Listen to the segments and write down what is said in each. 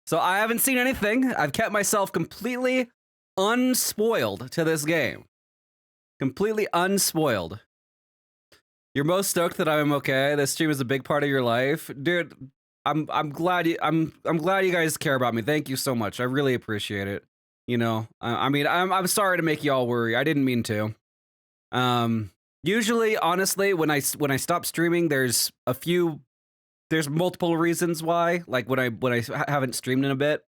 So I haven't seen anything. I've kept myself completely unspoiled to this game. Completely unspoiled. You're most stoked that I'm okay. This stream is a big part of your life, dude. I'm glad I'm glad you guys care about me. Thank you so much. I really appreciate it. You know, I mean, I'm sorry to make y'all worry. I didn't mean to. Usually, honestly, when I stop streaming, there's multiple reasons why. Like when I haven't streamed in a bit.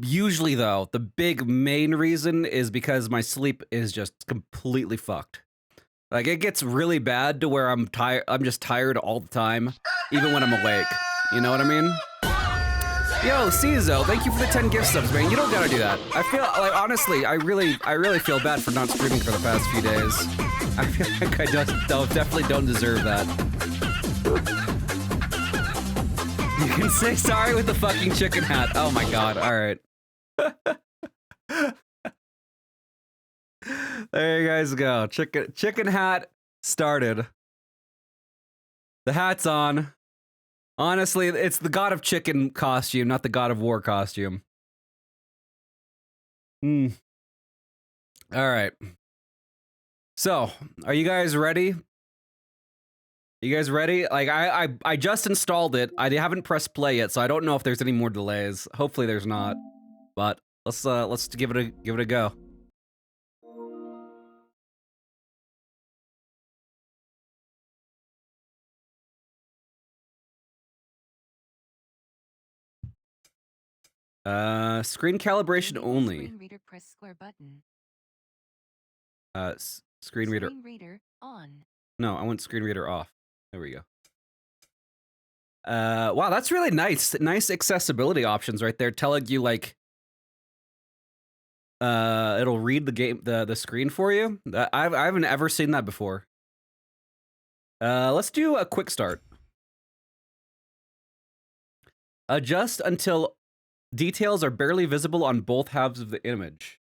Usually though, the big main reason is because my sleep is just completely fucked. Like it gets really bad to where I'm just tired all the time, even when I'm awake. You know what I mean? Yo, Cizo, thank you for the 10 gift subs, man. You don't gotta do that. I feel like honestly, I really feel bad for not streaming for the past few days. I feel like I definitely don't deserve that. You can say sorry with the fucking chicken hat. Oh my god, alright. There you guys go. Chicken hat started. The hat's on. Honestly, it's the God of Chicken costume, not the God of War costume. Alright. So, are you guys ready? You guys ready? Like I just installed it. I haven't pressed play yet, so I don't know if there's any more delays. Hopefully there's not. But let's give it a go. Screen calibration only. Screen reader, press square button. Screen reader. Screen reader on. No, I want screen reader off. There we go. Wow, that's really nice. Nice accessibility options right there, telling you like it'll read the screen for you. I haven't ever seen that before. Let's do a quick start. Adjust until details are barely visible on both halves of the image.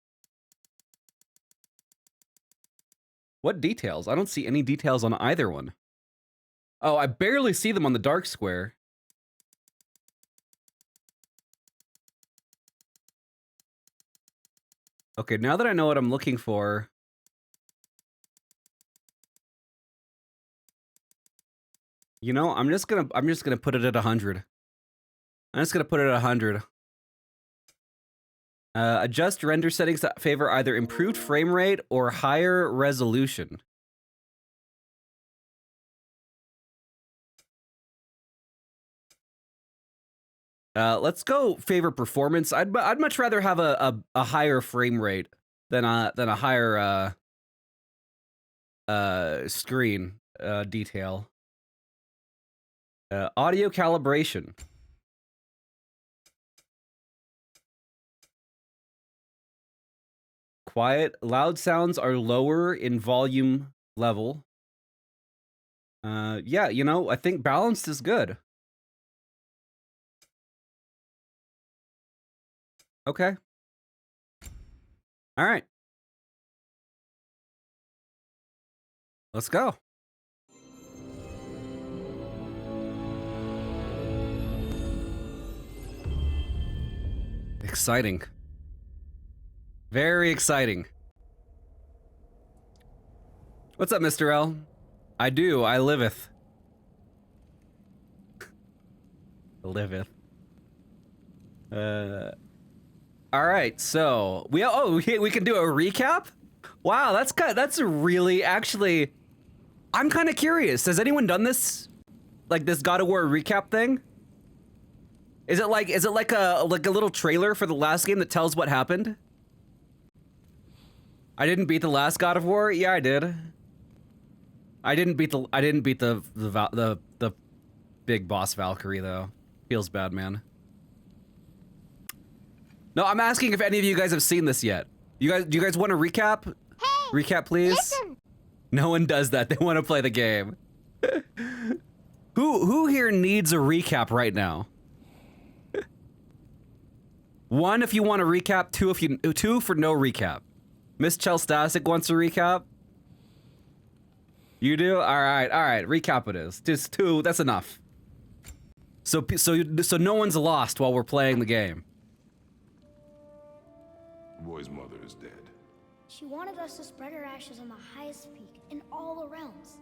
What details? I don't see any details on either one. Oh, I barely see them on the dark square. Okay, now that I know what I'm looking for. You know, I'm just gonna put it at 100. I'm just gonna put it at 100. Adjust render settings that favor either improved frame rate or higher resolution. Let's go favor performance. I'd much rather have a higher frame rate than a higher screen detail. Audio calibration. Quiet. Loud sounds are lower in volume level. Yeah, you know, I think balanced is good. Okay. All right. Let's go. Exciting. Very exciting. What's up, Mr. L? I do. I liveth. Liveth. All right. So we can do a recap. Wow, that's really actually. I'm kind of curious. Has anyone done this? Like this God of War recap thing? Is it like a little trailer for the last game that tells what happened? I didn't beat the last God of War. Yeah, I did. I didn't beat the big boss Valkyrie though. Feels bad, man. No, I'm asking if any of you guys have seen this yet. Do you guys want to recap? Hey, recap, please. Listen. No one does that. They want to play the game. Who here needs a recap right now? 1 if you want a recap, 2 for no recap. Miss Chelstastic wants a recap. You do? All right. Recap it is. Just 2. That's enough. So no one's lost while we're playing the game. Roy's mother is dead. She wanted us to spread her ashes on the highest peak in all the realms.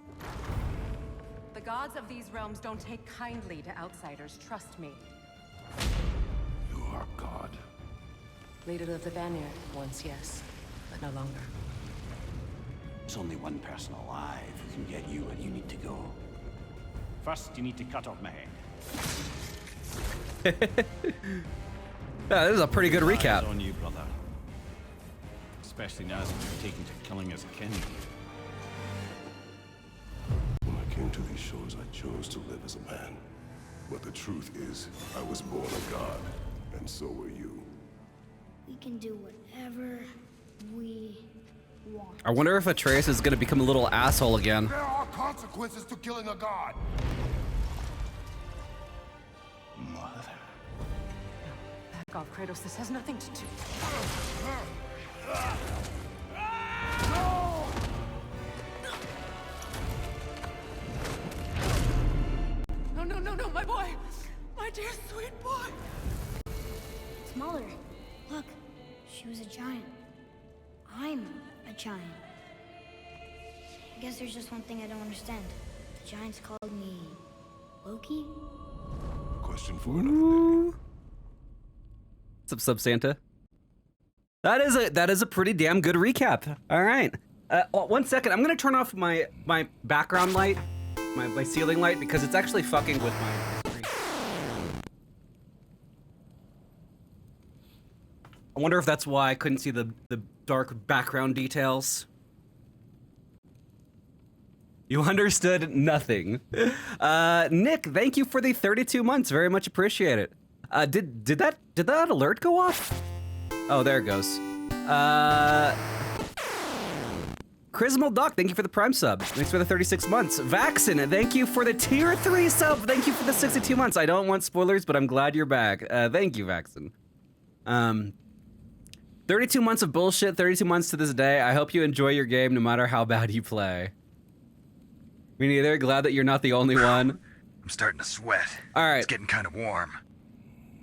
The gods of these realms don't take kindly to outsiders, trust me. You are God. Leader of the Vanir, once yes, but no longer. There's only one person alive who can get you where you need to go. First, you need to cut off my head. Yeah, this is a pretty good Eyes recap. on you, brother. Especially now that you've taken to killing his kin. When I came to these shores, I chose to live as a man. But the truth is, I was born a god, and so were you. We can do whatever we want. I wonder if Atreus is gonna become a little asshole again. There are consequences to killing a god. Mother. Back off, Kratos, this has nothing to do. No, my boy! My dear sweet boy! Smaller. Look, she was a giant. I'm a giant. I guess there's just one thing I don't understand. The giants called me Loki? Question for another day. Sub Santa. That is a pretty damn good recap. All right. 1 second. I'm gonna turn off my background light, my ceiling light, because it's actually fucking with my screen. I wonder if that's why I couldn't see the dark background details. You understood nothing. Nick, thank you for the 32 months. Very much appreciate it. Did that alert go off? Oh, there it goes. Chrismal Doc, thank you for the Prime sub. Thanks for the 36 months. Vaxin, thank you for the tier 3 sub. Thank you for the 62 months. I don't want spoilers, but I'm glad you're back. Thank you, Vaxin. 32 months of bullshit, 32 months to this day. I hope you enjoy your game no matter how bad you play. Me neither. Glad that you're not the only one. I'm starting to sweat. All right. It's getting kind of warm.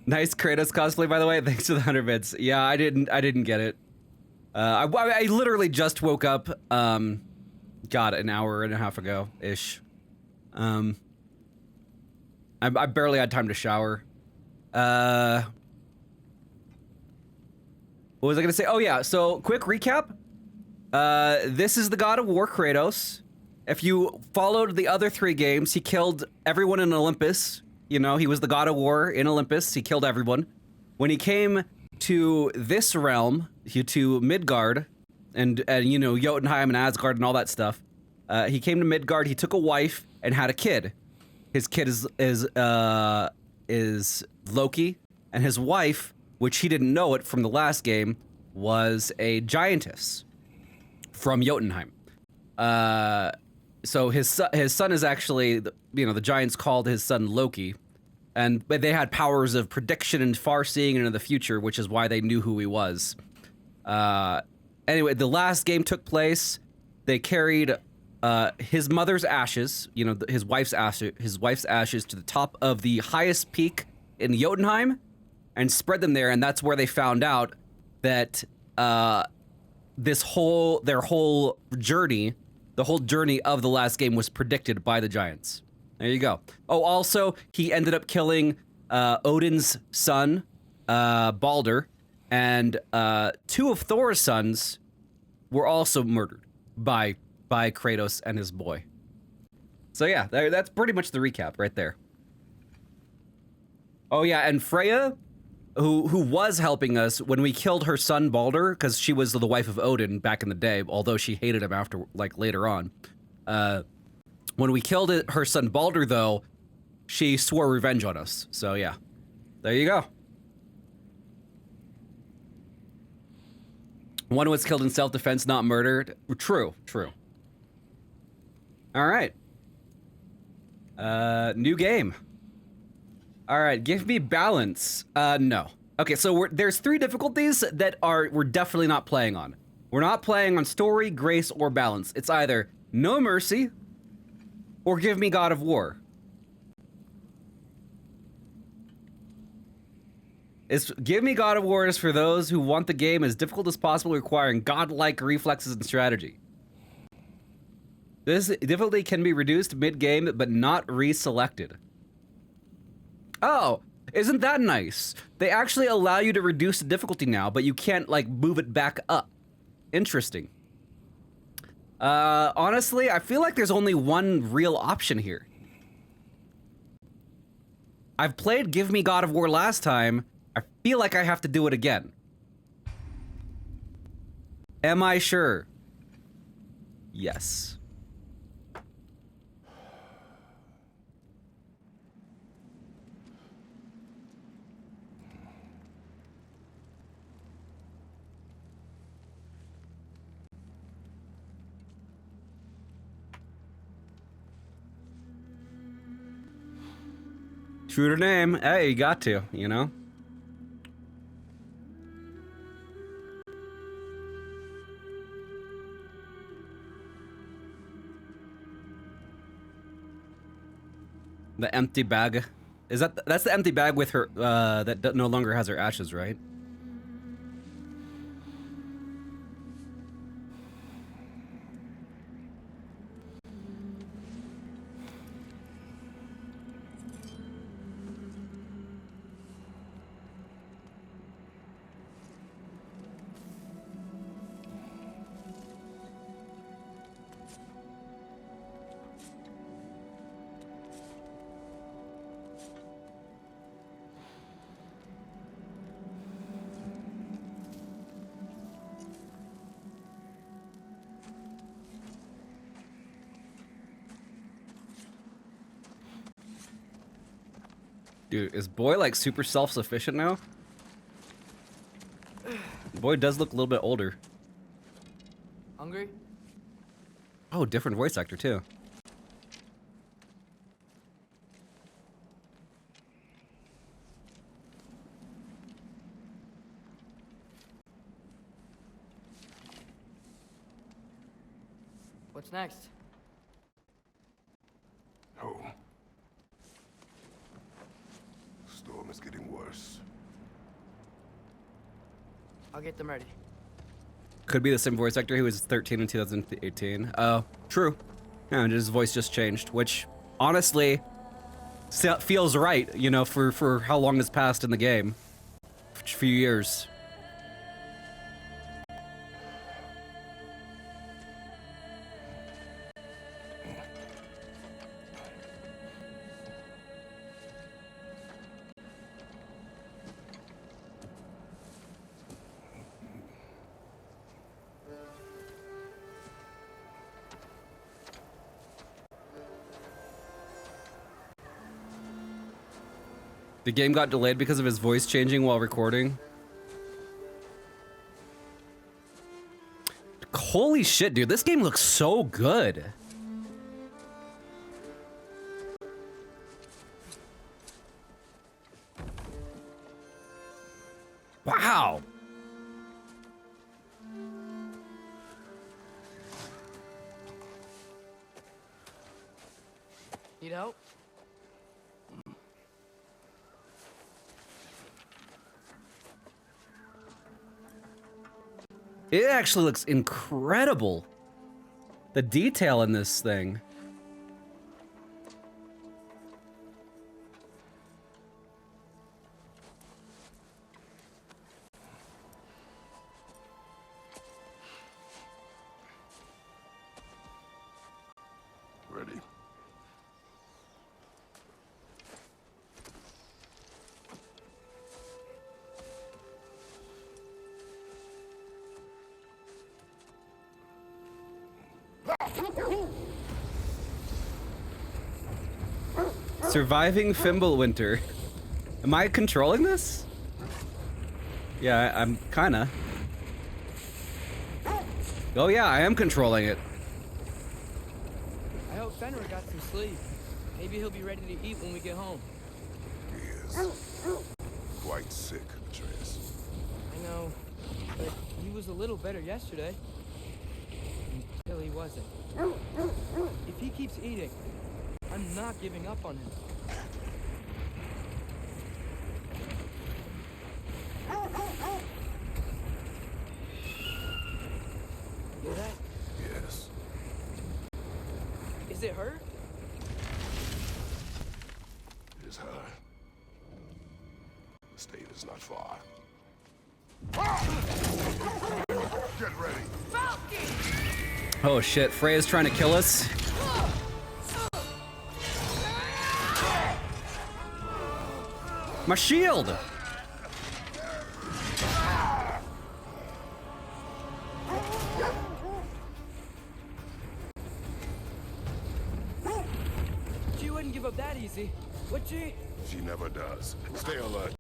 Nice Kratos cosplay, by the way. Thanks for the 100 bits. Yeah, I didn't get it. I literally just woke up, God, an hour and a half ago-ish. I barely had time to shower. What was I gonna say? Oh yeah, so quick recap. This is the God of War, Kratos. If you followed the other 3 games, he killed everyone in Olympus. You know, he was the God of War in Olympus. He killed everyone. When he came to this realm, to Midgard, and you know, Jotunheim and Asgard and all that stuff, he came to Midgard. He took a wife and had a kid. His kid is Loki, and his wife, which he didn't know it from the last game, was a giantess from Jotunheim. So his son is actually, you know, the giants called his son Loki, but they had powers of prediction and far-seeing into the future, which is why they knew who he was. Anyway, the last game took place. They carried his mother's ashes, you know, his wife's ashes, to the top of the highest peak in Jotunheim, and spread them there. And that's where they found out that their whole journey. The whole journey of the last game was predicted by the giants. There you go. Oh, also, he ended up killing Odin's son, Balder, and 2 of Thor's sons were also murdered by Kratos and his boy. So yeah, that's pretty much the recap right there. Oh yeah, and Freya, who was helping us when we killed her son Balder, because she was the wife of Odin back in the day, although she hated him after, like, later on. When we killed her son Balder, though, she swore revenge on us. So yeah, there you go. One was killed in self-defense, not murdered. True. All right. New game. All right, give me balance. No. Okay, so there's 3 difficulties that we're definitely not playing on. We're not playing on story, grace, or balance. It's either no mercy or give me God of War. It's Give Me God of War is for those who want the game as difficult as possible, requiring godlike reflexes and strategy. This difficulty can be reduced mid-game, but not reselected. Oh, isn't that nice? They actually allow you to reduce the difficulty now, but you can't, like, move it back up. Interesting. Honestly, I feel like there's only one real option here. I've played Give Me God of War last time. I feel like I have to do it again. Am I sure? Yes. True to name. Hey, you got to, you know? The empty bag. That's the empty bag with her, that no longer has her ashes, right? Dude, is Boy like super self-sufficient now? Boy does look a little bit older. Hungry? Oh, different voice actor too. What's next? Home. Storm is getting worse. I'll get them ready. Could be the same voice actor who was 13 in 2018. Oh, true. Yeah, and his voice just changed, which honestly feels right, you know, for how long has passed in the game. A few years. The game got delayed because of his voice changing while recording. Holy shit, dude. This game looks so good. Wow. Need help? It actually looks incredible. The detail in this thing. Ready? Surviving Fimbulwinter. Am I controlling this? Yeah, I'm kinda. Oh yeah, I am controlling it. I hope Fenrir got some sleep. Maybe he'll be ready to eat when we get home. He is quite sick, Atreus. I know, but he was a little better yesterday. Until he wasn't. If he keeps eating, I'm not giving up on him. The state is not far. Get ready. Oh shit, Freya's trying to kill us. My shield! She wouldn't give up that easy, would she? She never does. Stay alert.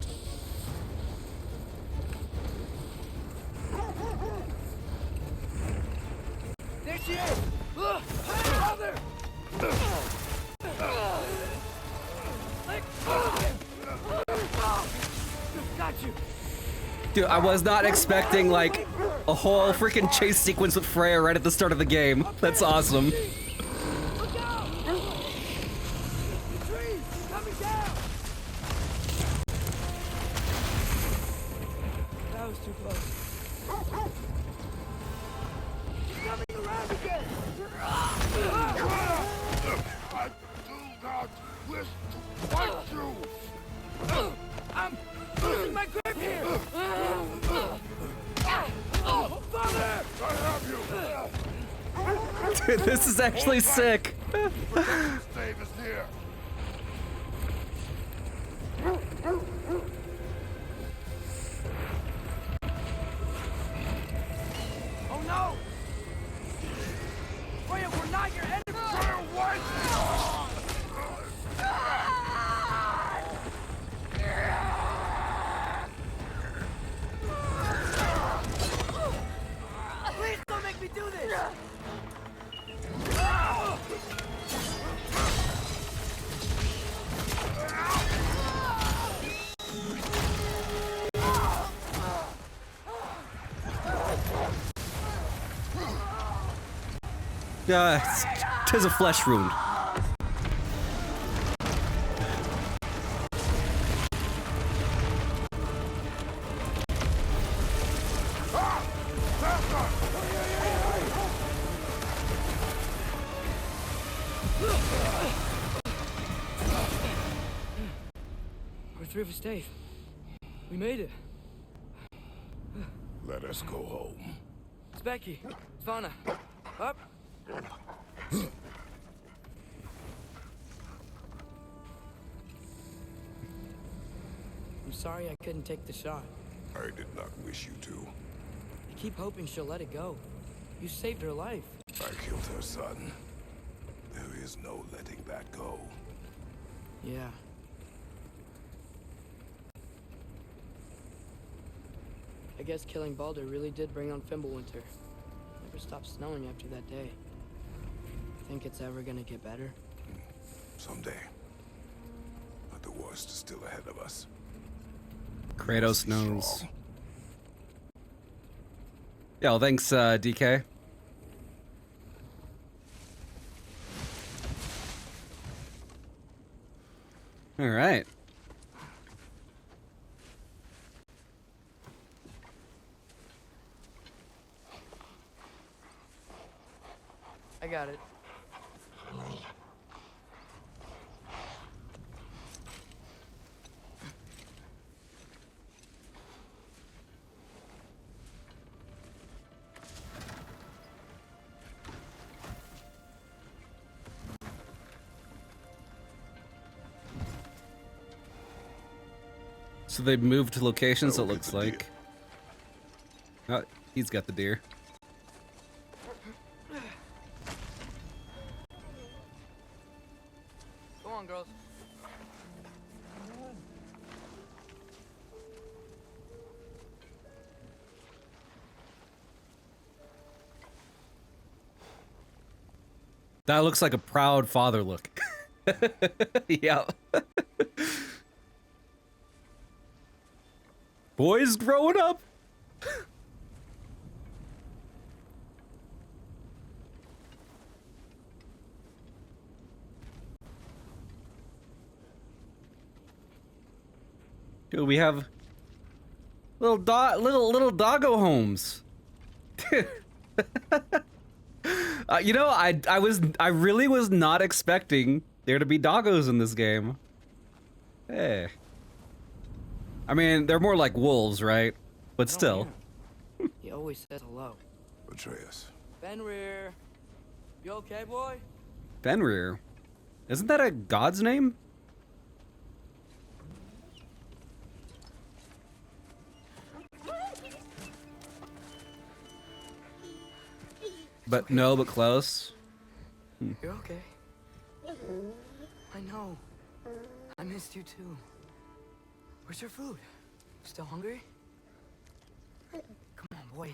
There she is! Father! Got you! Dude, I was not expecting, like, a whole freaking chase sequence with Freya right at the start of the game. That's awesome. Look out! The trees! Coming down! That was too close. She's coming around again! I do not wish to fight you. I'm losing my grip here! Father! I have you. Dude, this is actually sick. Save is near. Oh no! Freya, we're not your enemy! What? Please don't make me do this! Tis a flesh wound. We're through for Stave. We made it. Let us go home. It's Becky. It's Vanna. Up. I'm sorry I couldn't take the shot. I did not wish you to. I keep hoping she'll let it go. You saved her life. I killed her son. There is no letting that go. Yeah. I guess killing Baldur really did bring on Fimbulwinter. Never stopped snowing after that day. Think it's ever gonna get better? Someday. But the worst is still ahead of us. Kratos Be knows. strong. Yeah, well, thanks, DK. All right. I got it. So they've moved locations, Now it get looks the deer. like. Oh, he's got the deer. Go on, girls. That looks like a proud father look. Yeah. Boys growing up. Dude, we have little doggo homes. You know, I really was not expecting there to be doggos in this game. Hey. I mean, they're more like wolves, right? But I don't still. hear him. He always says hello. Atreus. Fenrir. You okay, boy? Fenrir. Isn't that a god's name? But okay. no, but close. You're okay. I know. I missed you too. Where's your food? Still hungry? Come on, boy.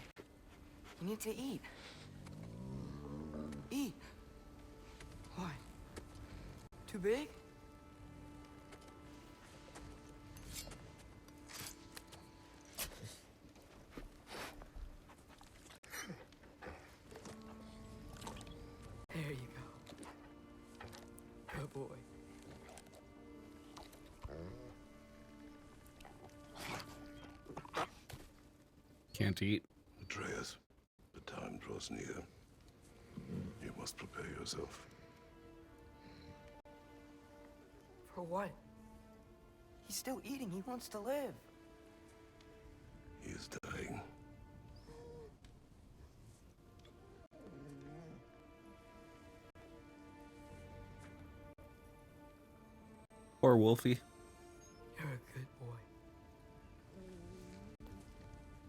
You need to eat. Eat. Why? Too big? There you go. Good boy. Can't eat. Atreus, the time draws near. You must prepare yourself. For what? He's still eating. He wants to live. He is dying. Poor Wolfie. You're a good boy.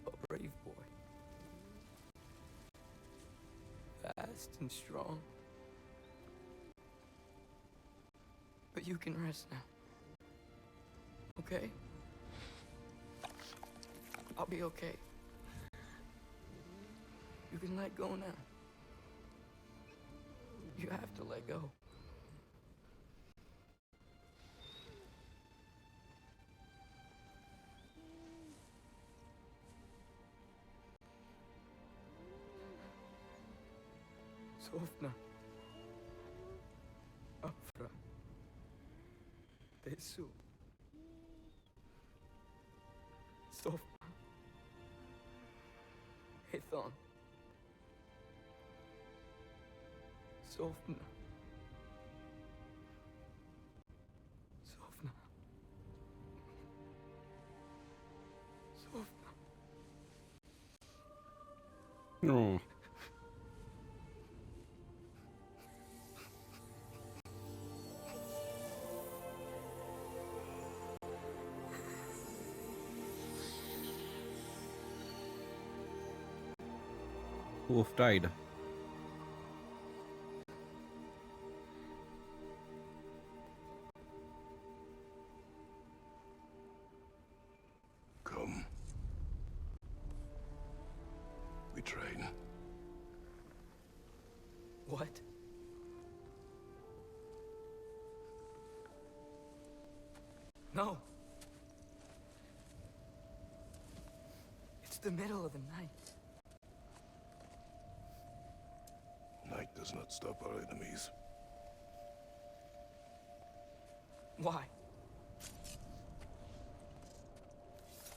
A brave boy. Fast and strong. But you can rest now. Okay? I'll be okay. You can let go now. You have to let go. Sofna. Afra. Tesu. Sofna. Ethon. Sofna. Sofna. Sofna. Oh. Wolf died. Come. We train. What? No. It's the middle of the night. Night does not stop our enemies. Why?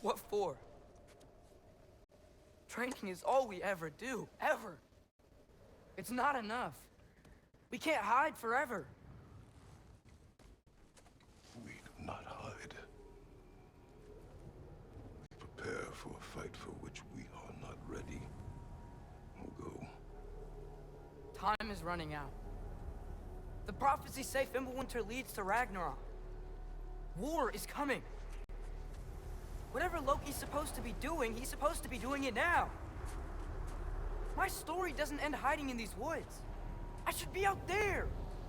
What for? Training is all we ever do, ever. It's not enough. We can't hide forever. We do not hide. We prepare for a fight for which we are not ready. We'll go. Time is running out. The prophecies say Fimbulwinter leads to Ragnarok. War is coming. Whatever Loki's supposed to be doing, he's supposed to be doing it now. My story doesn't end hiding in these woods. I should be out there,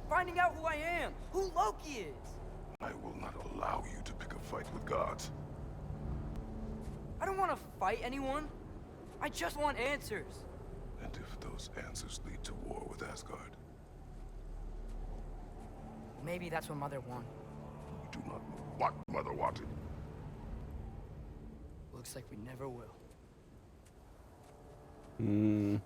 finding out who I am, who Loki is. I will not allow you to pick a fight with gods. I don't want to fight anyone. I just want answers. And if those answers lead to war with Asgard, Maybe that's what Mother wanted. we do not know what Mother wanted. Looks like we never will. Hmm.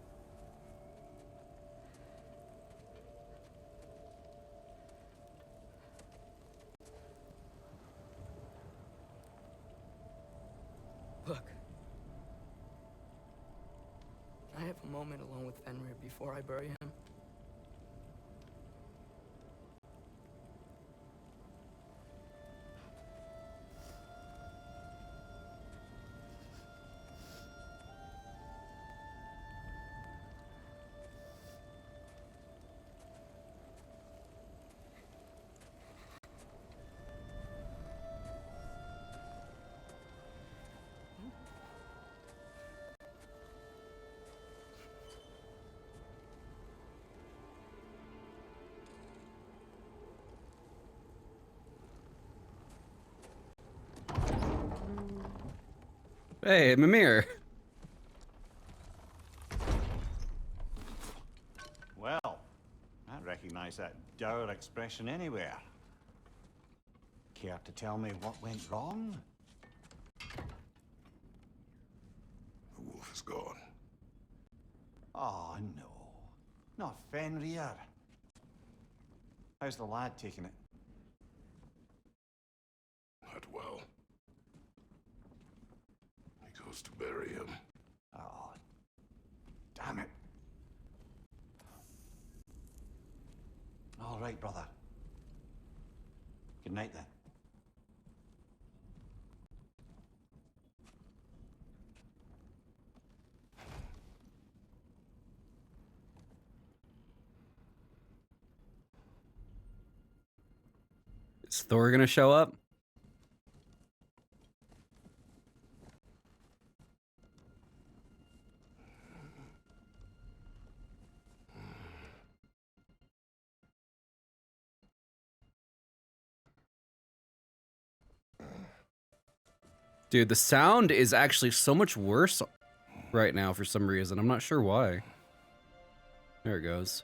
Look. Can I have a moment alone with Fenrir before I bury him? Hey, Mimir. Well, I recognize that dour expression anywhere. Care to tell me what went wrong? The wolf is gone. Oh, no. Not Fenrir. How's the lad taking it? Not well. He goes to bury him. Oh, damn it. All right, brother. Good night, then. Is Thor gonna show up? Dude, the sound is actually so much worse right now for some reason. I'm not sure why. There it goes.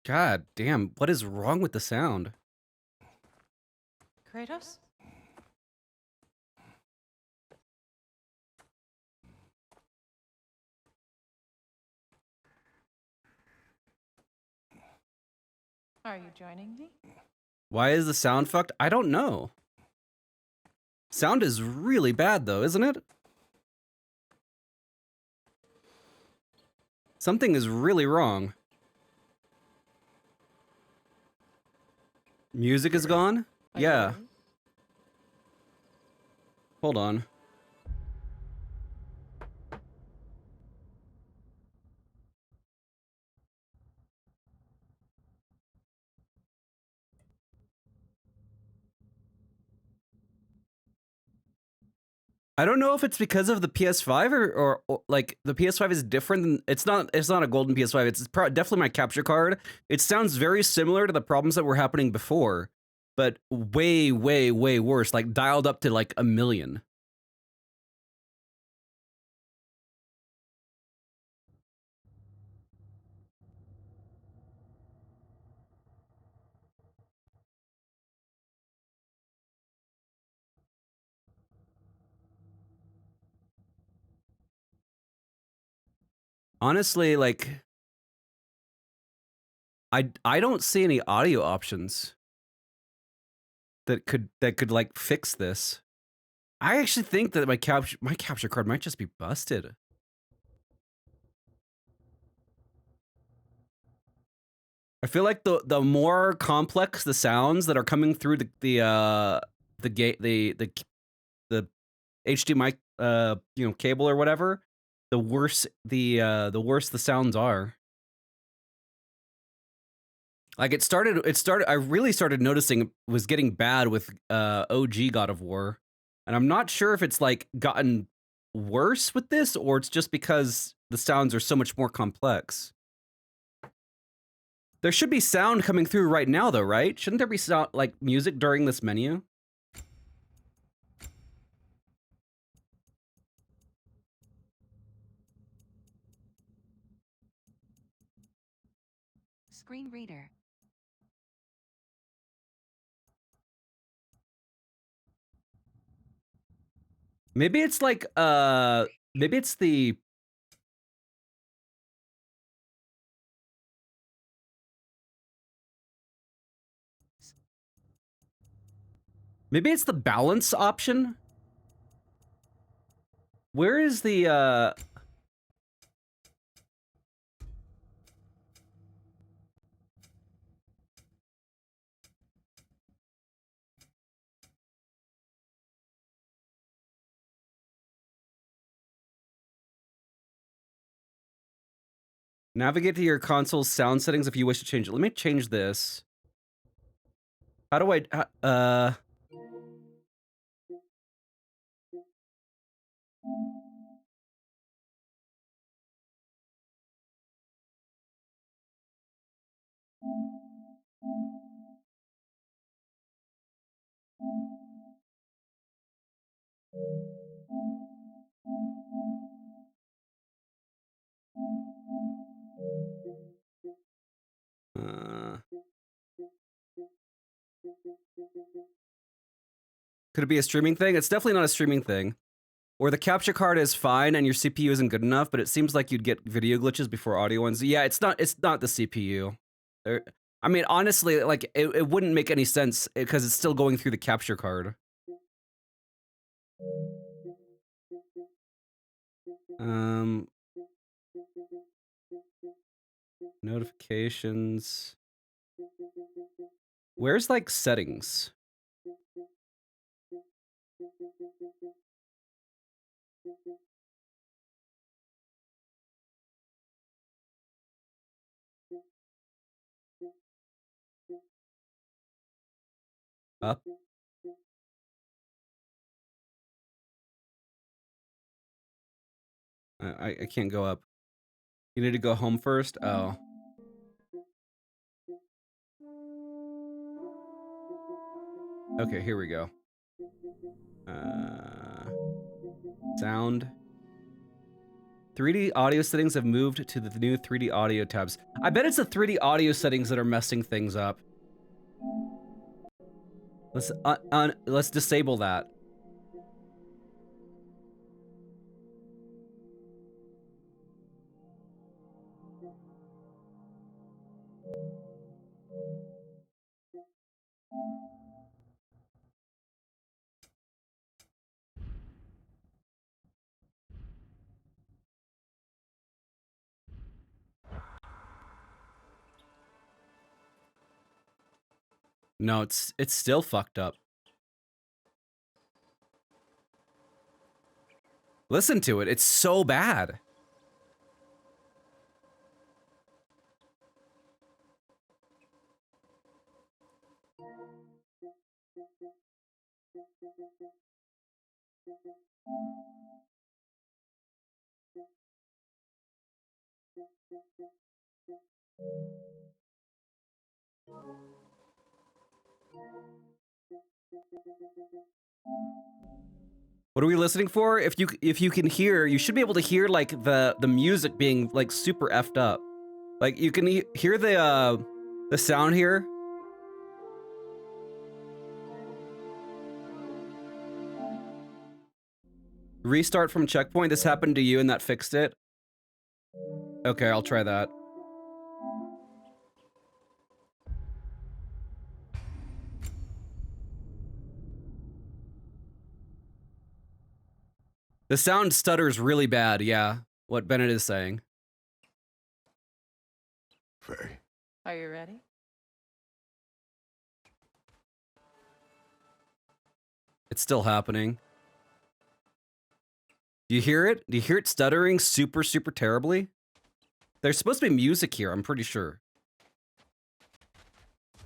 God damn, what is wrong with the sound? Kratos? Are you joining me? Why is the sound fucked? I don't know. Sound is really bad though, isn't it? Something is really wrong. Music is gone? Yeah. Hold on. I don't know if it's because of the PS5 or like the PS5 is different than it's not a golden PS5. It's definitely my capture card. It sounds very similar to the problems that were happening before, but way worse, like dialed up to like a million. Honestly, like I don't see any audio options that could like fix this. I actually think that my capture card might just be busted. I feel like the more complex the sounds that are coming through the gate the HDMI cable or whatever, the worse the sounds are. Like it started I really started noticing it was getting bad with OG God of War. And I'm not sure if it's like gotten worse with this or it's just because the sounds are so much more complex. There should be sound coming through right now though, right? Shouldn't there be sound like music during this menu? Screen reader. Maybe it's like maybe it's the maybe it's the balance option. Where is the navigate to your console's sound settings if you wish to change it. Let me change this. How do I, uh, could it be a streaming thing? It's definitely not a streaming thing. Or the capture card is fine and your CPU isn't good enough, but it seems like you'd get video glitches before audio ones. Yeah, it's not the CPU. I mean, honestly, like it wouldn't make any sense because it's still going through the capture card. Notifications. Where's like settings? Up. I can't go up. You need to go home first? Oh. Okay, here we go. Sound. 3D audio settings have moved to the new 3D audio tabs. I bet it's the 3D audio settings that are messing things up. Let's disable that. No, it's still fucked up. Listen to it. It's so bad. What are we listening for? If you can hear, you should be able to hear like the music being like super effed up. Like you can hear the sound here. Restart from checkpoint. This happened to you and that fixed it. Okay, I'll try that. The sound stutters really bad, yeah. What Bennett is saying. Faye. Are you ready? It's still happening. Do you hear it? Do you hear it stuttering super, super terribly? There's supposed to be music here, I'm pretty sure.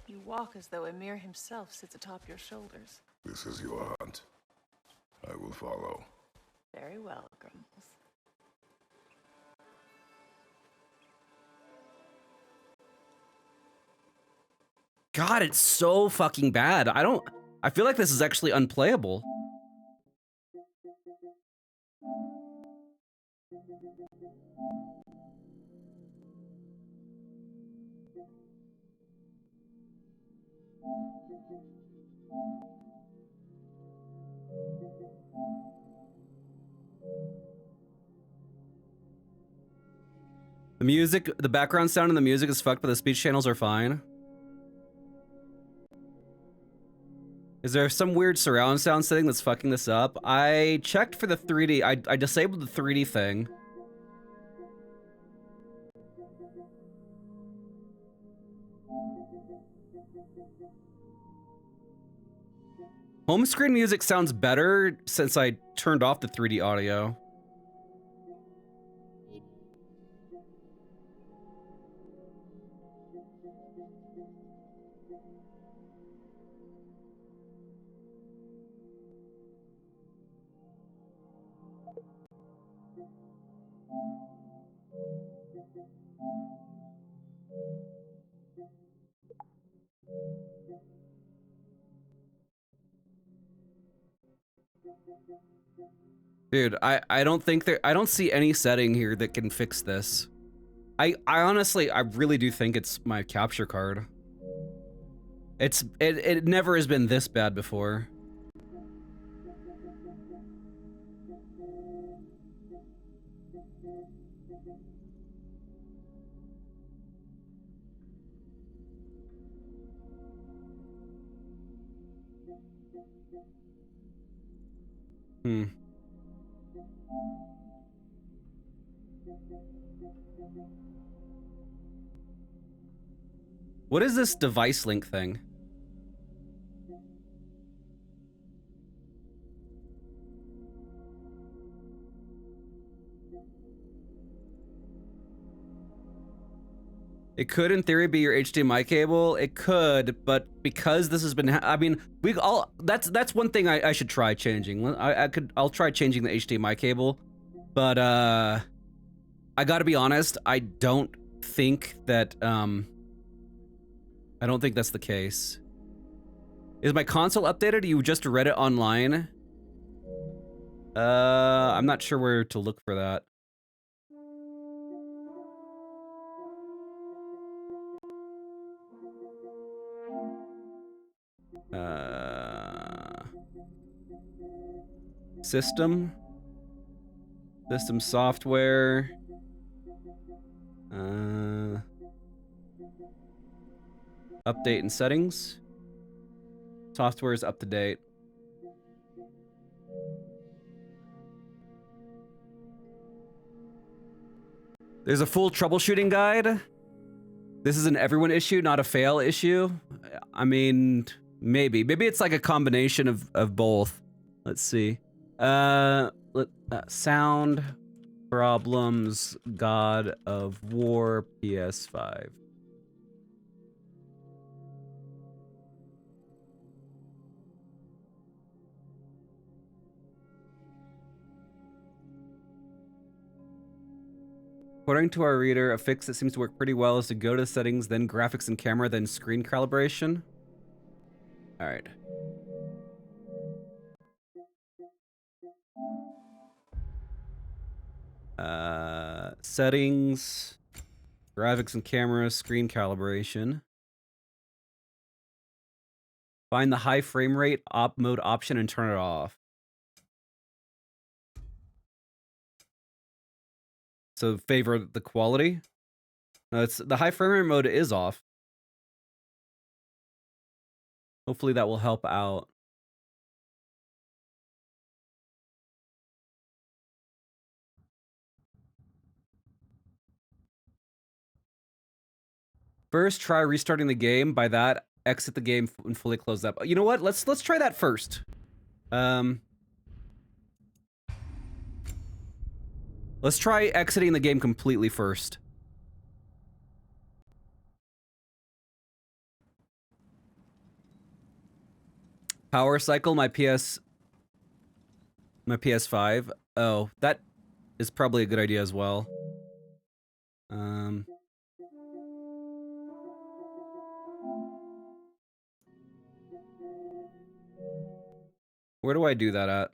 You walk as though Emir himself sits atop your shoulders. This is your hunt. I will follow. Very well, Grumbles. God, it's so fucking bad. I feel like this is actually unplayable. The music, the background sound and the music is fucked, but the speech channels are fine. Is there some weird surround sound setting that's fucking this up? I checked for the 3D. I disabled the 3D thing. Home screen music sounds better since I turned off the 3D audio. Dude, I don't think I don't see any setting here that can fix this. I honestly, I really do think it's my capture card. It never has been this bad before. Hmm. What is this device link thing? It could, in theory, be your HDMI cable. It could, but because this has been, I mean, that's one thing I should try changing. I'll try changing the HDMI cable, but I gotta be honest, I don't think that's the case. Is my console updated? You just read it online? I'm not sure where to look for that. System software. Update and settings. Software is up to date. There's a full troubleshooting guide. This is an everyone issue, not a fail issue. I mean, maybe it's like a combination of both. Let's see. Sound problems, God of War, PS5. According to our reader, a fix that seems to work pretty well is to go to the settings, then graphics and camera, then screen calibration. All right. Settings, graphics and camera, screen calibration. Find the high frame rate op mode option and turn it off. So favor the quality. No, it's the high frame rate mode is off. Hopefully that will help out. First, try restarting the game. By that, exit the game and fully close up. You know what? Let's try that first. Let's try exiting the game completely first. Power cycle my PS5. Oh, that is probably a good idea as well. Where do I do that at?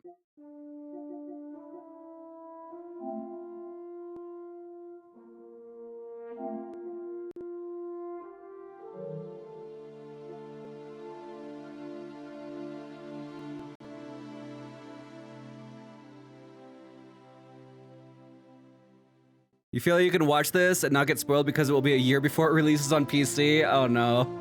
You feel like you can watch this and not get spoiled because it will be a year before it releases on PC? Oh no.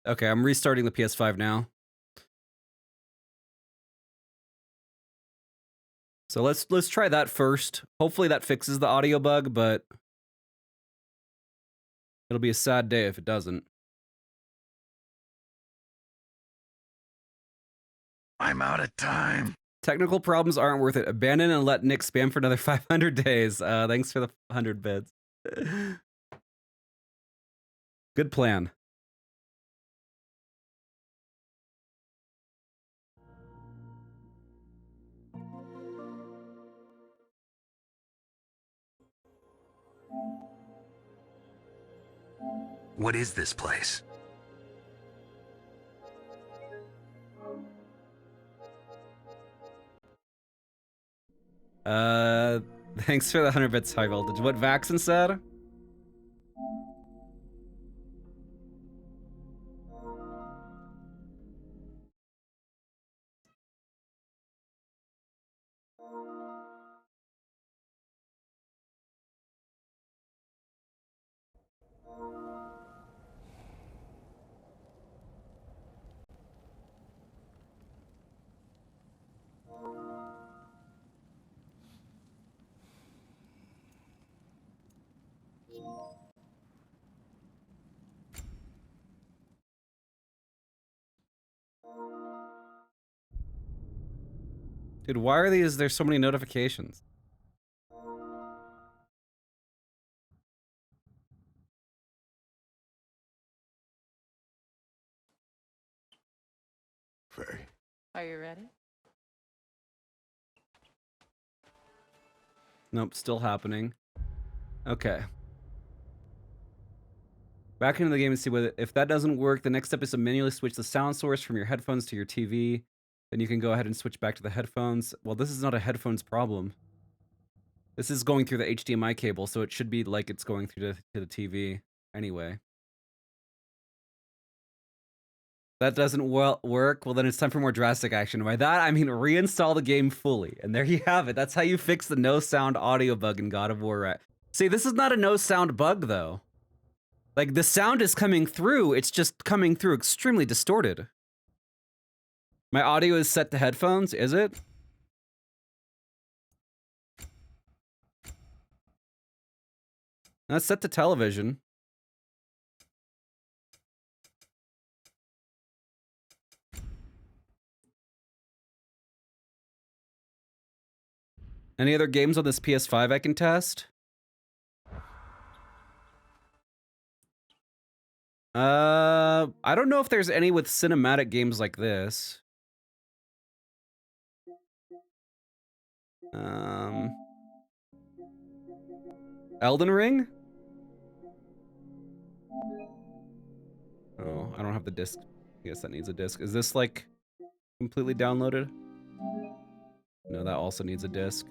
Okay, I'm restarting the PS5 now. So let's try that first. Hopefully that fixes the audio bug, but it'll be a sad day if it doesn't. I'm out of time. Technical problems aren't worth it. Abandon and let Nick spam for another 500 days. Thanks for the 100 bits. Good plan. What is this place? Thanks for the 100 bits high voltage. What Vaxen said? Dude, why are there so many notifications? Faye. Are you ready? Nope, still happening. Okay. Back into the game and see whether if that doesn't work, the next step is to manually switch the sound source from your headphones to your TV. Then you can go ahead and switch back to the headphones. Well, this is not a headphones problem. This is going through the HDMI cable, so it should be like it's going through to the TV anyway. That doesn't work. Well, then it's time for more drastic action. By that, I mean reinstall the game fully. And there you have it. That's how you fix the no sound audio bug in God of War. See, this is not a no sound bug, though. Like, the sound is coming through. It's just coming through extremely distorted. My audio is set to headphones, is it? That's set to television. Any other games on this PS5 I can test? I don't know if there's any with cinematic games like this. Elden Ring? Oh, I don't have the disc. I guess that needs a disc. Is this like completely downloaded? No, that also needs a disc.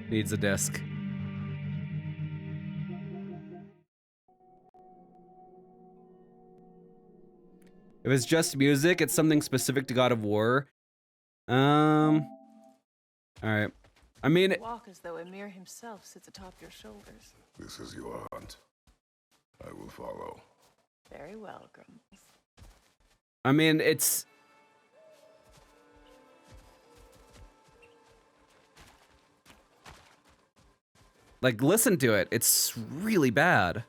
Needs a disc. If it's just music, it's something specific to God of War. All right. I mean, Walk as though Emir himself sits atop your shoulders. This is your hunt. I will follow. Very well, Grumbles. I mean, it's like, listen to it. It's really bad.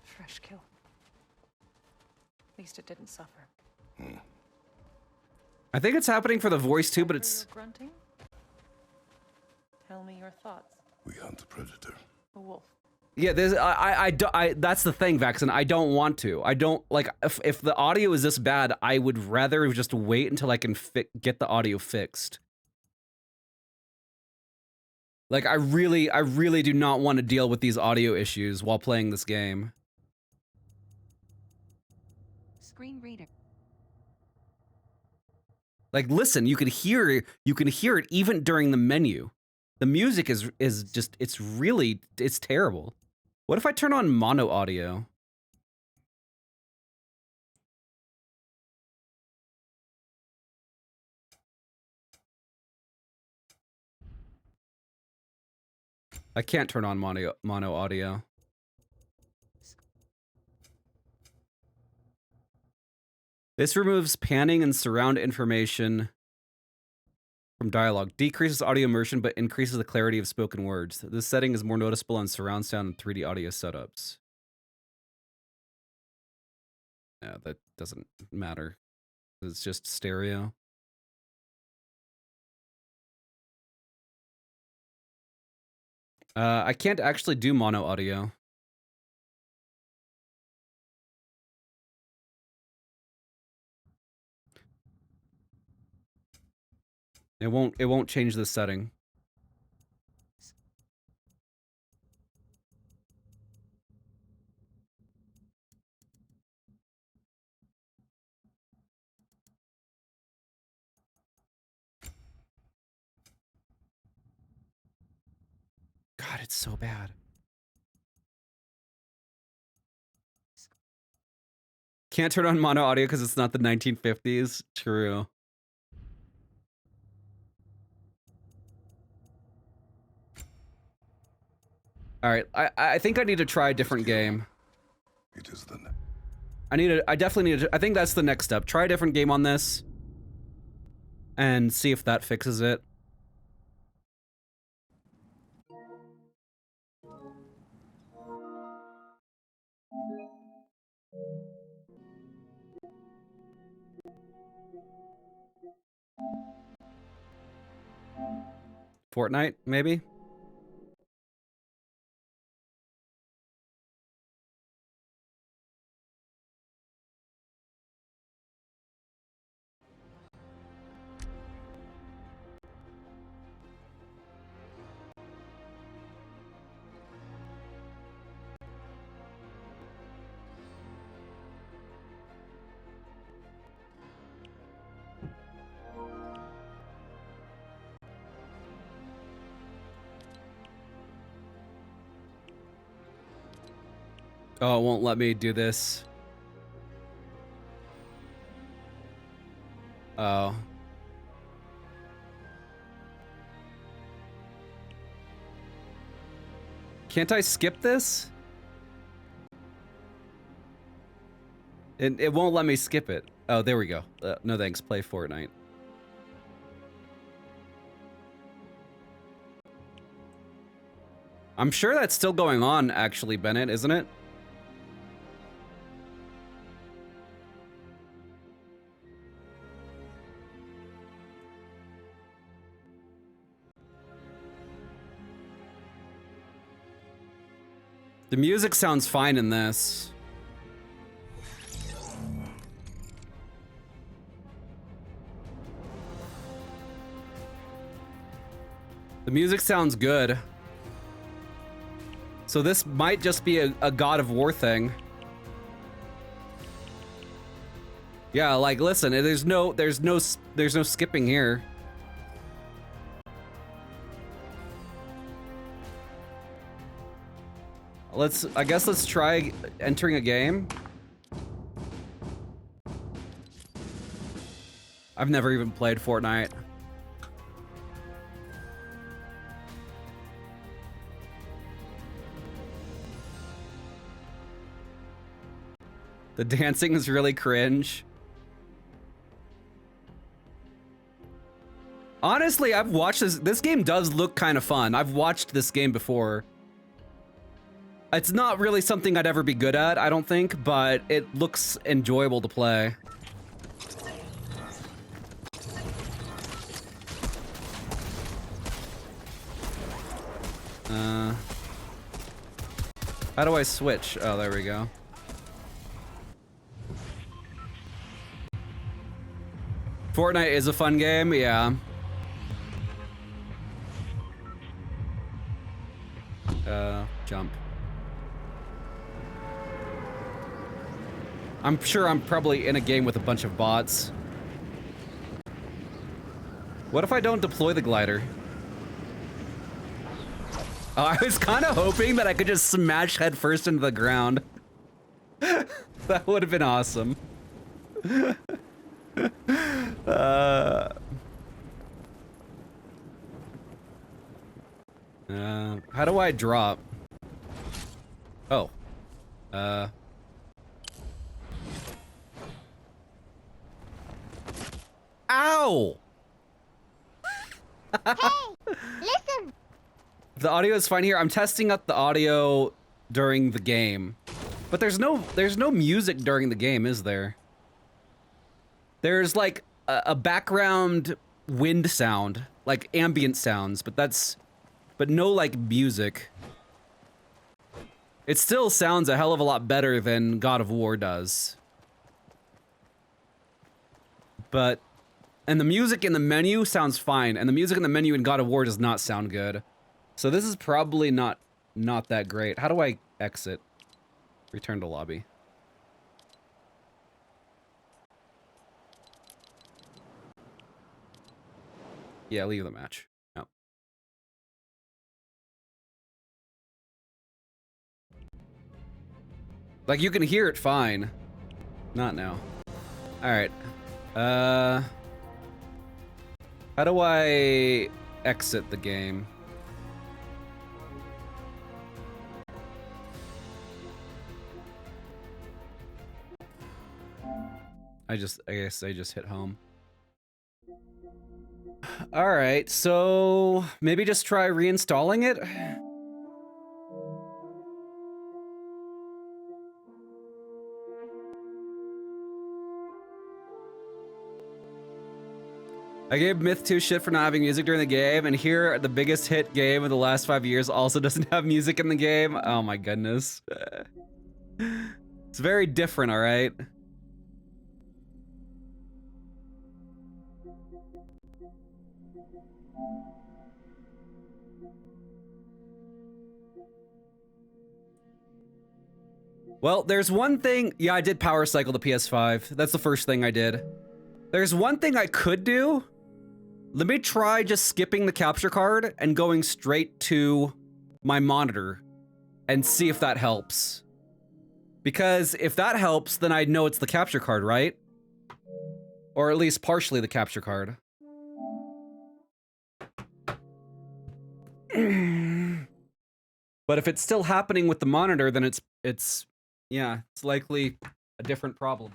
Fresh kill. At least it didn't suffer. I think it's happening for the voice too, but it's Your grunting? Tell me your thoughts. We hunt a predator. A wolf. yeah. There's that's the thing, Vaxen. I don't want to. I don't like if the audio is this bad. I would rather just wait until I can get the audio fixed. Like I really do not want to deal with these audio issues while playing this game. Screen reader. Like, listen, you can hear it even during the menu. The music is just it's terrible. What if I turn on mono audio? I can't turn on mono audio. This removes panning and surround information from dialogue. Decreases audio immersion, but increases the clarity of spoken words. This setting is more noticeable on surround sound and 3D audio setups. Yeah, that doesn't matter. It's just stereo. I can't actually do mono audio. It won't change the setting. God, it's so bad. Can't turn on mono audio because it's not the 1950s. True. All right, I think I need to try a different game. It is the I definitely need to, I think that's the next step. Try a different game on this and see if that fixes it. Fortnite, maybe? Oh, it won't let me do this. Oh. Can't I skip this? It won't let me skip it. Oh, there we go. No thanks, play Fortnite. I'm sure that's still going on, actually, Bennett, isn't it? The music sounds fine in this. The music sounds good. So this might just be a God of War thing. Yeah, like listen, there's no skipping here. I guess let's try entering a game. I've never even played Fortnite. The dancing is really cringe. Honestly, I've watched this. This game does look kind of fun. I've watched this game before. It's not really something I'd ever be good at, I don't think, but it looks enjoyable to play. How do I switch? Oh, there we go. Fortnite is a fun game, yeah. Jump. I'm sure I'm probably in a game with a bunch of bots. What if I don't deploy the glider? Oh, I was kind of hoping that I could just smash headfirst into the ground. That would have been awesome. How do I drop? Oh. Ow! Hey, listen! The audio is fine here. I'm testing out the audio during the game. But there's no music during the game, is there? There's like a background wind sound, like ambient sounds, but that's but no like music. It still sounds a hell of a lot better than God of War does. But, and the music in the menu sounds fine, and the music in the menu in God of War does not sound good. So this is probably not that great. How do I exit? Return to lobby. Yeah, leave the match. Yep. Like, you can hear it fine. Not now. Alright. How do I exit the game? I guess I just hit home. Alright, so maybe just try reinstalling it? I gave Myth 2 shit for not having music during the game, and here, the biggest hit game of the last 5 years also doesn't have music in the game. Oh my goodness. It's very different, alright? Well, there's one thing. Yeah, I did power cycle the PS5. That's the first thing I did. There's one thing I could do. Let me try just skipping the capture card and going straight to my monitor and see if that helps. Because if that helps, then I'd know it's the capture card, right? Or at least partially the capture card. But if it's still happening with the monitor, then it's likely a different problem.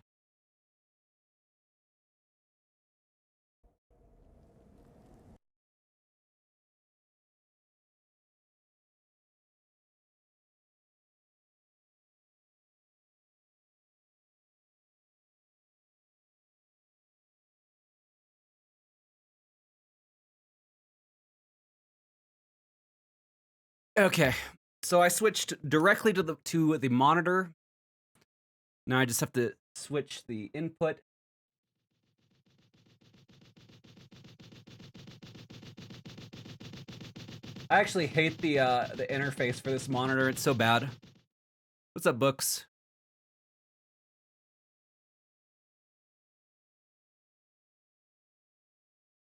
Okay, so I switched directly to the monitor. Now I just have to switch the input. I actually hate the interface for this monitor. It's so bad. What's up, Books?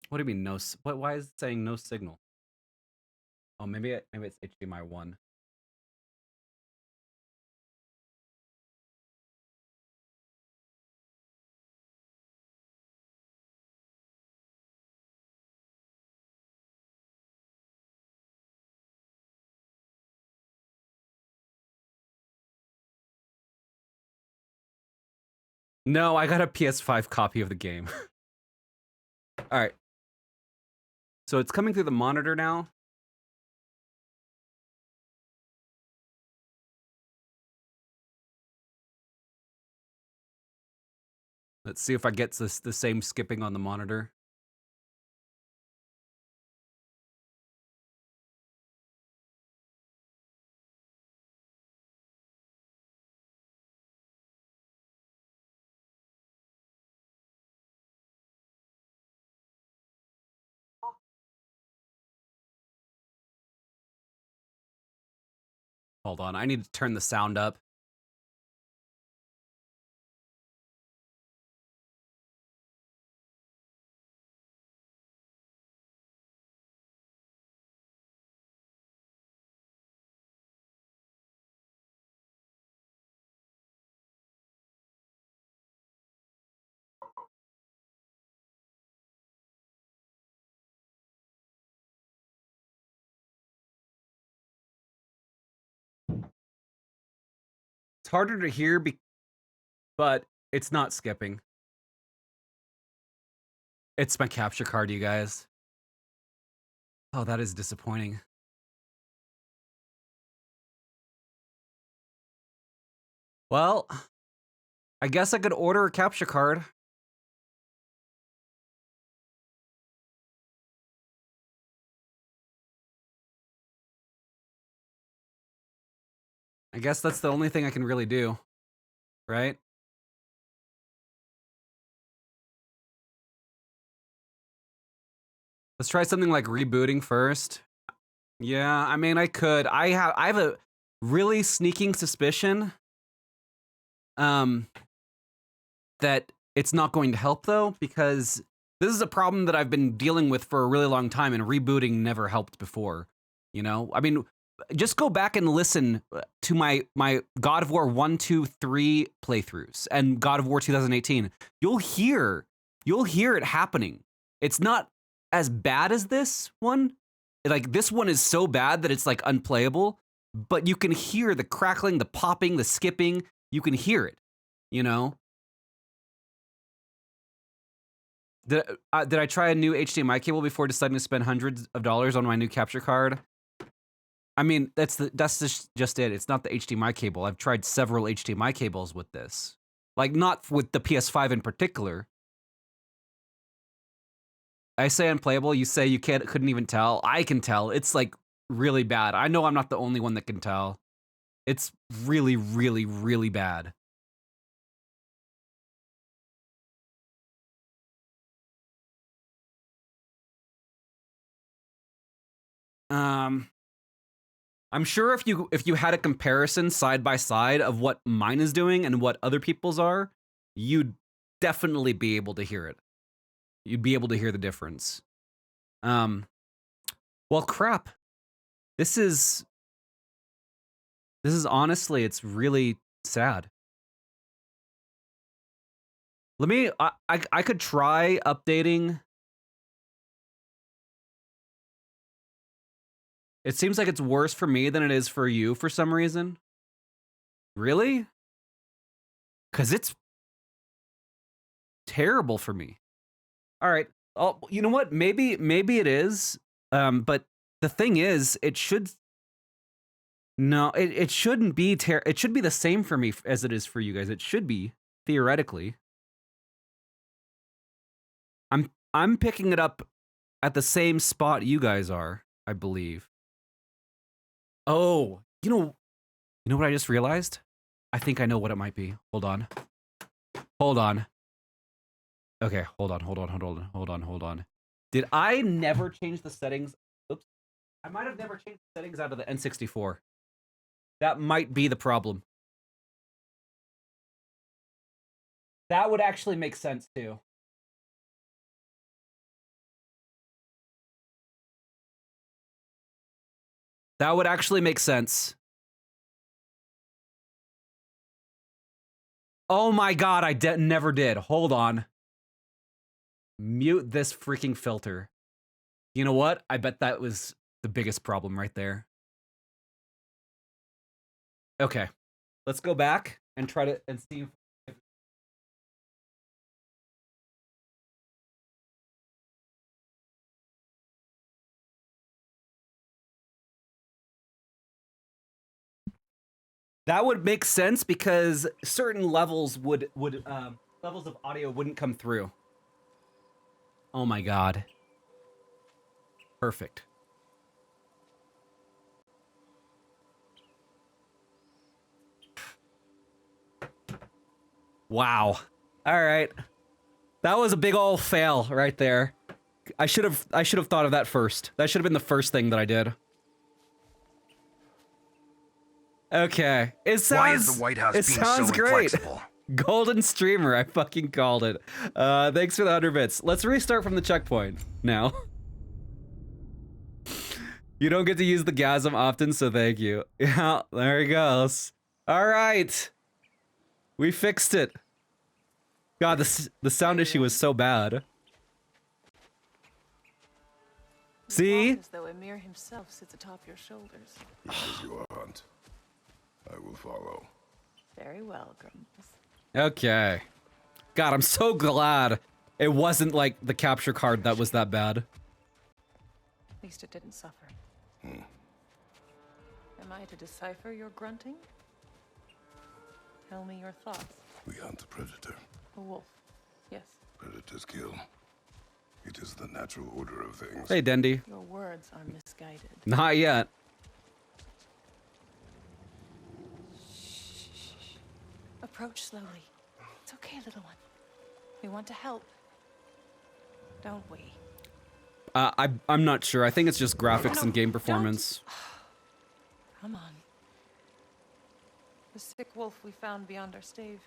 What do you mean no? Why is it saying no signal? Oh, maybe it's HDMI 1. No, I got a PS5 copy of the game. All right. So it's coming through the monitor now. Let's see if I get the same skipping on the monitor. Hold on, I need to turn the sound up. It's harder to hear, but it's not skipping. It's my capture card, you guys. Oh, that is disappointing. Well, I guess I could order a capture card. I guess that's the only thing I can really do, right? Let's try something like rebooting first. Yeah, I mean, I could. I have a really sneaking suspicion that it's not going to help though, because this is a problem that I've been dealing with for a really long time, and rebooting never helped before. You know, I mean, just go back and listen to my God of War 1, 2, 3 playthroughs and God of War 2018. You'll hear it happening. It's not as bad as this one. Like, this one is so bad that it's like unplayable, but you can hear the crackling, the popping, the skipping. You can hear it, you know? Did I try a new HDMI cable before deciding to spend hundreds of dollars on my new capture card? I mean, that's just it. It's not the HDMI cable. I've tried several HDMI cables with this. Like, not with the PS5 in particular. I say unplayable, you say you couldn't even tell. I can tell. It's like really bad. I know I'm not the only one that can tell. It's really, really, really bad. I'm sure if you had a comparison side by side of what mine is doing and what other people's are, you'd definitely be able to hear it. You'd be able to hear the difference. Well, crap. This is honestly, it's really sad. Let me, I could try updating. It seems like it's worse for me than it is for you for some reason. Really? Because it's terrible for me. All right. Oh, you know what? Maybe it is. But the thing is, it should. No, it shouldn't be. It should be the same for me as it is for you guys. It should be, theoretically. I'm picking it up at the same spot you guys are, I believe. Oh, you know what I just realized? I think I know what it might be. Hold on. Okay, hold on. Did I never change the settings? Oops. I might have never changed the settings out of the N64. That might be the problem. That would actually make sense too. That would actually make sense. Oh my god, I never did. Hold on. Mute this freaking filter. You know what? I bet that was the biggest problem right there. Okay. Let's go back and try to see if that would make sense, because certain levels would levels of audio wouldn't come through. Oh my god. Perfect. Wow. All right. That was a big old fail right there. I should have thought of that first. That should have been the first thing that I did. Okay. It sounds, Why is the White House being so great. inflexible? Golden streamer, I fucking called it. Thanks for the 100 bits. Let's restart from the checkpoint now. You don't get to use the gasm often, so thank you. Yeah, there he goes. All right. We fixed it. God, the sound issue was so bad. See? As though Emir himself sits atop your shoulders. It is your hunt. I will follow. Very well, Grumbles. Okay. God, I'm so glad it wasn't like the capture card that was that bad. At least it didn't suffer. Am I to decipher your grunting? Tell me your thoughts. We hunt the predator. A wolf. Yes. Predators kill. It is the natural order of things. Hey, Dendy. Your words are misguided. Not yet. Approach slowly. It's okay, little one. We want to help. Don't we? I'm not sure. I think it's just graphics No, and game don't. performance. Come on. The sick wolf we found beyond our stave.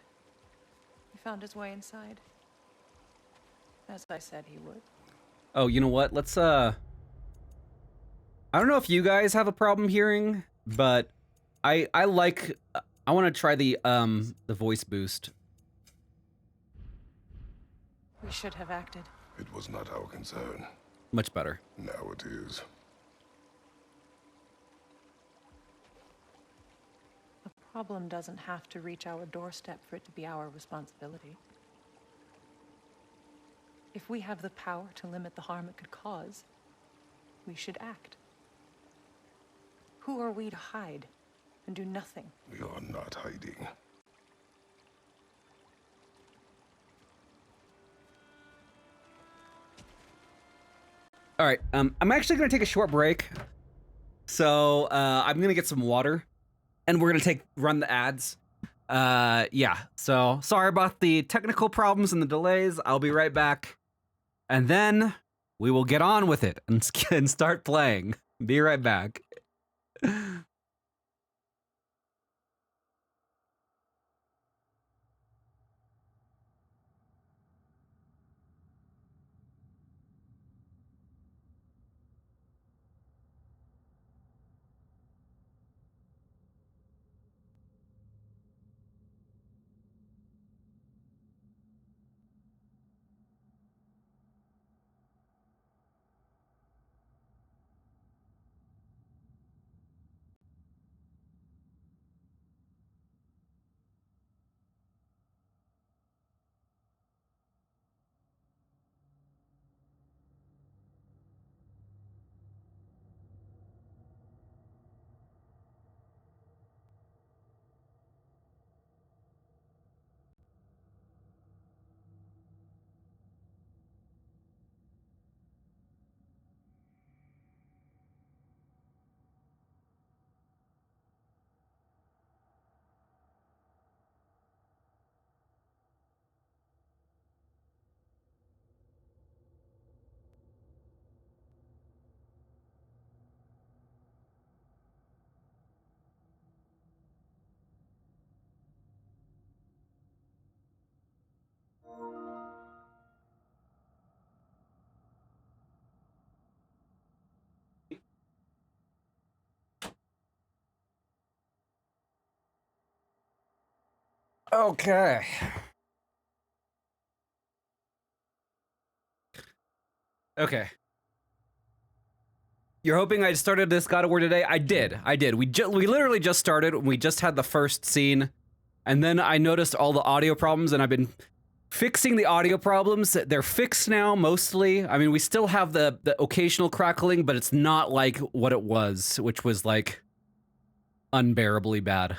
He found his way inside. As I said he would. Oh, you know what? Let's I don't know if you guys have a problem hearing, but I like I want to try the voice boost. We should have acted. It was not our concern. Much better. Now it is. The problem doesn't have to reach our doorstep for it to be our responsibility. If we have the power to limit the harm it could cause, we should act. Who are we to hide and do nothing? We are not hiding. All right, I'm actually gonna take a short break. So I'm gonna get some water, and we're gonna run the ads. Yeah. So sorry about the technical problems and the delays. I'll be right back, and then we will get on with it and start playing. Be right back. Okay. Okay. You're hoping I started this God of War today? I did. We literally just started. We just had the first scene, and then I noticed all the audio problems, and I've been fixing the audio problems. They're fixed now, mostly. I mean, we still have the occasional crackling, but it's not like what it was, which was like unbearably bad.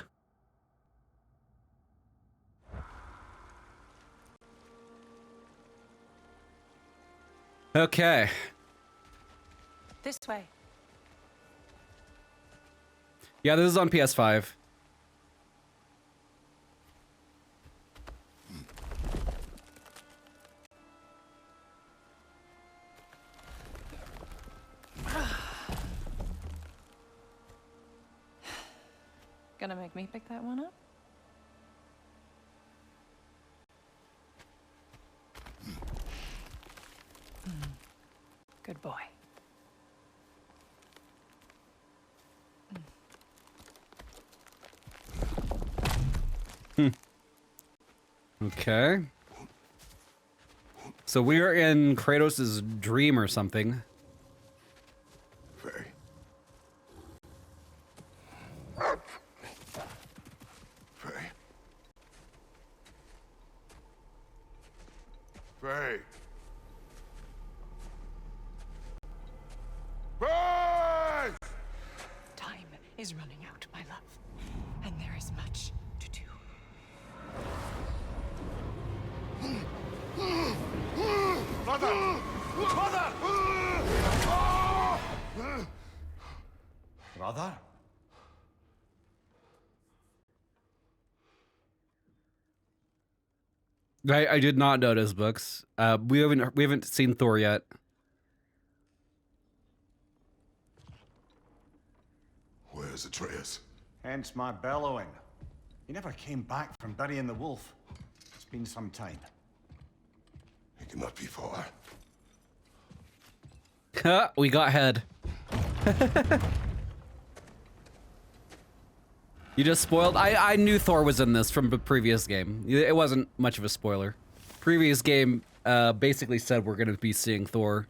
Okay. This way. Yeah, this is on PS5. Gonna make me pick that one up? Good boy. Okay. So we are in Kratos' dream or something. Faye. Faye. Faye. Faye! Time is running out, my love. And there is much to do. Mother! Mother! Brother? I did not notice books. We haven't seen Thor yet. Where's Atreus? Hence my bellowing. He never came back from burying the wolf. It's been some time. He cannot be far. We got head. You just spoiled. I knew Thor was in this from the previous game. It wasn't much of a spoiler. Previous game basically said we're gonna be seeing Thor.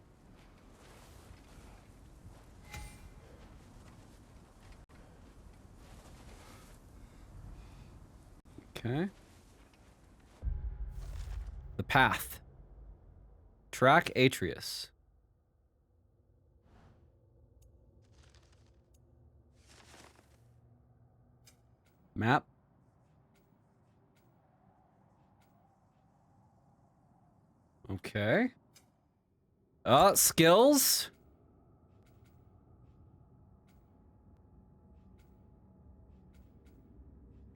Okay. The path. Track Atreus. Map. Okay. Skills.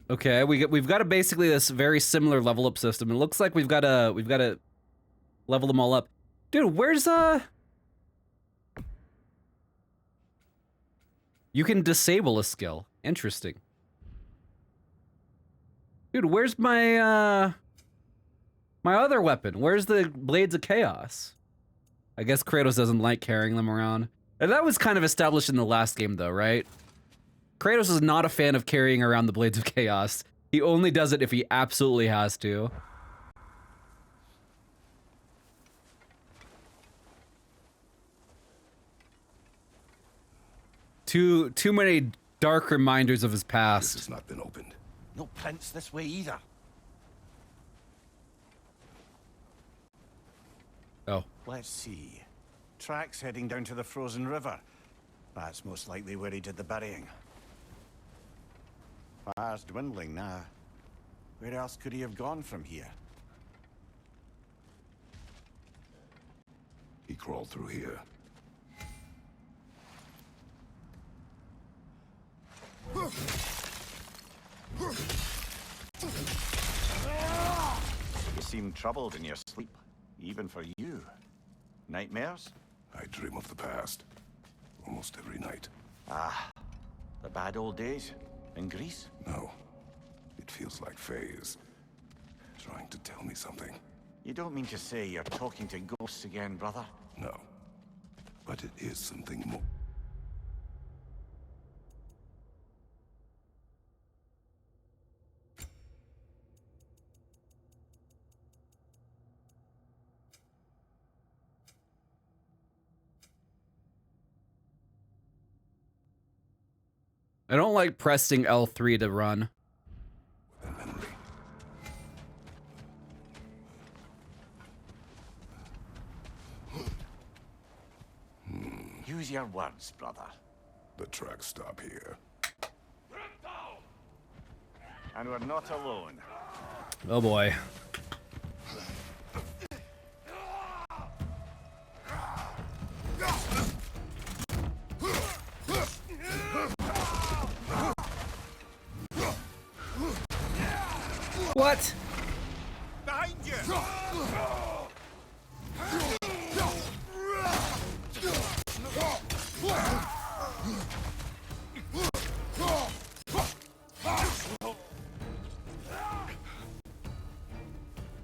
Okay, we've got a basically this very similar level up system. It looks like we've got to level them all up. Dude, where's you can disable a skill. Interesting. Dude, where's my my other weapon? Where's the Blades of Chaos? I guess Kratos doesn't like carrying them around. And that was kind of established in the last game though, right? Kratos is not a fan of carrying around the Blades of Chaos. He only does it if he absolutely has to. Too many dark reminders of his This past. has not been opened. No prints this way either. Oh. Let's see. Tracks heading down to the frozen river. That's most likely where he did the burying. Fire's dwindling now. Where else could he have gone from here? He crawled through here. You seem troubled in your sleep, even for you. Nightmares? I dream of the past. Almost every night. Ah, the bad old days in Greece? No. It feels like Faye's trying to tell me something. You don't mean to say you're talking to ghosts again, brother? No. But it is something more. I don't like pressing L3 to run. Than memory. Use your words, brother. The tracks stop here. And we're not alone. Oh boy. What? Behind you!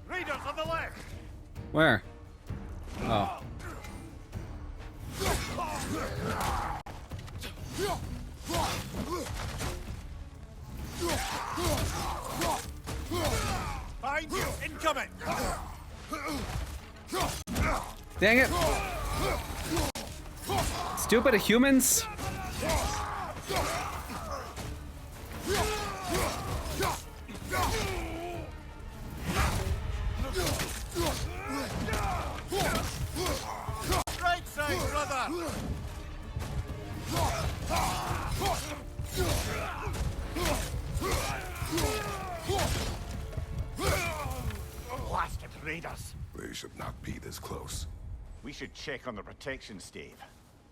Raiders on the left! Where? Oh. Behind you! Incoming! Dang it. Stupid humans. Right side, brother! Blasted raiders! They should not be this close. We should check on the protection stave.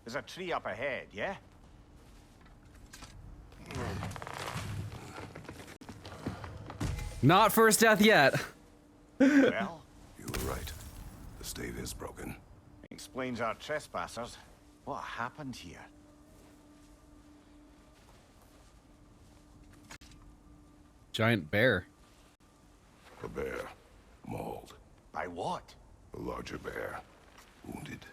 There's a tree up ahead, yeah? Not first death yet. Well, You were right. The stave is broken. explains our trespassers. What happened here? Giant bear. A bear. Mauled. By what? A larger bear. Wounded.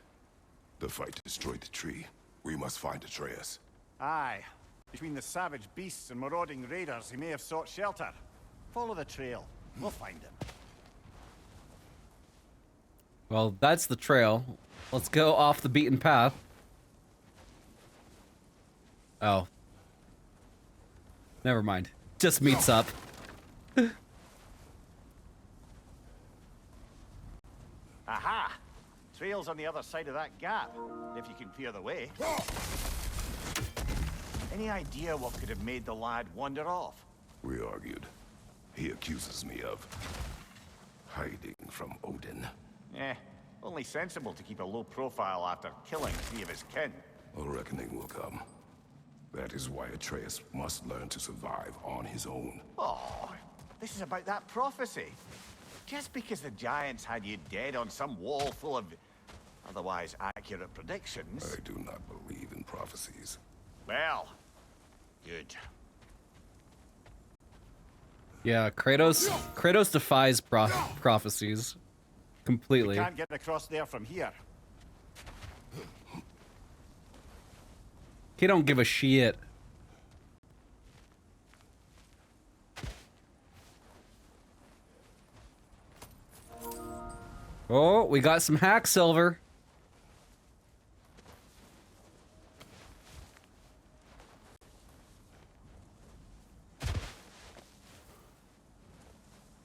The fight destroyed the tree. We must find Atreus. Aye. Between the savage beasts and marauding raiders, he may have sought shelter. Follow the trail. We'll find him. Well, that's the trail. Let's go off the beaten path. Oh. Never mind. Just meets up. Aha! Trail's on the other side of that gap, if you can clear the way. Any idea what could have made the lad wander off? We argued. He accuses me of hiding from Odin. Only sensible to keep a low profile after killing 3 of his kin. A reckoning will come. That is why Atreus must learn to survive on his own. Oh, this is about that prophecy. Just because the giants had you dead on some wall full of otherwise accurate predictions. I do not believe in prophecies. Well, good. Yeah, Kratos defies prophecies. Completely. We can't get across there from here. He don't give a shit. Oh, we got some hack silver.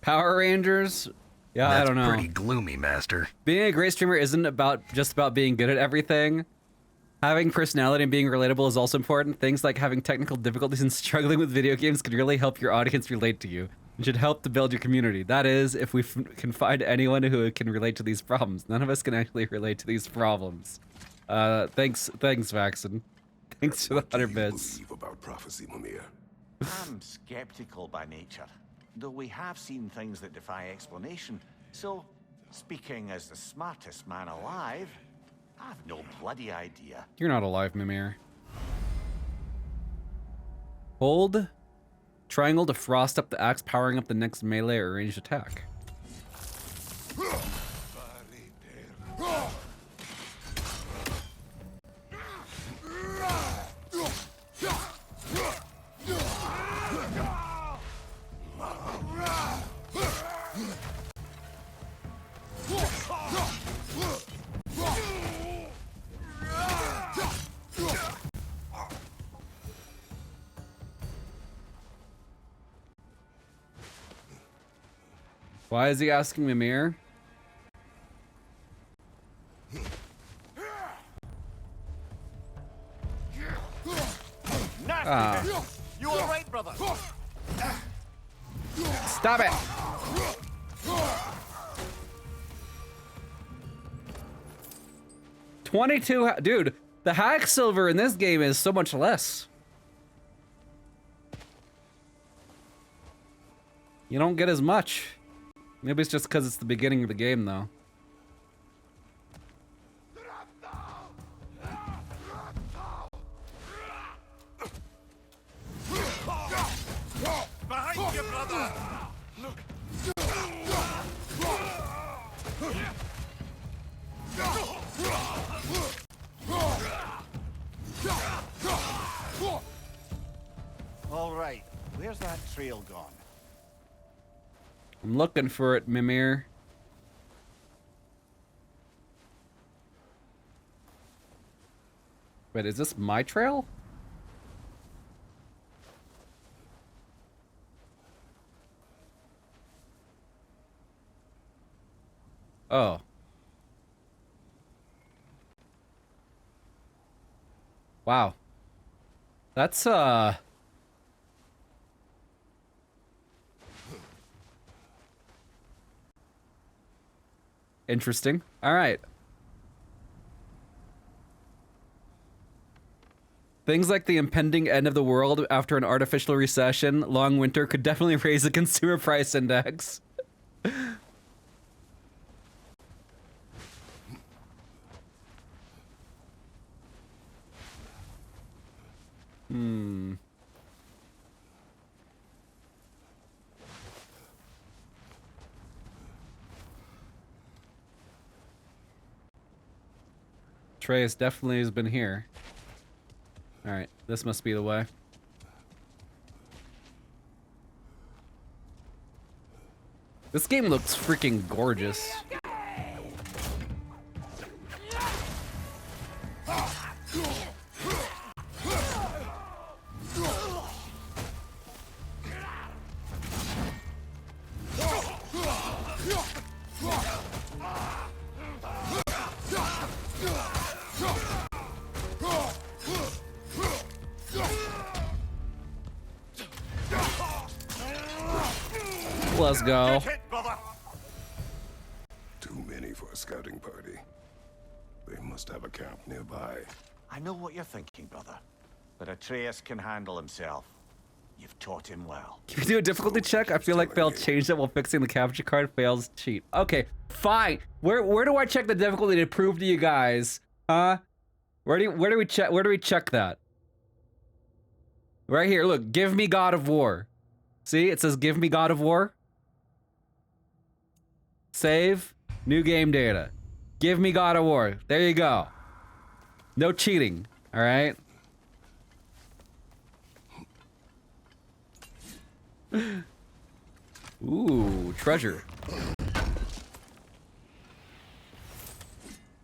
Power Rangers? Yeah, I don't know. That's pretty gloomy, Master. Being a great streamer isn't just about being good at everything. Having personality and being relatable is also important. Things like having technical difficulties and struggling with video games can really help your audience relate to you. It should help to build your community. That is, if we can find anyone who can relate to these problems. None of us can actually relate to these problems. Thanks, Vaxen. Thanks for the 100 bits. Believe about prophecy, Mimir. I'm skeptical by nature, though we have seen things that defy explanation. So, speaking as the smartest man alive, I've no bloody idea. You're not alive, Mimir. Hold triangle to frost up the axe, powering up the next melee or ranged attack. Why is he asking Mimir? Nasty! You all right, brother? Stop it! $22, dude. The hack silver in this game is so much less. You don't get as much. Maybe it's just because it's the beginning of the game, though. Behind you, brother! All right, where's that trail gone? I'm looking for it, Mimir. Wait, is this my trail? Oh. Wow. That's, interesting. All right. Things like the impending end of the world after an artificial recession, long winter could definitely raise the consumer price index. Atreus definitely has been here. Alright, this must be the way. This game looks freaking gorgeous. Let's go. Too many for a scouting party. They must have a camp nearby. I know what you're thinking, brother. But Atreus can handle himself. You've taught him well. Can you do a difficulty check? I feel like they'll change that while fixing the capture card fails cheat. Okay, fine. Where do I check the difficulty to prove to you guys? Huh? Where do we check that? Right here, look, give me God of War. See, it says give me God of War. Save, new game data. Give me God of War. There you go. No cheating, all right? Ooh, treasure.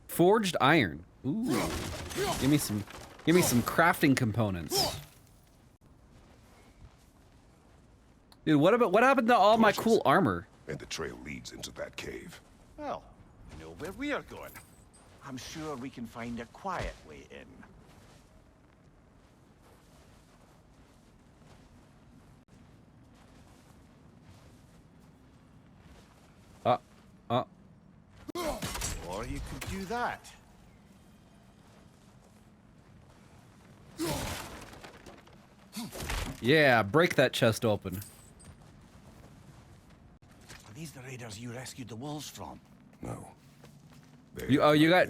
Forged iron. Ooh. Give me some crafting components. Dude, what happened to all my cool armor? And the trail leads into that cave. Well, you know where we are going. I'm sure we can find a quiet way in. Or you could do that. Yeah, break that chest open. Are these the raiders you rescued the wolves from? No. You got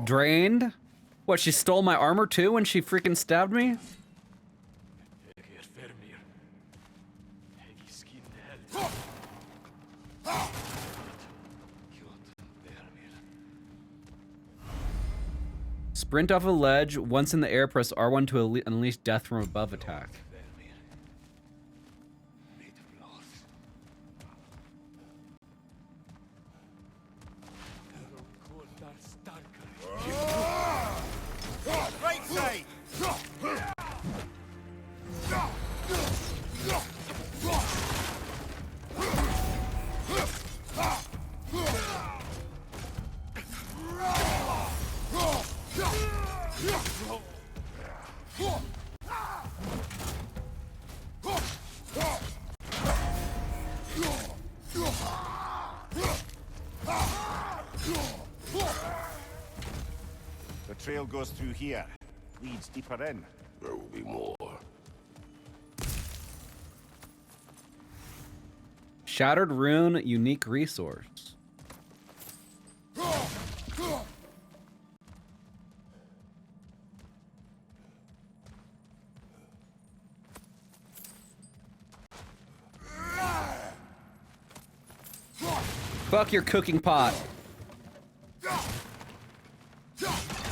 drained? What, she stole my armor too when she freaking stabbed me? Sprint off a ledge. Once in the air, press R1 to unleash death from above attack. Right side! The trail goes through here, leads deeper in. There will be more. Shattered rune, unique resource. Fuck your cooking pot.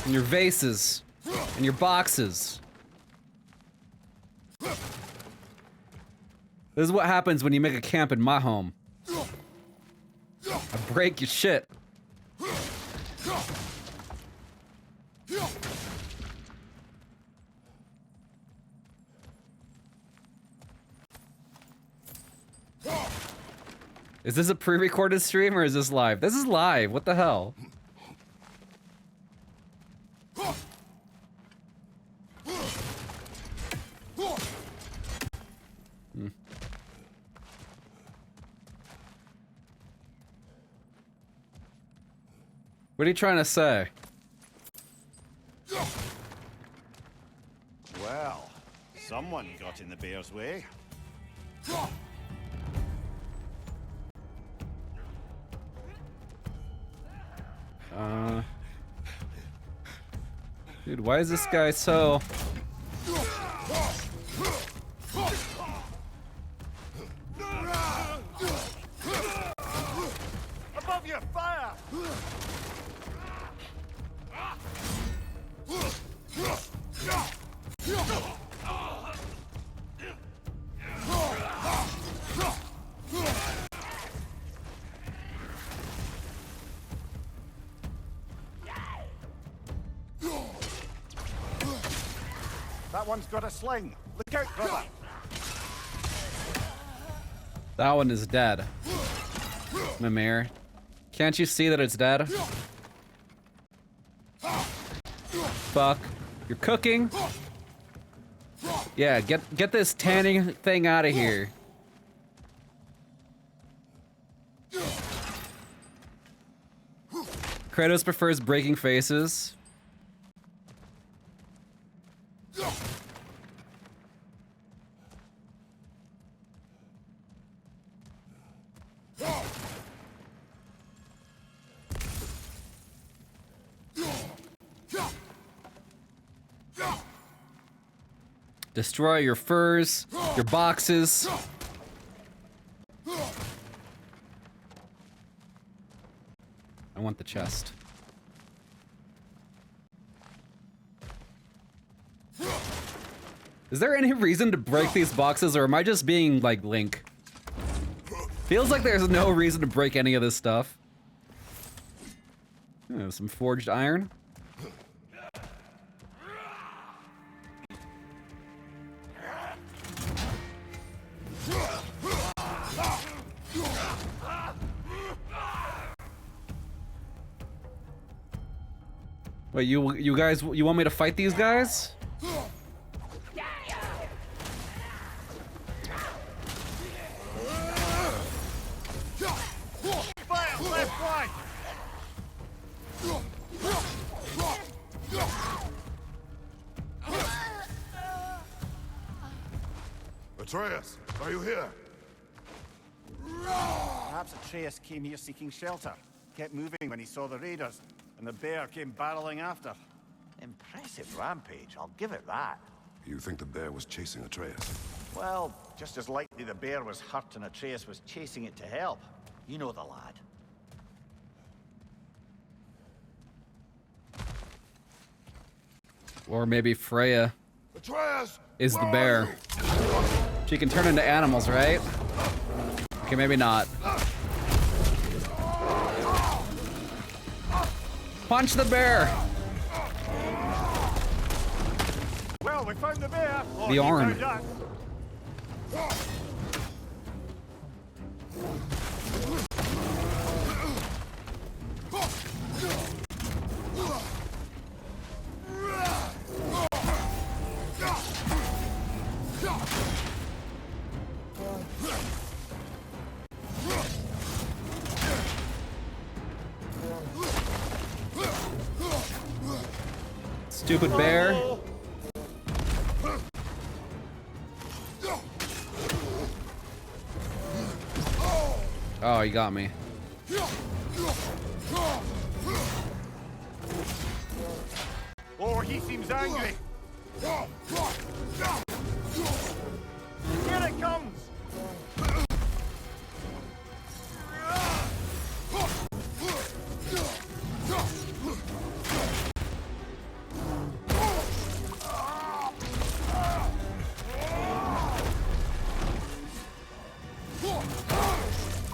And your vases. And your boxes. This is what happens when you make a camp in my home. I break your shit. Is this a pre-recorded stream or is this live? This is live. What the hell? What are you trying to say? Well, someone got in the bear's way. Dude, why is this guy so... Above your fire! That one's got a sling. Look out, brother. That one is dead. Mimir. Can't you see that it's dead? Fuck. You're cooking? Yeah, get this tanning thing out of here. Kratos prefers breaking faces. Destroy your furs, your boxes. I want the chest. Is there any reason to break these boxes, or am I just being like Link? Feels like there's no reason to break any of this stuff. Oh, some forged iron. Wait, you guys, you want me to fight these guys? Atreus, are you here? Perhaps Atreus came here seeking shelter. Kept moving when he saw the raiders, and the bear came barreling after. Impressive rampage, I'll give it that. You think the bear was chasing Atreus? Well, just as likely the bear was hurt and Atreus was chasing it to help. You know the lad. Or maybe Freya Atreus, is the bear. She can turn into animals, right? Okay, maybe not. Punch the bear! Well, we found the bear. Oh, The arm. Stupid bear. Oh, he got me. Oh, he seems angry. Here it comes.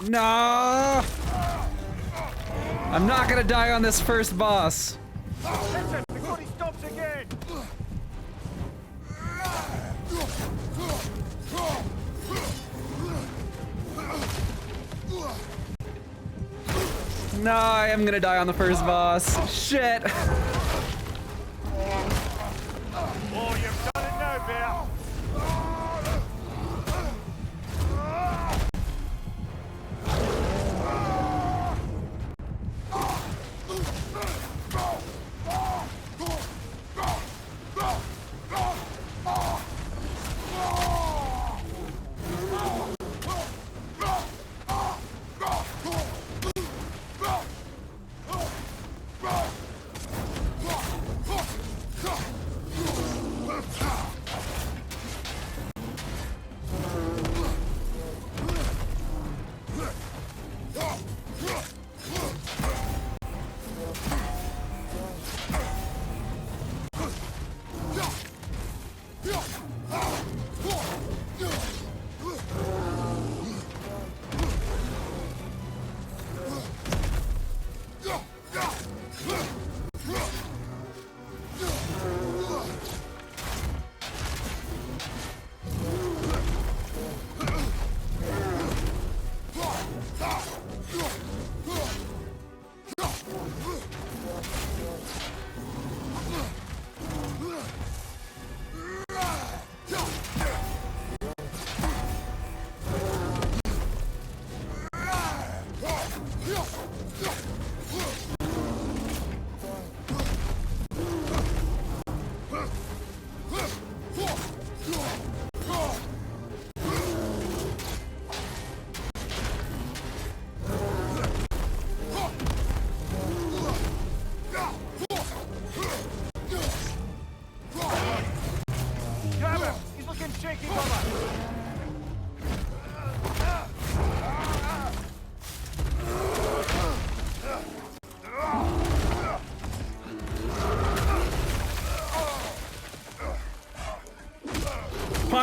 No! I'm not gonna die on this first boss. Listen, before he stops again. No, I am gonna die on the first boss. Shit. Oh, you've done it now, bear.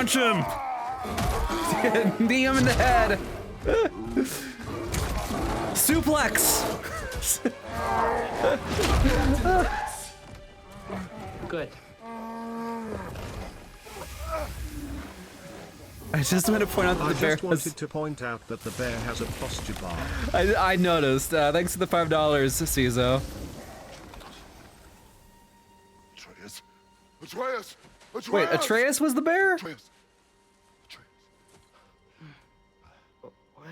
punch him! Knee him in the head! Suplex! Good. I just want to point out that I the bear just wanted to point out that the bear has a posture bar. I noticed. Thanks for the $5, Cizo. Atreus! Atreus! Atreus! Wait, Atreus was the bear? Atreus! Atreus! What?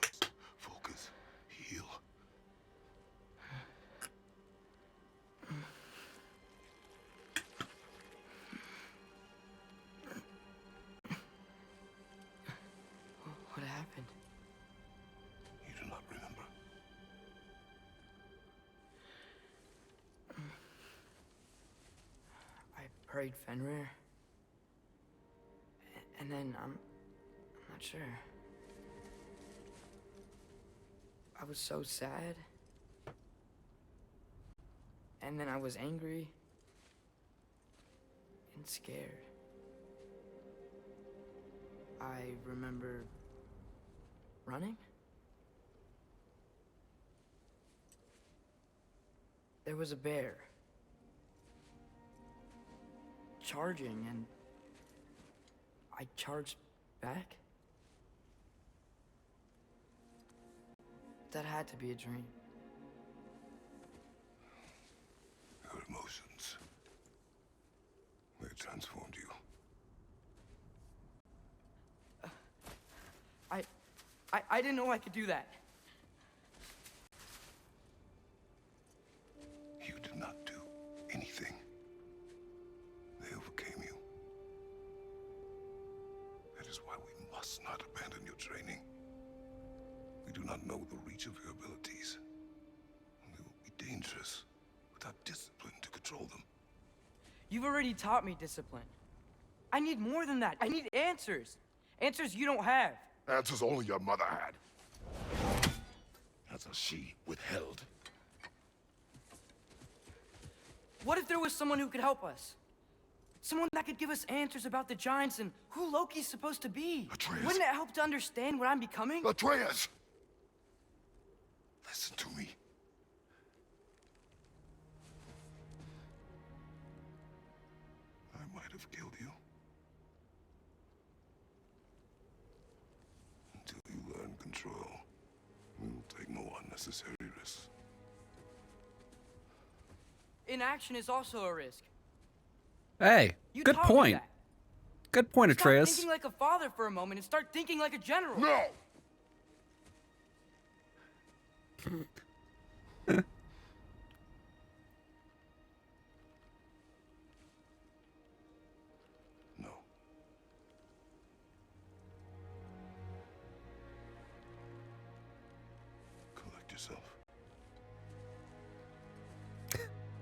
First, focus. Heal. What happened? You do not remember. I prayed Fenrir. And then I'm not sure. I was so sad. And then I was angry and scared. I remember running. There was a bear charging, and I charged back. That had to be a dream. Your emotions. They transformed you. I didn't know I could do that. You did not do anything. They overcame you. That is why we must not abandon your training. We do not know the reach of your abilities. They will be dangerous without discipline to control them. You've already taught me discipline. I need more than that. I need answers. Answers you don't have. Answers only your mother had. Answers she withheld. What if there was someone who could help us? Someone that could give us answers about the giants and who Loki's supposed to be. Atreus. Wouldn't it help to understand what I'm becoming? Atreus! Listen to me. I might have killed you. Until you learn control, we will take no unnecessary risks. Inaction is also a risk. Hey, You good taught me point. that. Good point, Stop Atreus. thinking like a father for a moment and start thinking like a general. No! No. Collect yourself.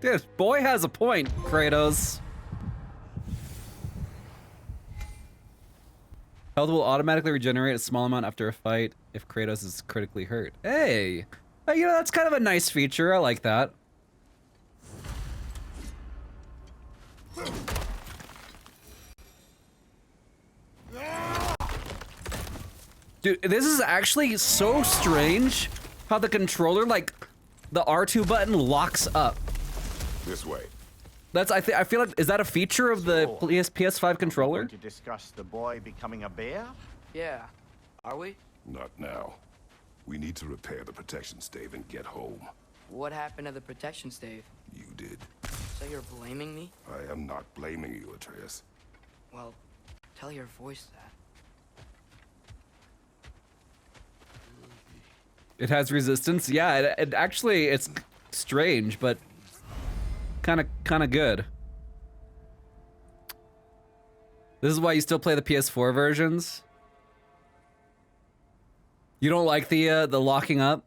This boy has a point, Kratos. Health will automatically regenerate a small amount after a fight if Kratos is critically hurt. Hey, you know, that's kind of a nice feature. I like that. Dude, this is actually so strange how the controller, like, the R2 button locks up. This way. That's I feel like, is that a feature of the PS5 controller? To discuss the boy becoming a bear? Yeah. Are we? Not now. We need to repair the protection stave and get home. What happened to the protection stave? You did. So you're blaming me? I am not blaming you, Atreus. Well, tell your voice that. It has resistance. Yeah, it actually, it's strange, but kind of good. This is why you still play the PS4 versions. You don't like the locking up?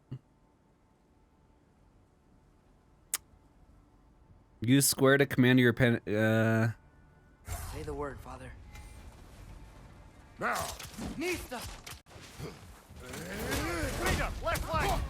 Use square to command your pen. Say the word, Father. Now! Nista! Freedom, left flank!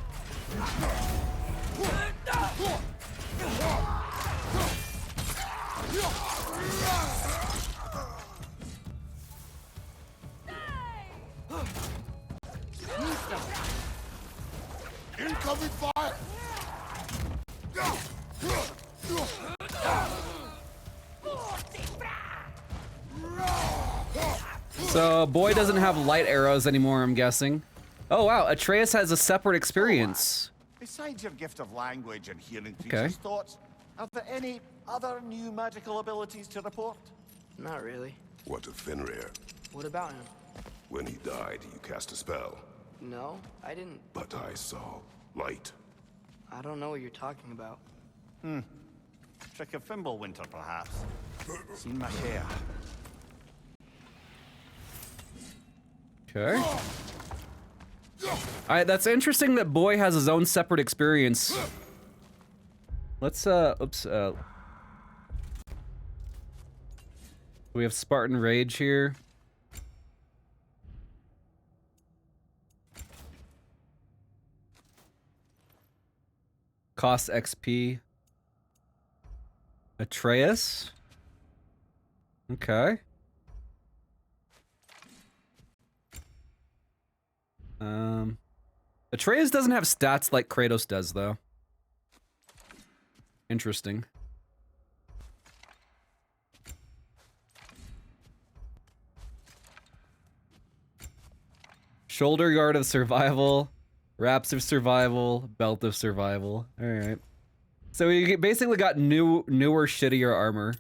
So, boy doesn't have light arrows anymore, I'm guessing. Oh wow, Atreus has a separate experience. Besides your gift of language and hearing creatures' thoughts, are there any other new magical abilities to report? Not really. What of Fenrir? What about him? When he died, you cast a spell. No, I didn't. But I saw light. I don't know what you're talking about. Trick of Fimbulwinter, perhaps. Seen my share. Okay. Alright, that's interesting that Boy has his own separate experience. Let's, oops, we have Spartan Rage here. Cost XP. Atreus. Okay. Atreus doesn't have stats like Kratos does, though. Interesting. Shoulder guard of survival, wraps of survival, belt of survival. All right. So we basically got newer, shittier armor.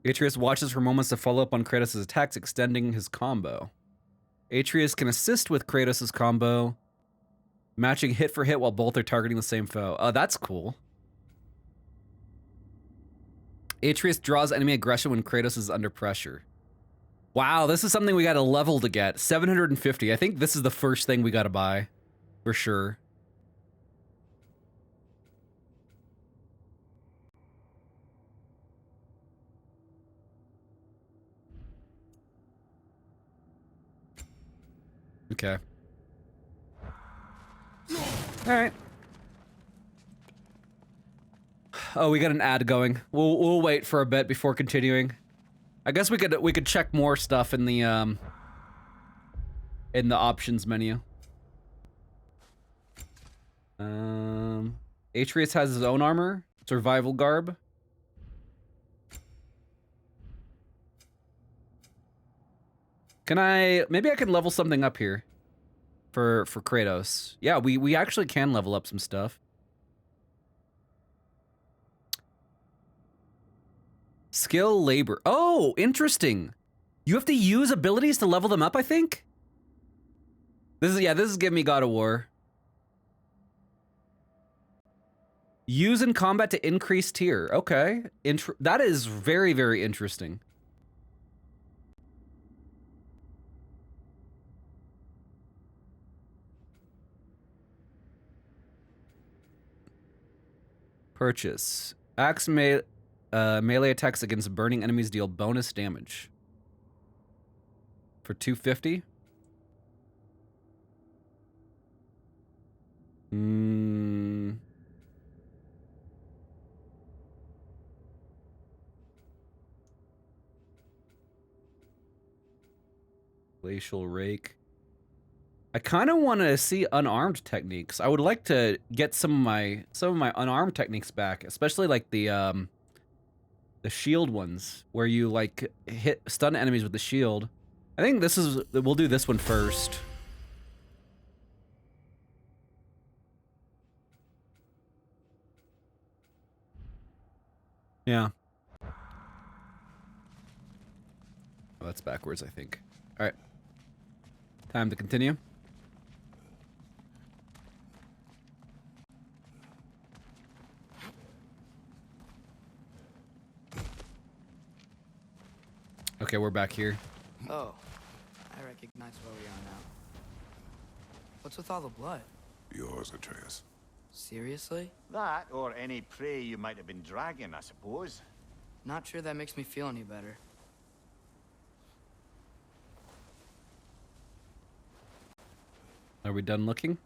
Atreus watches for moments to follow up on Kratos' attacks, extending his combo. Atreus can assist with Kratos' combo, matching hit for hit while both are targeting the same foe. Oh, that's cool. Atreus draws enemy aggression when Kratos is under pressure. Wow, this is something we got a level to get. 750. I think this is the first thing we got to buy. For sure. Okay. All right. Oh, we got an ad going. We'll wait for a bit before continuing. I guess we could check more stuff in the options menu. Atreus has his own armor, survival garb. Maybe I can level something up here for Kratos. Yeah, we actually can level up some stuff. Skill labor. Oh, interesting. You have to use abilities to level them up, I think? This is giving me God of War. Use in combat to increase tier. Okay. That is very, very interesting. Purchase. Axe melee attacks against burning enemies deal bonus damage. For 250? Glacial Rake. I kind of want to see unarmed techniques. I would like to get some of my unarmed techniques back, especially like the shield ones where you like stun enemies with the shield. I think we'll do this one first. Yeah. Oh, that's backwards, I think. All right. Time to continue. Okay, we're back here. Oh, I recognize where we are now. What's with all the blood? Yours, Atreus. Seriously? That, or any prey you might have been dragging, I suppose. Not sure that makes me feel any better. Are we done looking?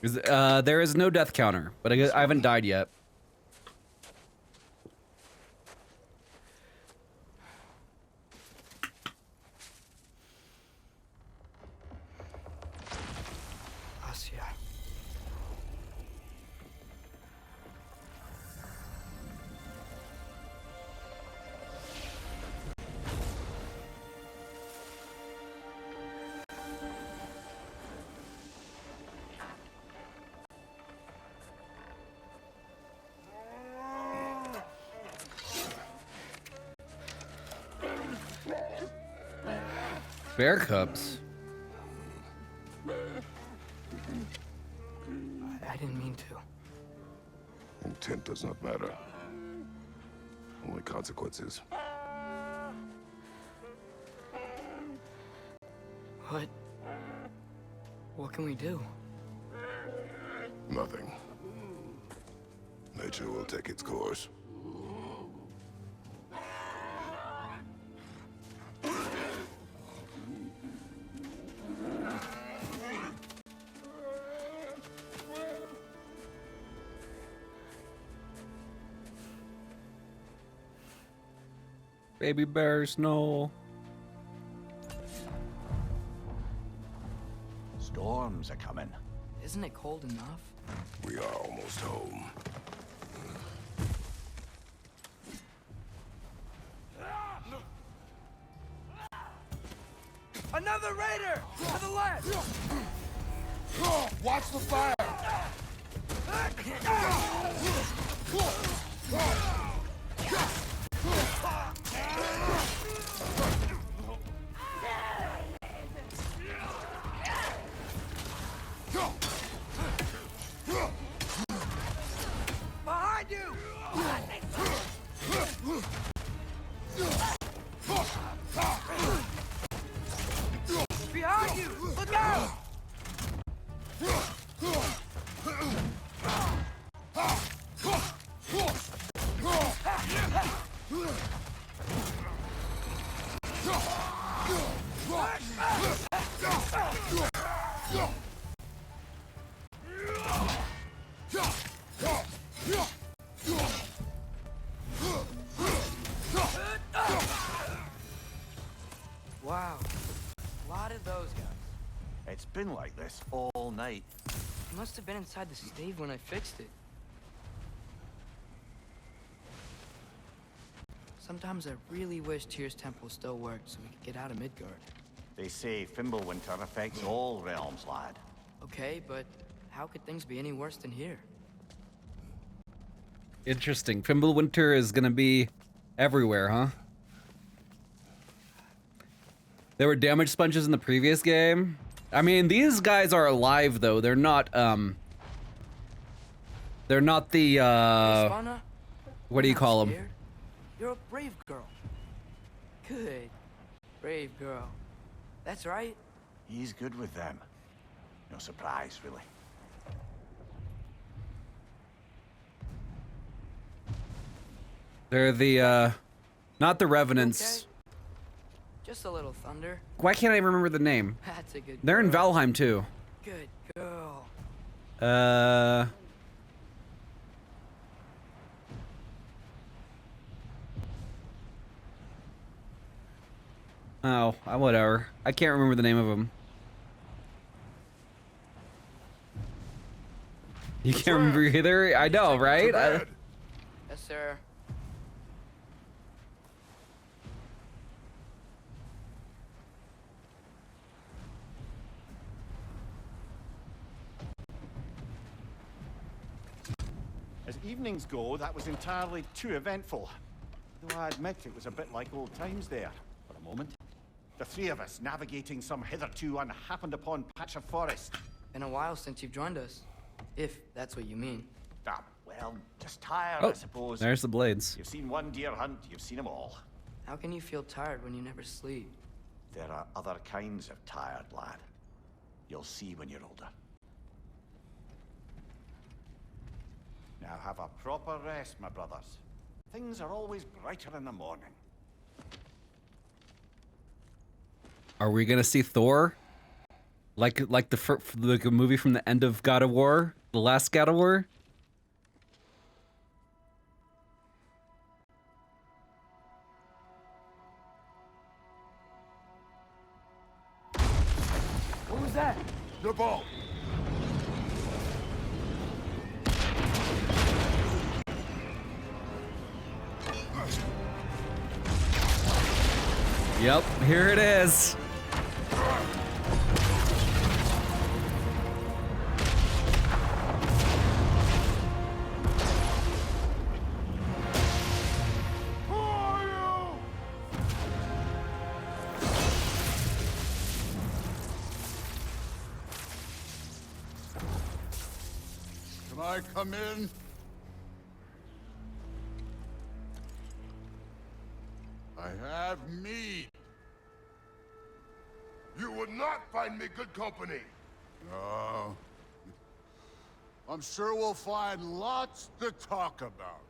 There is no death counter, but I haven't died yet. Asya. Bear cubs. I didn't mean to. Intent does not matter. Only consequences. What can we do? Nothing. Nature will take its course. Baby bears, no. Storms are coming. Isn't it cold enough? We are almost home. Another raider! To the left! Watch the fire! Behind you! Behind you! Look out! Wow. A lot of those guys. It's been like this all night. He must have been inside the stave when I fixed it. Sometimes I really wish Tyr's temple still worked so we could get out of Midgard. They say Fimbulwinter affects all realms, lad. Okay, but how could things be any worse than here? Interesting. Fimbulwinter is gonna be everywhere, huh? There were damage sponges in the previous game. I mean, these guys are alive though. They're not the Svanna, what do you I'm not call them? scared. You're a brave girl. Good. Brave girl. That's right. He's good with them. No surprise, really. They're the not the Revenants. Okay. Just a little thunder. Why can't I remember the name? That's a good They're in girl. Valheim too. Good girl. Oh, whatever. I can't remember the name of them. You can't remember either? I know, right? Yes, sir. As evenings go, that was entirely too eventful. Though I admit it was a bit like old times there, for a moment. The three of us navigating some hitherto unhappened upon patch of forest. Been a while since you've joined us. If that's what you mean. Ah, well, just tired, Oh, I suppose. there's the blades. You've seen one deer hunt, you've seen them all. How can you feel tired when you never sleep? There are other kinds of tired, lad. You'll see when you're older. Now have a proper rest, my brothers. Things are always brighter in the morning. Are we gonna see Thor like a movie from the end of God of War, the last God of War. What was that? The ball. Yep, here it is. Who are you? Can I come in? I have meat. You would not find me good company. No. I'm sure we'll find lots to talk about.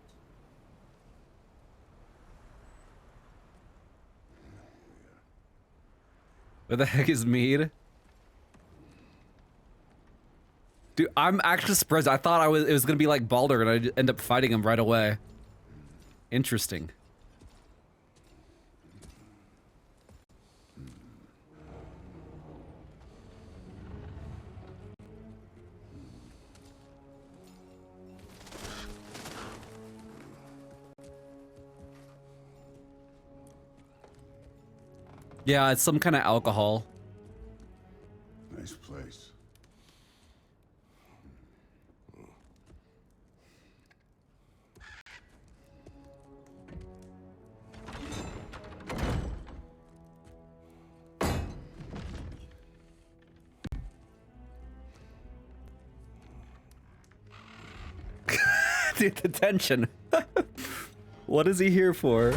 Where the heck is Mead? Dude, I'm actually surprised. I thought it was gonna be like Baldur, and I'd end up fighting him right away. Interesting. Yeah, it's some kind of alcohol. Nice place. Dude, the tension. What is he here for?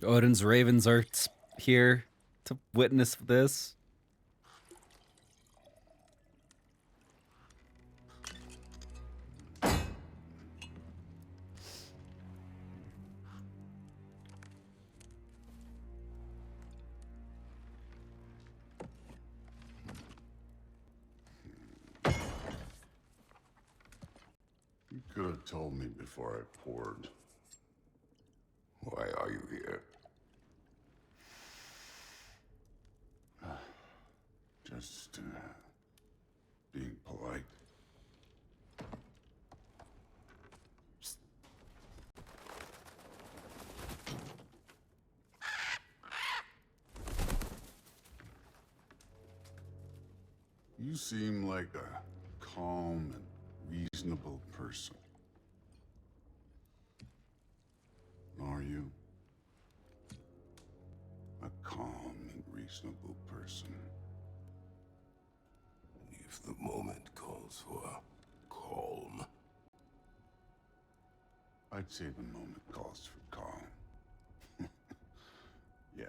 Odin's ravens are here to witness this. You could have told me before I poured. Why are you here? Just, being polite. You seem like a calm and reasonable person. Are you? A calm and reasonable person. If the moment calls for calm. I'd say the moment calls for calm. Yeah.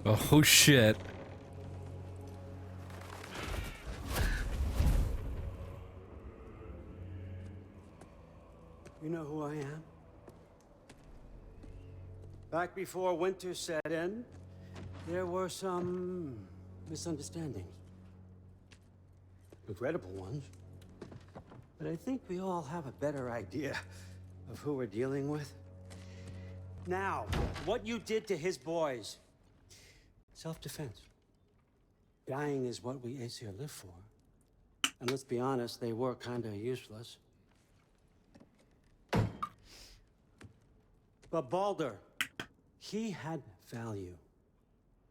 Oh shit. You know who I am? Back before winter set in, there were some misunderstandings. Regrettable ones. But I think we all have a better idea of who we're dealing with. Now, what you did to his boys. Self-defense. Dying is what we Aesir live for. And let's be honest, they were kinda useless. But Baldur, he had value.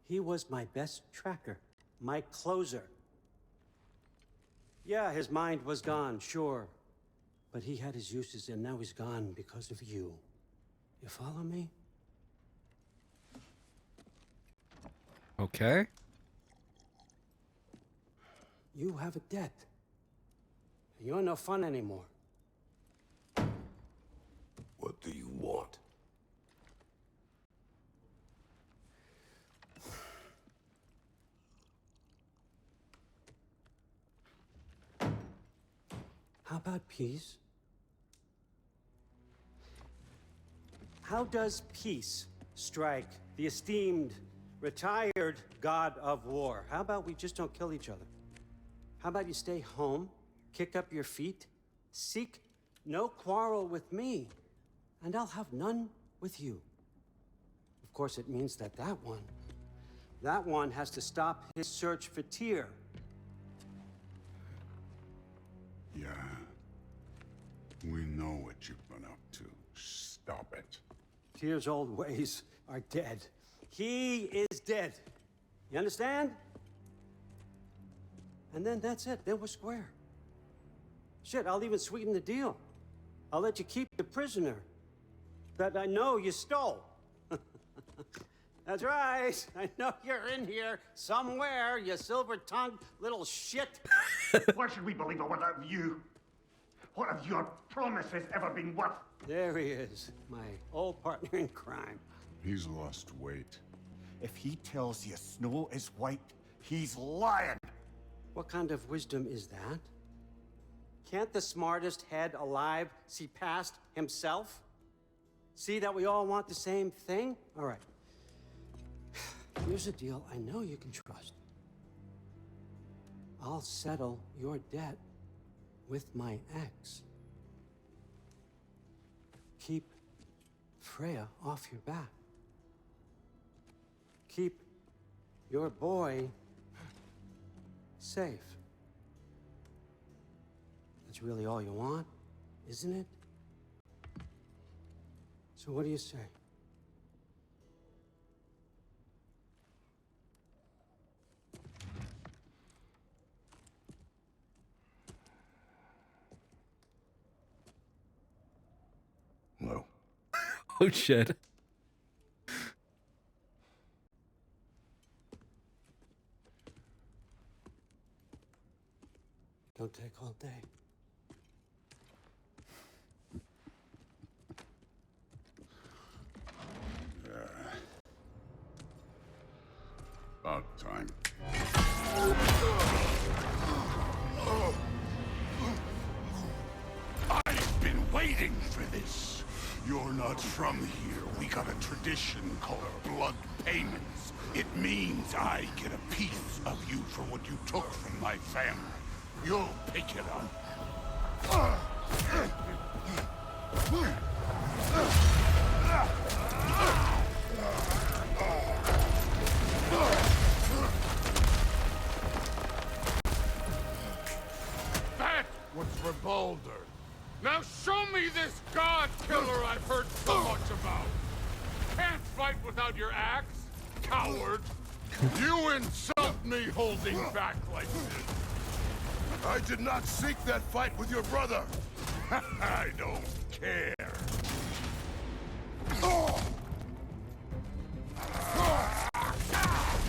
He was my best tracker, my closer. Yeah, his mind was gone, sure. But he had his uses, and now he's gone because of you. You follow me? Okay. You have a debt. You're no fun anymore. What do you want? How about peace? How does peace strike the esteemed, retired god of war? How about we just don't kill each other? How about you stay home, kick up your feet, seek no quarrel with me, and I'll have none with you. Of course, it means that that one has to stop his search for Tyr. Yeah. We know what you've been up to. Stop it. Tyr's old ways are dead. He is dead. You understand? And then that's it. Then we're square. Shit, I'll even sweeten the deal. I'll let you keep the prisoner that I know you stole. That's right. I know you're in here somewhere, you silver-tongued little shit. Why should we believe a word of you? What have your promises ever been worth? There he is, my old partner in crime. He's lost weight. If he tells you snow is white, he's lying. What kind of wisdom is that? Can't the smartest head alive see past himself? See that we all want the same thing? All right. Here's a deal I know you can trust. I'll settle your debt with my ex. Keep Freya off your back. Keep your boy safe. That's really all you want, isn't it? So what do you say? No. Oh shit. Don't take all day. About time. I've been waiting for this. You're not from here. We got a tradition called blood payments. It means I get a piece of you for what you took from my family. You'll pick it up. That was for Baldur. Now show me this god killer I've heard so much about. Can't fight without your axe, coward. You insult me holding back like this. I did not seek that fight with your brother. I don't care.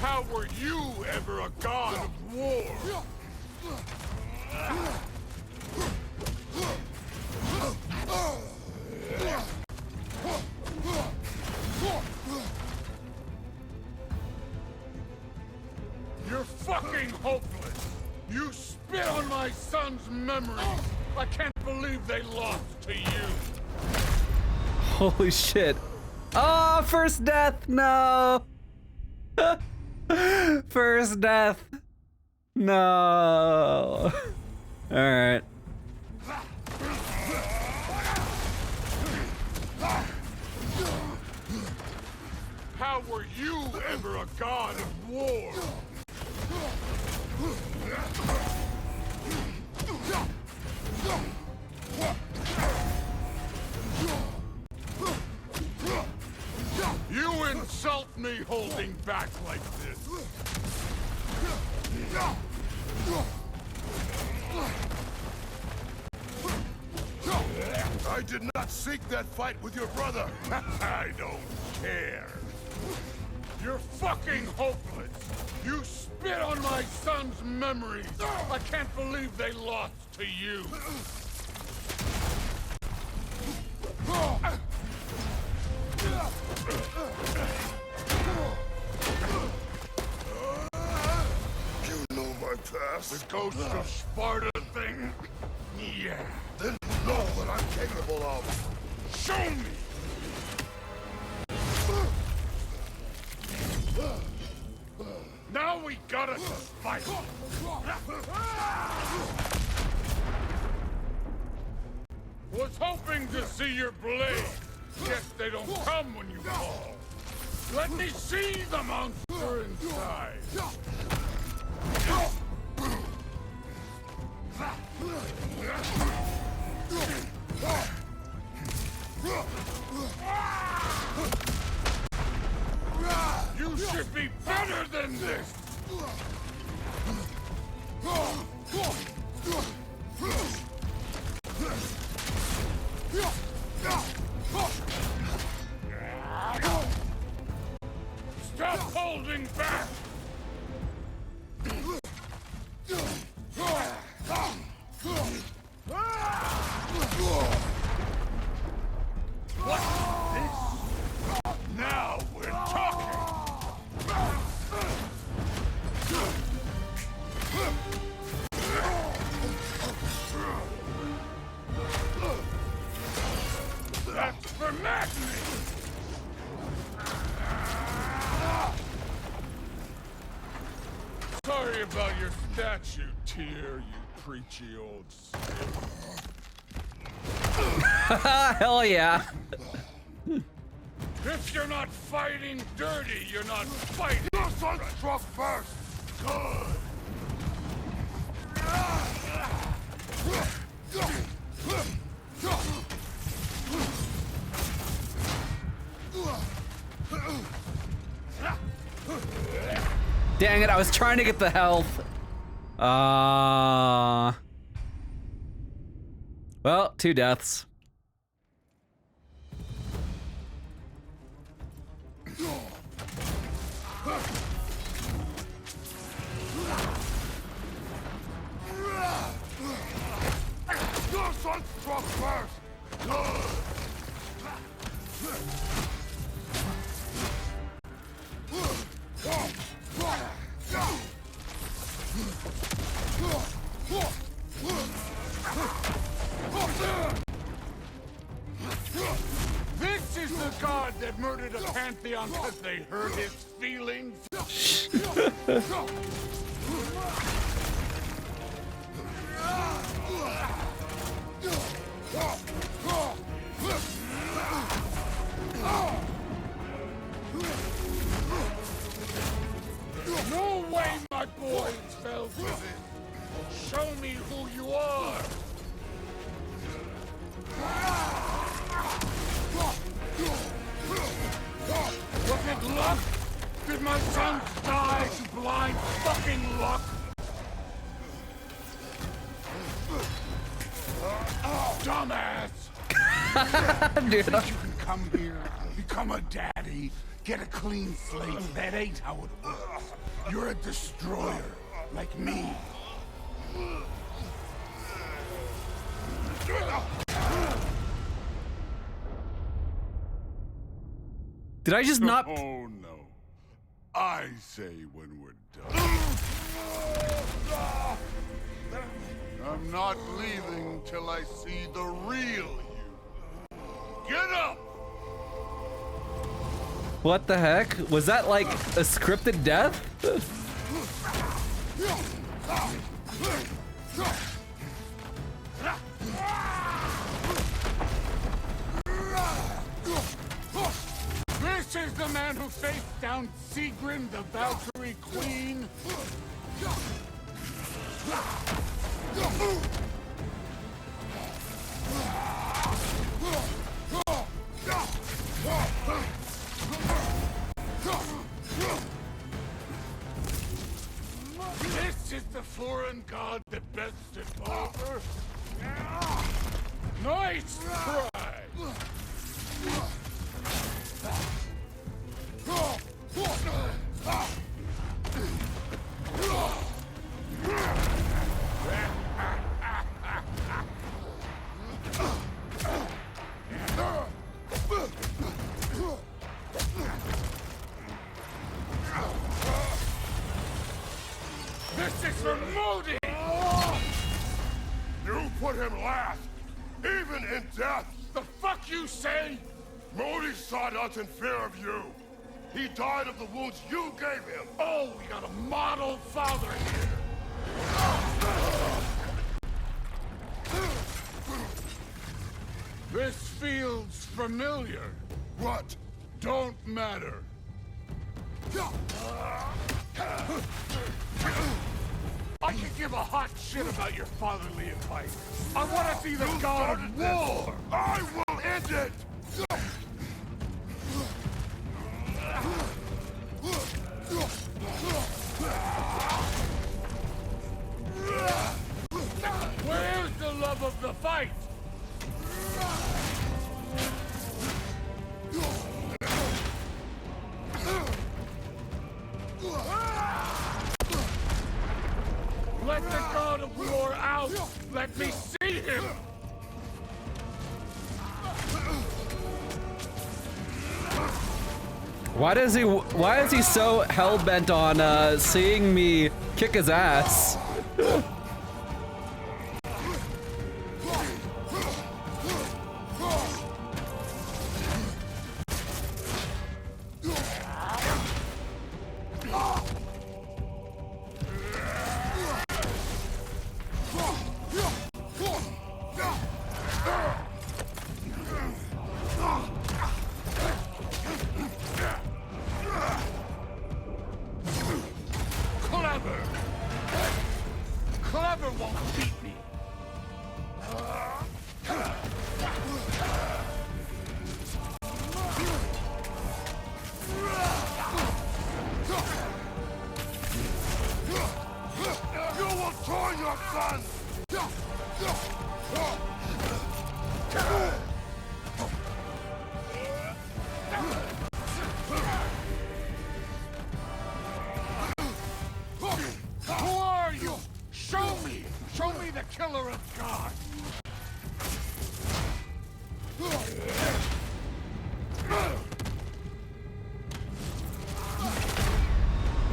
How were you ever a god of war? You're fucking hopeless! You spit on my son's memories! I can't believe they lost to you! Holy shit. Oh, first death. No. First death. No. All right. How were you ever a god of war? You insult me holding back like this. I did not seek that fight with your brother. I don't care. You're fucking hopeless. You spit on my son's memories. I can't believe they lost to you. You know my past. The ghost of Sparta thing? Yeah. Then you know what I'm capable of. Show me! Now we gotta fight! Was hoping to see your blade. Guess they don't come when you fall. Let me see the monster inside. You should be better than this! Stop holding back! What's this? Now we're talking! That's for maddening! Sorry about your statue, Tyr, you preachy old stiff. Hell yeah. If you're not fighting dirty, you're not fighting. Your son struck first. Good. Dang it, I was trying to get the health. Well, 2 deaths. Your son struck first. Good. This is the god that murdered a pantheon because they hurt his feelings. No way my boys fell for this. Show me who you are. Was it luck? Did my sons die to blind fucking luck? Dumbass! Dude, You think you can come here, become a daddy, get a clean slate? That ain't how it works. You're a destroyer, like me. did I just not? Oh no. I say when we're done. I'm not leaving till I see the real you. Get up! What the heck? Was that like a scripted death? This is the man who faced down Sigrun, the Valkyrie Queen. This is the foreign god that bested over. Nice try! This is for Modi! You put him last, even in death. The fuck you say? Modi sought us in fear of you. He died of the wounds you gave him. Oh, we got a model father here. This feels familiar. What? Don't matter. I could give a hot shit about your fatherly advice. I want to see the god of war. I will end it! Where's the love of the fight? Let the god of war out! Let me see him! Why is he so hell-bent on seeing me kick his ass? Clever won't beat me. You will join your son! Who are you? Show me! Show me the killer of God!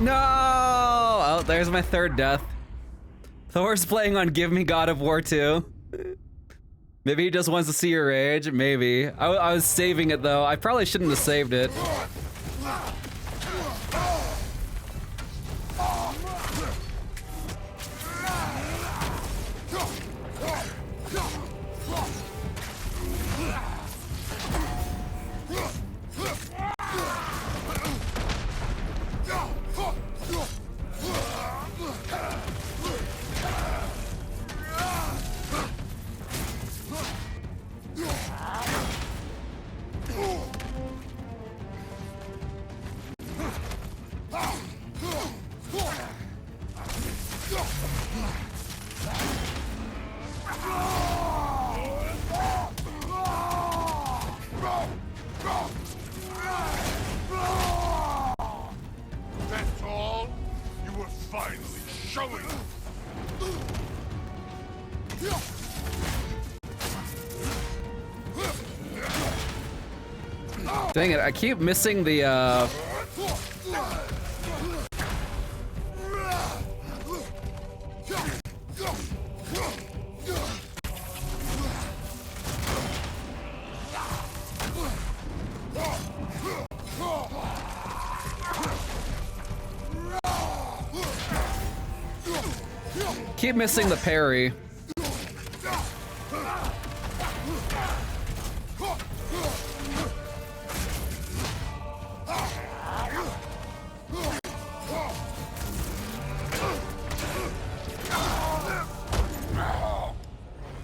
No! Oh, there's my third death. Thor's playing on Give Me God of War 2. Maybe he just wants to see your rage. Maybe. I was saving it though. I probably shouldn't have saved it. That's all? You were finally showing us. Dang it, I keep missing the keep missing the parry.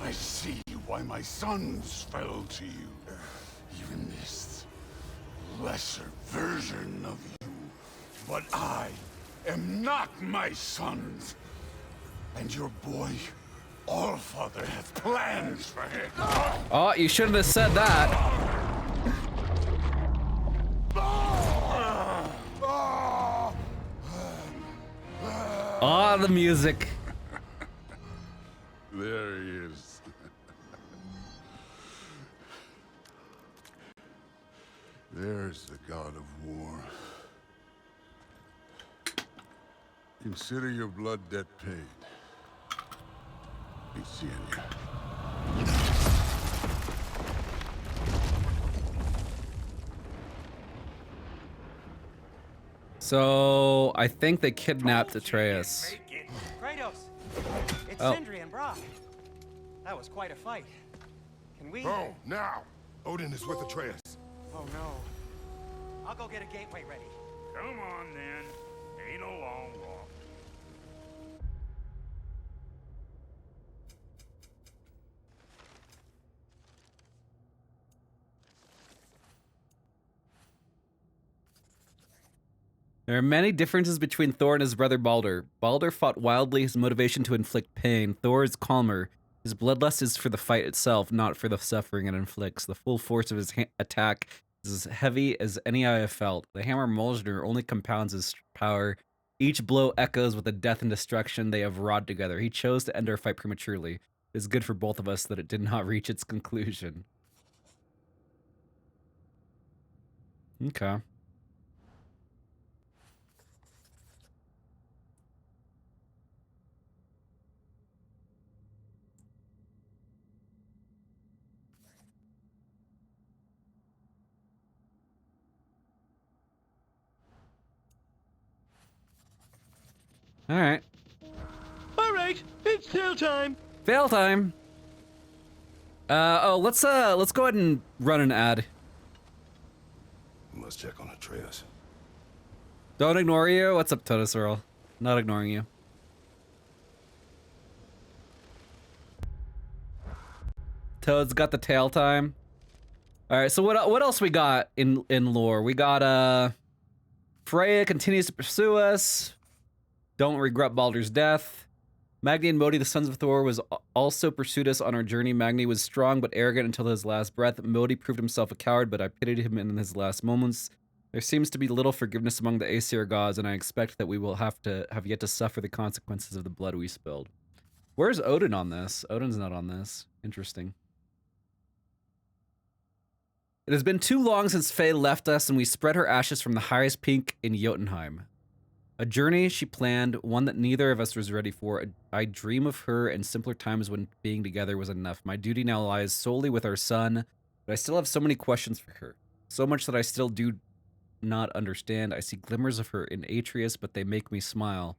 I see why my sons fell to you. Even this lesser version of you. But I am not my sons. And your boy Allfather has plans for him. Oh, you shouldn't have said that. Ah, the music. There he is. There's the god of war. Consider your blood debt paid. Be seeing you. So I think they kidnapped Atreus. Kratos, it's Oh. Sindri and Brock. That was quite a fight. Can we? Oh, now! Odin is with Atreus. Oh no. I'll go get a gateway ready. Come on, then. Ain't a long walk. There are many differences between Thor and his brother Balder. Balder fought wildly, his motivation to inflict pain. Thor is calmer. His bloodlust is for the fight itself, not for the suffering it inflicts. The full force of his attack is as heavy as any I have felt. The hammer Mjolnir only compounds his power. Each blow echoes with the death and destruction they have wrought together. He chose to end our fight prematurely. It is good for both of us that it did not reach its conclusion. Okay. All right. All right, it's tail time. Fail time. Let's go ahead and run an ad. We must check on Atreus. Don't ignore you. What's up, Totus Earl? Not ignoring you. Toad's got the tail time. All right, so what else we got in lore? We got Freya continues to pursue us. Don't regret Baldur's death. Magni and Modi, the sons of Thor, also pursued us on our journey. Magni was strong but arrogant until his last breath. Modi proved himself a coward, but I pitied him in his last moments. There seems to be little forgiveness among the Aesir gods, and I expect that we will have yet to suffer the consequences of the blood we spilled. Where's Odin on this? Odin's not on this. Interesting. It has been too long since Faye left us, and we spread her ashes from the highest peak in Jotunheim. A journey she planned, one that neither of us was ready for. I dream of her in simpler times when being together was enough. My duty now lies solely with our son, but I still have so many questions for her. So much that I still do not understand. I see glimmers of her in Atreus, but they make me smile.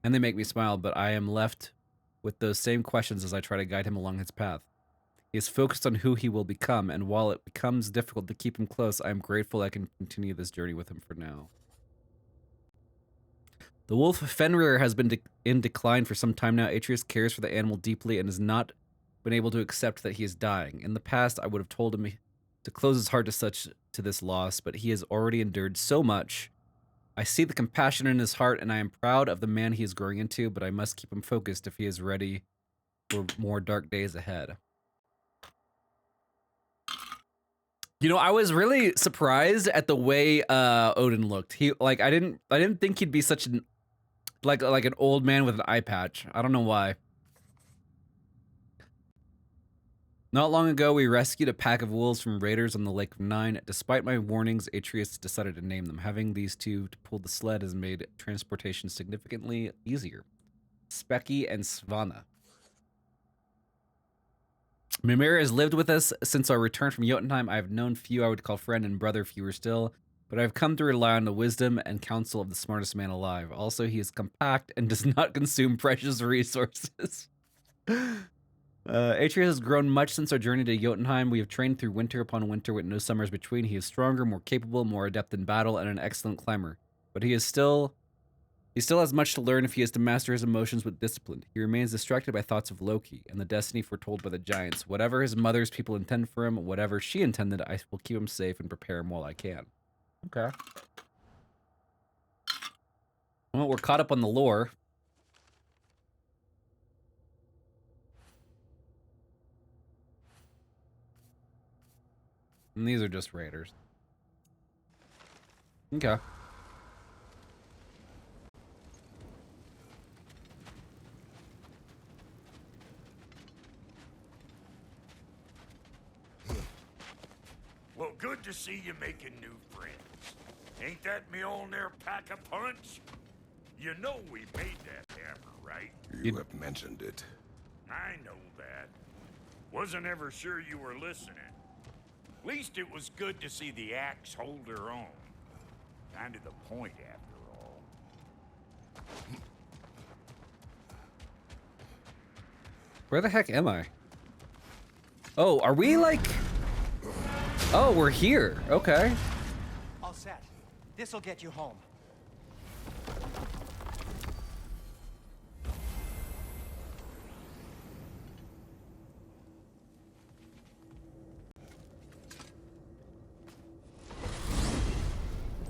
And they make me smile, but I am left with those same questions as I try to guide him along his path. He is focused on who he will become, and while it becomes difficult to keep him close, I am grateful I can continue this journey with him for now. The wolf Fenrir has been in decline for some time now. Atreus cares for the animal deeply and has not been able to accept that he is dying. In the past, I would have told him to close his heart to this loss, but he has already endured so much. I see the compassion in his heart, and I am proud of the man he is growing into, but I must keep him focused if he is ready for more dark days ahead. You know, I was really surprised at the way Odin looked. I didn't think he'd be such an like an old man with an eye patch. I don't know why. Not long ago, we rescued a pack of wolves from raiders on the Lake of Nine. Despite my warnings, Atreus decided to name them. Having these two to pull the sled has made transportation significantly easier. Specky and Svanna. Mimir has lived with us since our return from Jotunheim. I have known few I would call friend and brother, fewer still, but I have come to rely on the wisdom and counsel of the smartest man alive. Also, he is compact and does not consume precious resources. Atreus has grown much since our journey to Jotunheim. We have trained through winter upon winter with no summers between. He is stronger, more capable, more adept in battle, and an excellent climber. But he still has much to learn if he is to master his emotions with discipline. He remains distracted by thoughts of Loki and the destiny foretold by the giants. Whatever his mother's people intend for him, whatever she intended, I will keep him safe and prepare him while I can. Okay. Well, we're caught up on the lore. And these are just raiders. Okay. Well, good to see you making new friends. Ain't that Mjolnir pack a punch? You know we made that hammer, right? You have mentioned it. I know that. Wasn't ever sure you were listening. Least it was good to see the axe hold her own. Kind of the point, after all. Where the heck am I? Oh, are we like... Oh, we're here. Okay. All set. This'll get you home.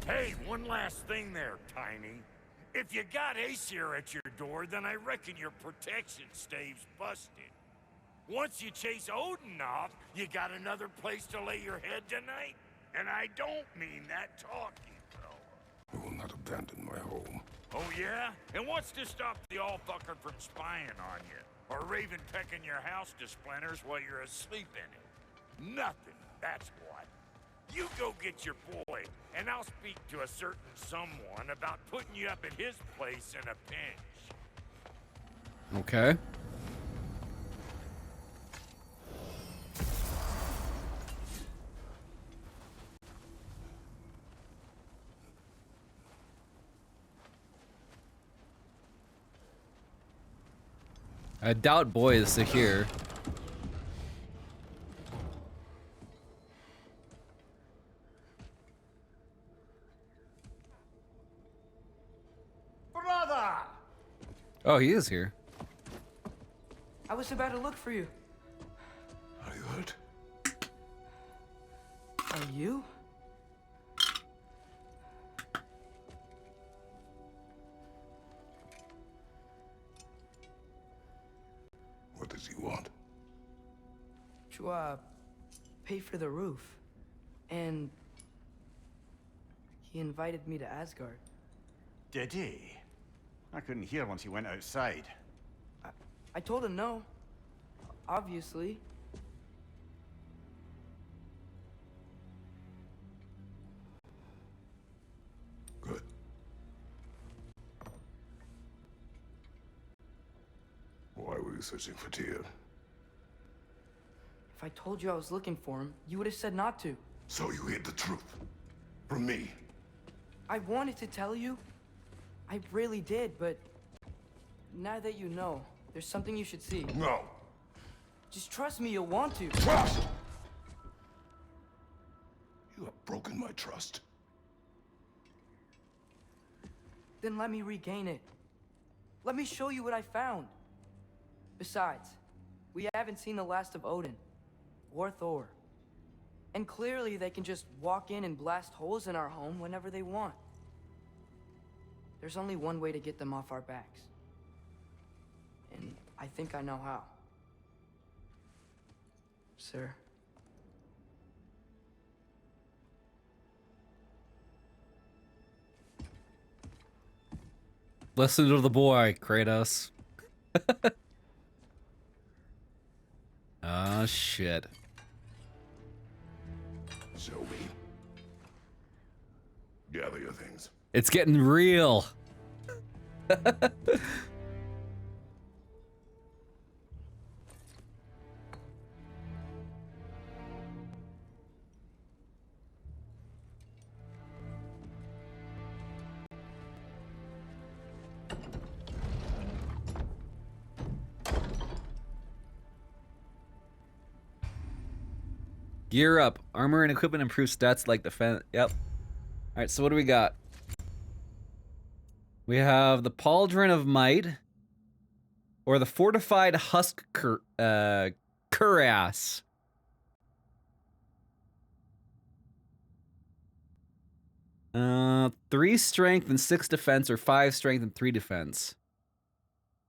Hey, one last thing there, Tiny. If you got Aesir at your door, then I reckon your protection stave's busted. Once you chase Odin off, you got another place to lay your head tonight? And I don't mean that talking, fella. I will not abandon my home. Oh yeah? And what's to stop the all-fucker from spying on you? Or Raven pecking your house to splinters while you're asleep in it? Nothing, that's what. You go get your boy, and I'll speak to a certain someone about putting you up at his place in a pinch. Okay. I doubt boy is here. Brother! Oh, he is here. I was about to look for you. Are you hurt? Are you? What does he want? To, pay for the roof. And... he invited me to Asgard. Did he? I couldn't hear once he went outside. I told him no. Obviously. Good. Why were you searching for Tyr? If I told you I was looking for him, you would have said not to. So you hid the truth. From me. I wanted to tell you. I really did, but... now that you know, there's something you should see. No. Just trust me, you'll want to. Trust! You have broken my trust. Then let me regain it. Let me show you what I found. Besides, we haven't seen the last of Odin. Or Thor. And clearly they can just walk in and blast holes in our home whenever they want. There's only one way to get them off our backs. And I think I know how. Sir. Listen to the boy, Kratos. Ah, shit. Show me. Gather your things. It's getting real. Gear up. Armor and equipment improve stats like defense. Yep. Alright, so what do we got? We have the Pauldron of Might. Or the Fortified Husk Cuirass. Three strength and 6 defense, or 5 strength and 3 defense.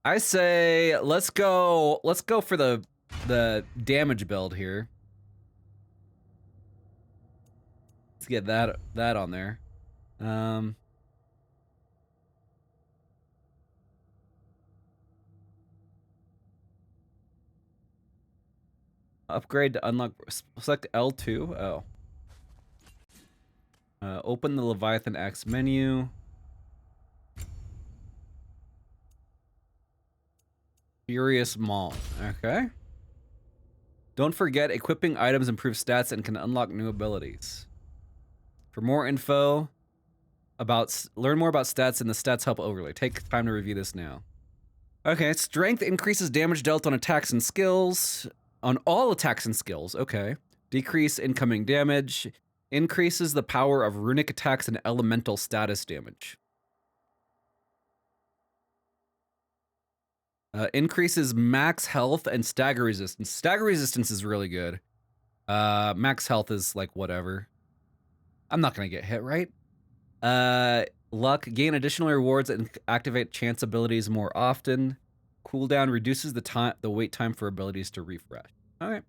I say let's go for the damage build here. Let's get that on there. Upgrade to unlock. Select L2. Oh. Open the Leviathan X menu. Furious Maul. Okay. Don't forget, equipping items improves stats and can unlock new abilities. For more info about, learn more about stats in the Stats Help overlay. Take time to review this now. Okay, strength increases damage dealt on attacks and skills. On all attacks and skills, okay. Decrease incoming damage. Increases the power of runic attacks and elemental status damage. Increases max health and stagger resistance. Stagger resistance is really good. Max health is like whatever. I'm not gonna get hit, right? Luck. Gain additional rewards and activate chance abilities more often. Cooldown reduces the wait time for abilities to refresh. All right.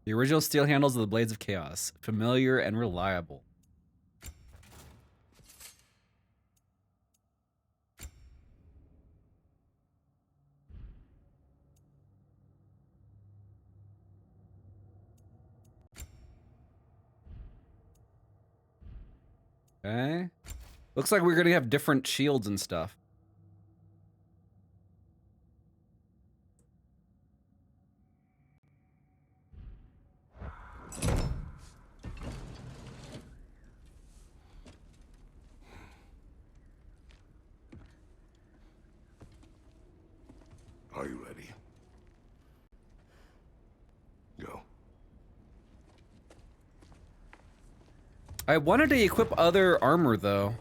The original steel handles of the Blades of Chaos. Familiar and reliable. Okay. Looks like we're gonna have different shields and stuff. Are you ready? Go. I wanted to equip other armor though.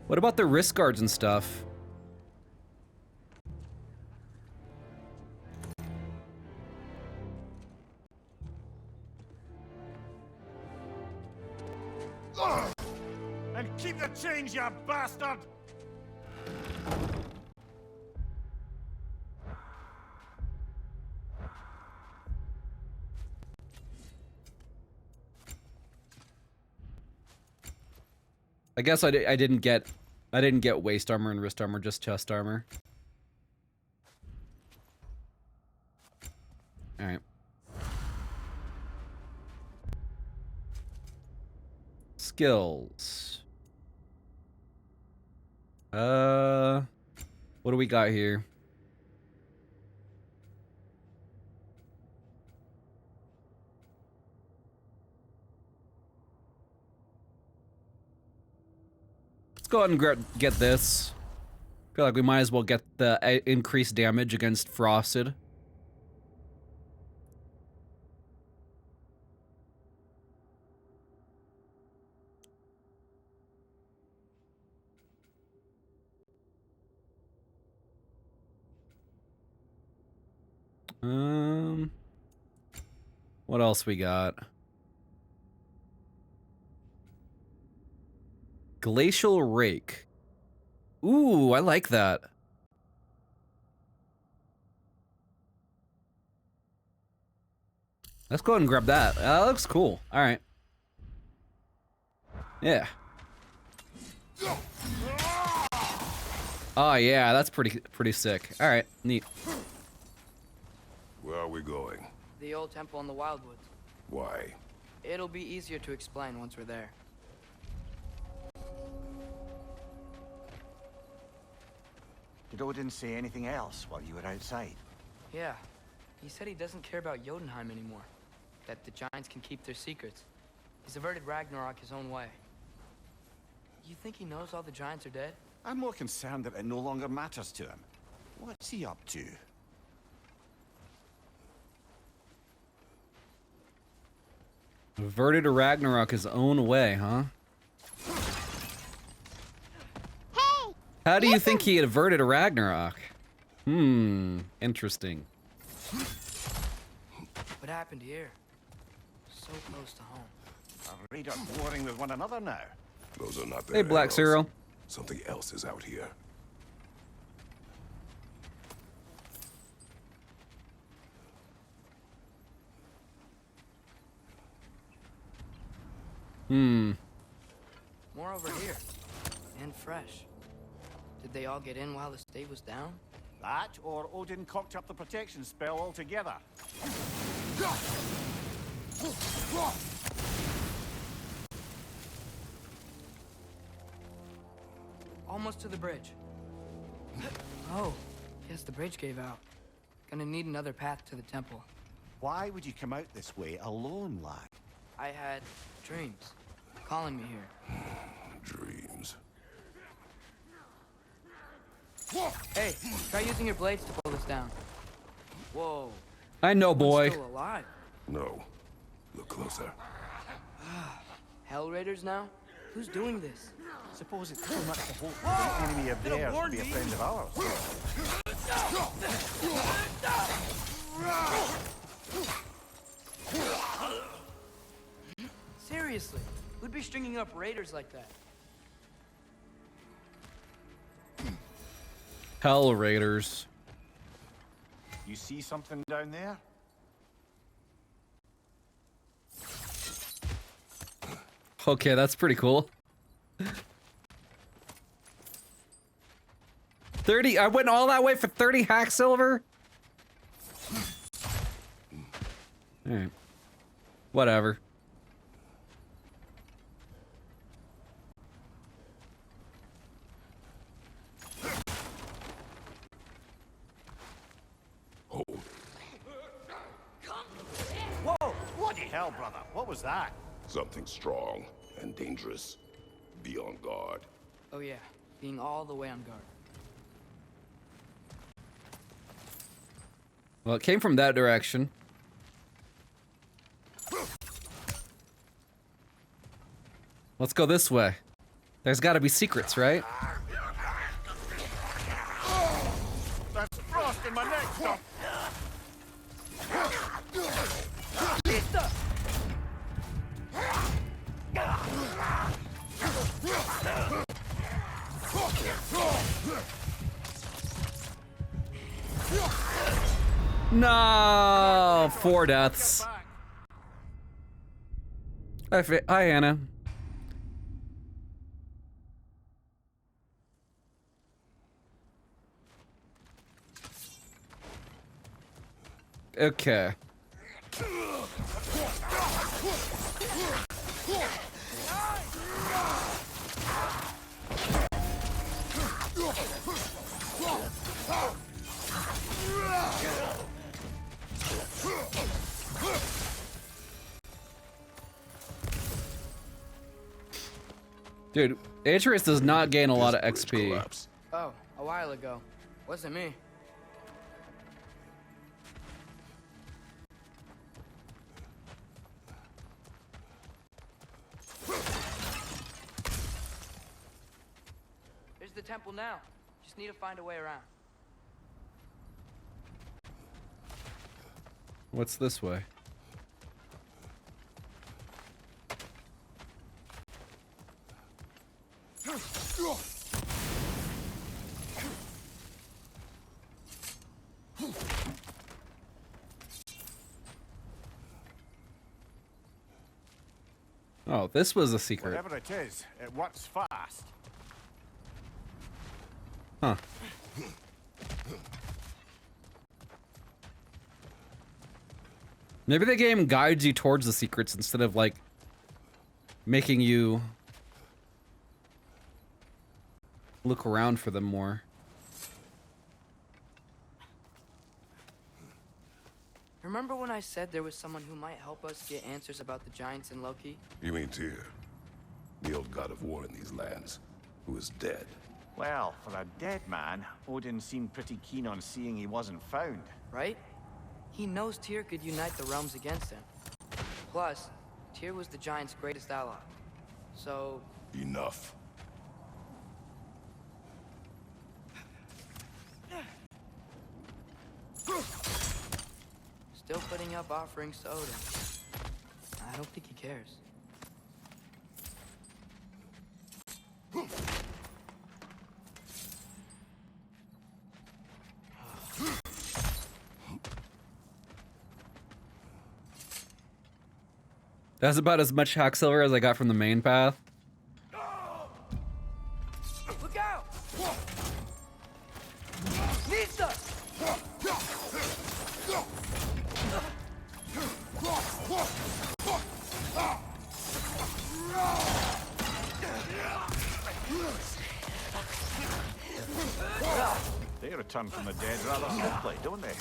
What about the wrist guards and stuff? And keep the change, you bastard! I guess I didn't get waist armor and wrist armor, just chest armor. All right. Skills. What do we got here? Let's go ahead and get this. Feel like we might as well get the increased damage against Frosted. What else we got? Glacial Rake. Ooh, I like that. Let's go ahead and grab that. That looks cool. All right. Yeah. Oh yeah, that's pretty sick. All right, neat. Where are we going? The old temple in the Wildwoods. Why? It'll be easier to explain once we're there. Did Odin say anything else while you were outside? Yeah. He said he doesn't care about Jotunheim anymore. That the Giants can keep their secrets. He's averted Ragnarok his own way. You think he knows all the Giants are dead? I'm more concerned that it no longer matters to him. What's he up to? Averted Ragnarok his own way, huh? Hey! How do you think he averted a Ragnarok? Interesting. What happened here? So close to home. Are raiders warring with one another now? Those are not their Hey, Black arrows. Cyril. Something else is out here. More over here. And fresh. Did they all get in while the stave was down? That, or Odin cocked up the protection spell altogether. Almost to the bridge. Oh, guess the bridge gave out. Gonna need another path to the temple. Why would you come out this way alone, lad? I had dreams calling me here. Dreams. Hey, try using your blades to pull this down. Whoa. I know, boy. I'm still alive. No. Look closer. Hell Raiders now? Who's doing this? Suppose it's too much to hope that the enemy of theirs to be a friend of ours. Seriously, who'd be stringing up raiders like that? Hell Raiders. You see something down there? Okay, that's pretty cool. 30. I went all that way for 30 hack silver? Alright. Whatever. Whoa! Bloody hell, brother. What was that? Something strong and dangerous. Be on guard. Oh yeah, being all the way on guard. Well, it came from that direction. Let's go this way. There's got to be secrets, right? That's frost in my neck, stuff. No, 4 deaths. Hi, Anna. Okay. Dude, Atreus does not gain a lot of XP. Oh, a while ago. Wasn't me. There's the temple now. Just need to find a way around. What's this way? Oh, this was a secret. Whatever it is, it works fast. Huh. Maybe the game guides you towards the secrets instead of, like, making you look around for them more. Remember when I said there was someone who might help us get answers about the giants and Loki? You mean Tyr? The old god of war in these lands, who is dead. Well, for a dead man, Odin seemed pretty keen on seeing he wasn't found. Right? He knows Tyr could unite the realms against him. Plus, Tyr was the giant's greatest ally. So... Enough. Still putting up offerings to Odin. I don't think he cares. That's about as much hack silver as I got from the main path. Look out! Nista! They return from the dead rather quickly, don't they?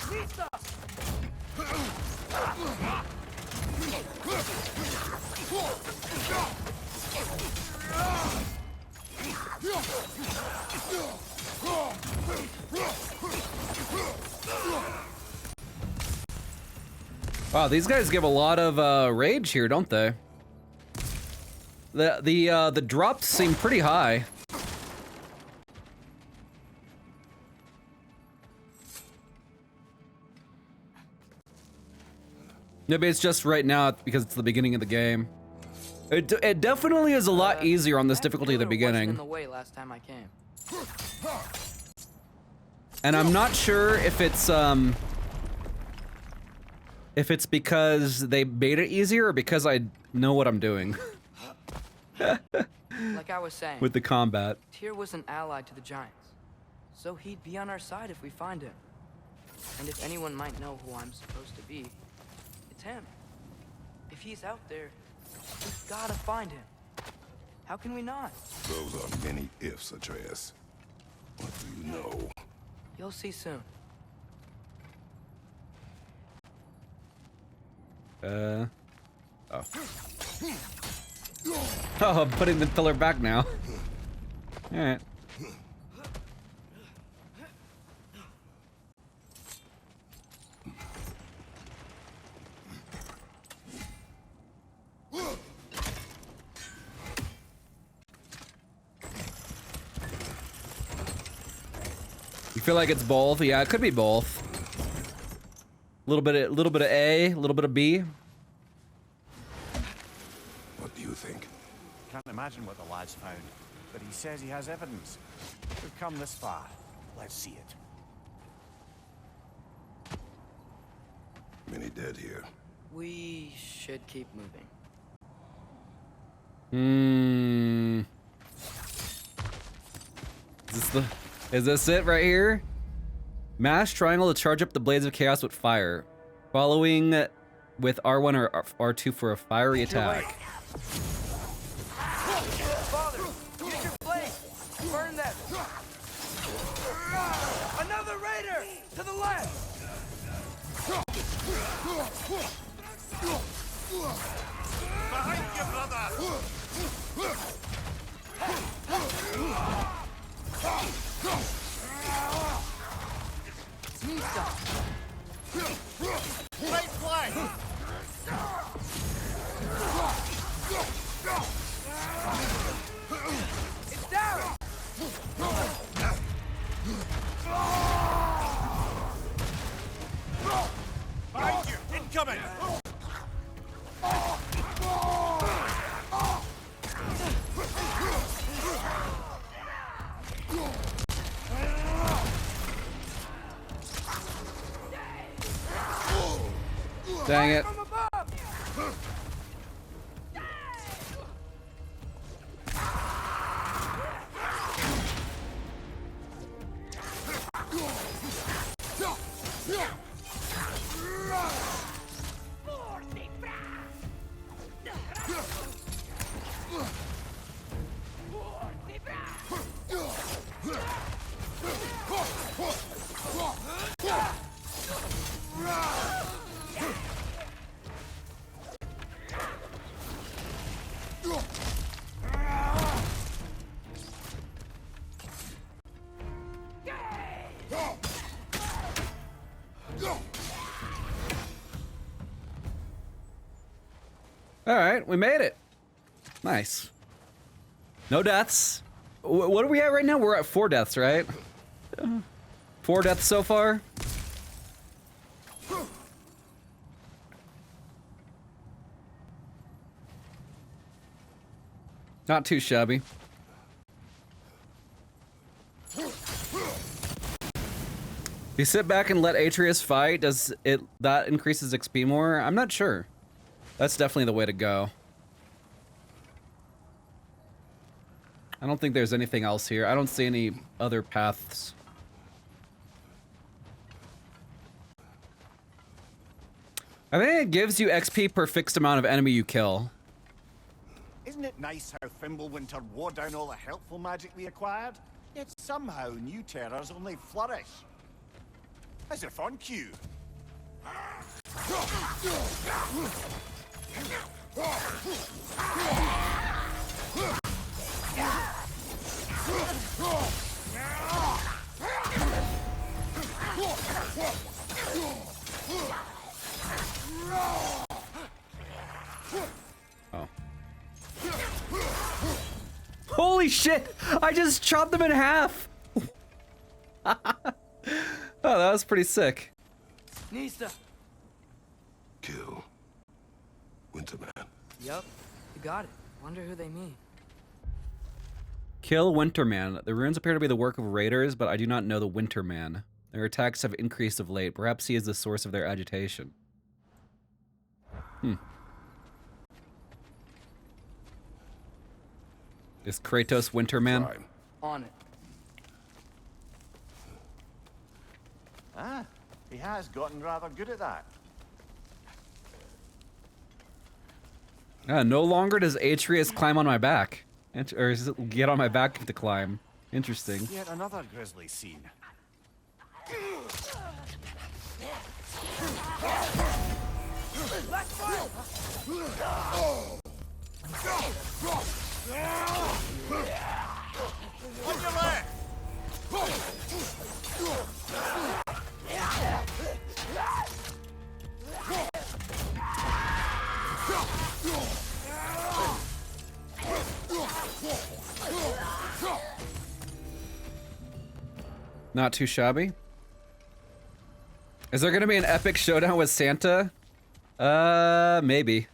Wow, these guys give a lot of rage here, don't they? The drops seem pretty high. Maybe it's just right now because it's the beginning of the game. It definitely is a lot easier on this difficulty at the beginning. In the way last time I came. And I'm not sure if it's because they made it easier or because I know what I'm doing. Like I was saying. With the combat. Tyr was an ally to the Giants. So he'd be on our side if we find him. And if anyone might know who I'm supposed to be, it's him. If he's out there, we've gotta find him. How can we not? Those are many ifs, Atreus. What do you know? You'll see soon. Oh. Oh, I'm putting the pillar back now. Alright. You feel like it's both? Yeah, it could be both. A little bit of A, a little bit of B. What do you think? Can't imagine what the lad's found, but he says he has evidence. We've come this far. Let's see it. Many dead here. We should keep moving. Is this it right here? Mash triangle to charge up the blades of chaos with fire. Following with R1 or R2 for a fiery attack. Father, use your blade. Burn them. Another raider to the left. Behind you, brother! Right flank! It's down. Behind you! Incoming! Dang it. All right, we made it. Nice. No deaths. What are we at right now? We're at 4 deaths, right? 4 deaths so far. Not too shabby. If you sit back and let Atreus fight, does that increases XP more? I'm not sure. That's definitely the way to go. I don't think there's anything else here. I don't see any other paths. I think it gives you XP per fixed amount of enemy you kill. Isn't it nice how Fimbulwinter wore down all the helpful magic we acquired? Yet somehow new terrors only flourish. As if on cue. Oh. Holy shit! I just chopped them in half! Oh, that was pretty sick. Nista. Kill Winterman. Yup, you got it. Wonder who they mean. Kill Winterman. The runes appear to be the work of raiders, but I do not know the Winterman. Their attacks have increased of late. Perhaps he is the source of their agitation. Is Kratos Winterman? Fine. On it. Ah, he has gotten rather good at that. No longer does Atreus climb on my back. Or is it get on my back to climb. Interesting. Yet another grisly scene. On your left! Not too shabby. Is there gonna be an epic showdown with Santa? Maybe.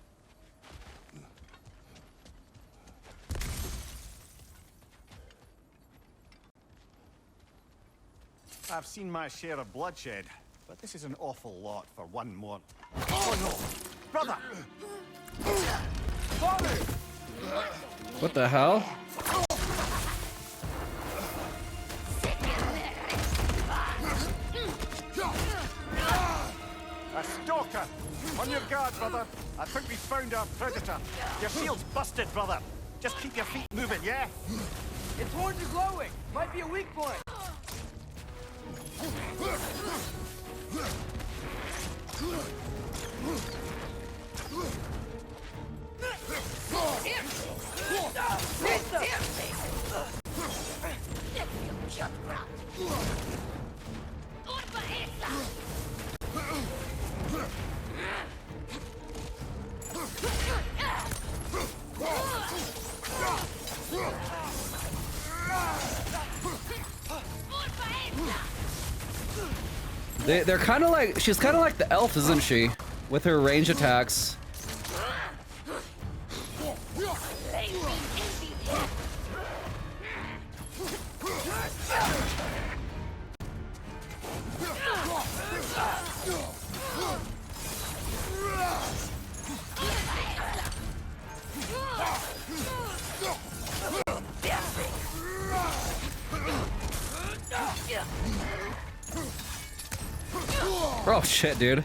I've seen my share of bloodshed, but this is an awful lot for one more. Oh no! Brother! Father! What the hell? A stalker! On your guard, brother. I think we found our predator. Your shield's busted, brother. Just keep your feet moving, yeah? Its horns are glowing. Might be a weak point. They're kind of like, she's kind of like the elf, isn't she? With her range attacks. Oh shit, dude.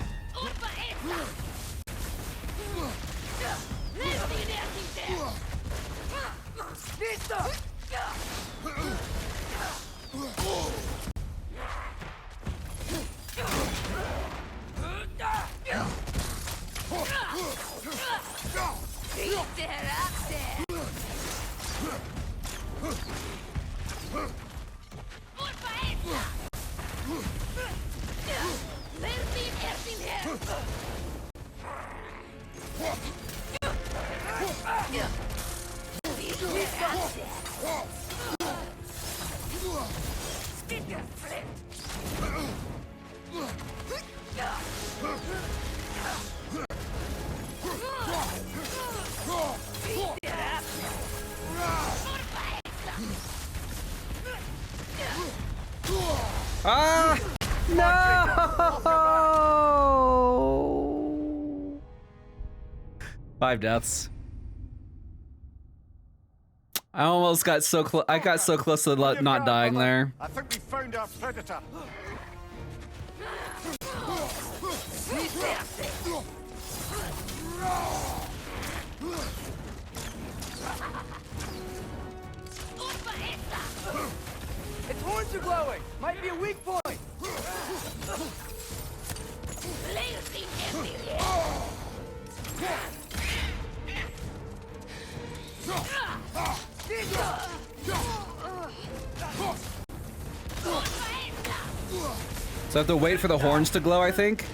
Ah! No! 5 deaths. I almost got so close. I got so close to not dying there. I think we found our predator. Its horns are glowing. Might be a weak point. So I have to wait for the horns to glow, I think.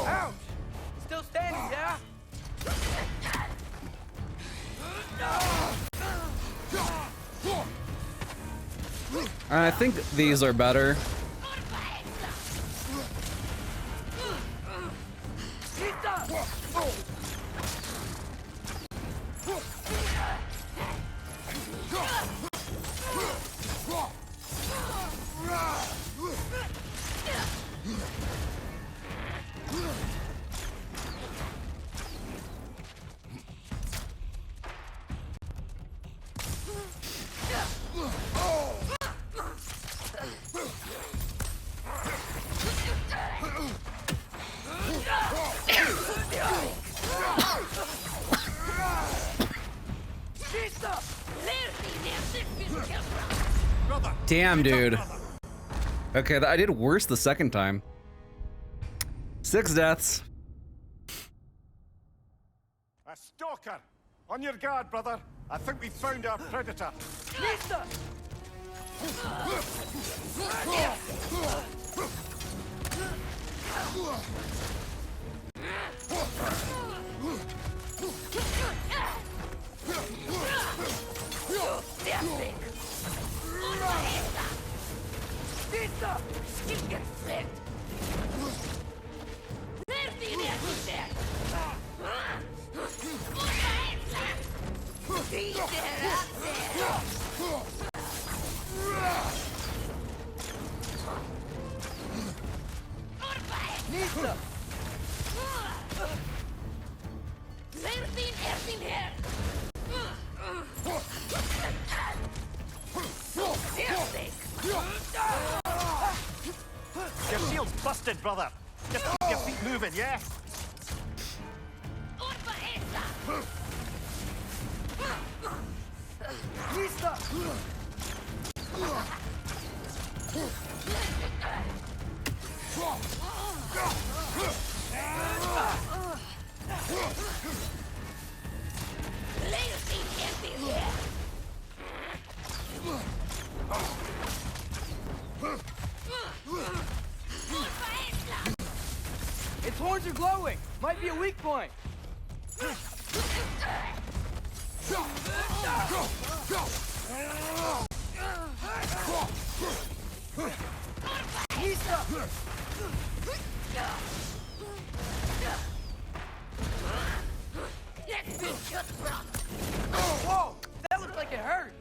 Ouch! Still standing, yeah? I think these are better. Damn, dude. Okay, I did worse the second time. 6 deaths. A stalker! On your guard, brother. I think we found our predator. Your shield's busted, brother. Just keep your feet moving, yeah? Its horns are glowing. Might be a weak point. Whoa! That looked like it hurt.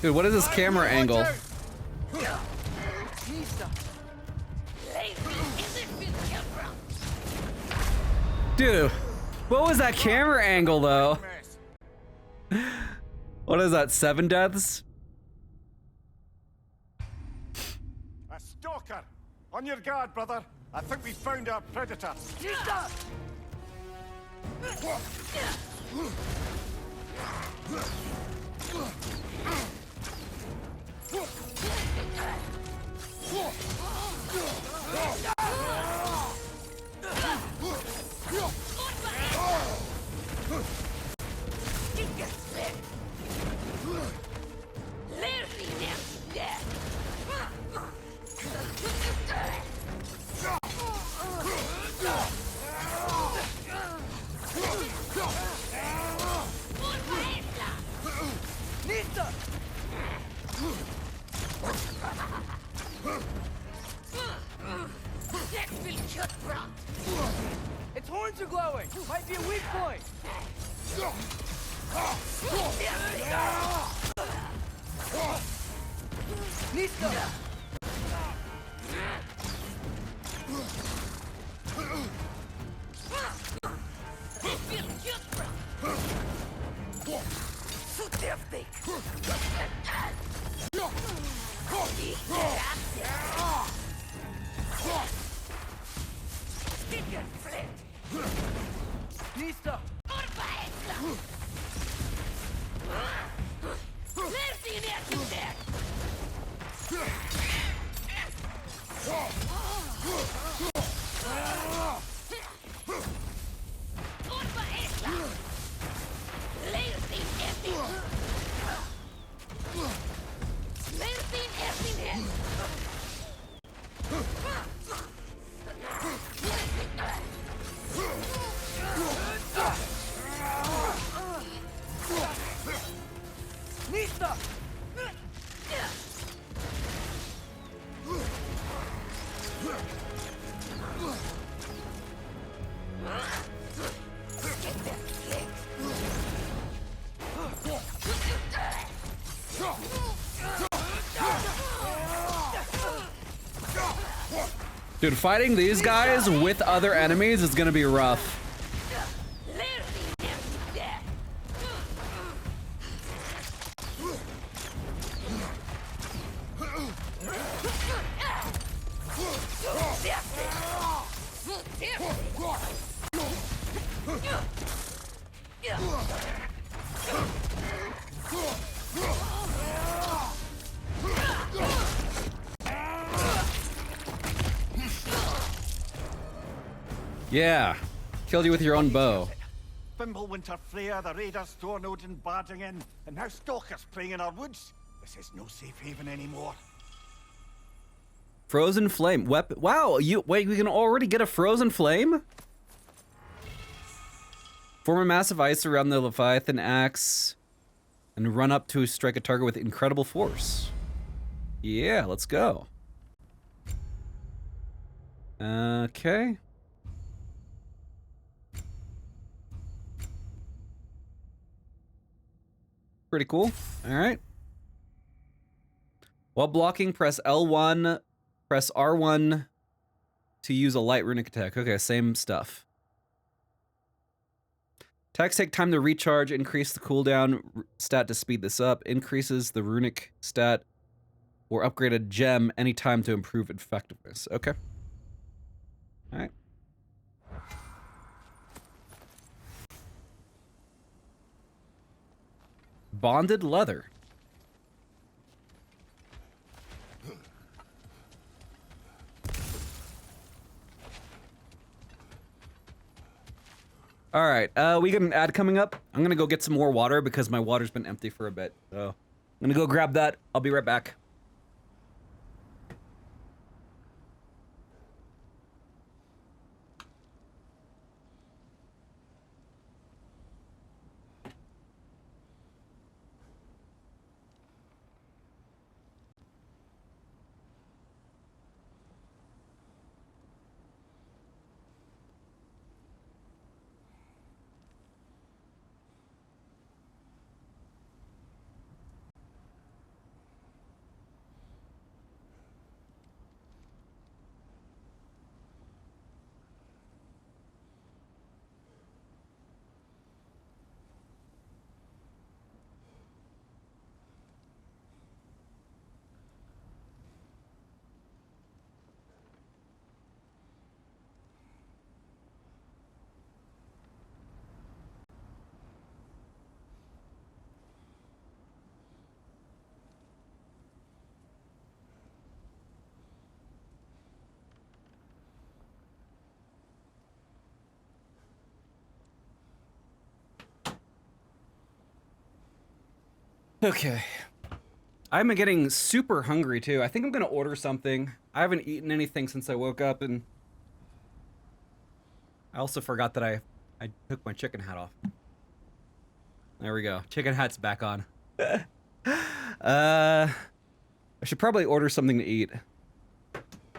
Dude, what is this camera angle? Dude, what was that camera angle though? What is that, 7 deaths? A stalker! On your guard, brother. I think we found our predator. Its horns are glowing! Might be a weak point! Nisto! Nisto! Nisto! Dude, fighting these guys with other enemies is gonna be rough. Yeah, killed you with your own bow. Fimbulwinter Freya, the raiders, Stornod and Bardingen, and now stalkers preying in our woods. This is no safe haven anymore. Frozen flame weapon. Wow, wait, we can already get a frozen flame? Form a massive ice around the Leviathan axe and run up to strike a target with incredible force. Yeah, let's go. Okay. Pretty cool. All right. While blocking, press L1, press R1 to use a light runic attack. Okay, same stuff. Attacks take time to recharge, increase the cooldown stat to speed this up, increases the runic stat or upgrade a gem anytime to improve effectiveness. Okay. All right. Bonded leather. All right, we got an ad coming up. I'm gonna go get some more water because my water's been empty for a bit. So I'm gonna go grab that. I'll be right back. Okay. I'm getting super hungry too. I think I'm gonna order something. I haven't eaten anything since I woke up, and I also forgot that I took my chicken hat off. There we go. Chicken hat's back on. I should probably order something to eat.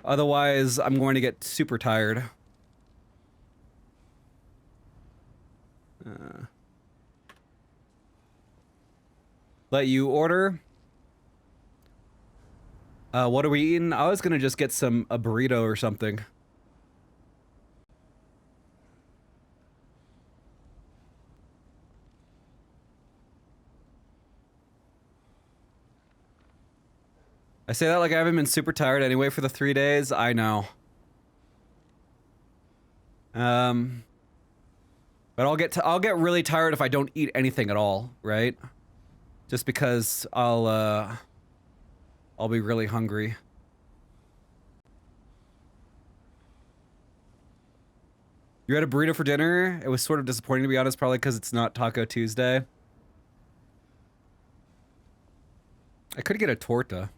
Otherwise, I'm going to get super tired. Let you order. What are we eating? I was gonna just get a burrito or something. I say that like I haven't been super tired anyway for the 3 days. I know. But I'll get really tired if I don't eat anything at all, right? Just because I'll be really hungry. You had a burrito for dinner? It was sort of disappointing, to be honest, probably because it's not Taco Tuesday. I could get a torta.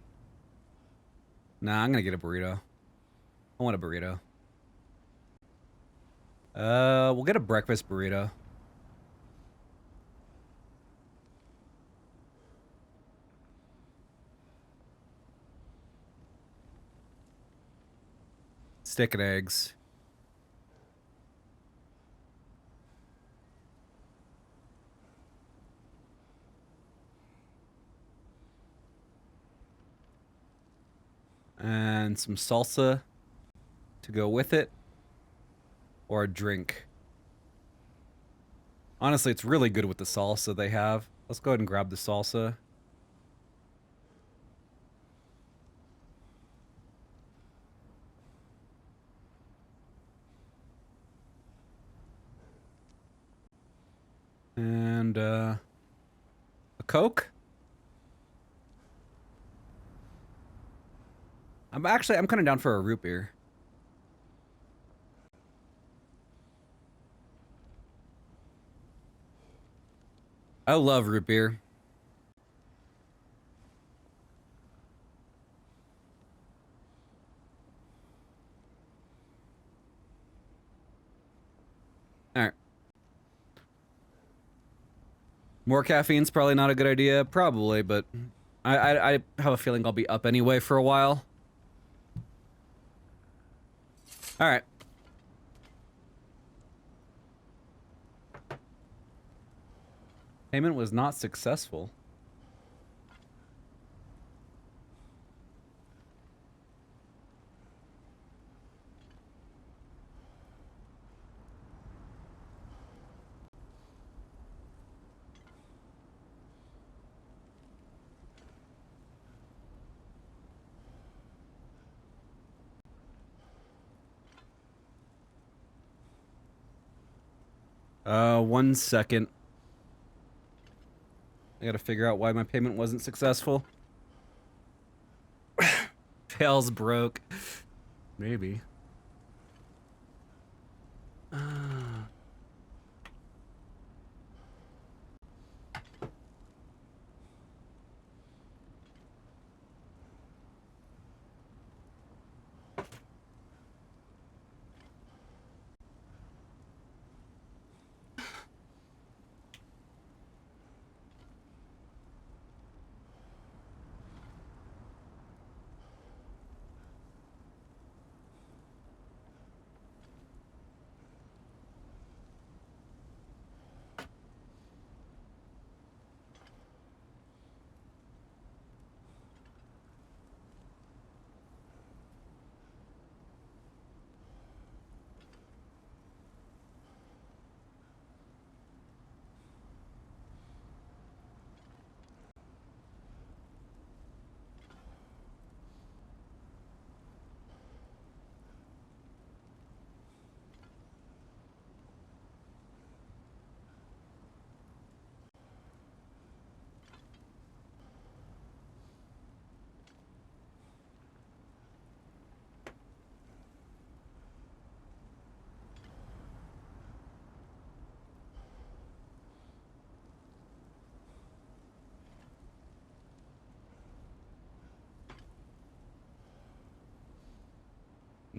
Nah, I'm gonna get a burrito. I want a burrito. We'll get a breakfast burrito. Steak and eggs. And some salsa to go with it. Or a drink. Honestly, it's really good with the salsa they have. Let's go ahead and grab the salsa. And, a Coke? I'm kind of down for a root beer. I love root beer. Alright. More caffeine's probably not a good idea, probably, but I have a feeling I'll be up anyway for a while. Alright. Payment was not successful. One second. I gotta figure out why my payment wasn't successful. Tails broke. Maybe.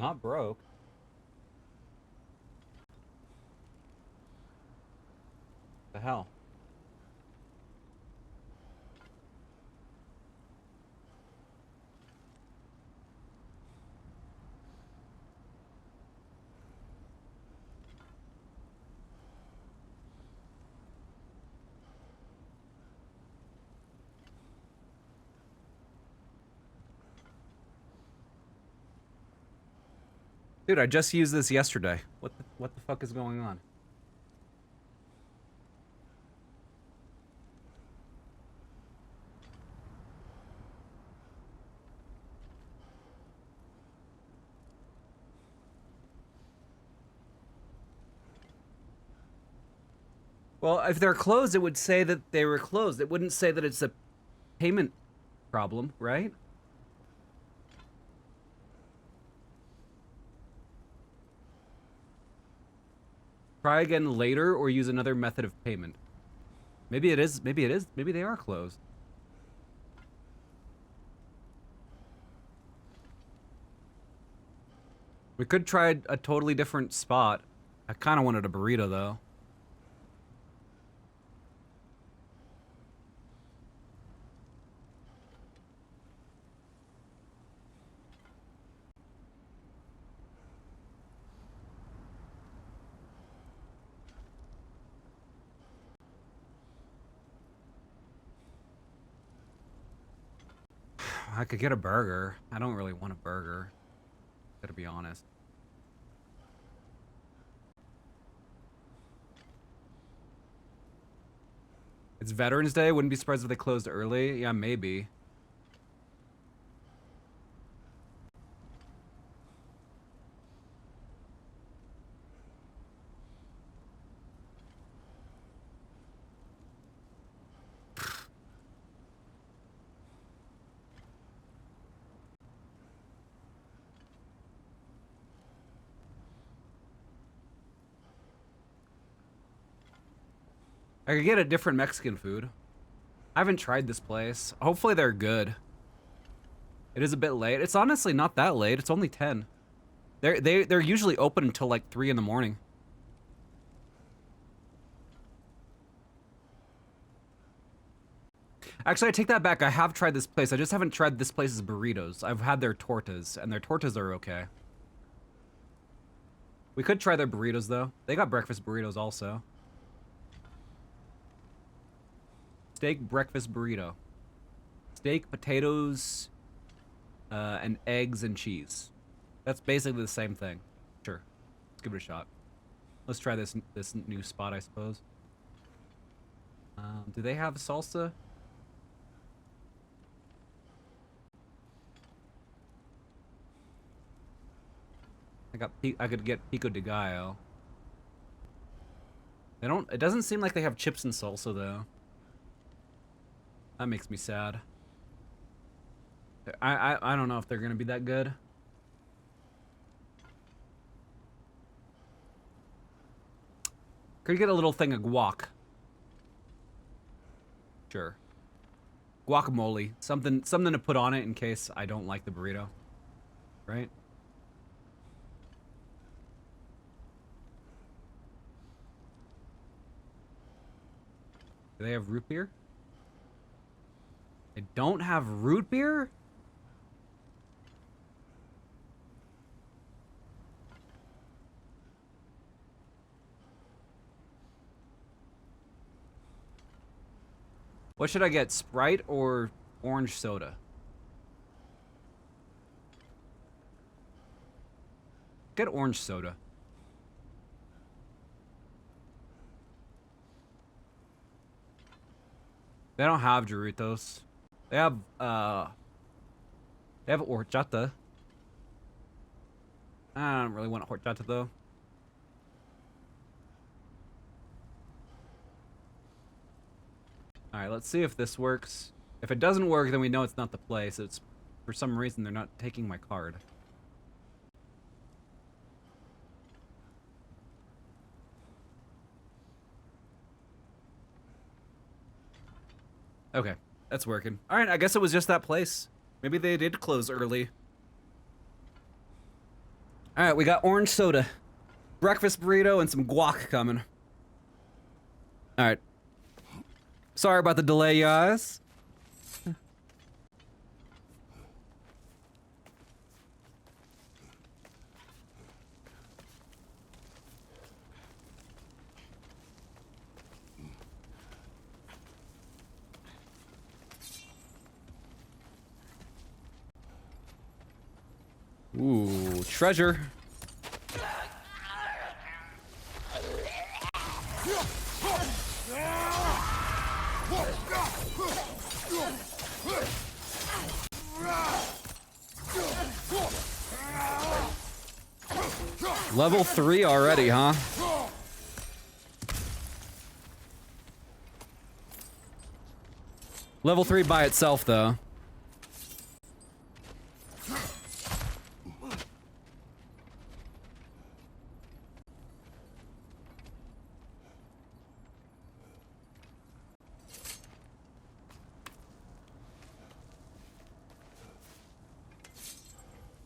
not broke. The hell? Dude, I just used this yesterday. What the fuck is going on? Well, if they're closed, it would say that they were closed. It wouldn't say that it's a payment problem, right? Try again later or use another method of payment. Maybe it is, maybe they are closed. We could try a totally different spot. I kind of wanted a burrito, though. I could get a burger. I don't really want a burger. Gotta be honest. It's Veterans Day. Wouldn't be surprised if they closed early. Yeah, maybe. I could get a different Mexican food. I haven't tried this place. Hopefully they're good. It is a bit late. It's honestly not that late. It's only 10. They're usually open until like 3 in the morning. Actually, I take that back. I have tried this place. I just haven't tried this place's burritos. I've had their tortas, and their tortas are okay. We could try their burritos, though. They got breakfast burritos also. Steak breakfast burrito. Steak, potatoes, and eggs and cheese. That's basically the same thing. Sure. Let's give it a shot. Let's try this new spot, I suppose. Do they have salsa? I could get pico de gallo. They don't. It doesn't seem like they have chips and salsa though. That makes me sad. I don't know if they're gonna be that good. Could get a little thing of guac. Sure. Guacamole. Something to put on it in case I don't like the burrito. Right? Do they have root beer? They don't have root beer? What should I get? Sprite or orange soda? Get orange soda. They don't have Doritos. They have horchata. I don't really want horchata though. Alright, let's see if this works. If it doesn't work, then we know it's not the place. It's for some reason they're not taking my card. Okay, that's working. Alright, I guess it was just that place. Maybe they did close early. All right, we got orange soda, breakfast burrito, and some guac coming. All right. Sorry about the delay, guys. Ooh, treasure. Level 3 already, huh? Level 3 by itself, though.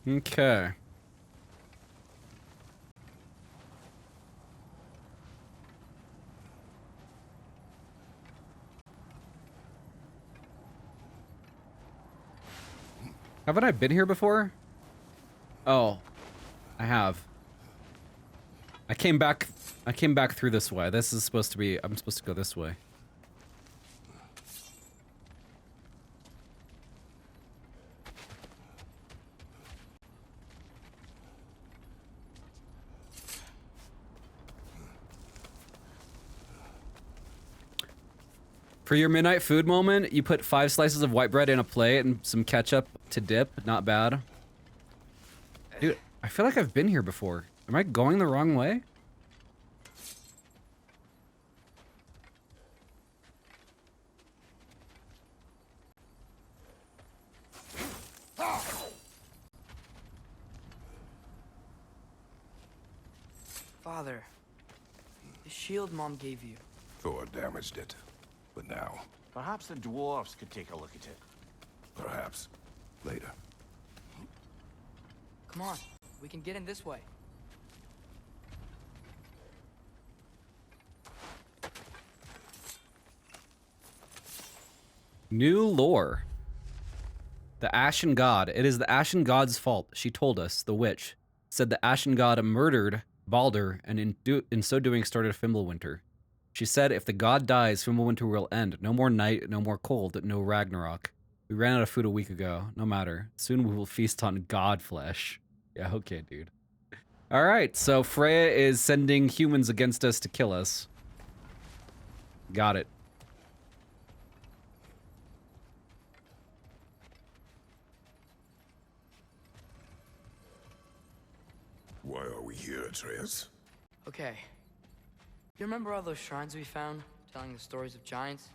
Okay. Haven't I been here before? Oh, I have. I came back through this way. This is supposed to be, I'm supposed to go this way. For your midnight food moment, you put 5 slices of white bread in a plate and some ketchup to dip. Not bad. Dude, I feel like I've been here before. Am I going the wrong way? Father, the shield Mom gave you. Thor damaged it. But now, Perhaps the dwarves could take a look at it. perhaps, later. Come on, we can get in this way. New lore. The Ashen God. It is the Ashen God's fault, she told us, the witch. Said the Ashen God murdered Balder, and in so doing started Fimbulwinter. She said if the god dies, Fimbulwinter will end. No more night, no more cold, no Ragnarok. We ran out of food a week ago. No matter. Soon we will feast on god flesh. Yeah, okay, dude. Alright, so Freya is sending humans against us to kill us. Got it. Why are we here, Atreus? Okay. You remember all those shrines we found, telling the stories of giants?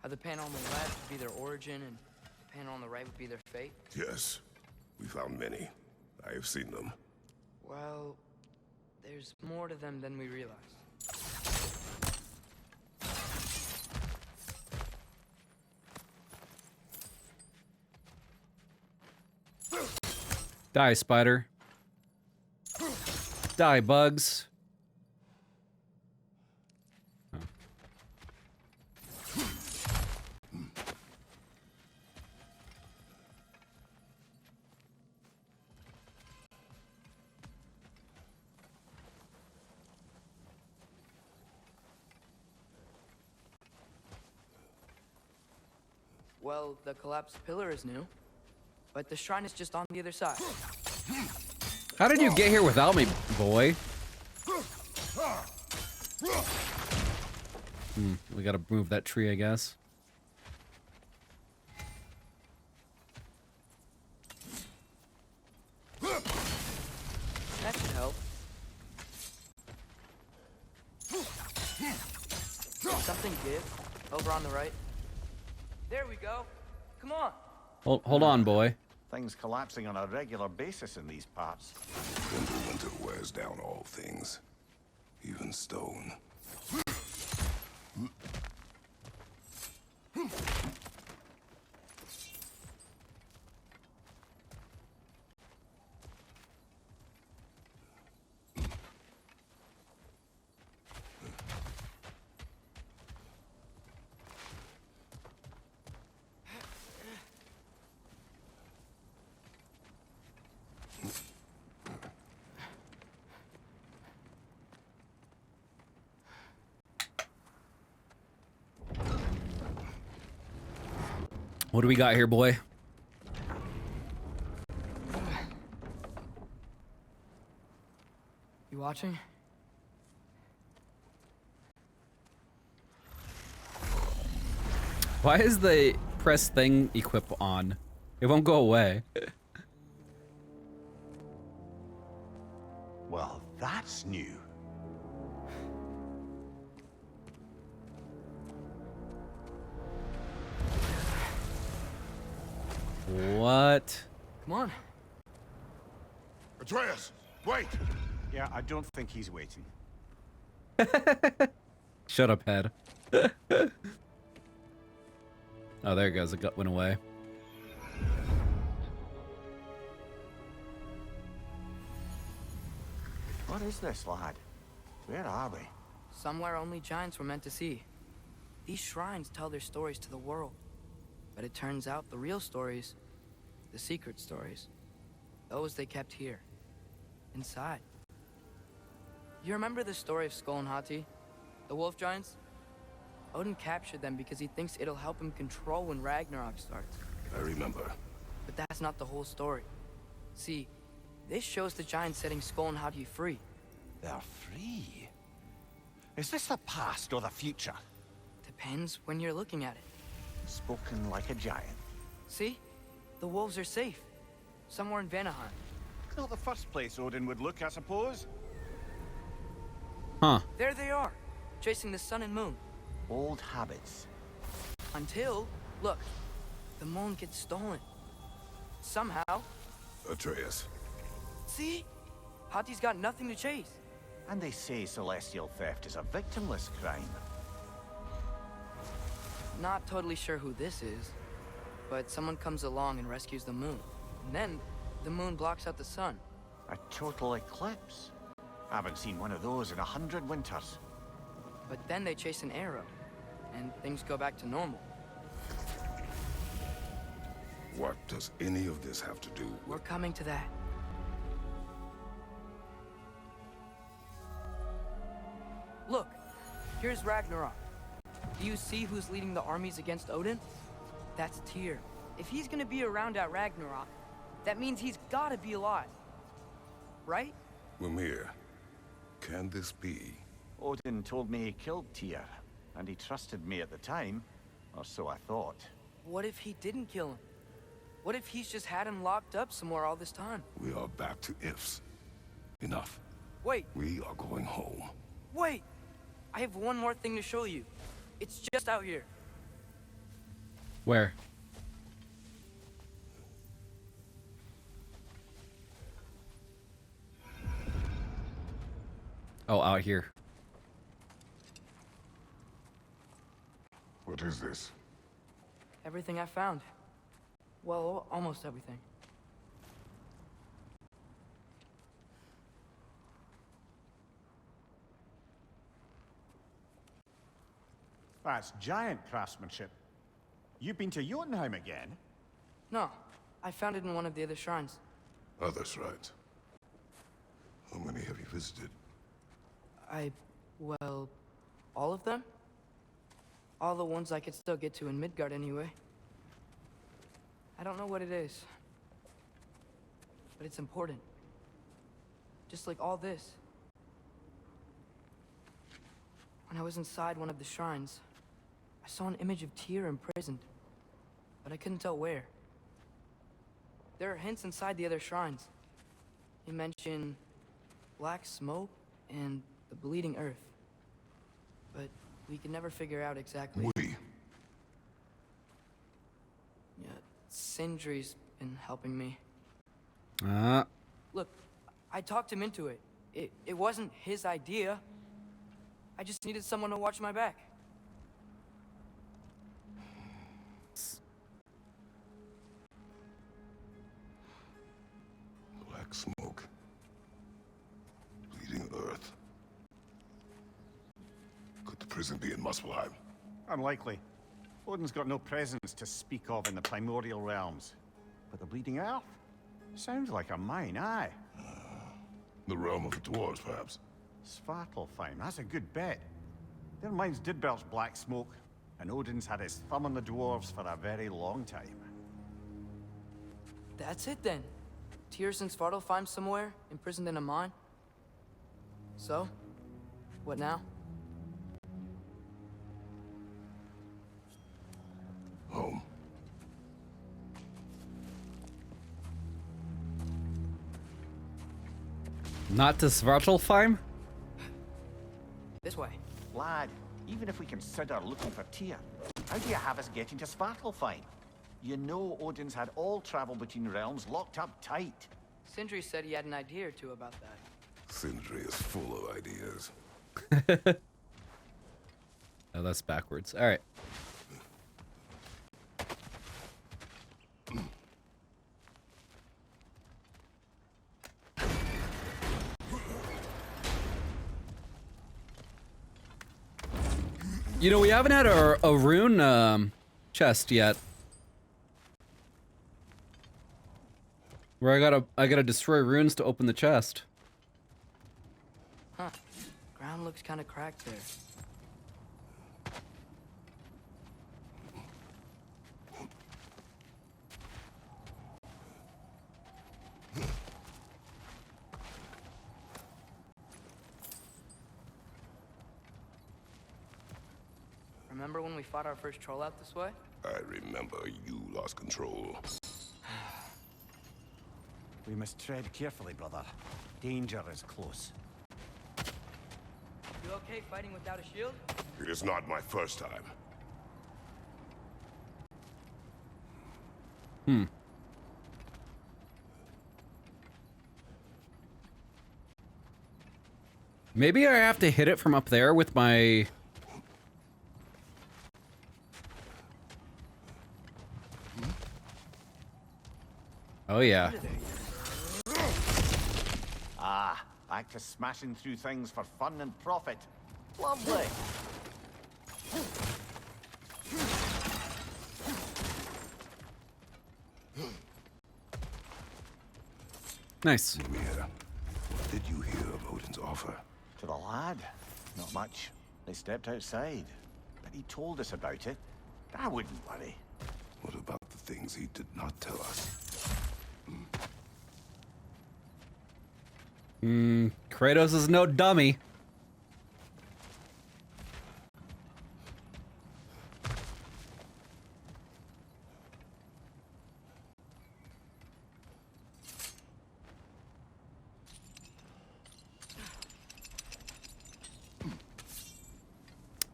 How the panel on the left would be their origin, and the panel on the right would be their fate? Yes, we found many. I have seen them. Well, there's more to them than we realized. Die, spider. Die, bugs. Oh. Well, the collapsed pillar is new, but the shrine is just on the other side. How did you get here without me, boy? We gotta move that tree, I guess. That should help. Something give over on the right. There we go. Come on. Hold on, boy. Things collapsing on a regular basis in these parts. Winter wears down all things, even stone. What do we got here, boy? You watching? Why is the press thing equip on? It won't go away. Well, that's new. What? Come on. Atreus, wait! Yeah, I don't think he's waiting. Shut up, head. Oh, there it goes. The gut went away. What is this, lad? Where are we? Somewhere only giants were meant to see. These shrines tell their stories to the world. But it turns out the real stories, the secret stories, those they kept here, inside. You remember the story of Skull and Hati? The wolf giants? Odin captured them because he thinks it'll help him control when Ragnarok starts. I remember. But that's not the whole story. See, this shows the giants setting Skull and Hati free. They're free? Is this the past or the future? Depends when you're looking at it. Spoken like a giant. See? The wolves are safe. Somewhere in Vanaheim. Not the first place Odin would look, I suppose. Huh. There they are, chasing the sun and moon. Old habits. Until, look, the moon gets stolen. Somehow. Atreus. See? Hati's got nothing to chase. And they say celestial theft is a victimless crime. Not totally sure who this is, but someone comes along and rescues the moon. And then, the moon blocks out the sun. A total eclipse. I haven't seen one of those in 100 winters. But then they chase an arrow, and things go back to normal. What does any of this have to do with... We're coming to that. Look, here's Ragnarok. Do you see who's leading the armies against Odin? That's Tyr. If he's gonna be around at Ragnarok, that means he's gotta be alive. Right? Mimir, can this be? Odin told me he killed Tyr, and he trusted me at the time, or so I thought. What if he didn't kill him? What if he's just had him locked up somewhere all this time? We are back to ifs. Enough. Wait, We are going home. wait! I have one more thing to show you. It's just out here. Where? Oh, out here. What is this? Everything I found. Well, almost everything. That's giant craftsmanship. You've been to Jotunheim again? No, I found it in one of the other shrines. Other shrines. How many have you visited? Well, all of them? All the ones I could still get to in Midgard anyway. I don't know what it is. But it's important. Just like all this. When I was inside one of the shrines, I saw an image of Tyr imprisoned. But I couldn't tell where. There are hints inside the other shrines. They mention black smoke and the bleeding earth. But we could never figure out exactly. We? Yeah, Sindri's been helping me. Ah. Look, I talked him into it. It wasn't his idea. I just needed someone to watch my back. Black smoke. Bleeding earth. Could the prison be in Muspelheim? Unlikely. Odin's got no presence to speak of in the primordial realms. But the Bleeding Earth? Sounds like a mine, aye. The realm of the dwarves, perhaps. Svartalfheim, that's a good bet. Their mines did belch black smoke. and Odin's had his thumb on the dwarves for a very long time. That's it then. Tears and Svartalfheim somewhere, imprisoned in a mine. So, what now? Home. Not to Svartalfheim? This way. Lad, even if we consider looking for Tyr, how do you have us getting to Svartalfheim? You know Odin's had all travel between realms locked up tight. Sindri said he had an idea or two about that. Sindri is full of ideas. Oh, that's backwards. All right. You know, we haven't had a rune chest yet. Where I gotta destroy runes to open the chest. Huh. Ground looks kind of cracked there. Remember when we fought our first troll out this way? I remember you lost control. We must tread carefully, brother. Danger is close. You okay fighting without a shield? It is not my first time. Maybe I have to hit it from up there with my... Oh yeah. Ah, back to smashing through things for fun and profit. Lovely. Nice. Mia, what did you hear of Odin's offer? To the lad? Not much. They stepped outside. But he told us about it. I wouldn't worry. What about the things he did not tell us? Kratos is no dummy.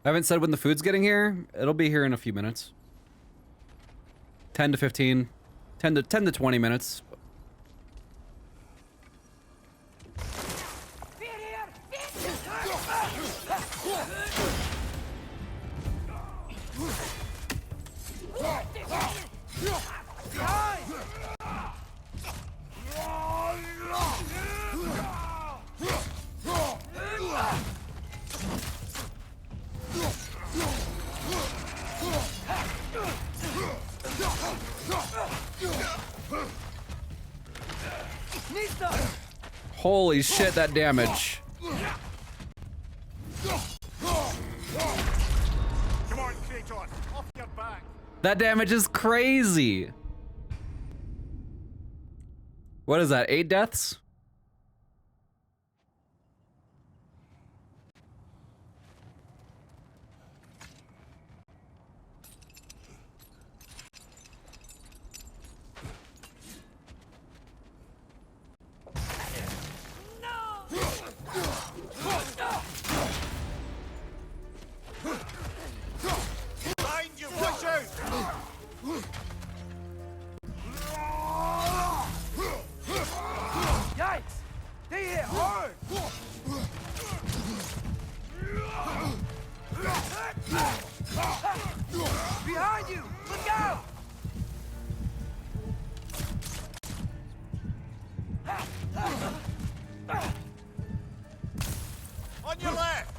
I haven't said when the food's getting here. It'll be here in a few minutes. 10 to 15. 10 to 20 minutes. Holy shit, that damage. Come on, Kratos, off your back. That damage is crazy. What is that, 8 deaths? Mind you, watch out! Yikes! They hit hard! Behind you! Look out! On your left!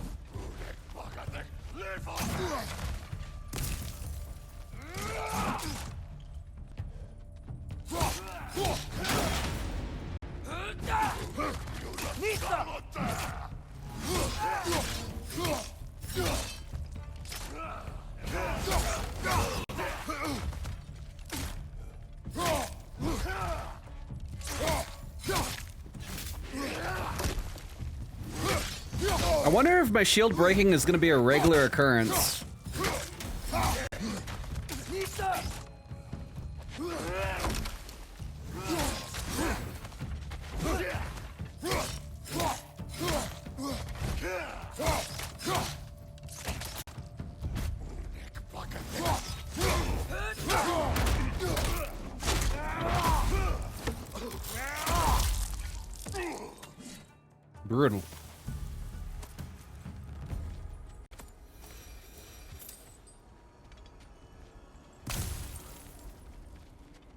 I wonder if my shield breaking is gonna be a regular occurrence. Brutal.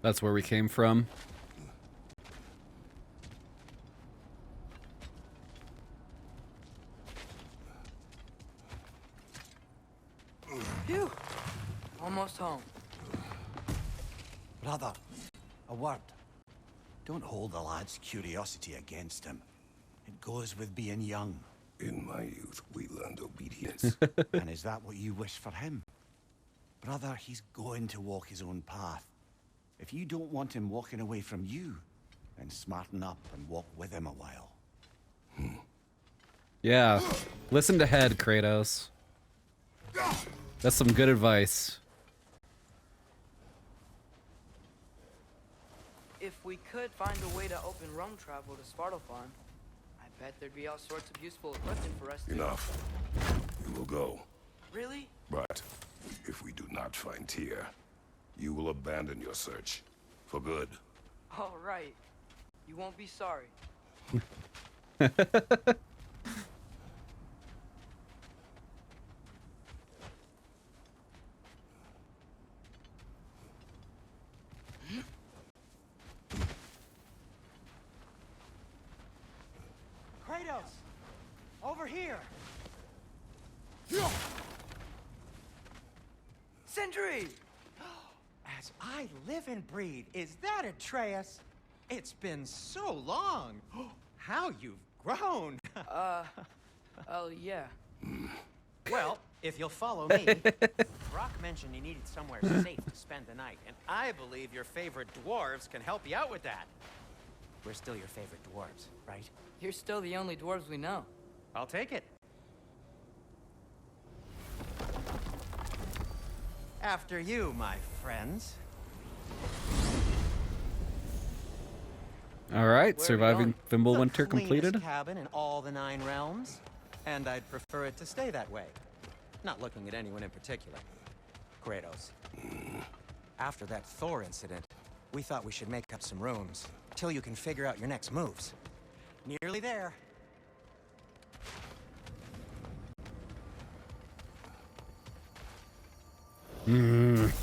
That's where we came from. Phew. Almost home. Brother, a word. Don't hold the lad's curiosity against him. It goes with being young. In my youth, we learned obedience. And is that what you wish for him? Brother, he's going to walk his own path. If you don't want him walking away from you, then smarten up and walk with him a while. Yeah. Listen to head, Kratos. That's some good advice. If we could find a way to open realm travel to Svartalfheim, I bet there'd be all sorts of useful equipment for us to... Enough. We will go. Really? But if we do not find Tyr, you will abandon your search. For good. All right. You won't be sorry. Kratos! Over here! Sindri! As I live and breathe, is that Atreus? It's been so long. How you've grown. Oh, yeah. Well, if you'll follow me. Brock mentioned he needed somewhere safe to spend the night, and I believe your favorite dwarves can help you out with that. We're still your favorite dwarves, right? You're still the only dwarves we know. I'll take it. After you, my friends. All right, surviving Fimbulwinter The completed. cleanest cabin in all the 9 realms, and I'd prefer it to stay that way. Not looking at anyone in particular. Kratos. After that Thor incident, we thought we should make up some rooms till you can figure out your next moves. Nearly there.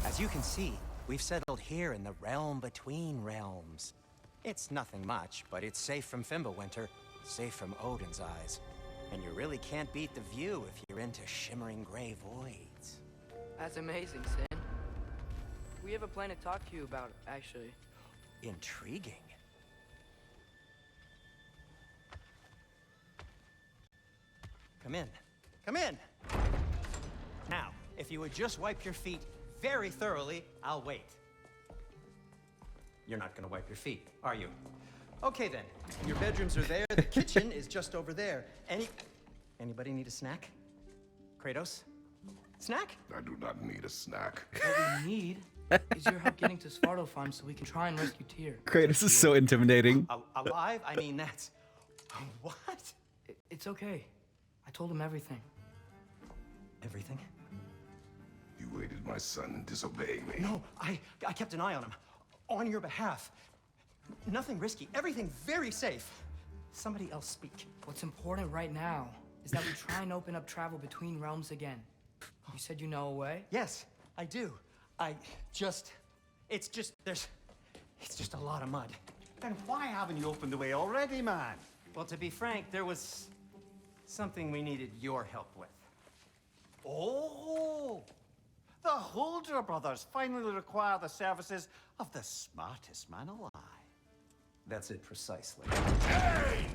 As you can see, we've settled here in the realm between realms. It's nothing much, but it's safe from Fimbulwinter, safe from Odin's eyes. And you really can't beat the view if you're into shimmering gray voids. That's amazing, Sin. We have a plan to talk to you about, actually. Intriguing. Come in. Come in! Now, if you would just wipe your feet very thoroughly, I'll wait. You're not gonna wipe your feet, are you? Okay then. Your bedrooms are there, the kitchen is just over there. Anybody need a snack? Kratos? Snack? I do not need a snack. What we need is your help getting to Svartalfheim so we can try and rescue Tyr. Kratos is so intimidating. Alive? I mean, that's... What? It's okay. I told him everything. Everything? You aided my son in disobeying me. No, I kept an eye on him. On your behalf. Nothing risky. Everything very safe. Somebody else speak. What's important right now is that we try and open up travel between realms again. You said you know a way? Yes, I do. It's just a lot of mud. Then why haven't you opened the way already, man? Well, to be frank, there was something we needed your help with. Oh! The Holder brothers finally require the services of the smartest man alive. That's it precisely. Hey!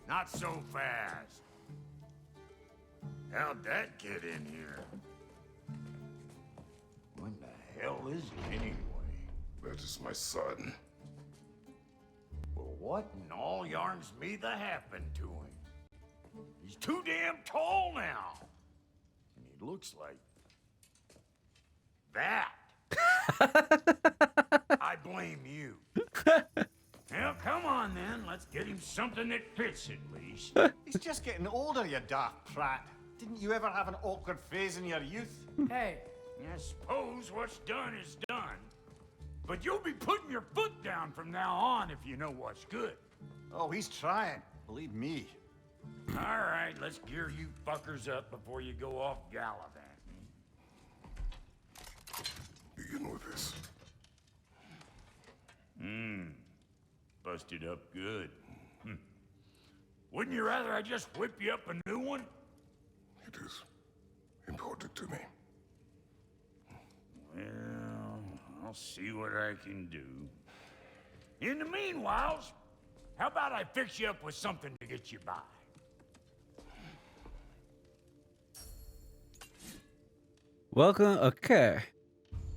Not so fast. How'd that get in here? When the hell is he anyway? That is my son. Well, what in all yarns me that happened to him? He's too damn tall now. And he looks like that. I blame you. Well, come on then. Let's get him something that fits at least. He's just getting older, you daft prat. Didn't you ever have an awkward phase in your youth? Hey. I suppose what's done is done. But you'll be putting your foot down from now on if you know what's good. Oh, he's trying. Believe me. All right, let's gear you fuckers up before you go off gallivanting. Begin with this. Busted up good. Wouldn't you rather I just whip you up a new one? It is important to me. Well, I'll see what I can do. In the meanwhile, how about I fix you up with something to get you by? Welcome. Okay.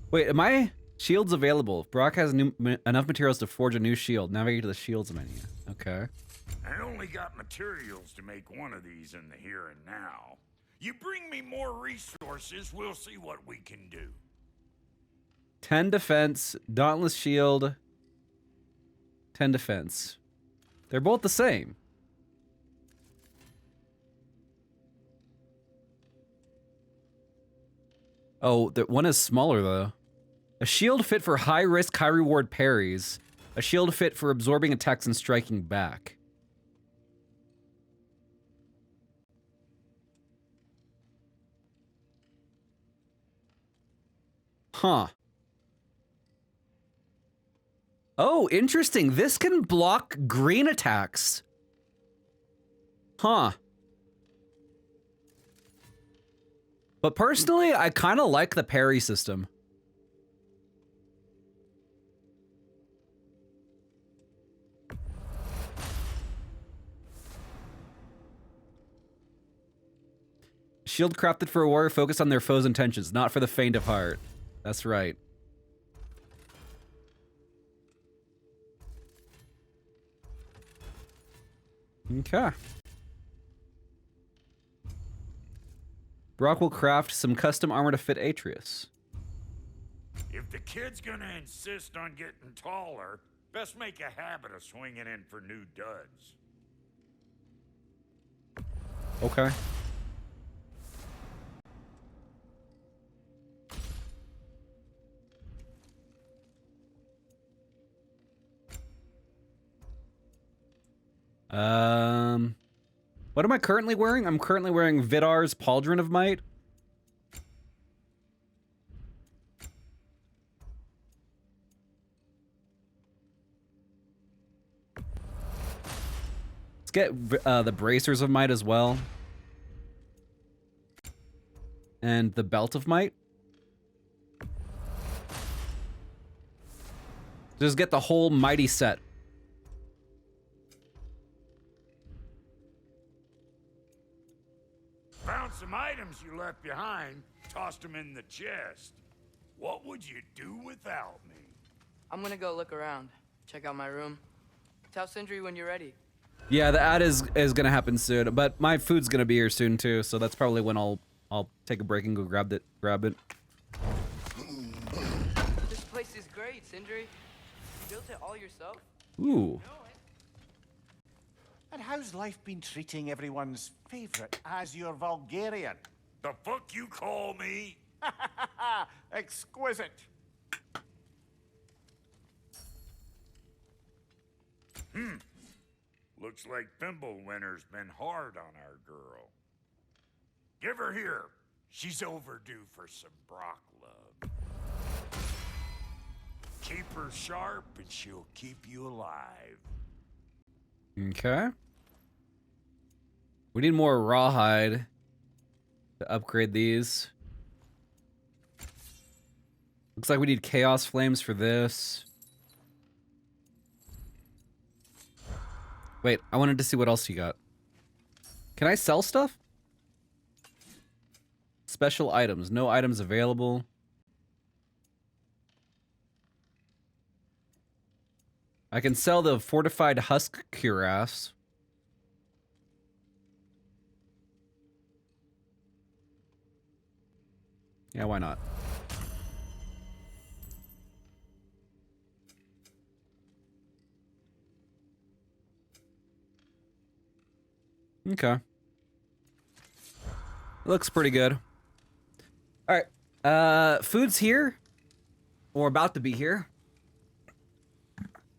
Wait, am I? Shields available. Brock has enough materials to forge a new shield. Navigate to the shields menu. Okay. I only got materials to make one of these in the here and now. You bring me more resources, we'll see what we can do. 10 defense, dauntless shield, 10 defense. They're both the same. Oh, the one is smaller though. A shield fit for high risk, high reward parries. A shield fit for absorbing attacks and striking back. Huh. Oh, interesting. This can block green attacks. Huh. But personally, I kind of like the parry system. Shield crafted for a warrior focused on their foe's intentions, not for the faint of heart. That's right. Okay. Brock will craft some custom armor to fit Atreus. If the kid's gonna insist on getting taller, best make a habit of swinging in for new duds. Okay. What am I currently wearing? I'm currently wearing Vidar's Pauldron of Might. Let's get the Bracers of Might as well. And the Belt of Might. Just get the whole mighty set. Found some items you left behind, tossed them in the chest. What would you do without me? I'm gonna go look around. Check out my room. Tell Sindri when you're ready. Yeah, the ad is gonna happen soon, but my food's gonna be here soon too, so that's probably when I'll take a break and go grab it. This place is great, Sindri. You built it all yourself? Ooh. And how's life been treating everyone's favorite Azure Vulgarian? The fuck you call me? Exquisite. Looks like Fimbulwinter's been hard on our girl. Give her here. She's overdue for some Brock love. Keep her sharp and she'll keep you alive. Okay. We need more rawhide to upgrade these. Looks like we need chaos flames for this. Wait, I wanted to see what else you got. Can I sell stuff? Special items. No items available. I can sell the fortified husk cuirass. Yeah, why not? Okay. Looks pretty good. All right. Food's here. Or about to be here.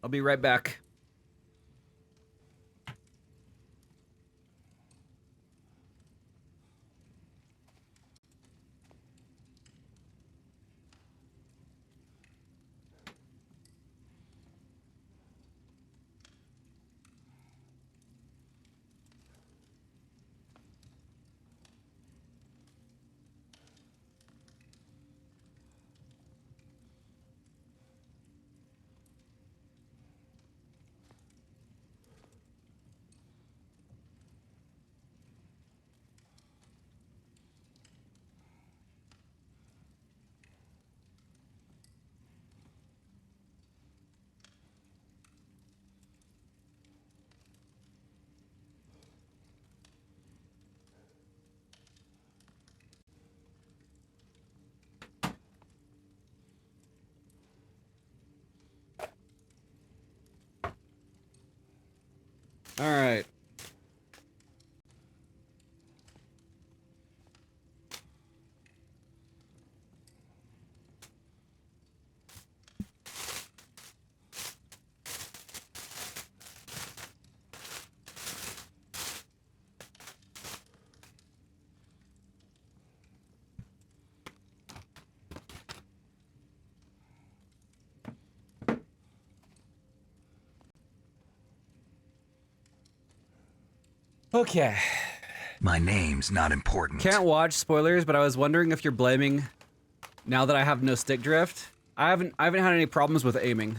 I'll be right back. All right. Okay. My name's not important. Can't watch spoilers, but I was wondering if you're blaming now that I have no stick drift. I haven't had any problems with aiming.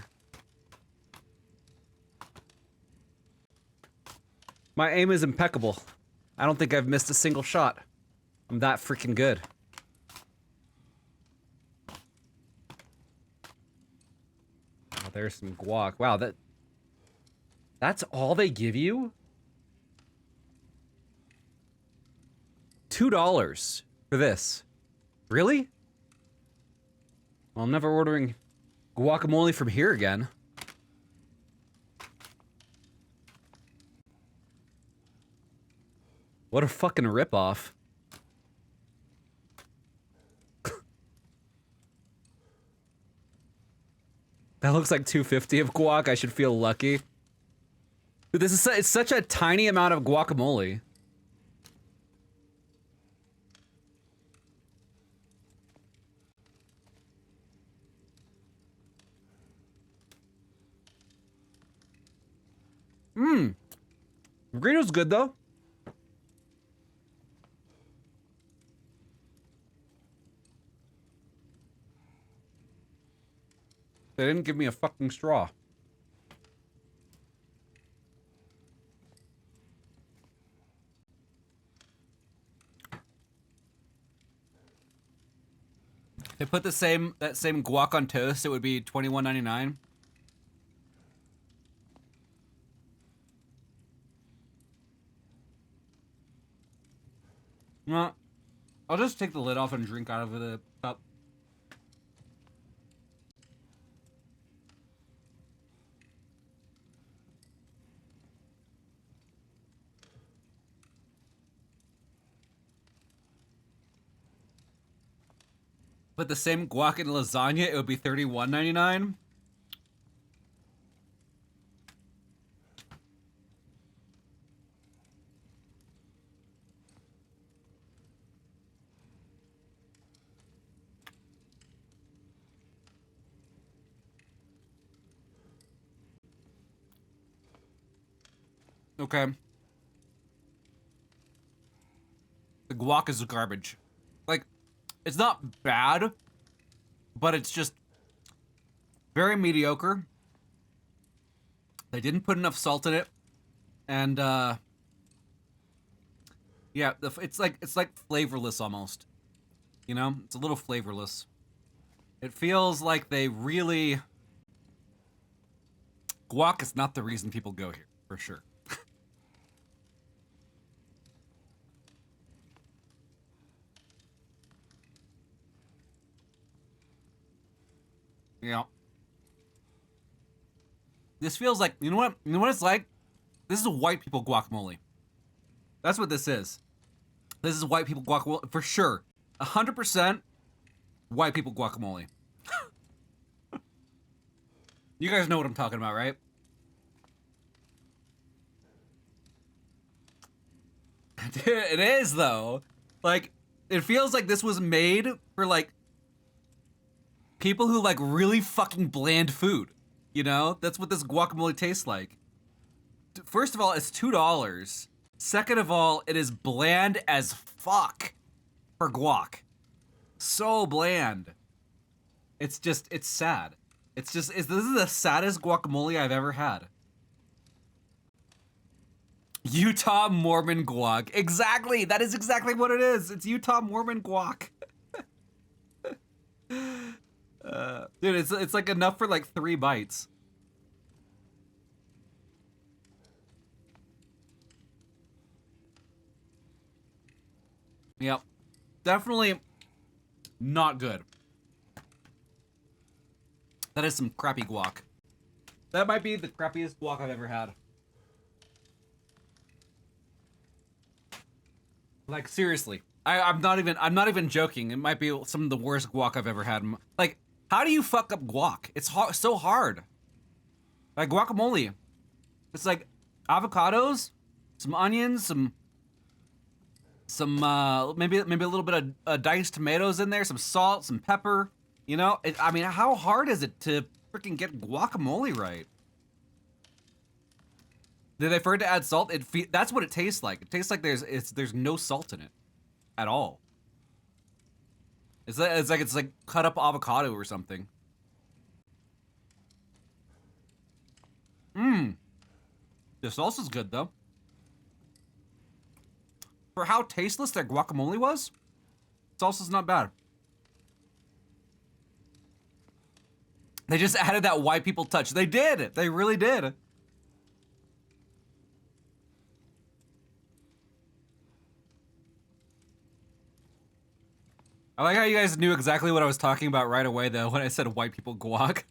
My aim is impeccable. I don't think I've missed a single shot. I'm that freaking good. Oh, there's some guac. Wow, that's all they give you? $2 for this. Really? Well, I'm never ordering guacamole from here again. What a fucking ripoff. That looks like $2.50 of guac. I should feel lucky. Dude, it's such a tiny amount of guacamole. Mmm. Burrito's good though. They didn't give me a fucking straw. If they put that same guac on toast, it would be $21.99. No, I'll just take the lid off and drink out of the cup. Put the same guac in lasagna, it would be $31.99. Okay. The guac is garbage. Like, it's not bad, but it's just very mediocre. They didn't put enough salt in it, and yeah, it's like flavorless almost. You know, it's a little flavorless. It feels like they really. Guac is not the reason people go here, for sure. Yeah. This feels like, you know what? You know what it's like? This is a white people guacamole. That's what this is. This is white people guacamole for sure. 100% white people guacamole. You guys know what I'm talking about, right? It is though. Like, it feels like this was made for like people who like really fucking bland food. You know? That's what this guacamole tastes like. First of all, it's $2. Second of all, it is bland as fuck for guac. So bland. It's just, it's sad. This is the saddest guacamole I've ever had. Utah Mormon guac. Exactly. That is exactly what it is. It's Utah Mormon guac. Dude, it's like enough for like 3 bites. Yep. Definitely not good. That is some crappy guac. That might be the crappiest guac I've ever had. Like, seriously. I'm not even joking. It might be some of the worst guac I've ever had. Like, how do you fuck up guac? It's so hard. Like guacamole. It's like avocados, some onions, some maybe a little bit of diced tomatoes in there, some salt, some pepper. You know, I mean, how hard is it to freaking get guacamole right? Did they forget to add salt? That's what it tastes like. It tastes like there's no salt in it at all. It's like cut up avocado or something. Mmm. The salsa's good though. For how tasteless their guacamole was, salsa's not bad. They just added that white people touch. They did. They really did. I like how you guys knew exactly what I was talking about right away, though, when I said white people guac.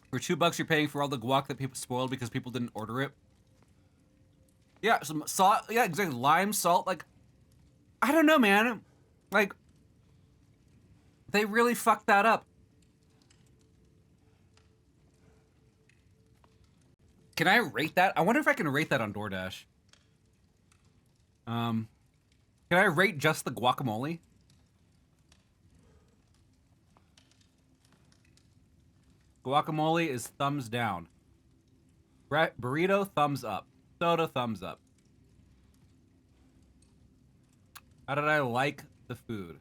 For $2, you're paying for all the guac that people spoiled because people didn't order it. Yeah, some salt. Yeah, exactly. Lime, salt. Like, I don't know, man. Like, they really fucked that up. Can I rate that? I wonder if I can rate that on DoorDash. Can I rate just the guacamole? Guacamole is thumbs down. Burrito, thumbs up. Soda, thumbs up. How did I like the food?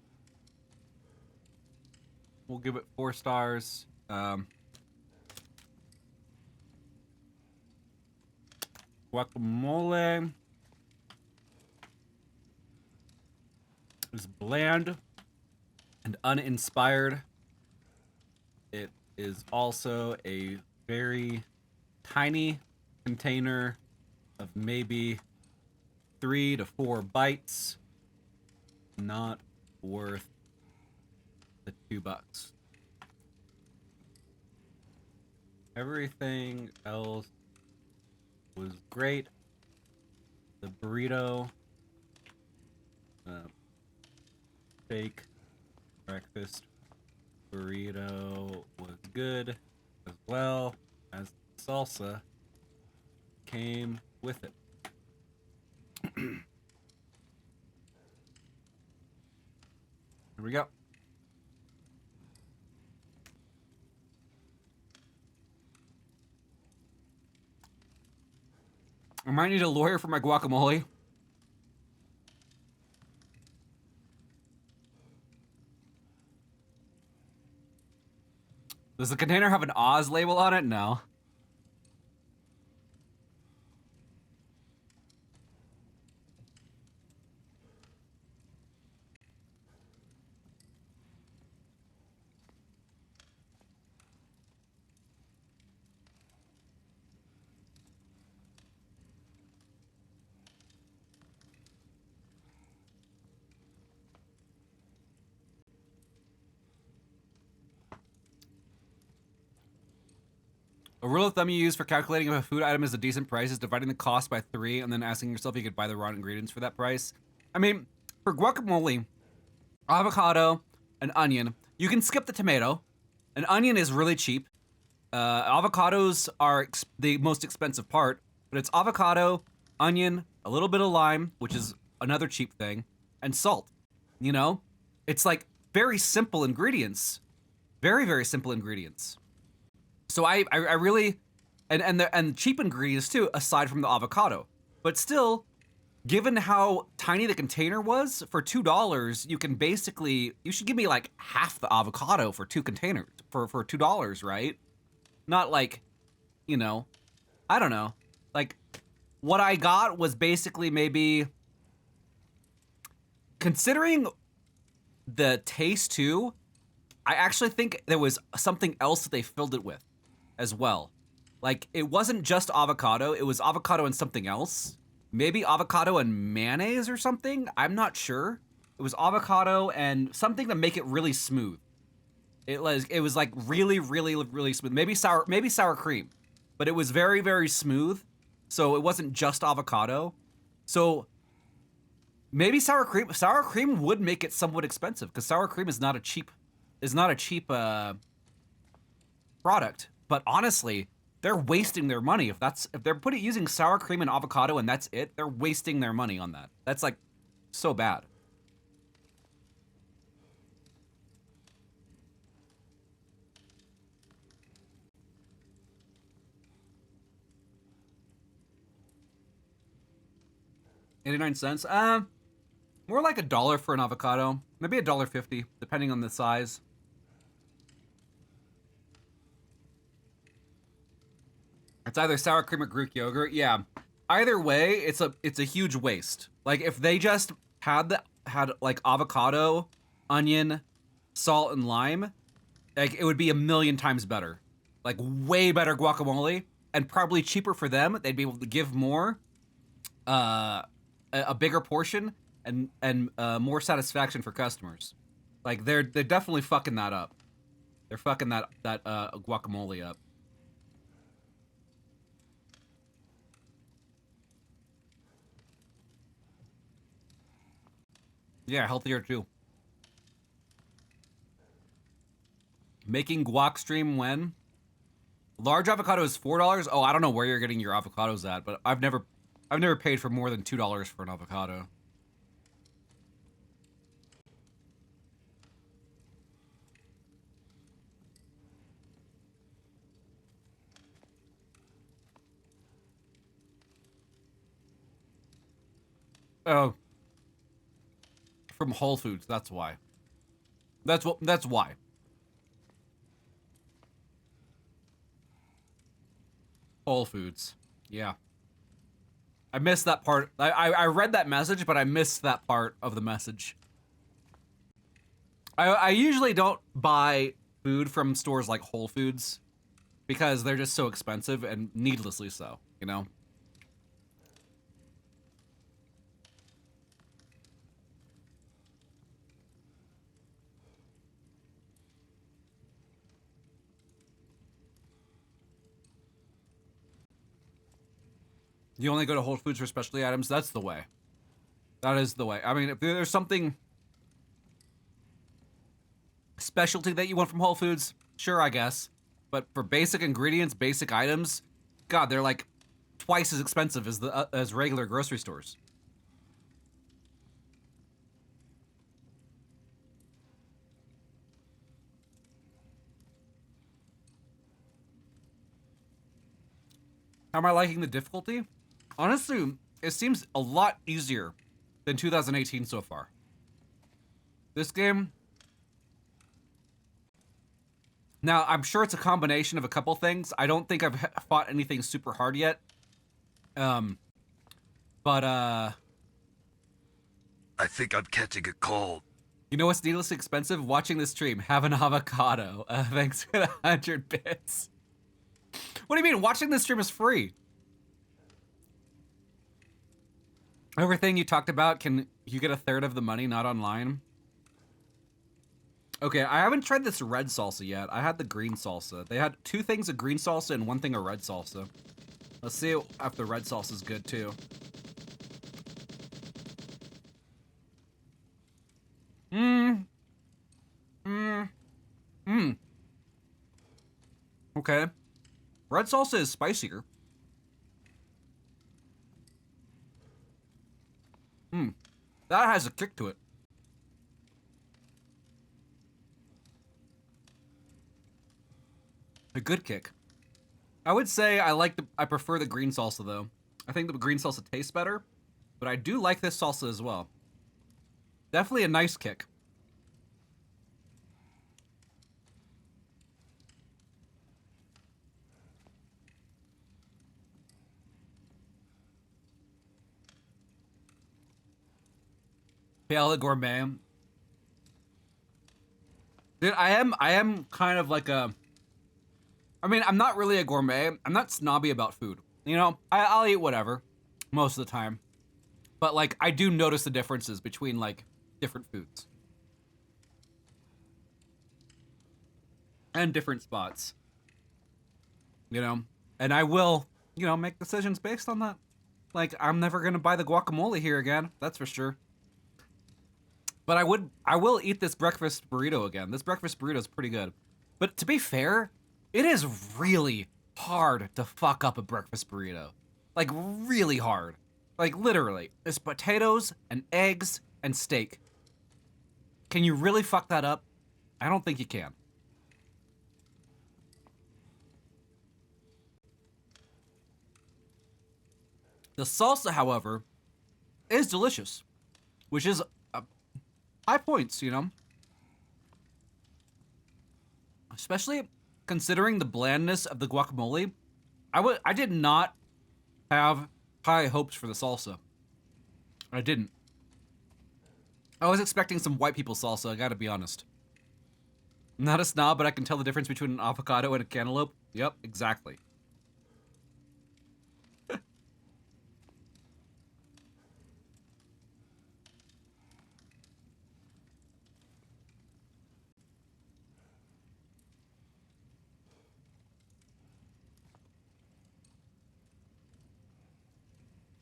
We'll give it 4 stars. Guacamole is bland and uninspired. It is also a very tiny container of maybe 3 to 4 bites. Not worth the $2. Everything else was great. The burrito, fake breakfast burrito was good, as well as the salsa came with it. Here we go. I might need a lawyer for my guacamole. Does the container have an Oz label on it? No. A rule of thumb you use for calculating if a food item is a decent price is dividing the cost by 3 and then asking yourself if you could buy the raw ingredients for that price. I mean, for guacamole, avocado, and onion, you can skip the tomato. An onion is really cheap. Avocados are the most expensive part, but it's avocado, onion, a little bit of lime, which is another cheap thing, and salt. You know? It's like very simple ingredients. Very, very simple ingredients. So I really, and cheap ingredients too, aside from the avocado. But still, given how tiny the container was, for $2, you can basically, you should give me like half the avocado for 2 containers, for $2, right? Not like, you know, I don't know. Like, what I got was basically maybe, considering the taste too, I actually think there was something else that they filled it with as well. Like, it wasn't just avocado, it was avocado and something else. Maybe avocado and mayonnaise or something? I'm not sure. It was avocado and something to make it really smooth. It was like really, really, really smooth. Maybe sour cream. But it was very, very smooth. So it wasn't just avocado. So maybe sour cream would make it somewhat expensive because sour cream is not a cheap product. But honestly, they're wasting their money. If they're using sour cream and avocado and that's it, they're wasting their money on that. That's like so bad. $0.89. More like $1 for an avocado. Maybe $1.50, depending on the size. It's either sour cream or Greek yogurt. Yeah. Either way, it's a huge waste. Like if they just had like avocado, onion, salt, and lime, like it would be a million times better. Like way better guacamole and probably cheaper for them. They'd be able to give more, a bigger portion and more satisfaction for customers. Like they're definitely fucking that up. They're fucking that guacamole up. Yeah, healthier too. Making guac stream when? Large avocado is $4? Oh, I don't know where you're getting your avocados at, but I've never paid for more than $2 for an avocado. Oh. From Whole Foods, that's why. That's why. Whole Foods. Yeah. I missed that part. I read that message, but I missed that part of the message. I usually don't buy food from stores like Whole Foods because they're just so expensive and needlessly so, you know? You only go to Whole Foods for specialty items? That's the way. That is the way. I mean, if there's something specialty that you want from Whole Foods, sure, I guess. But for basic ingredients, basic items, God, they're like twice as expensive as regular grocery stores. How am I liking the difficulty? Honestly, it seems a lot easier than 2018 so far. This game... Now, I'm sure it's a combination of a couple things. I don't think I've fought anything super hard yet. I think I'm catching a cold. You know what's needlessly expensive? Watching this stream. Have an avocado. Thanks for the 100 bits. What do you mean? Watching this stream is free. Everything you talked about, can you get a third of the money not online? Okay, I haven't tried this red salsa yet. I had the green salsa. They had 2 things of green salsa and 1 thing of red salsa. Let's see if the red salsa is good too. Okay. Red salsa is spicier. That has a kick to it. A good kick. I would say I prefer the green salsa though. I think the green salsa tastes better, but I do like this salsa as well. Definitely a nice kick. Pale gourmet. Dude, I am kind of like a... I mean, I'm not really a gourmet. I'm not snobby about food. You know, I'll eat whatever most of the time. But like, I do notice the differences between like different foods. And different spots. You know? And I will, you know, make decisions based on that. Like, I'm never gonna buy the guacamole here again, that's for sure. But I will eat this breakfast burrito again. This breakfast burrito is pretty good. But to be fair, it is really hard to fuck up a breakfast burrito. Like, really hard. Like, literally. It's potatoes and eggs and steak. Can you really fuck that up? I don't think you can. The salsa, however, is delicious. Which is high points, you know? Especially considering the blandness of the guacamole. I did not have high hopes for the salsa. I didn't. I was expecting some white people salsa, I gotta be honest. I'm not a snob, but I can tell the difference between an avocado and a cantaloupe. Yep, exactly.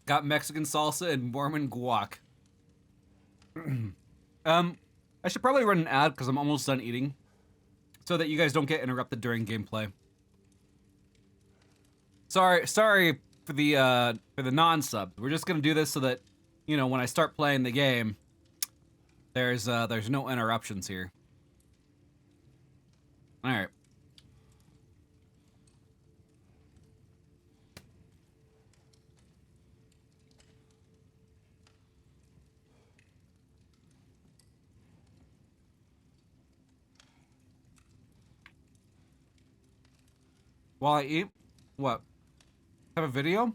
Got Mexican salsa and Mormon guac. I should probably run an ad because I'm almost done eating, so that you guys don't get interrupted during gameplay. Sorry for the non-subs. We're just gonna do this so that, you know, when I start playing the game, there's no interruptions here. All right. While I eat, what? Have a video?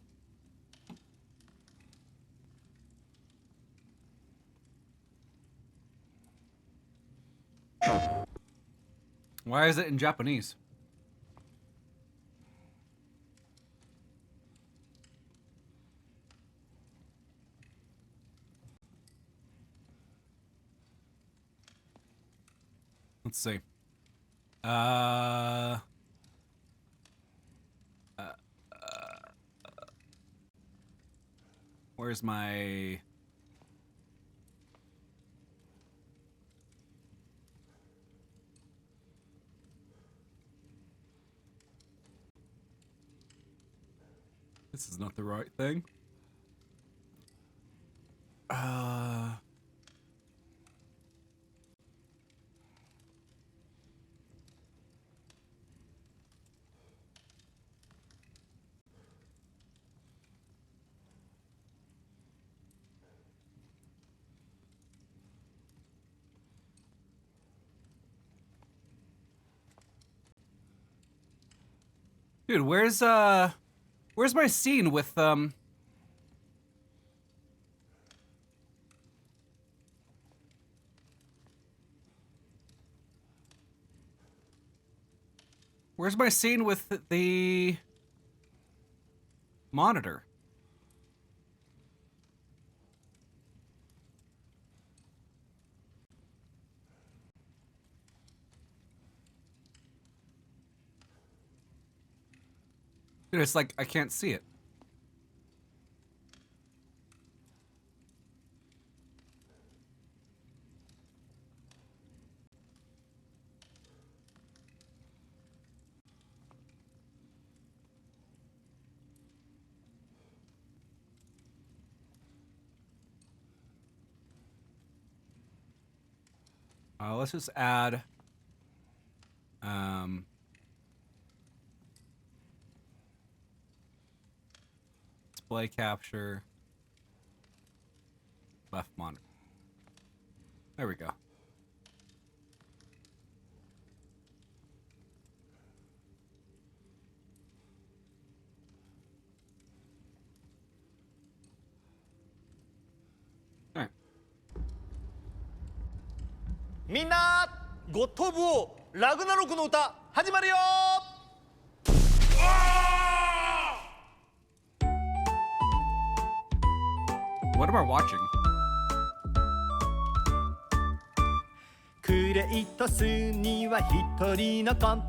Why is it in Japanese? Let's see. Where's my... This is not the right thing. Dude, where's my scene with, Where's my scene with the monitor? Dude, it's like I can't see it. Let's just add display capture left monitor. There we go. All right. みんなゴッド・オブ・ウォーラグナロクの歌始まるよ What am I watching? クレイトスには一人の子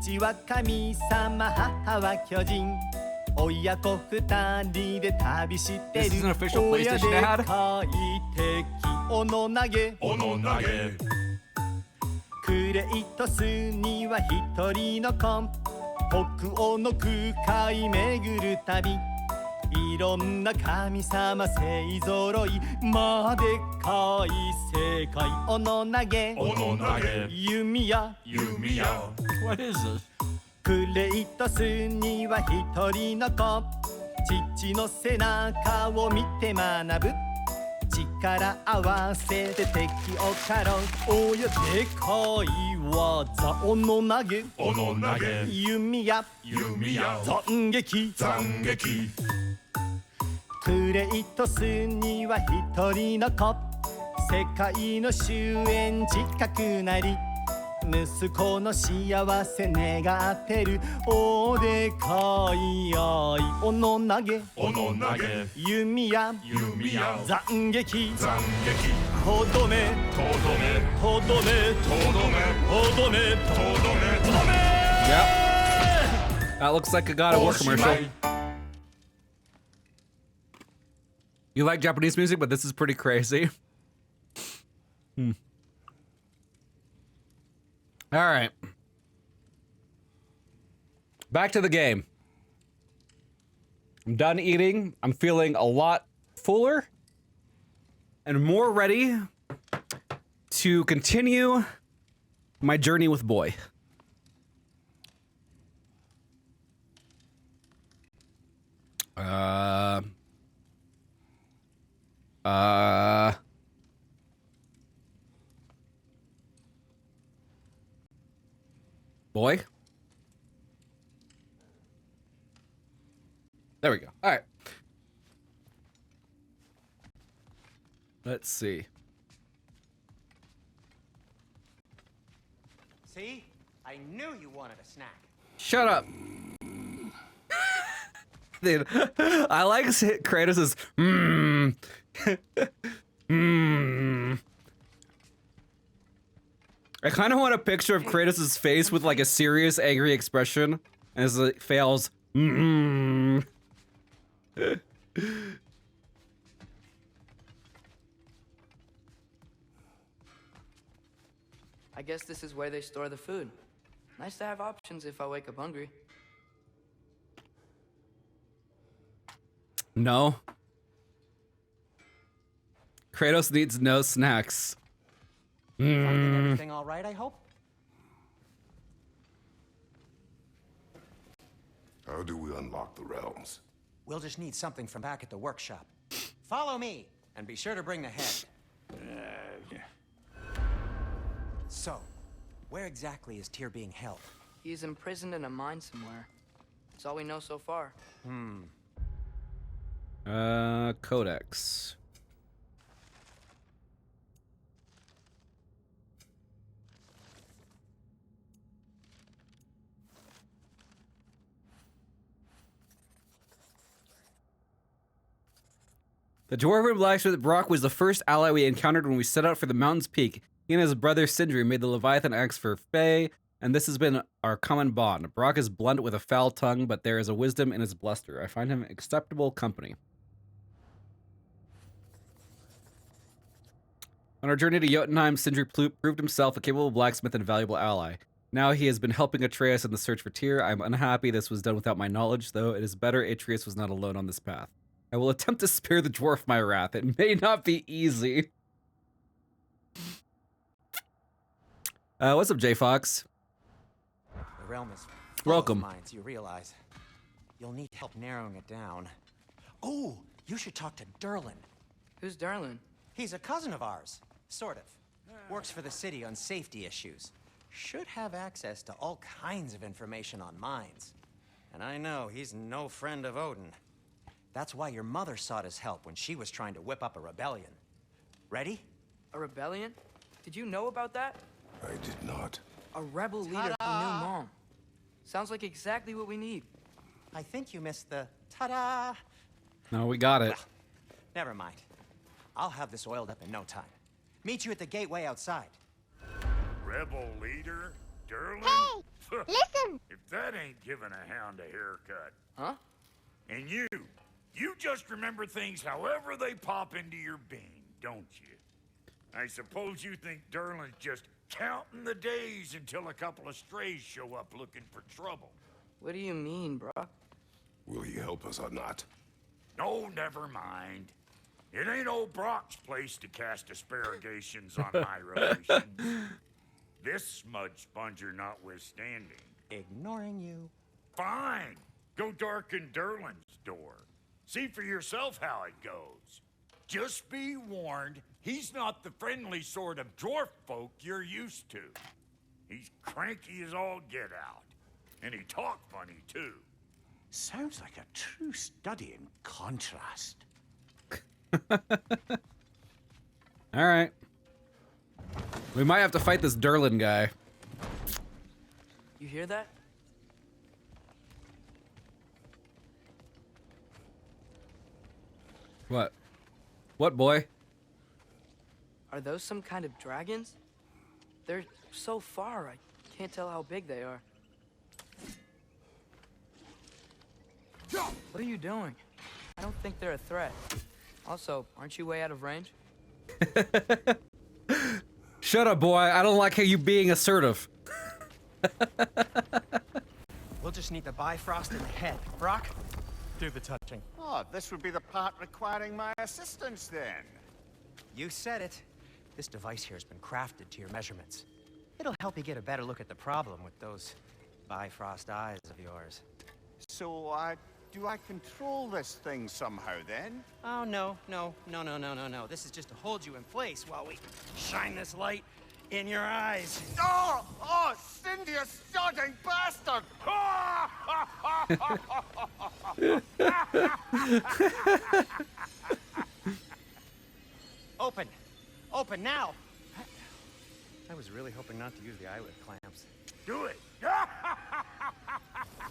父は神様母は巨人親子二人で旅してる This is an official 親 PlayStation で ad? 快適斧投げクレイトスには一人の子北欧の空海巡る旅いろんな神様勢ぞろいまでかい世界斧投げ弓矢 What is this? クレイトスには一人の子父の背中を見て学ぶ力合わせて敵を狩ろうおやでかい技斧投げ弓矢斬撃クレイトスには一人の子世界の終焉近くなり息子の幸せ願ってるおでかい愛斧投げ弓矢斬撃とどめ Yep. That looks like a God of War commercial. You like Japanese music, but this is pretty crazy. All right. Back to the game. I'm done eating. I'm feeling a lot fuller and more ready to continue my journey with Boy. Boy. There we go. All right. Let's see. See? I knew you wanted a snack. Shut up. Dude, I like Kratos' I kind of want a picture of Kratos' face with like a serious, angry expression as it fails. I guess this is where they store the food. Nice to have options if I wake up hungry. No. Kratos needs no snacks. Finding everything all right, I hope? How do we unlock the realms? We'll just need something from back at the workshop. Follow me, and be sure to bring the head. So, where exactly is Tyr being held? He's imprisoned in a mine somewhere. That's all we know so far. Codex. The dwarven blacksmith Brock was the first ally we encountered when we set out for the mountain's peak. He and his brother Sindri made the Leviathan axe for Faye, and this has been our common bond. Brock is blunt with a foul tongue, but there is a wisdom in his bluster. I find him acceptable company. On our journey to Jotunheim, Sindri proved himself a capable blacksmith and valuable ally. Now he has been helping Atreus in the search for Tyr. I am unhappy this was done without my knowledge, though it is better Atreus was not alone on this path. I will attempt to spare the dwarf my wrath. It may not be easy. What's up, J Fox? The realm is full Welcome. of mines, you realize. You'll need help narrowing it down. Oh, you should talk to Derlin. Who's Derlin? He's a cousin of ours, sort of. Works for the city on safety issues. Should have access to all kinds of information on mines. And I know he's no friend of Odin. That's why your mother sought his help when she was trying to whip up a rebellion. Ready? A rebellion? Did you know about that? I did not. A rebel leader from New Mom. Sounds like exactly what we need. I think you missed the ta-da. No, we got it. Well, never mind. I'll have this oiled up in no time. Meet you at the gateway outside. Rebel leader? Derlin? Hey! Listen! If that ain't giving a hound a haircut. Huh? And you just remember things however they pop into your being, don't you? I suppose you think Derlin's just counting the days until a couple of strays show up looking for trouble. What do you mean, bro? Will he help us or not? No, never mind. It ain't old Brock's place to cast aspersions on my relations. This smudge sponger notwithstanding. Ignoring you. Fine. Go darken Derlin's door. See for yourself how it goes. Just be warned, he's not the friendly sort of dwarf folk you're used to. He's cranky as all get out. And he talk funny, too. Sounds like a true study in contrast. All right. We might have to fight this Derlin guy. You hear that? What? What, boy? Are those some kind of dragons? They're so far, I can't tell how big they are. What are you doing? I don't think they're a threat. Also, aren't you way out of range? Shut up, boy. I don't like how you being assertive. We'll just need the Bifrost in the head. Brock, do the touching. Oh, this would be the part requiring my assistance then. You said it. This device here has been crafted to your measurements. It'll help you get a better look at the problem with those Bifrost eyes of yours. So, do I control this thing somehow then? Oh, no. This is just to hold you in place while we shine this light in your eyes. Oh, Cindy, you sodding bastard! Open now! I was really hoping not to use the eyelid clamps. Do it!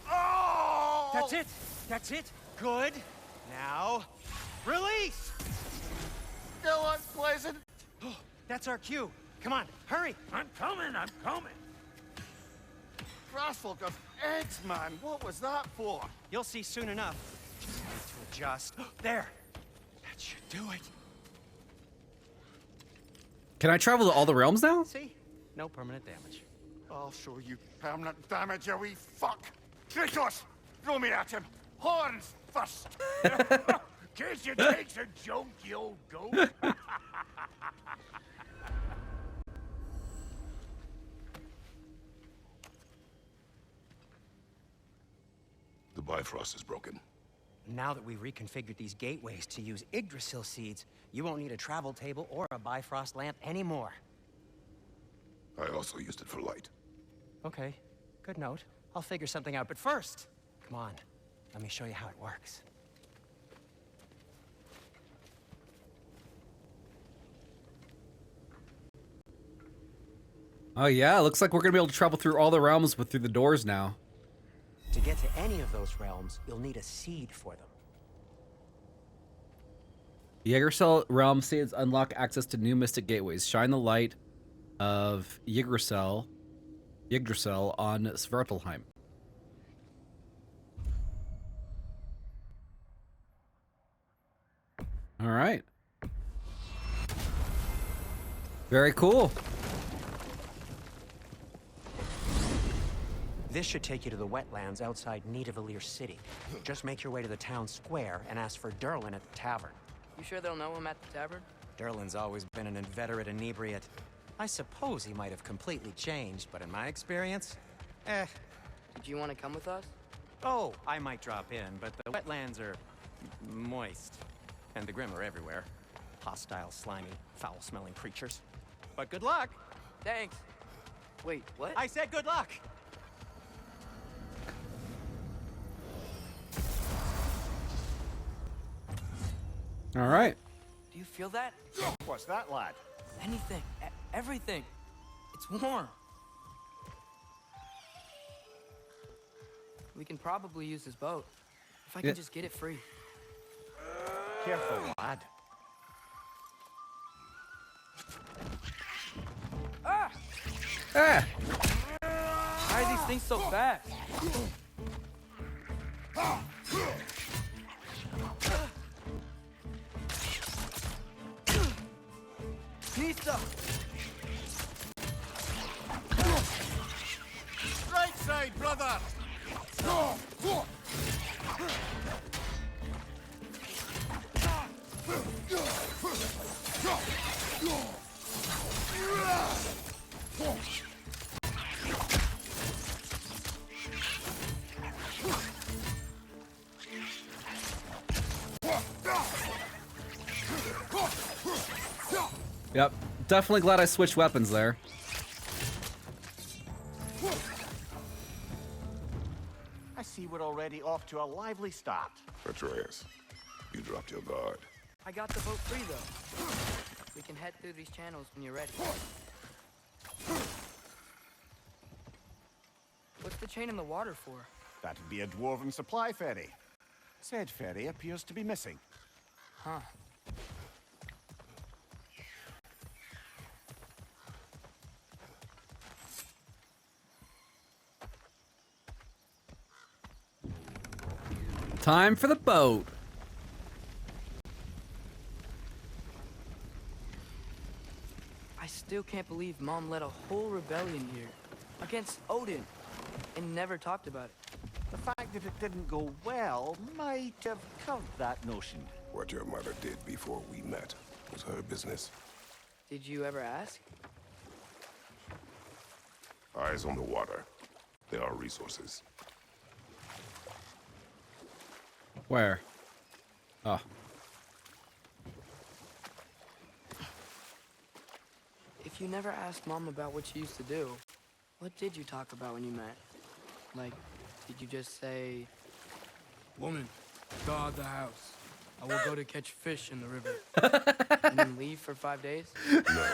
Oh! That's it! Good! Now, release! Still unpleasant. That's our cue. Come on, hurry! I'm coming! Grassful of eggs, man. What was that for? You'll see soon enough. Just need to adjust. There! That should do it. Can I travel to all the realms now? See? No permanent damage. I'll show you permanent damage, you wee fuck. Kratos, throw me at him. Horns first. Guess you takes a joke, you old goat. The Bifrost is broken. Now that we've reconfigured these gateways to use Yggdrasil seeds, you won't need a travel table or a Bifrost lamp anymore. I also used it for light. Okay, good note. I'll figure something out, but first, come on, let me show you how it works. Oh yeah, looks like we're gonna be able to travel through all the realms but through the doors now. To get to any of those realms, you'll need a seed for them. Yggdrasil realm seeds unlock access to new mystic gateways. Shine the light of Yggdrasil Yggdrasil on Svartalheim. All right. Very cool. This should take you to the wetlands outside Nidavellir City. Just make your way to the town square and ask for Derlin at the tavern. You sure they'll know him at the tavern? Derlin's always been an inveterate inebriate. I suppose he might have completely changed, but in my experience, Did you want to come with us? Oh, I might drop in, but the wetlands are moist. And the Grim are everywhere. Hostile, slimy, foul-smelling creatures. But good luck! Thanks. Wait, what? I said good luck! All right. Do you feel that? What's that, lad? Anything. Everything. It's warm. We can probably use this boat. If I can just get it free. Careful, lad. Ah! Ah! Why are these things so fast? Pizza! Right side, brother! Yep. Definitely glad I switched weapons there. I see we're already off to a lively start. Atreus, you dropped your guard. I got the boat free, though. We can head through these channels when you're ready. What's the chain in the water for? That'd be a dwarven supply ferry. Said ferry appears to be missing. Huh. Time for the boat. I still can't believe Mom led a whole rebellion here against Odin and never talked about it. The fact that it didn't go well might have covered that notion. What your mother did before we met was her business. Did you ever ask? Eyes on the water. There are resources. Where? Oh. If you never asked Mom about what she used to do, what did you talk about when you met? Like, did you just say, "Woman, guard the house. I will go to catch fish in the river," and then leave for 5 days? No.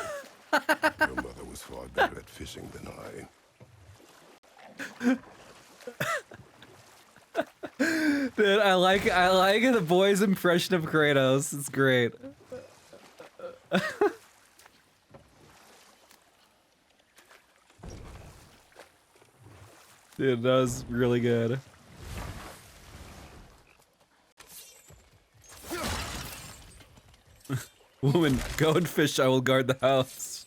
Your mother was far better at fishing than I. Dude, I like the boy's impression of Kratos. It's great. Dude, that was really good. Woman, go and fish. I will guard the house.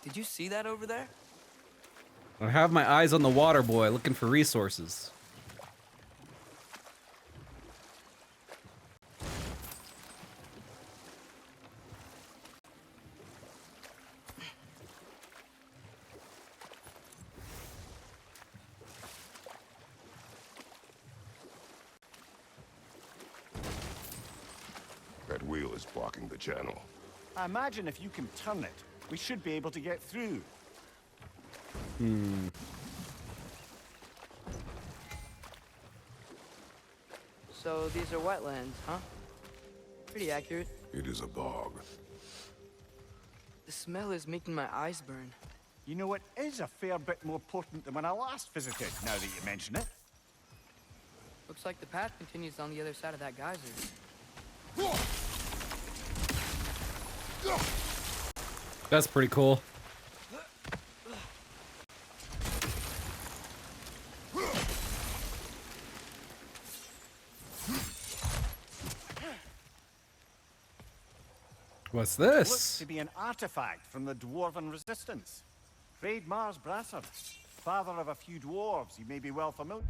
Did you see that over there? I have my eyes on the water boy, looking for resources. That wheel is blocking the channel. I imagine if you can turn it, we should be able to get through. So these are wetlands, huh? Pretty accurate. It is a bog. The smell is making my eyes burn. You know, it is a fair bit more potent than when I last visited, now that you mention it. Looks like the path continues on the other side of that geyser. That's pretty cool. What's this? Looks to be an artifact from the Dwarven Resistance. Hreidmar's Brasser, father of a few dwarves you may be well familiar.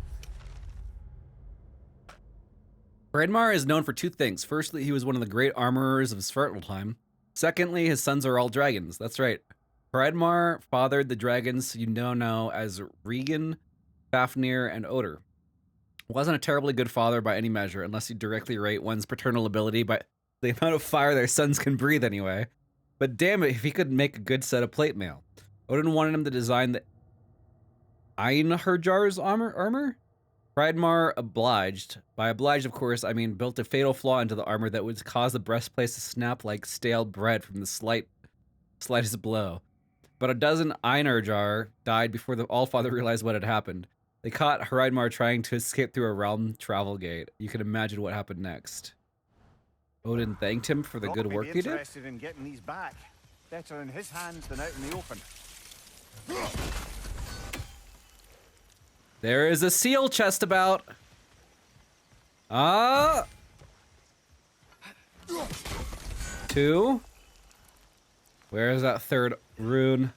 Hreidmar is known for two things. Firstly, he was one of the great armorers of Svartalfheim. Secondly, his sons are all dragons. That's right. Hreidmar fathered the dragons you now know as Regan, Fafnir, and Odr. Wasn't a terribly good father by any measure, unless you directly rate one's paternal ability by the amount of fire their sons can breathe anyway. But damn it, if he could make a good set of plate mail. Odin wanted him to design the Einherjar's armor? Hreidmar obliged. By obliged, of course, I mean built a fatal flaw into the armor that would cause the breastplate to snap like stale bread from the slightest blow. But a dozen Einherjar died before the Allfather realized what had happened. They caught Hreidmar trying to escape through a realm travel gate. You can imagine what happened next. Odin thanked him for the good work he did. Interested in getting these back. Better in his hands than out in the open. There is a seal chest about. Ah. 2. Where is that third rune?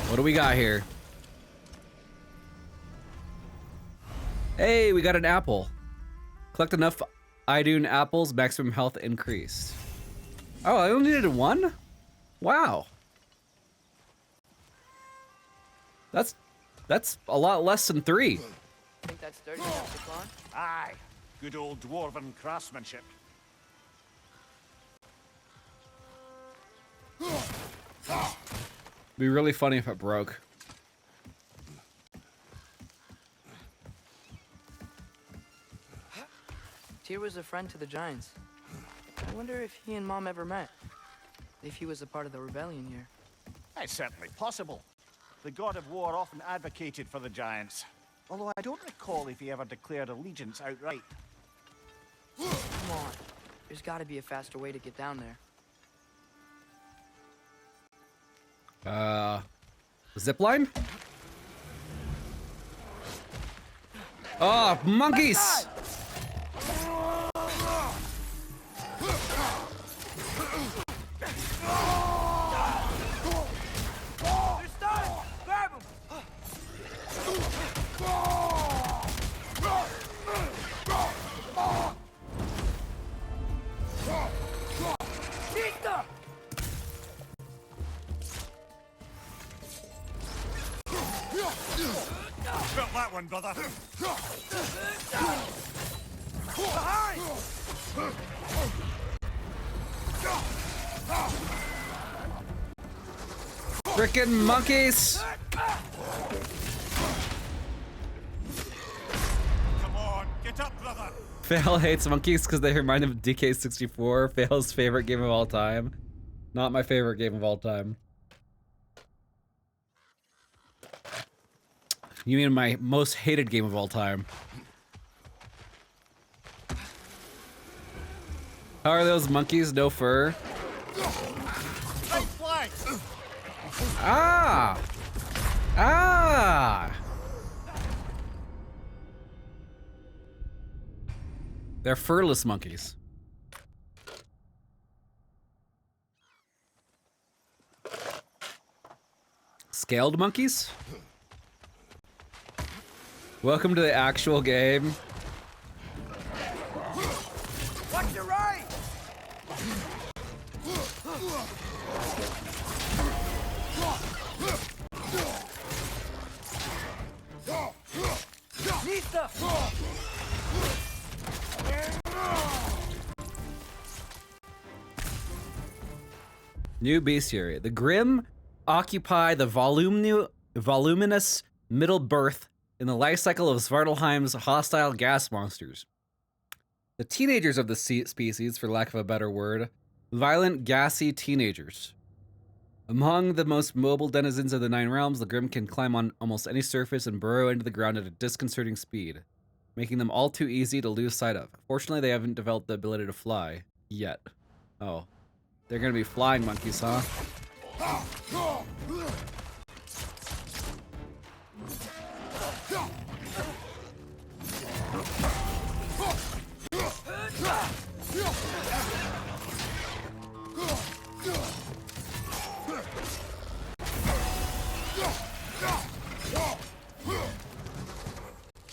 What do we got here? Hey, we got an apple. Collect enough Idun apples, maximum health increased. Oh, I only needed 1? Wow. That's a lot less than 3. Think that's sturdy enough to climb? Aye. Good old dwarven craftsmanship. Be really funny if it broke. Tyr was a friend to the Giants. I wonder if he and Mom ever met. If he was a part of the rebellion here. It's certainly possible. The god of war often advocated for the Giants. Although I don't recall if he ever declared allegiance outright. Come on. There's got to be a faster way to get down there. Zipline? Oh, monkeys! They're stunned! Grab them! Felt that one, brother. Behind! Frickin' monkeys! Come on, get up, brother. Fail hates monkeys because they remind him of DK64, Fail's favorite game of all time. Not my favorite game of all time. You mean my most hated game of all time? How are those monkeys? No fur? Ah! Ah! They're furless monkeys. Scaled monkeys? Welcome to the actual game. Watch your right! Nista! New bestiary. The Grim occupy the voluminous middle berth in the life cycle of Svartalheim's hostile gas monsters. The teenagers of the species, for lack of a better word, violent, gassy teenagers. Among the most mobile denizens of the Nine Realms, the Grimm can climb on almost any surface and burrow into the ground at a disconcerting speed, making them all too easy to lose sight of. Fortunately, they haven't developed the ability to fly yet. Oh, they're gonna be flying monkeys, huh?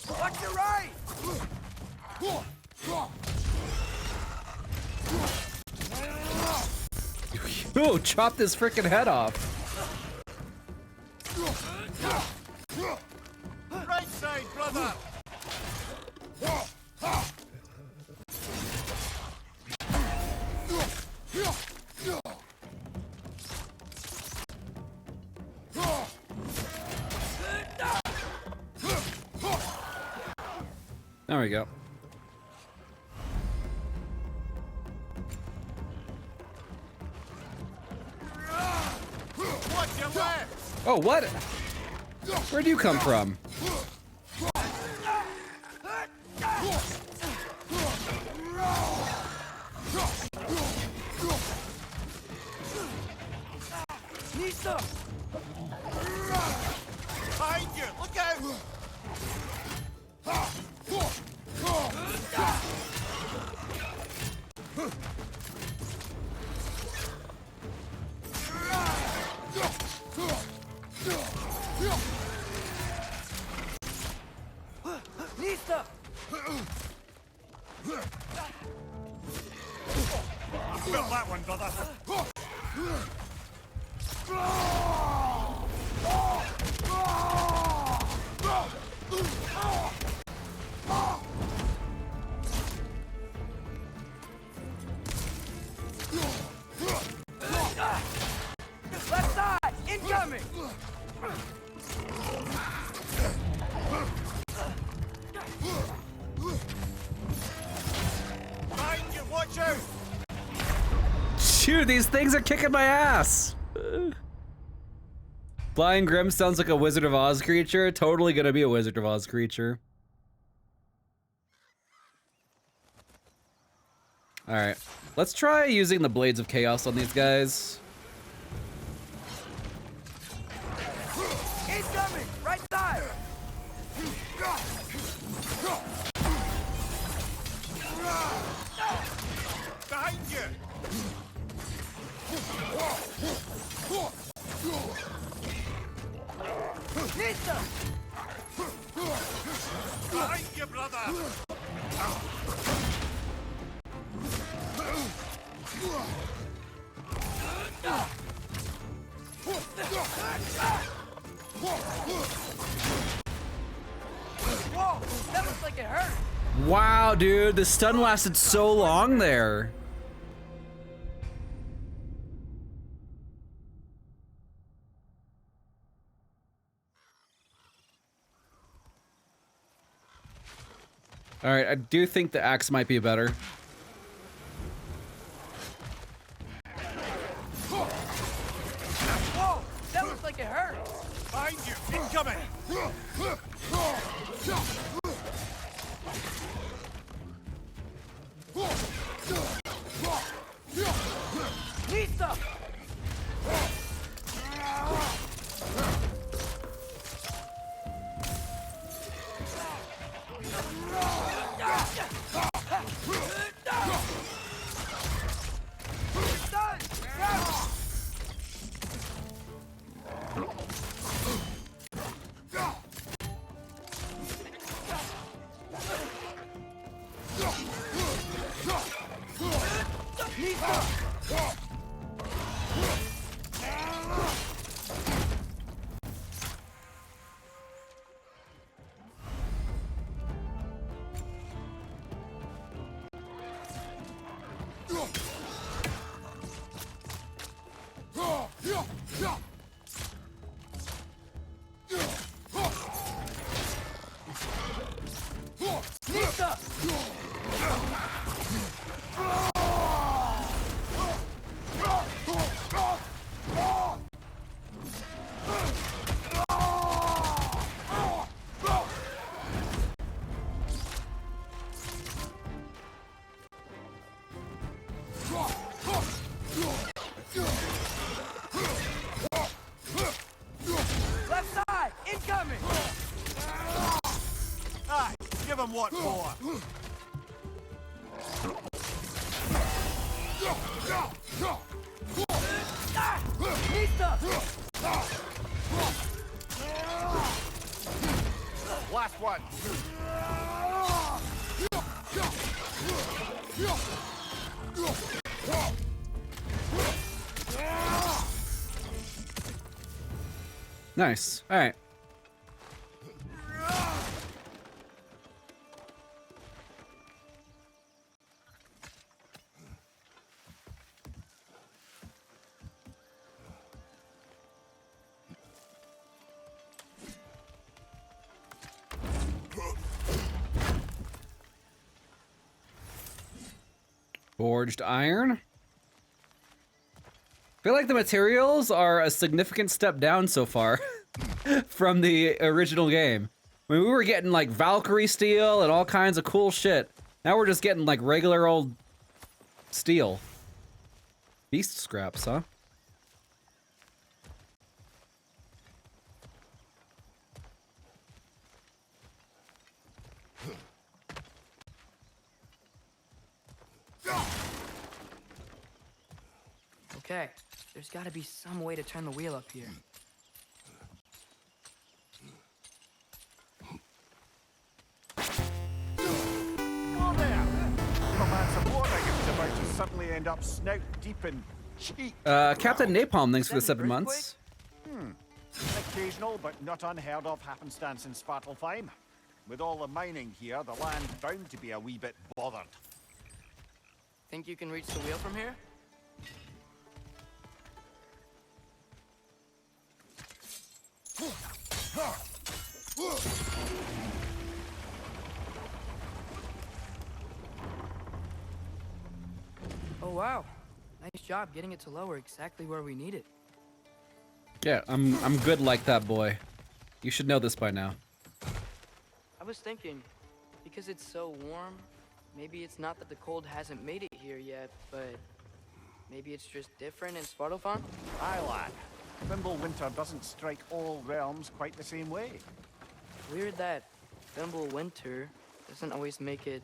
Watch your right! Ooh, chop this freaking head off. Right side, brother! There we go. Watch your left! Oh, what? Where'd you come from? Nista! Behind you! Look out! Nista! Felt that one, brother. Left side! Incoming! Behind you, watch out! Shoot, these things are kicking my ass! Flying Grimm sounds like a Wizard of Oz creature. Totally gonna be a Wizard of Oz creature. Alright, let's try using the Blades of Chaos on these guys. Incoming! Right side! Behind you! Nista! Behind you, brother! Whoa! That looks like it hurt! Wow, dude, the stun lasted so long there. Alright, I do think the axe might be better. Whoa! That looks like it hurt! Behind you! Incoming! Nista! what for? Last one. Nice. All right. Forged iron. I feel like the materials are a significant step down so far from the original game. I mean, we were getting like Valkyrie steel and all kinds of cool shit. Now we're just getting like regular old steel. Beast scraps, huh? Okay, there's gotta be some way to turn the wheel up here. Oh there! Romance of War Ragnarok is about to suddenly end up snout deep in cheek. Captain Napalm, thanks for the 7 months. Occasional but not unheard of happenstance in Svartalfheim. With all the mining here, the land's bound to be a wee bit bothered. Think you can reach the wheel from here? Oh wow, nice job getting it to lower exactly where we need it. Yeah, I'm good like that, boy. You should know this by now. I was thinking, because it's so warm, maybe it's not that the cold hasn't made it here yet, but maybe it's just different in Svartalfheim? Aye, lad. Winter doesn't strike all realms quite the same way. Weird that Winter doesn't always make it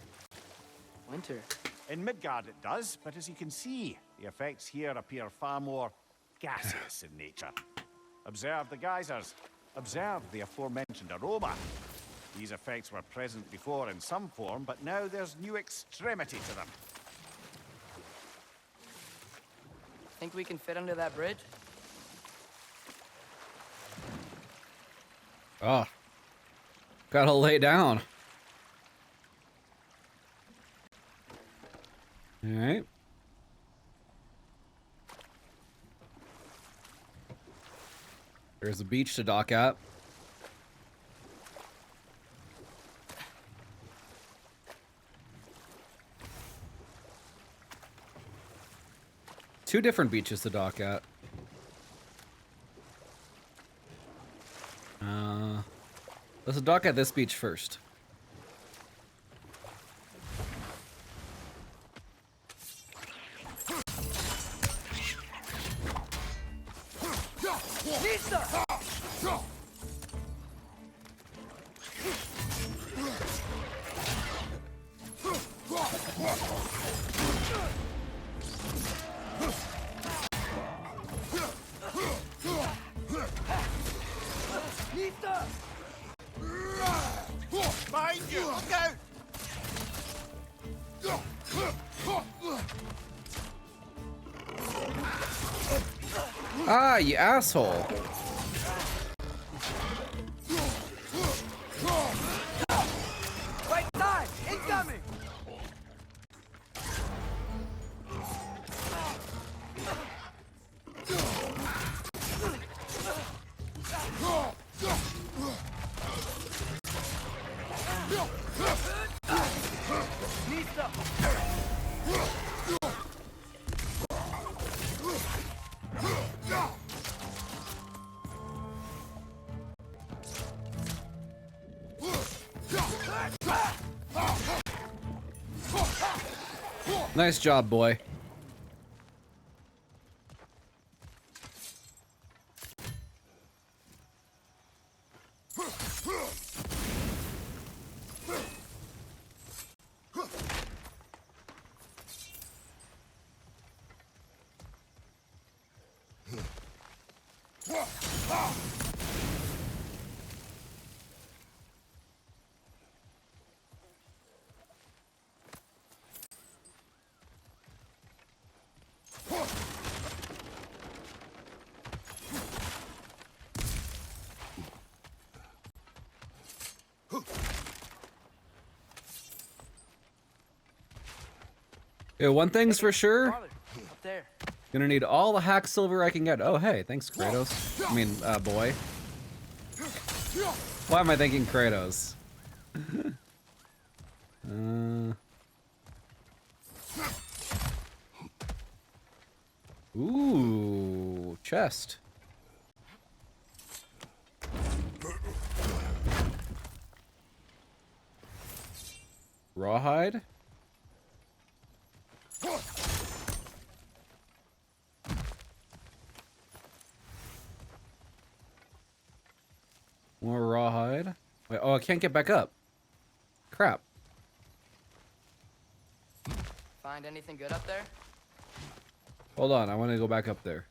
winter. In Midgard it does, but as you can see, the effects here appear far more gaseous in nature. Observe the geysers. Observe the aforementioned aroma. These effects were present before in some form, but now there's new extremity to them. Think we can fit under that bridge? Oh. Gotta lay down. Alright. There's a beach to dock at. Two different beaches to dock at. Let's dock at this beach first. Behind you! Look out! Ah, you asshole. Right side! Incoming! Nice job, boy. Yeah, one thing's for sure. Up there. Gonna need all the hack silver I can get. Oh, hey, thanks, Kratos. I mean, boy. Why am I thinking Kratos? Ooh, chest. Rawhide? More rawhide. Wait, oh, I can't get back up. Crap. Find anything good up there? Hold on, I want to go back up there.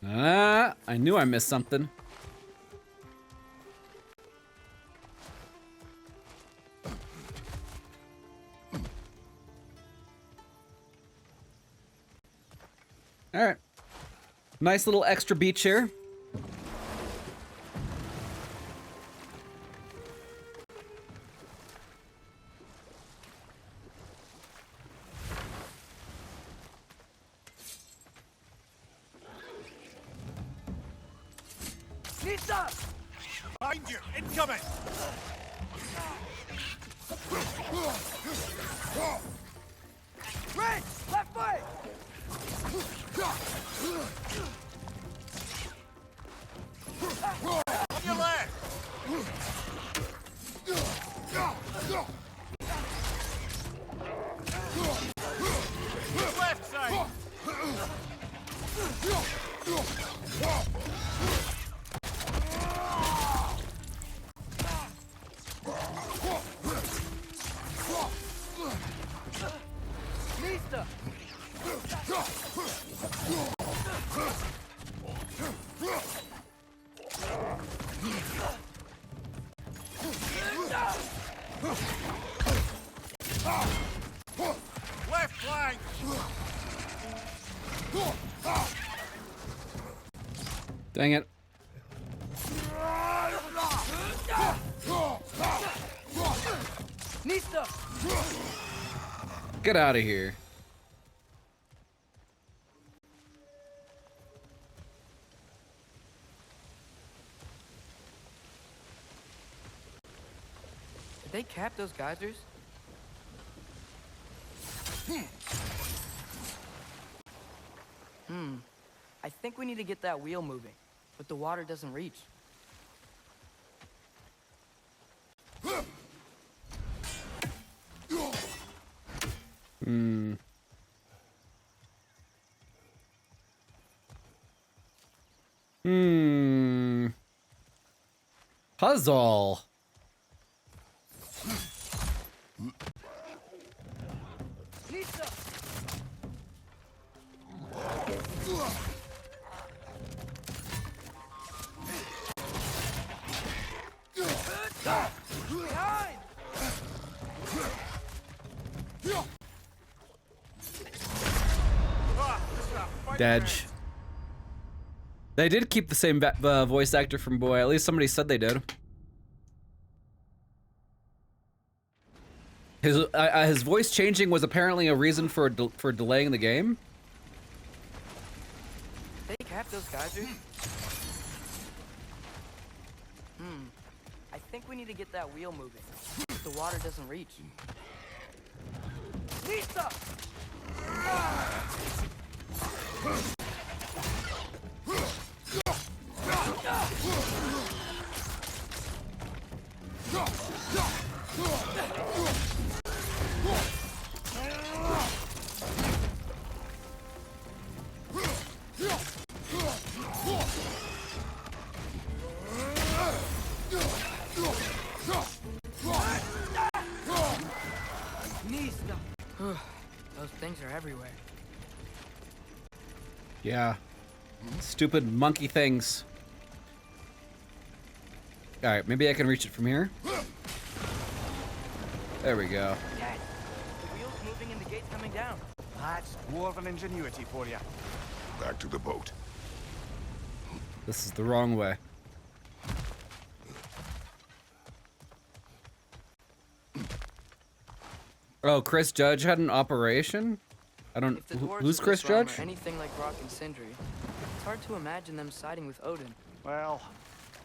Ah, I knew I missed something. All right. Nice little extra beach here. Nisa! Behind you! Incoming! Red! Left foot! On your left! Left side! Nista! Left flank! Dang it. Nista! Get out of here. Did they cap those geysers? I think we need to get that wheel moving, but the water doesn't reach. Hmm. Hmm. Puzzle. Nista! Behind! Dedge. They did keep the same voice actor from Boy. At least somebody said they did. His voice changing was apparently a reason for delaying the game. Did they cap those geysers? I think we need to get that wheel moving. The water doesn't reach. Lisa! things are everywhere. Yeah. Stupid monkey things. Alright, maybe I can reach it from here. There we go. Dad, the wheel's moving and the gate's coming down. That's dwarven ingenuity for you. Back to the boat. This is the wrong way. Oh, Chris Judge had an operation? I don't... If the dwarves Who's of Chris this realm Judge? are anything like Rock and Sindri, it's hard to imagine them siding with Odin. Well,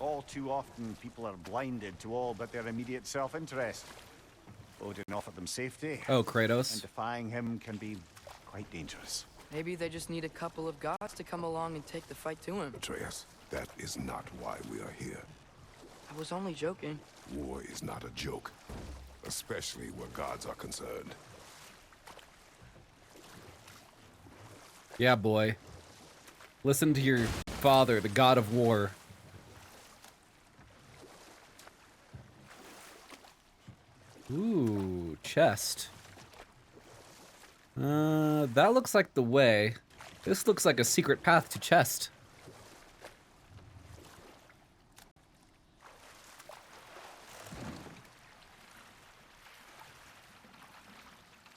all too often people are blinded to all but their immediate self-interest. Odin offered them safety. Oh, Kratos. And defying him can be quite dangerous. Maybe they just need a couple of gods to come along and take the fight to him. Atreus, that is not why we are here. I was only joking. War is not a joke, especially where gods are concerned. Yeah, boy. Listen to your father, the god of war. Ooh, chest. That looks like the way. This looks like a secret path to chest.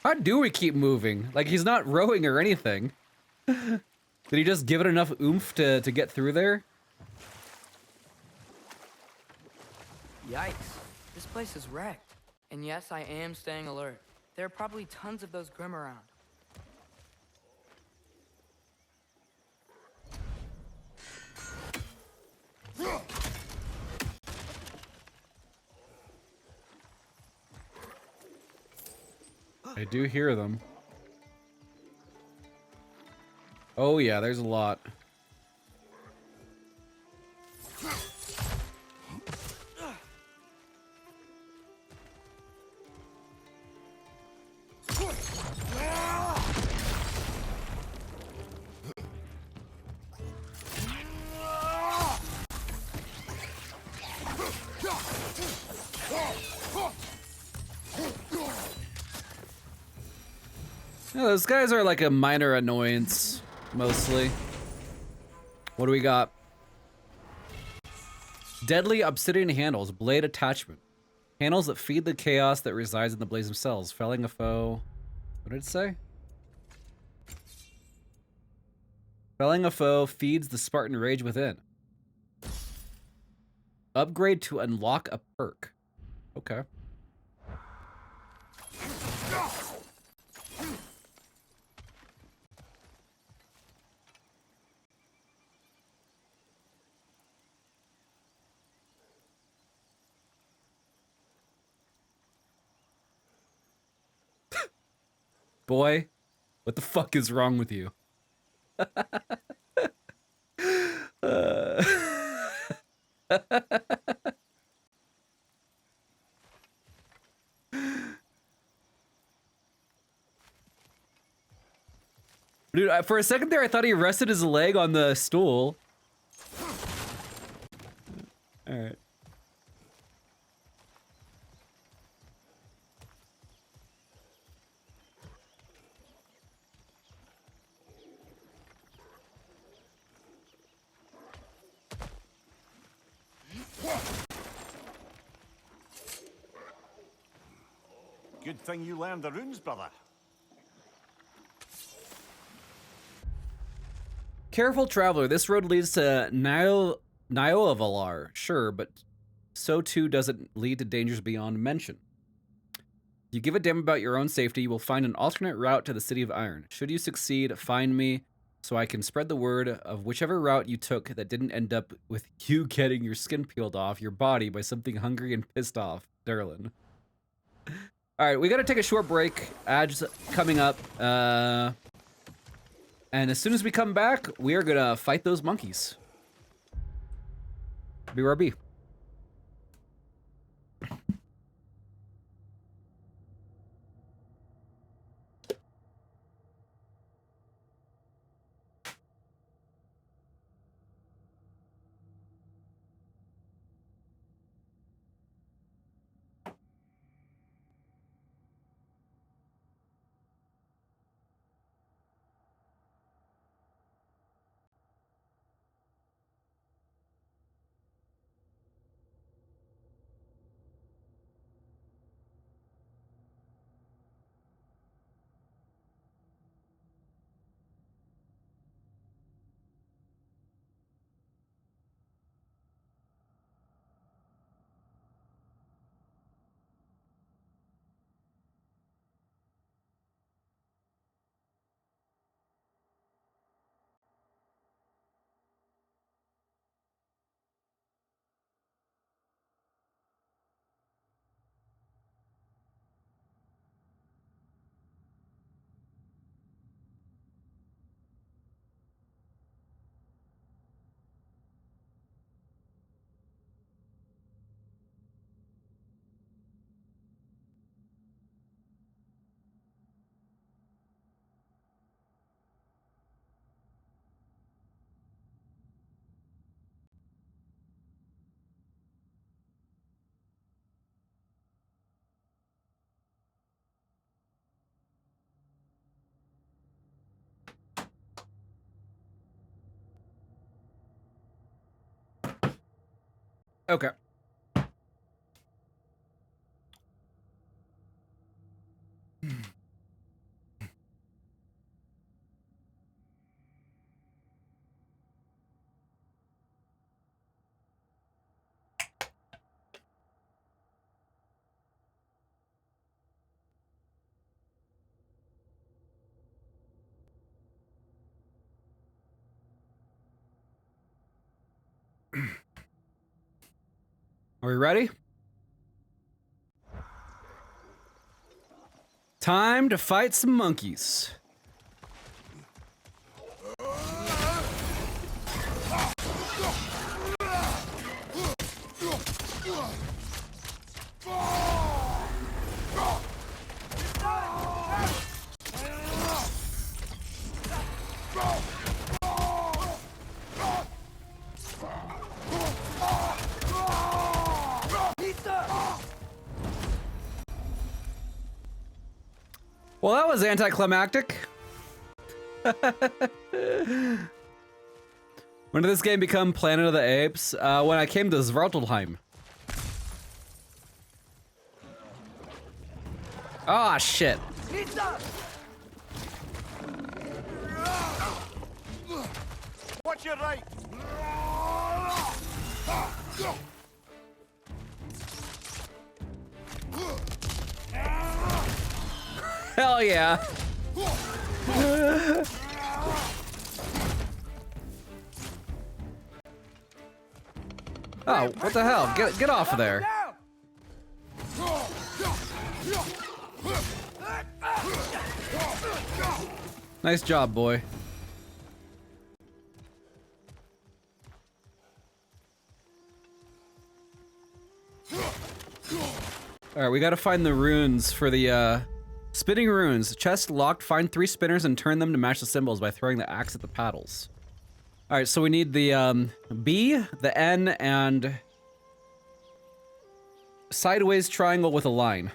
How do we keep moving? Like, he's not rowing or anything. Did he just give it enough oomph to get through there? Yikes. This place is wrecked. And yes, I am staying alert. There are probably tons of those Grim around. I do hear them. Oh yeah, there's a lot. Yeah, those guys are like a minor annoyance, mostly. What do we got? Deadly obsidian handles, blade attachment. Handles that feed the chaos that resides in the blades themselves. Felling a foe. What did it say? Felling a foe feeds the Spartan rage within. Upgrade to unlock a perk. Okay. Boy, what the fuck is wrong with you? Dude, for a second there, I thought he rested his leg on the stool. All right. Good thing you learned the runes, brother. Careful traveler, this road leads to Nyolavalar, sure, but so too does it lead to dangers beyond mention. If you give a damn about your own safety, you will find an alternate route to the City of Iron. Should you succeed, find me so I can spread the word of whichever route you took that didn't end up with you getting your skin peeled off your body by something hungry and pissed off, Derlin. All right, we got to take a short break. Ads coming up. And as soon as we come back, we are going to fight those monkeys. BRB. Okay. Are we ready? Time to fight some monkeys. Well, that was anticlimactic. When did this game become Planet of the Apes? When I came to Svartalfheim. Ah, shit. Watch your right. Hell yeah. Oh, what the hell? Get off of there. Nice job, boy. Alright, we gotta find the runes for the, spinning runes. Chest locked, find 3 spinners and turn them to match the symbols by throwing the axe at the paddles. Alright, so we need the, B, the N, and sideways triangle with a line.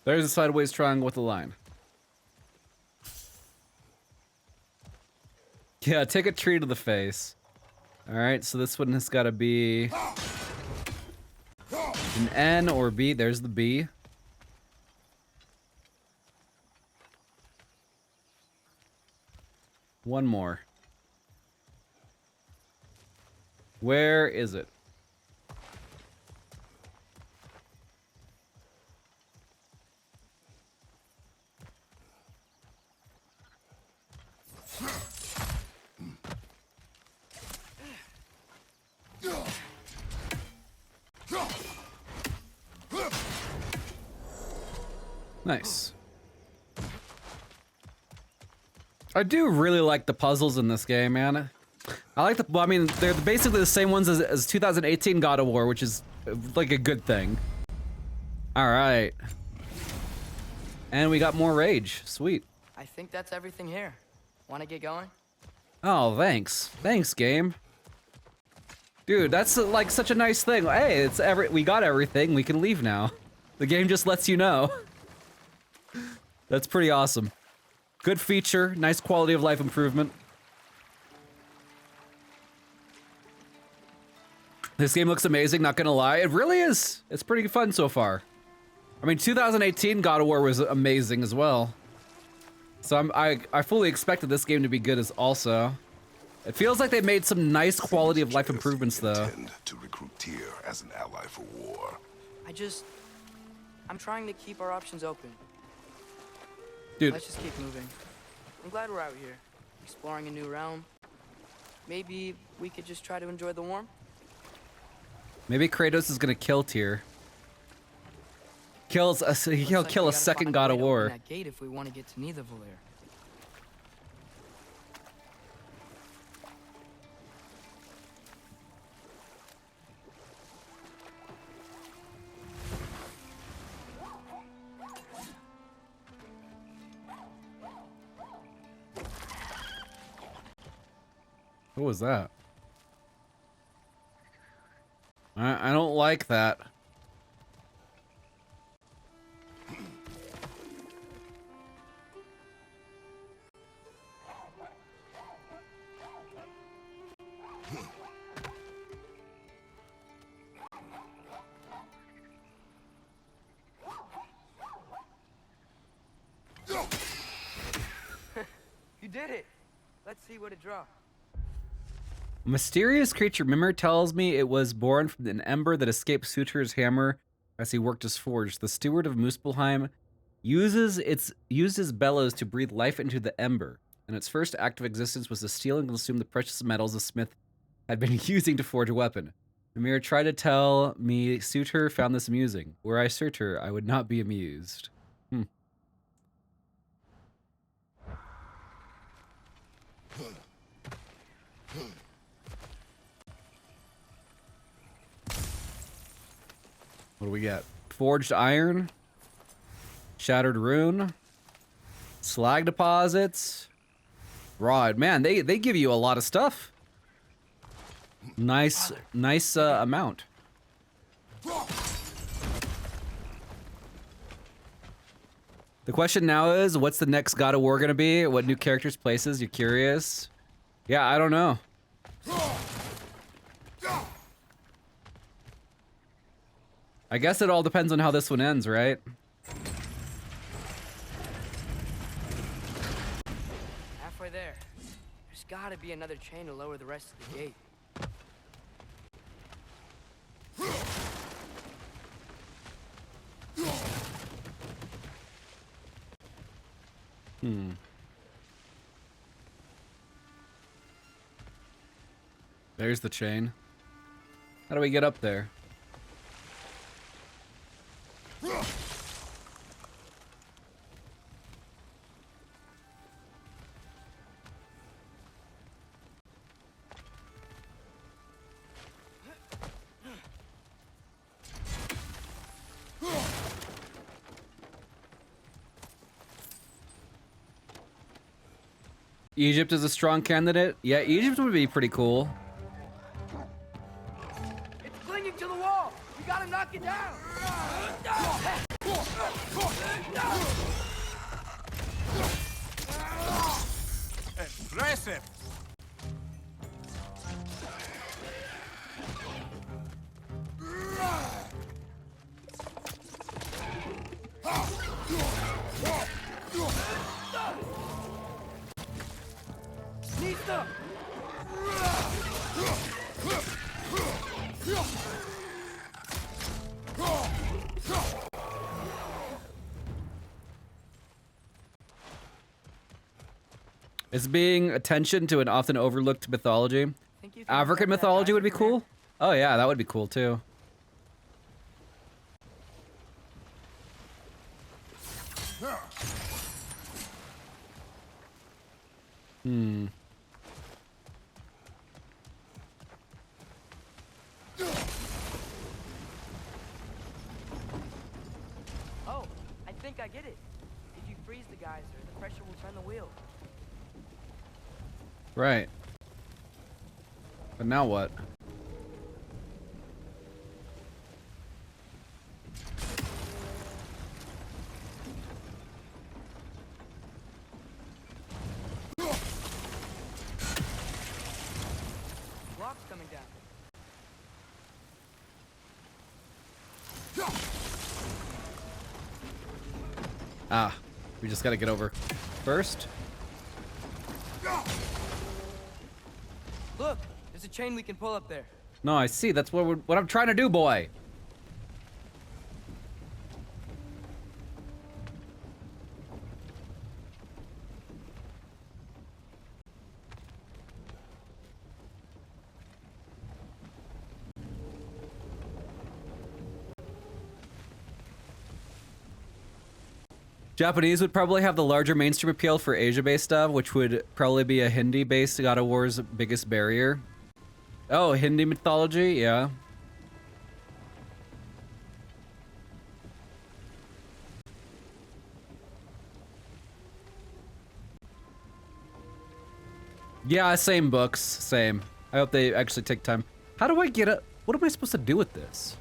There's a sideways triangle with a line. Yeah, take a tree to the face. Alright, so this one has got to be an N or B. There's the B. One more. Where is it? Nice. I do really like the puzzles in this game, man. I like the, well, I mean, they're basically the same ones as 2018 God of War, which is like a good thing. All right. And we got more rage. Sweet. I think that's everything here. Want to get going? Oh, thanks. Thanks, game. Dude, that's like such a nice thing. Hey, we got everything. We can leave now. The game just lets you know. That's pretty awesome. Good feature, nice quality of life improvement. This game looks amazing, not gonna lie. It really is. It's pretty fun so far. I mean, 2018 God of War was amazing as well. So I fully expected this game to be good as also. It feels like they made some nice quality of life improvements though. Intend to recruit Tyr as an ally for war. I'm trying to keep our options open. Dude. Let's just keep moving. I'm glad we're out here, exploring a new realm. Maybe we could just try to enjoy the warmth? Maybe Kratos is gonna kill Tyr. He'll kill a second God of War. That gate if we want to get to Nidavellir. What was that? I don't like that. You did it. Let's see what it dropped. A mysterious creature Mimir tells me it was born from an ember that escaped Sutur's hammer as he worked his forge. The steward of Muspelheim used his bellows to breathe life into the ember, and its first act of existence was to steal and consume the precious metals the smith had been using to forge a weapon. Mimir tried to tell me Sutur found this amusing. Were I Surtur, I would not be amused. What do we got? Forged iron, shattered rune, slag deposits, rod. Man, they give you a lot of stuff. Nice amount. The question now is, what's the next God of War gonna be? What new characters, places? You're curious? Yeah, I don't know. I guess it all depends on how this one ends, right? Halfway there. There's gotta be another chain to lower the rest of the gate. There's the chain. How do we get up there? Egypt is a strong candidate. Yeah, Egypt would be pretty cool. It's clinging to the wall. We gotta knock it down. Impressive. Nista! Is being attention to an often overlooked mythology. African mythology would be cool. Oh yeah, that would be cool too. Oh, I think I get it. If you freeze the geyser, the pressure will turn the wheel. Right. But now what? Block's coming down. Ah, we just gotta get over first. Look, there's a chain we can pull up there. No, I see. That's what I'm trying to do, boy. Japanese would probably have the larger mainstream appeal for Asia-based stuff, which would probably be a Hindi-based God of War's biggest barrier. Oh, Hindi mythology? Yeah. Yeah, same books, same. I hope they actually take time. How do I get it? What am I supposed to do with this?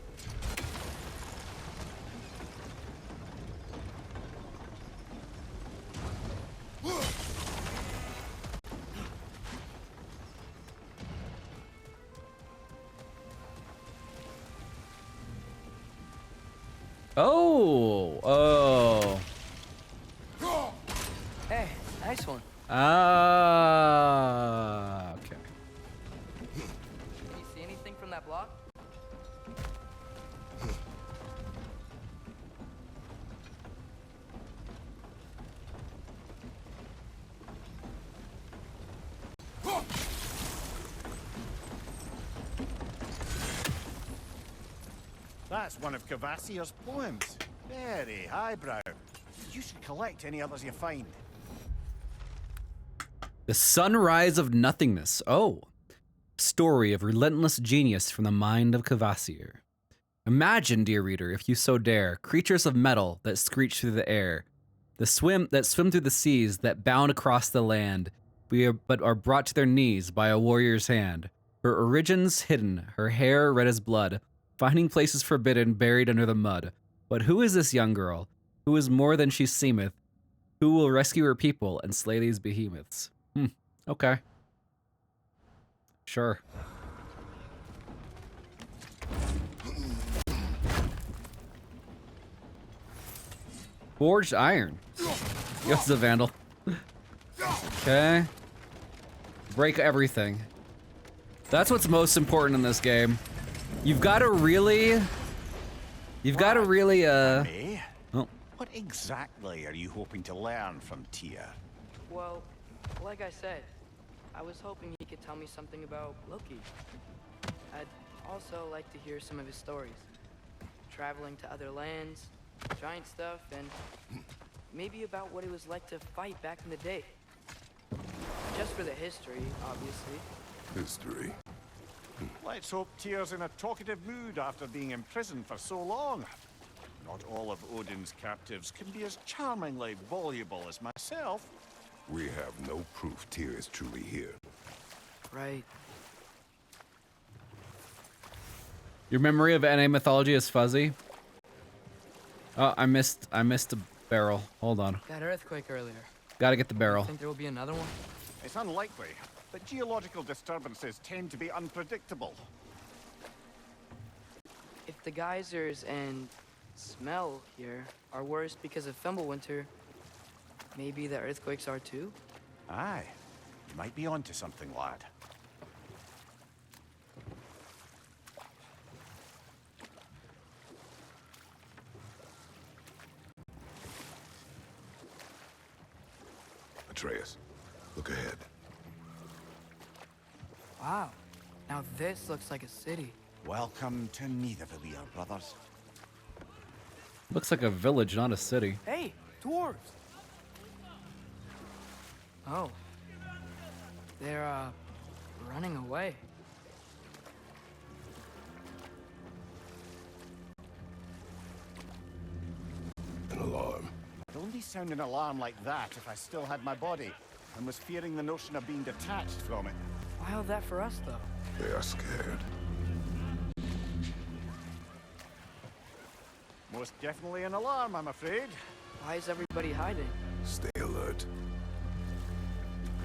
Oh, oh. Hey, nice one. Ah, okay. Can you see anything from that block? That's one of Cavassier's poems. Very highbrow. You should collect any others you find. The Sunrise of Nothingness. Oh. Story of relentless genius from the mind of Cavassier. Imagine, dear reader, if you so dare, creatures of metal that screech through the air, that swim through the seas, that bound across the land, but are brought to their knees by a warrior's hand. Her origins hidden, her hair red as blood, finding places forbidden, buried under the mud. But who is this young girl? Who is more than she seemeth? Who will rescue her people and slay these behemoths? Okay. Sure. Forged iron. Yes, the vandal. Okay. Break everything. That's what's most important in this game. You've got to really... Me? Oh. What exactly are you hoping to learn from Tyr? Well, like I said, I was hoping he could tell me something about Loki. I'd also like to hear some of his stories. Traveling to other lands, giant stuff, and maybe about what it was like to fight back in the day. Just for the history, obviously. History. Let's hope Tyr's in a talkative mood after being imprisoned for so long. Not all of Odin's captives can be as charmingly voluble as myself. We have no proof Tyr is truly here. Right. Your memory of NA mythology is fuzzy. Oh, I missed a barrel. Hold on. That earthquake earlier. Gotta get the barrel. Think there will be another one? It's unlikely, but geological disturbances tend to be unpredictable. If the geysers and smell here are worse because of Fimbulwinter, maybe the earthquakes are too? Aye. You might be onto something, lad. Atreus, look ahead. Wow. Now this looks like a city. Welcome to Nidavellir, brothers. Looks like a village, not a city. Hey, dwarves! Oh. They're, running away. An alarm. I'd only sound an alarm like that if I still had my body, and was fearing the notion of being detached from it. Why all that for us, though? They are scared. Most definitely an alarm, I'm afraid. Why is everybody hiding? Stay alert.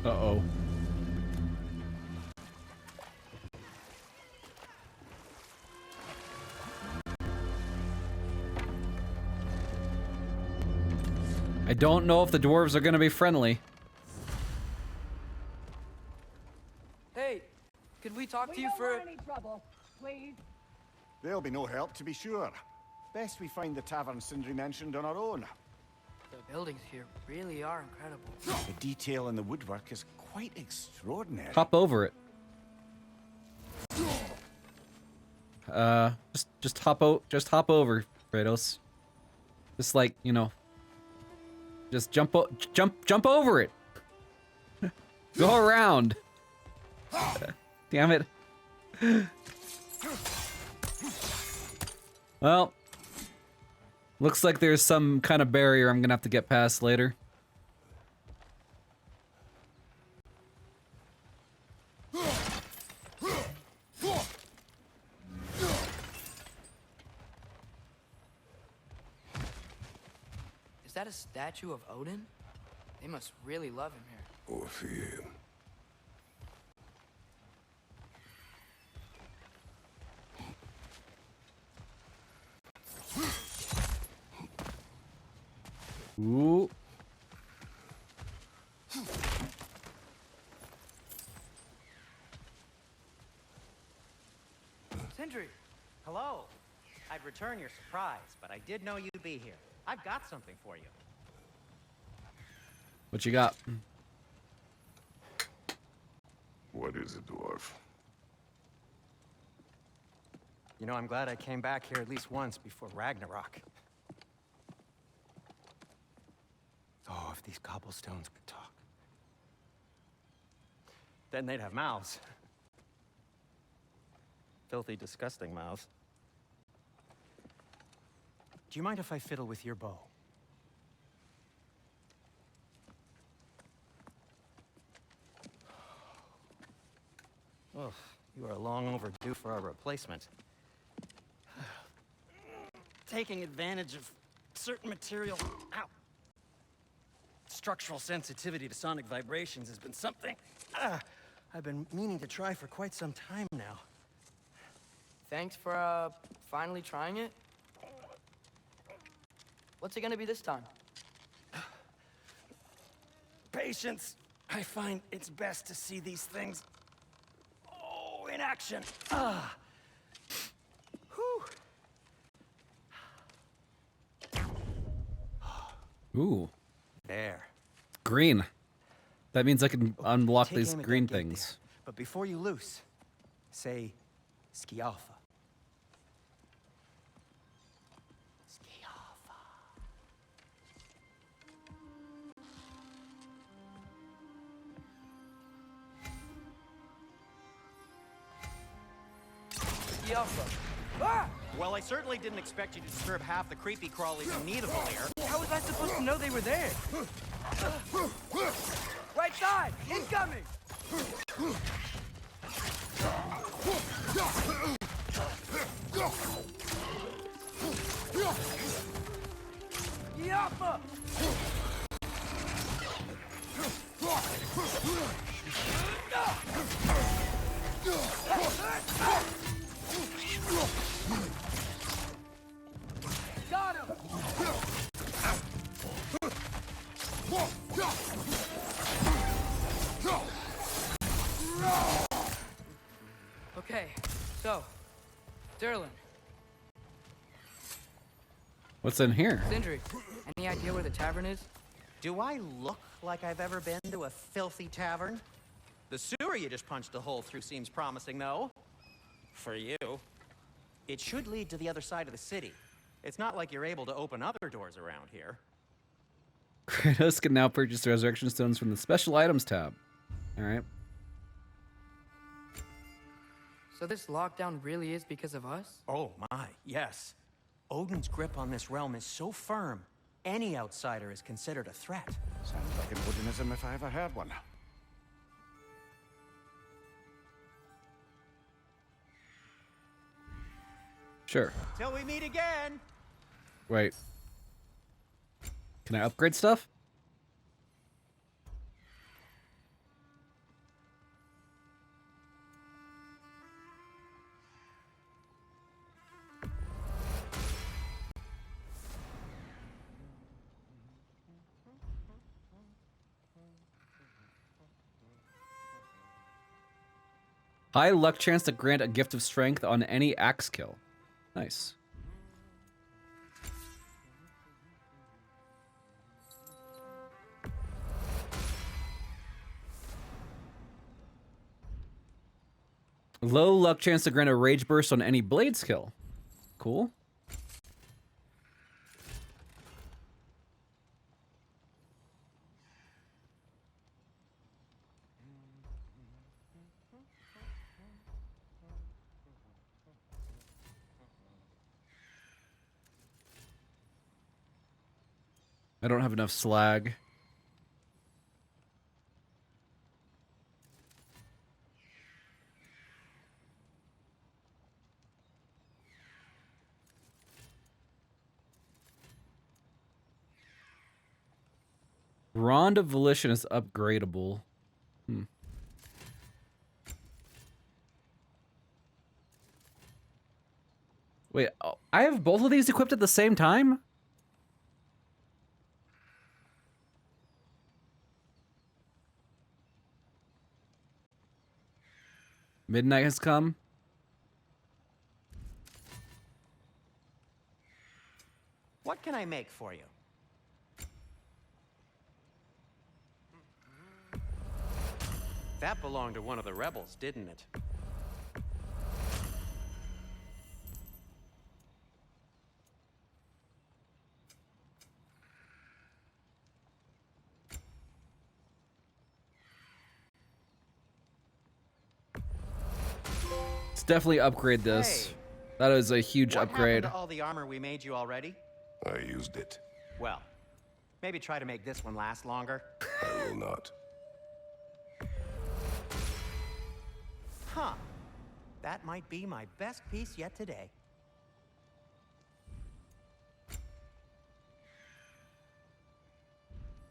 Uh-oh. I don't know if the dwarves are gonna be friendly. Hey, could we talk to you for... any trouble, please. There'll be no help, to be sure. Best we find the tavern Sindri mentioned on our own. The buildings here really are incredible. The detail in the woodwork is quite extraordinary. Hop over it. Just hop over, Kratos. Just like, you know, just jump over it. Go around. Damn it. Well, looks like there's some kind of barrier I'm gonna have to get past later. Is that a statue of Odin? They must really love him here. Or fear him. Ooh. Sindri! Hello. I'd return your surprise, but I did know you'd be here. I've got something for you. What you got? What is it, dwarf? You know, I'm glad I came back here at least once before Ragnarok. Oh, if these cobblestones could talk. Then they'd have mouths. Filthy, disgusting mouths. Do you mind if I fiddle with your bow? Oh, you are long overdue for a replacement. Taking advantage of certain material. Ow. Structural sensitivity to sonic vibrations has been something I've been meaning to try for quite some time now. Thanks for, finally trying it. What's it gonna be this time? Patience. I find it's best to see these things, in action. Whew. Ooh. There. Green. That means I can unlock Take these aim at green that gate things. there. But before you loose, say Skialfa. Ah! Well, I certainly didn't expect you to disturb half the creepy crawlies in need of a lair. How was I supposed to know they were there? Right side! Incoming! Yappa! Got him! Okay, so, Derlin, What's in here? Sindri, any idea where the tavern is? Do I look like I've ever been to a filthy tavern? The sewer you just punched a hole through seems promising, though. For you. It should lead to the other side of the city. It's not like you're able to open other doors around here. Kratos can now purchase the resurrection stones from the special items tab. All right. So this lockdown really is because of us? Oh my, yes. Odin's grip on this realm is so firm, any outsider is considered a threat. Sounds like an Odinism if I ever heard one. Sure. Till we meet again! Wait. Can I upgrade stuff? High luck chance to grant a gift of strength on any axe kill. Nice. Low luck chance to grant a rage burst on any blade skill. Cool. I don't have enough slag. Rond of Volition is upgradable. Hmm. Wait, oh, I have both of these equipped at the same time? Midnight has come. What can I make for you? That belonged to one of the rebels, didn't it? Let's definitely upgrade this. Hey, that is a huge what upgrade. happened to all the armor we made you already? I used it. Well, maybe try to make this one last longer. I will not. Huh. That might be my best piece yet today.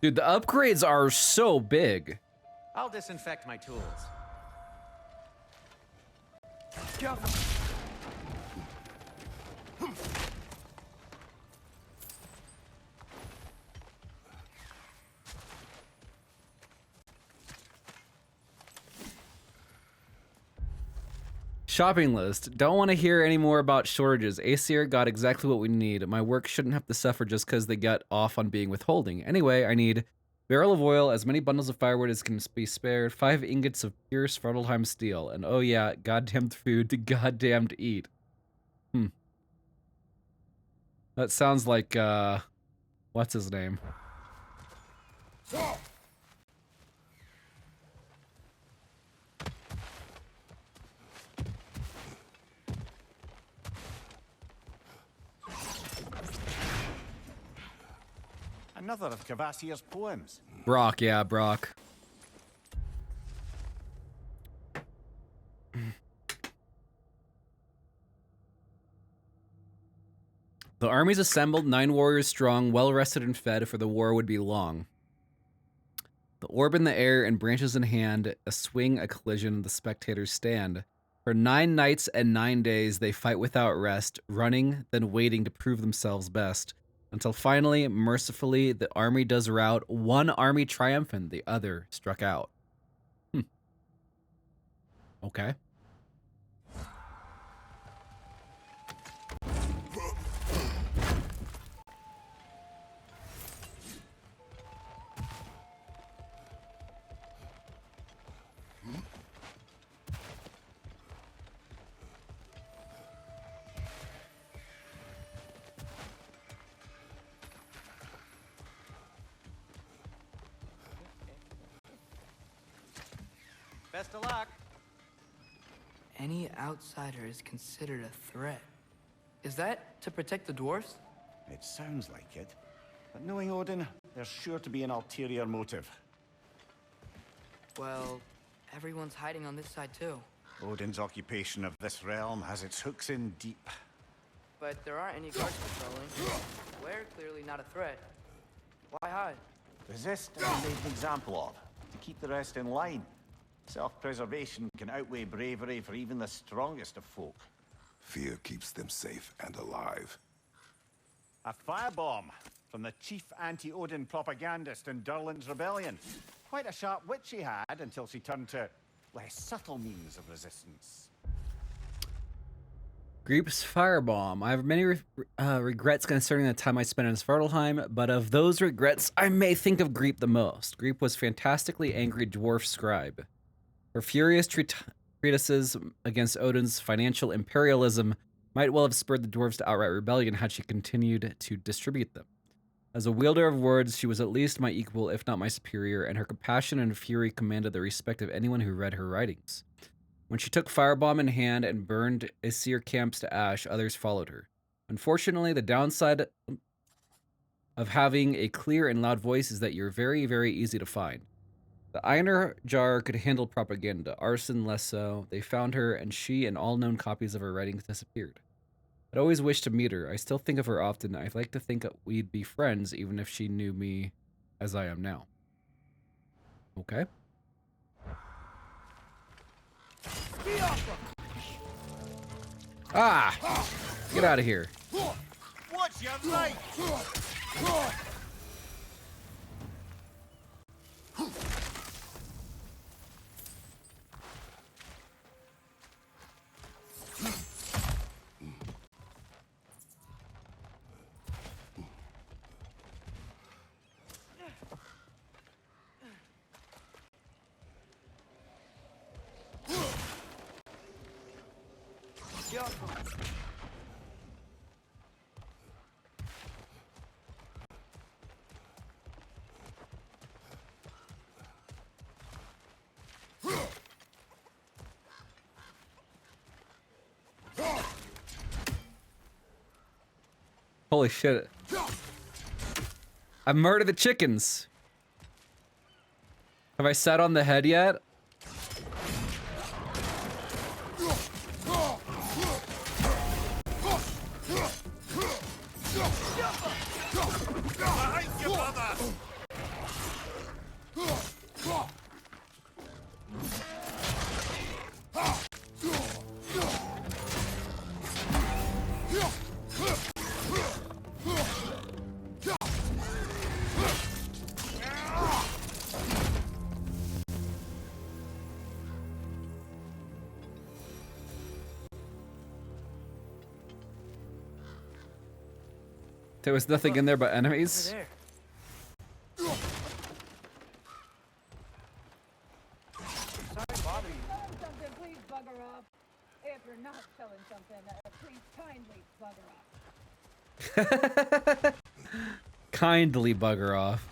Dude, the upgrades are so big. I'll disinfect my tools. Shopping list. Don't want to hear any more about shortages. Aesir got exactly what we need. My work shouldn't have to suffer just because they got off on being withholding. Anyway, I need barrel of oil, as many bundles of firewood as can be spared, 5 ingots of pure Svartalheim steel, and oh yeah, goddamned food to goddamned eat. That sounds like, what's his name? Another of Kvasir's poems. Brock, yeah, Brock. The army's assembled, 9 warriors strong, well rested and fed, for the war would be long. The orb in the air and branches in hand, a swing, a collision, the spectators stand. For 9 nights and 9 days they fight without rest, running, then waiting to prove themselves best. Until finally, mercifully, the army does rout, one army triumphant, the other struck out. Okay. Best of luck. Any outsider is considered a threat. Is that to protect the dwarfs? It sounds like it. But knowing Odin, there's sure to be an ulterior motive. Well, everyone's hiding on this side too. Odin's occupation of this realm has its hooks in deep. But there aren't any guards patrolling. We're clearly not a threat. Why hide? Resist and be made an example of, to keep the rest in line. Self-preservation can outweigh bravery for even the strongest of folk. Fear keeps them safe and alive. A firebomb from the chief anti-Odin propagandist in Durlin's rebellion. Quite a sharp wit she had until she turned to less subtle means of resistance. Greep's firebomb. I have many regrets concerning the time I spent in Svartalheim, but of those regrets, I may think of Greep the most. Greep was fantastically angry dwarf scribe. Her furious treatises against Odin's financial imperialism might well have spurred the dwarves to outright rebellion had she continued to distribute them. As a wielder of words, she was at least my equal, if not my superior, and her compassion and fury commanded the respect of anyone who read her writings. When she took firebomb in hand and burned Aesir camps to ash, others followed her. Unfortunately, the downside of having a clear and loud voice is that you're very, very easy to find. The Einar jar could handle propaganda, arson less so. They found her, and she and all known copies of her writings disappeared. I'd always wished to meet her. I still think of her often. I'd like to think that we'd be friends, even if she knew me as I am now. Okay. Ah! Get out of here. What's your right? Holy shit. I murdered the chickens. Have I sat on the head yet? Behind you, brother! There was nothing in there but enemies. Over there. Sorry to bother you. Something, please bugger off. If you're not selling something, please kindly bugger off. Kindly bugger off.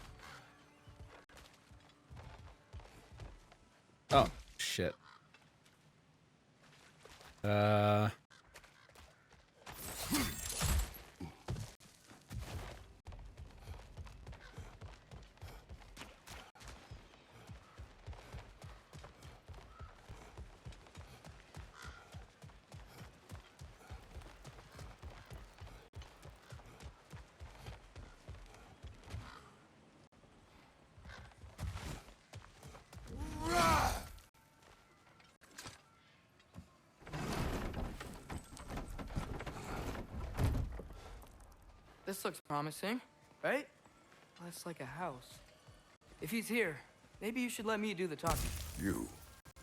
Oh, shit. This looks promising, right? That's like a house. If he's here, maybe you should let me do the talking. You.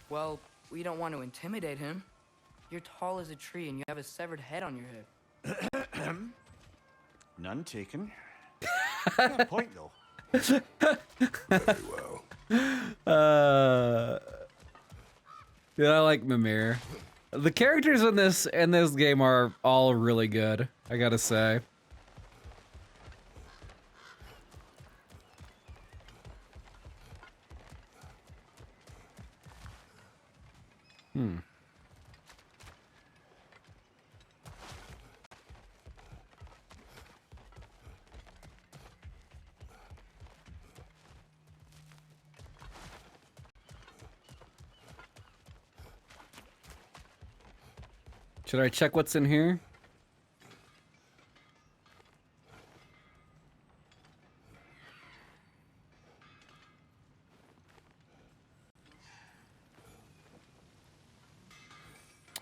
Well, we don't want to intimidate him. You're tall as a tree and you have a severed head on your head. None taken. Fair point, though. Very well. Yeah, I like Mimir. The characters in this game are all really good, I gotta say. Should I check what's in here?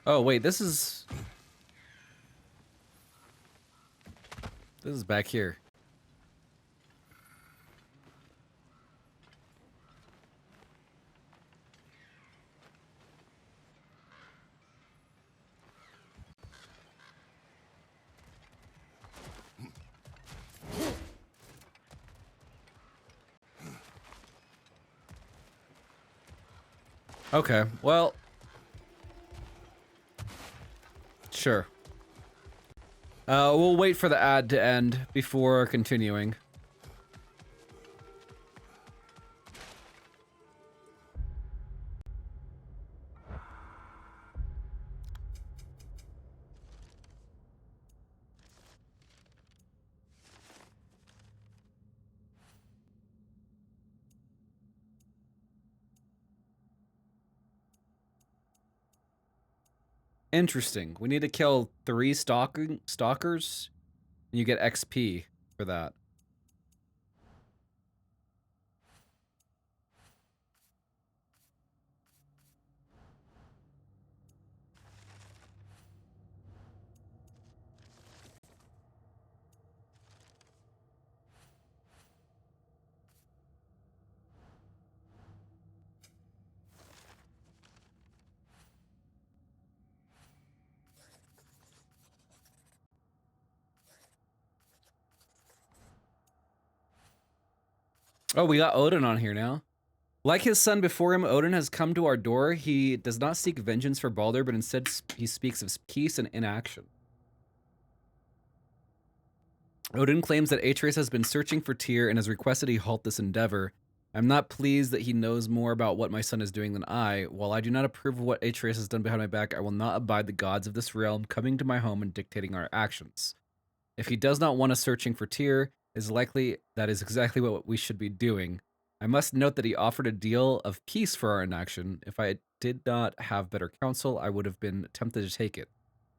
Oh, wait, this is back here. Okay, well, sure. We'll wait for the ad to end before continuing. Interesting. We need to kill 3 stalkers, and you get XP for that. Oh, we got Odin on here now. Like his son before him, Odin has come to our door. He does not seek vengeance for Baldur, but instead he speaks of peace and inaction. Odin claims that Atreus has been searching for Tyr and has requested he halt this endeavor. I'm not pleased that he knows more about what my son is doing than I. While I do not approve of what Atreus has done behind my back, I will not abide the gods of this realm coming to my home and dictating our actions. If he does not want us searching for Tyr, it is likely that is exactly what we should be doing. I must note that he offered a deal of peace for our inaction. If I did not have better counsel, I would have been tempted to take it.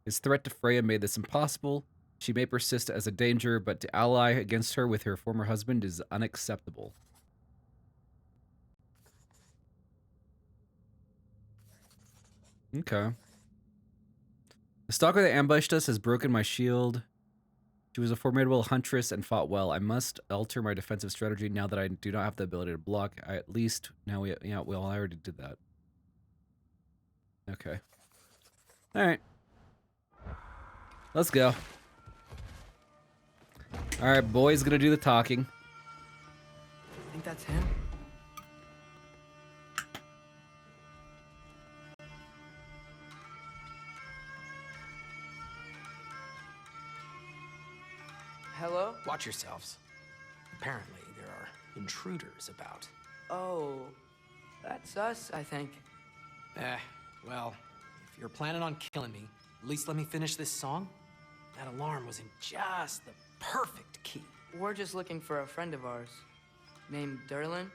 His threat to Freya made this impossible. She may persist as a danger, but to ally against her with her former husband is unacceptable. Okay. The stalker that ambushed us has broken my shield. She was a formidable huntress and fought well. I must alter my defensive strategy now that I do not have the ability to block. At least now well, I already did that. Okay. All right. Let's go. All right, boy's gonna do the talking. I think that's him. Hello? Watch yourselves. Apparently, there are intruders about. Oh, that's us, I think. Well, if you're planning on killing me, at least let me finish this song. That alarm was in just the perfect key. We're just looking for a friend of ours, named Durlin.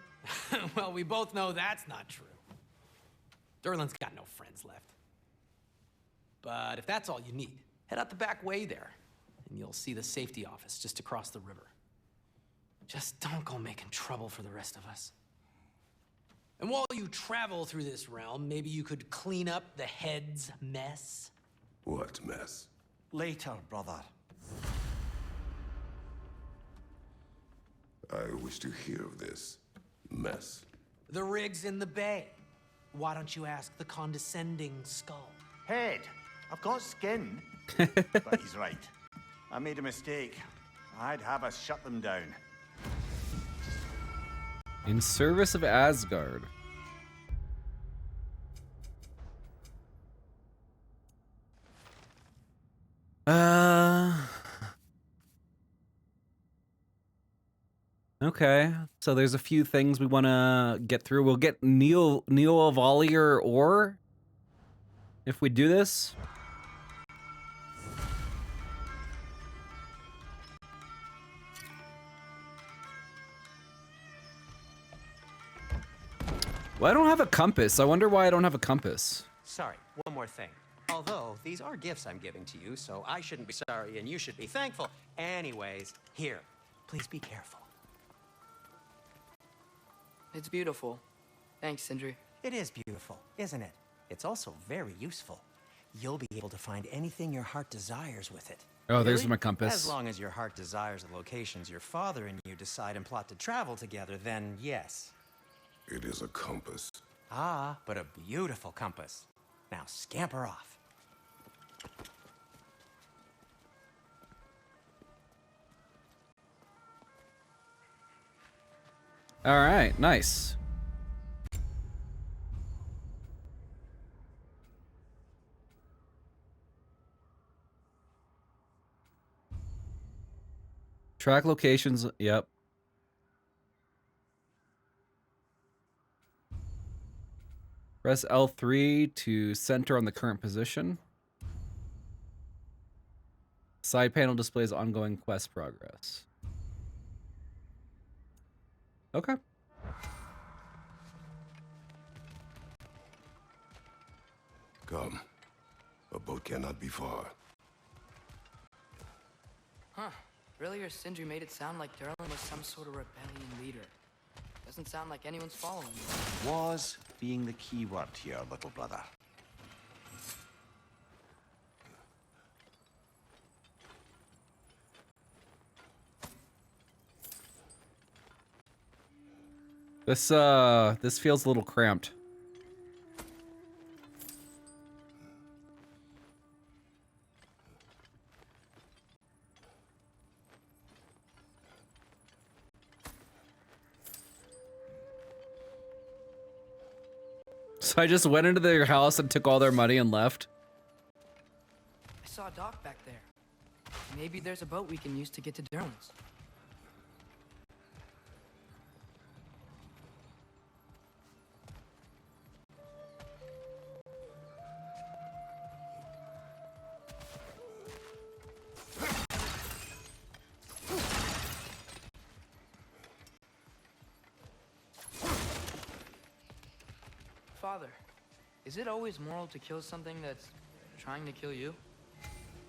Well, we both know that's not true. Durlin's got no friends left. But if that's all you need, head out the back way there, and you'll see the safety office just across the river. Just don't go making trouble for the rest of us. And while you travel through this realm, maybe you could clean up the head's mess? What mess? Later, brother. I wish to hear of this mess. The rig's in the bay. Why don't you ask the condescending skull? Head, I've got skin. But he's right. I made a mistake. I'd have us shut them down. In service of Asgard. Okay, so there's a few things we want to get through. We'll get Neo Valier ore if we do this. Well, I don't have a compass. I wonder why I don't have a compass. Sorry, one more thing. Although, these are gifts I'm giving to you, so I shouldn't be sorry and you should be thankful. Anyways, here, please be careful. It's beautiful. Thanks, Sindri. It is beautiful, isn't it? It's also very useful. You'll be able to find anything your heart desires with it. Oh, there's Really? my compass. As long as your heart desires the locations your father and you decide and plot to travel together, then yes. It is a compass. Ah, but a beautiful compass. Now scamper off. All right, nice. Track locations, yep. Press L3 to center on the current position. Side panel displays ongoing quest progress. Okay. Come. A boat cannot be far. Huh. Earlier, Sindri made it sound like Durlin was some sort of rebellion leader. Doesn't sound like anyone's following him. Was being the key word here, little brother. This feels a little cramped. So I just went into their house and took all their money and left. I saw a dock back there. Maybe there's a boat we can use to get to Durlin's. Father, is it always moral to kill something that's trying to kill you?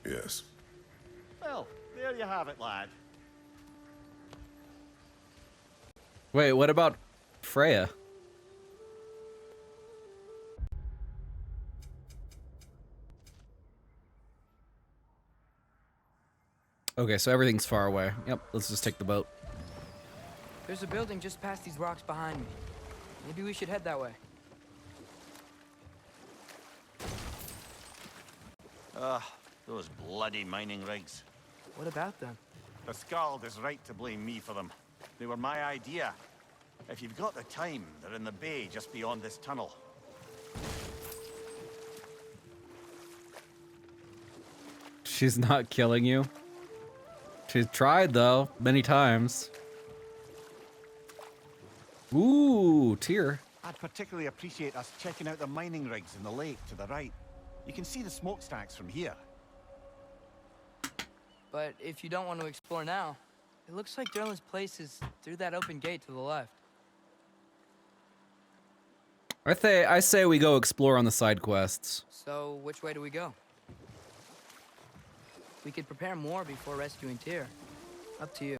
Yes. Well, there you have it, lad. Wait, what about Freya? Okay, so everything's far away. Yep, let's just take the boat. There's a building just past these rocks behind me. Maybe we should head that way. Ugh, those bloody mining rigs. What about them? The Skald is right to blame me for them. They were my idea. If you've got the time, they're in the bay just beyond this tunnel. She's not killing you. She's tried, though, many times. Ooh, tear. I'd particularly appreciate us checking out the mining rigs in the lake to the right. You can see the smokestacks from here. But if you don't want to explore now, it looks like Durlin's place is through that open gate to the left. I say we go explore on the side quests. So, which way do we go? We could prepare more before rescuing Tyr. Up to you.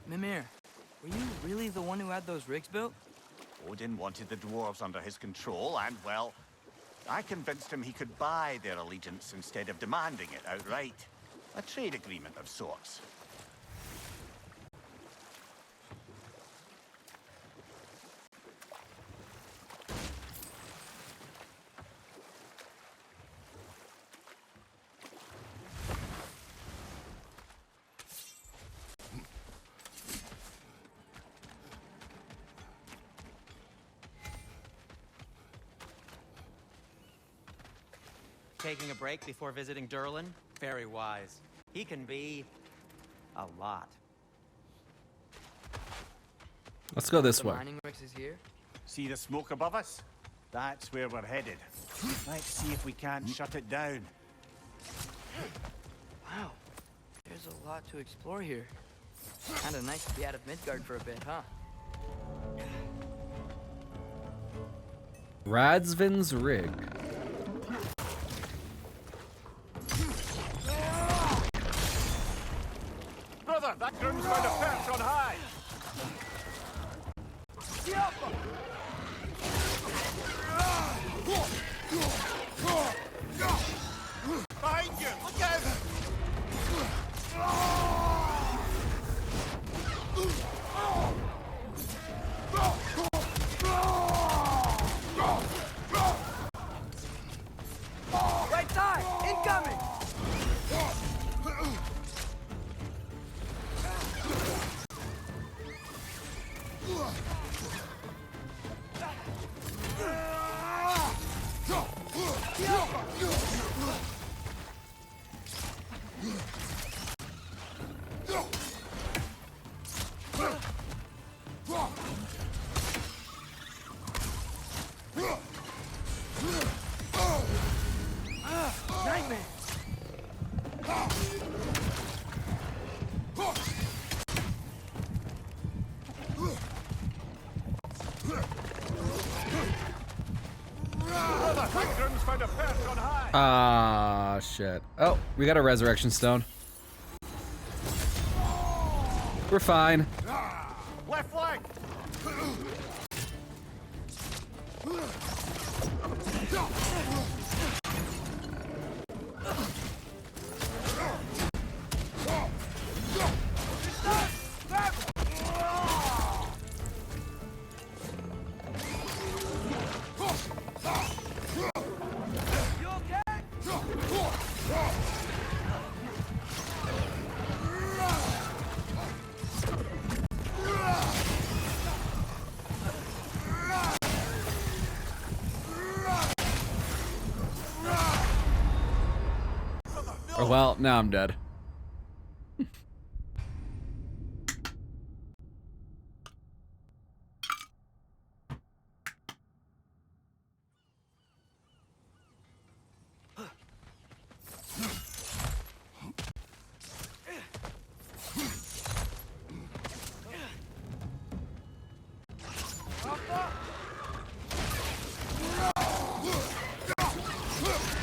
Mimir, were you really the one who had those rigs built? Odin wanted the dwarves under his control, and, well, I convinced him he could buy their allegiance instead of demanding it outright. A trade agreement of sorts. Taking a break before visiting Durlin? Very wise. He can be a lot. Let's go this way. The mining rigs is here. See the smoke above us? That's where we're headed. Let's see if we can't shut it down. Wow, there's a lot to explore here. Kinda nice to be out of Midgard for a bit, huh? Radsvin's rig. Brother, that groom's found a perch on high! Behind you! Look out! Right side! Incoming! Nightmare! Brother, that groom's found a perch on high! Ah, shit. Oh, we got a resurrection stone. We're fine. Left flank! Oh, well, now I'm dead.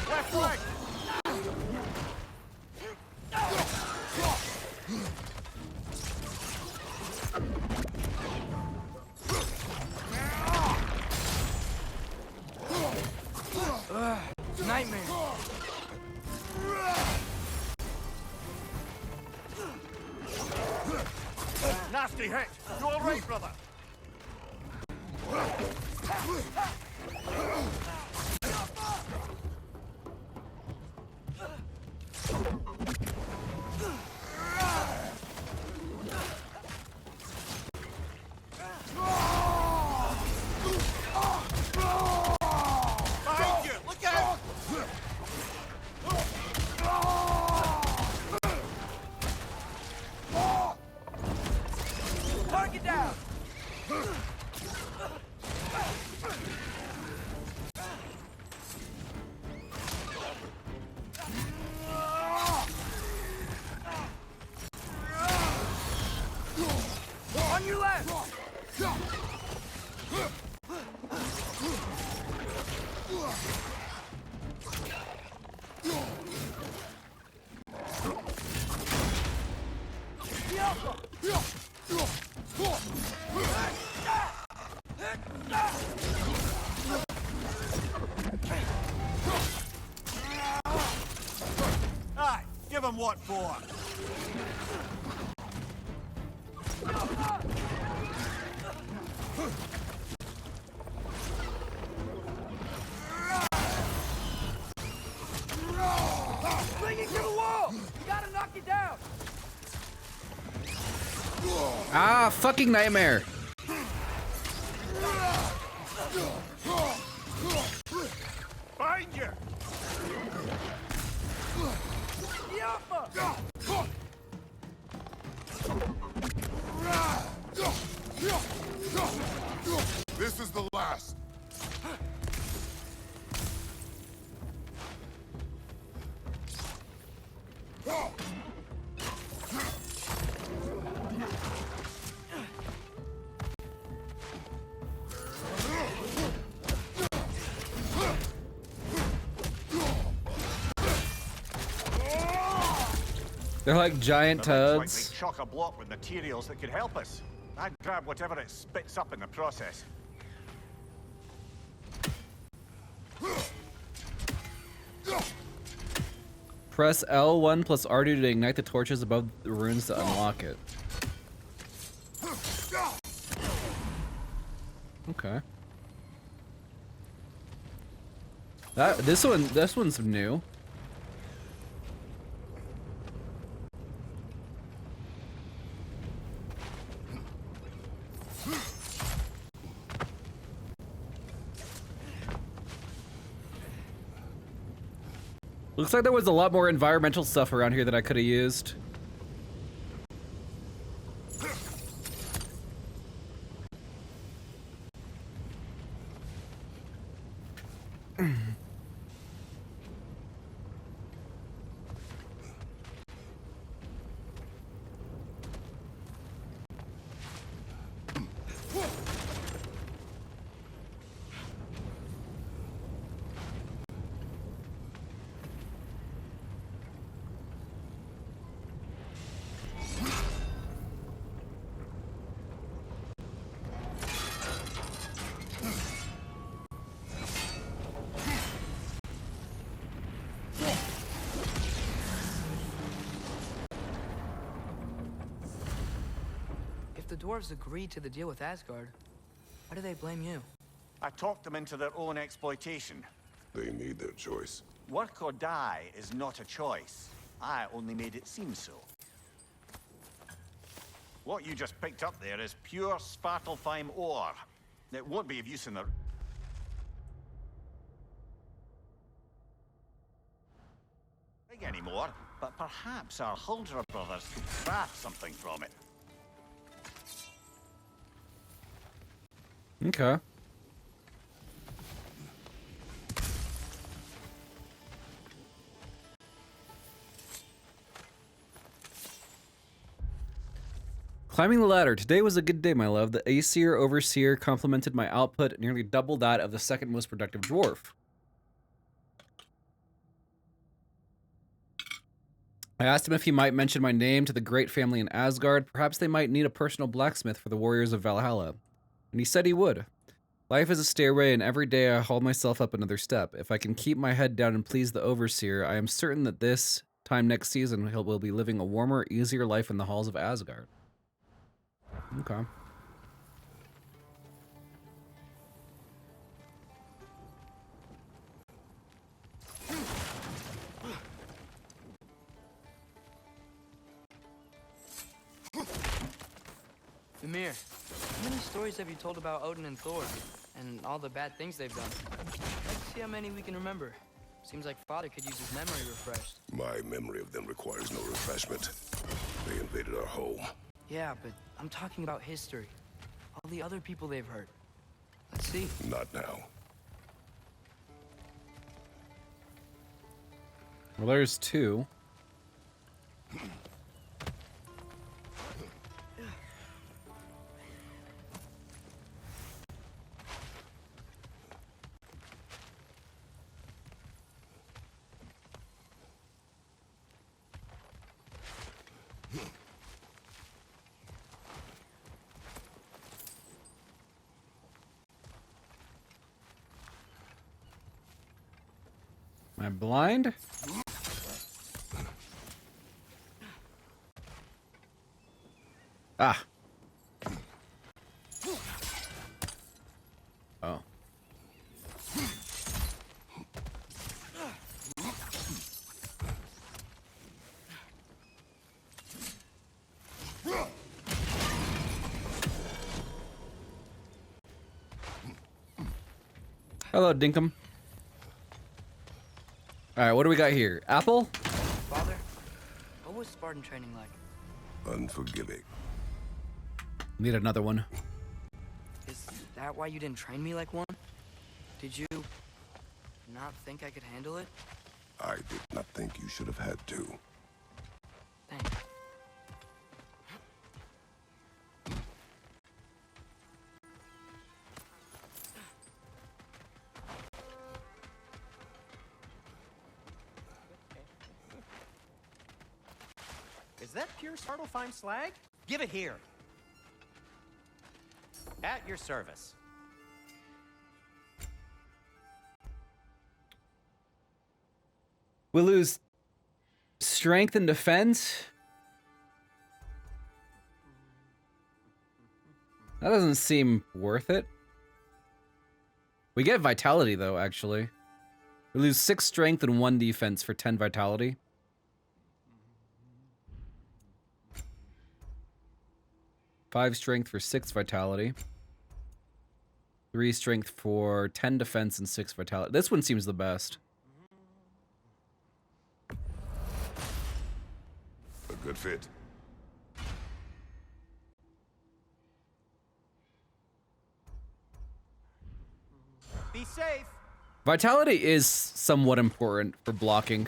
Left leg! Nightmare. Nasty hit! You alright, brother? Behind you! Look out! Target down! On your left! Aye, give him what for. Bring it to the wall! You gotta knock it down! Ah, fucking nightmare. Behind you! This is the last. They're like giant Like toads. they chock a block with materials that could help us. I'd grab whatever it spits up in the process. Press L1 plus R2 to ignite the torches above the runes to unlock it. Okay. This one's new. Looks like there was a lot more environmental stuff around here that I could have used. If the dwarves agreed to the deal with Asgard, why do they blame you? I talked them into their own exploitation. They made their choice. Work or die is not a choice. I only made it seem so. What you just picked up there is pure Svartalfheim ore. It won't be of use in the... big anymore, but perhaps our Huldra brothers could craft something from it. Okay. Climbing the ladder. Today was a good day, my love. The Aesir Overseer complimented my output, nearly double that of the second most productive dwarf. I asked him if he might mention my name to the great family in Asgard. Perhaps they might need a personal blacksmith for the warriors of Valhalla. And he said he would. Life is a stairway, and every day I haul myself up another step. If I can keep my head down and please the Overseer, I am certain that this time next season he will be living a warmer, easier life in the halls of Asgard. Okay. Ymir, how many stories have you told about Odin and Thor, and all the bad things they've done? Let's see how many we can remember. Seems like Father could use his memory refreshed. My memory of them requires no refreshment. They invaded our home. Yeah, but I'm talking about history. All the other people they've hurt. Let's see. Not now. Well, there's two. Am I blind? Ah. Oh. Hello, Dinkum. All right, what do we got here? Apple? Father, what was Spartan training like? Unforgiving. Need another one. Is that why you didn't train me like one? Did you not think I could handle it? I did not think you should have had to. Thanks. Is that pure Svartalfheim slag? Give it here. At your service. We lose strength and defense. That doesn't seem worth it. We get vitality though, actually. We lose 6 strength and 1 defense for 10 vitality. Five strength for 6 vitality. 3 strength for 10 defense and 6 vitality. This one seems the best. A good fit. Be safe. Vitality is somewhat important for blocking.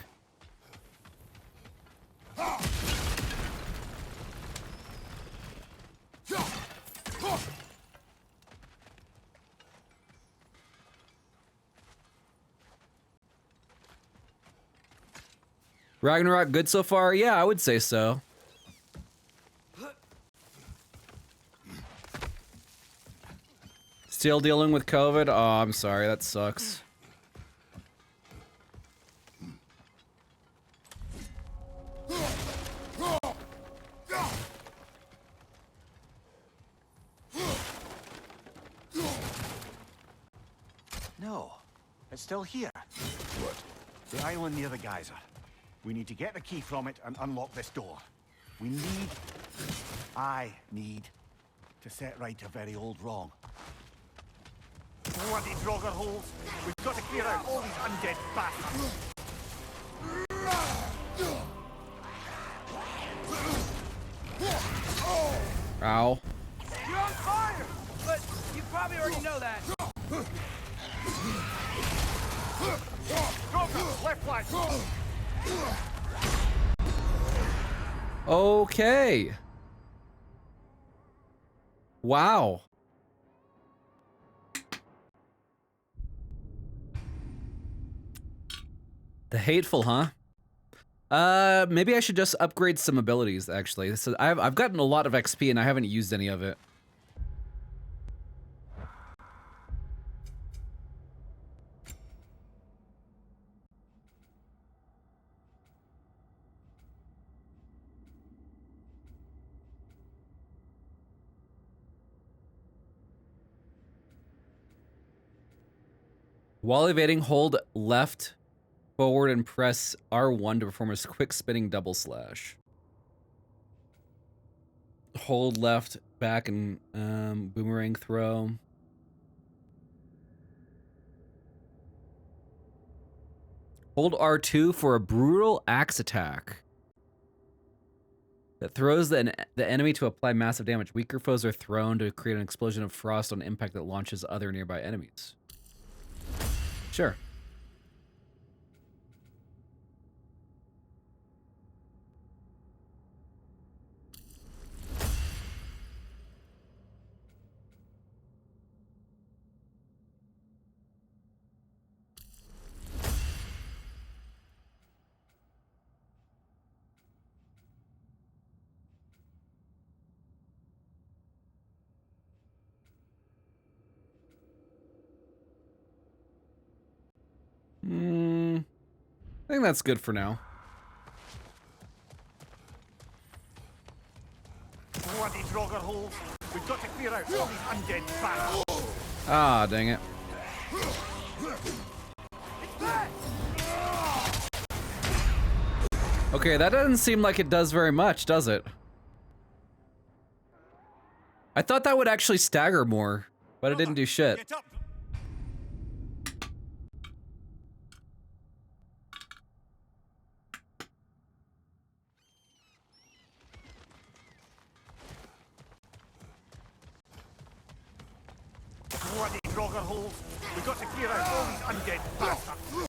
Ragnarok good so far? Yeah, I would say so. Still dealing with COVID? Oh, I'm sorry, that sucks. No, it's still here. What? The island near the geyser. We need to get the key from it and unlock this door. I need to set right a very old wrong. Bloody Draugr holes! We've got to clear out all these undead bastards! Left flank. Okay. Wow. The hateful, huh? Maybe I should just upgrade some abilities, actually. So I've gotten a lot of XP and I haven't used any of it. While evading, hold left, forward, and press R1 to perform a quick spinning double slash. Hold left, back, and boomerang throw. Hold R2 for a brutal axe attack that throws the enemy to apply massive damage. Weaker foes are thrown to create an explosion of frost on impact that launches other nearby enemies. Sure. I think that's good for now. Bloody Draugr holes. We've got to clear out all these undead bastards. Ah, dang it. Okay, that doesn't seem like it does very much, does it? I thought that would actually stagger more, but it didn't do shit. Get up. Bloody Draugr holes. We've got to clear out all these undead bastards.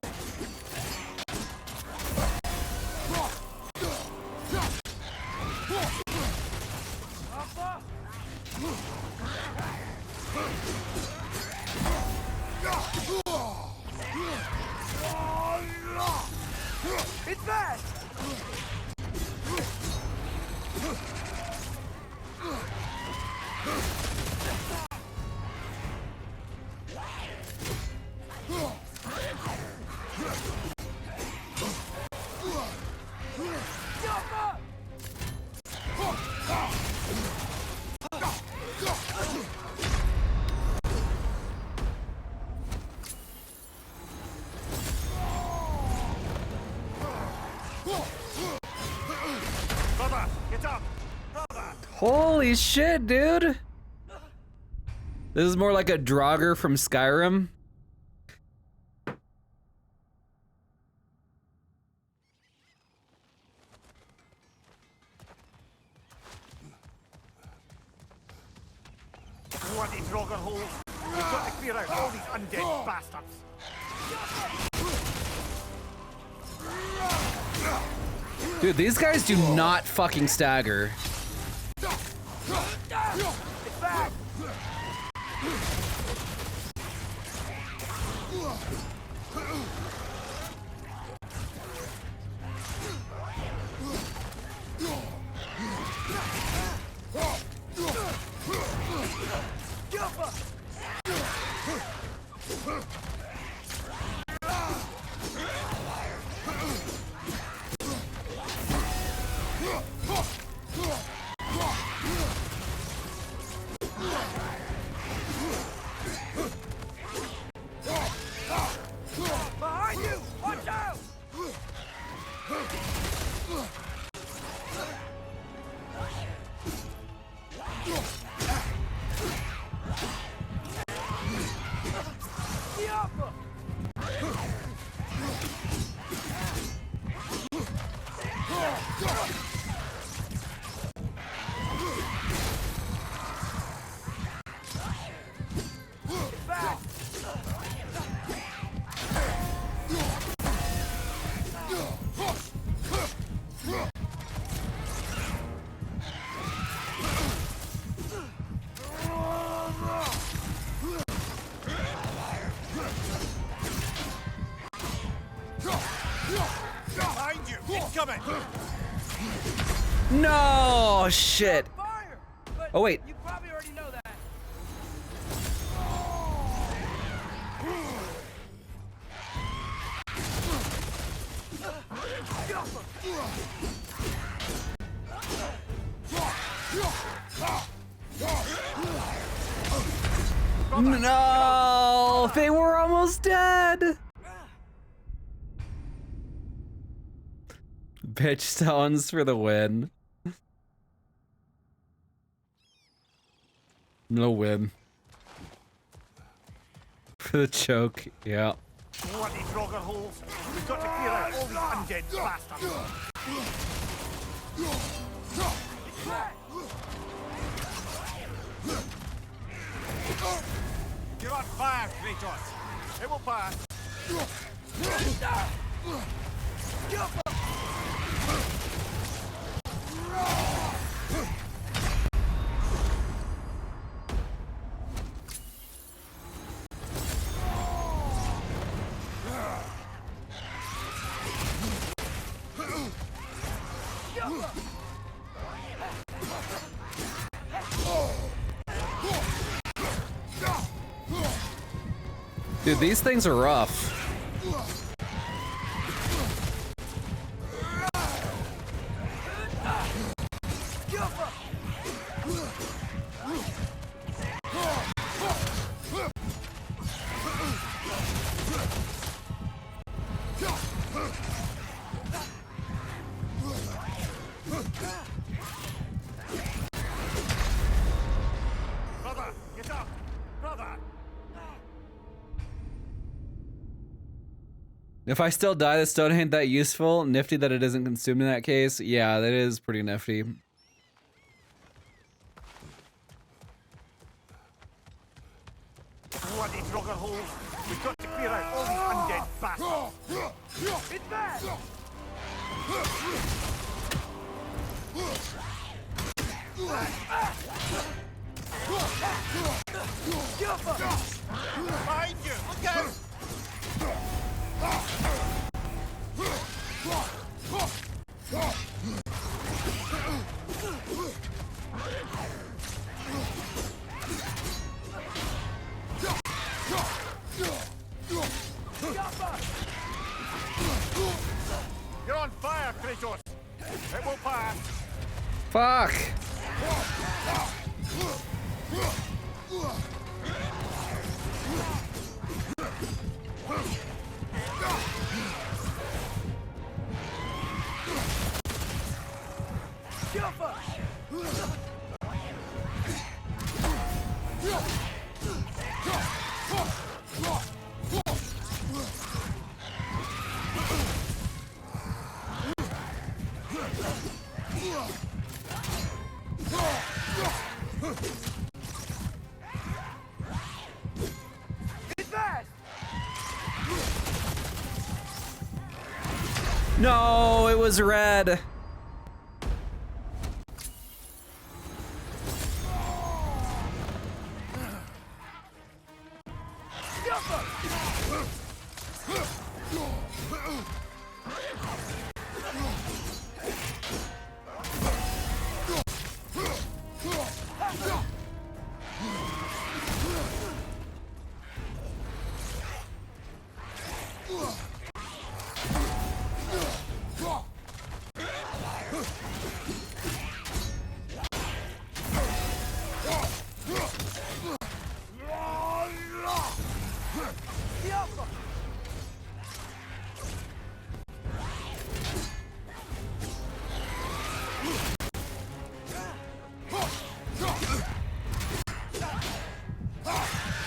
It's bad! Brother, get up! Brother! Holy shit, dude! This is more like a Draugr from Skyrim. Bloody Draugr holes. We've got to clear out all these undead bastards. Dude, these guys do not fucking stagger. It's bad! Behind Behind you! Incoming! No shit. Oh wait. You probably already know that. No, they were almost dead. Bitch stones for the win. No win. For the choke, yeah. Bloody Frogger holes! We've got to clear out all these undead bastards! You're on fire, Kratos! It will pass! Dude, these things are rough. Brother, get up! Brother! If I still die, the stone ain't that useful. Nifty that it isn't consumed in that case. Yeah, that is pretty nifty. Bloody Frogger holes! We've got to clear out all these undead bastards! It's bad! Behind you! Look out! You're on fire, Kratos! It will pass! Fuck! No, it was red.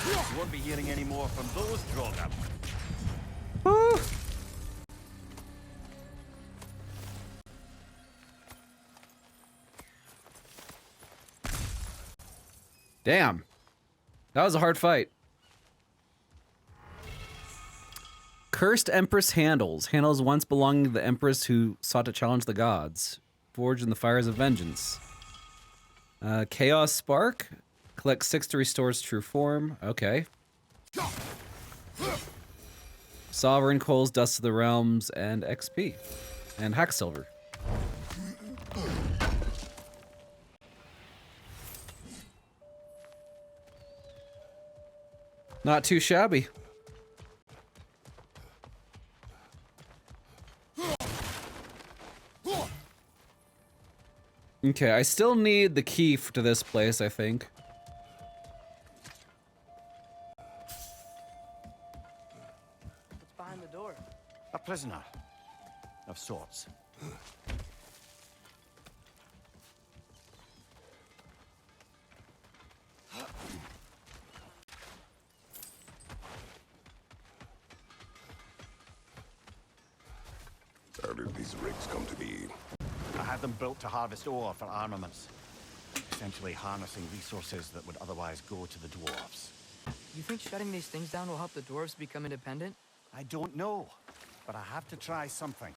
You won't be hearing any more from those Draugr. Damn. That was a hard fight. Cursed Empress Handles. Handles once belonging to the Empress who sought to challenge the gods. Forged in the fires of vengeance. Chaos Spark. Collect 6 to restore its true form. Okay. Sovereign Coals, Dust of the Realms, and XP. And Hack Silver. Not too shabby. Okay, I still need the key to this place, I think. What's behind the door? A prisoner. Of sorts. How did these rigs come to be? I had them built to harvest ore for armaments. Essentially harnessing resources that would otherwise go to the dwarves. You think shutting these things down will help the dwarves become independent? I don't know, but I have to try something.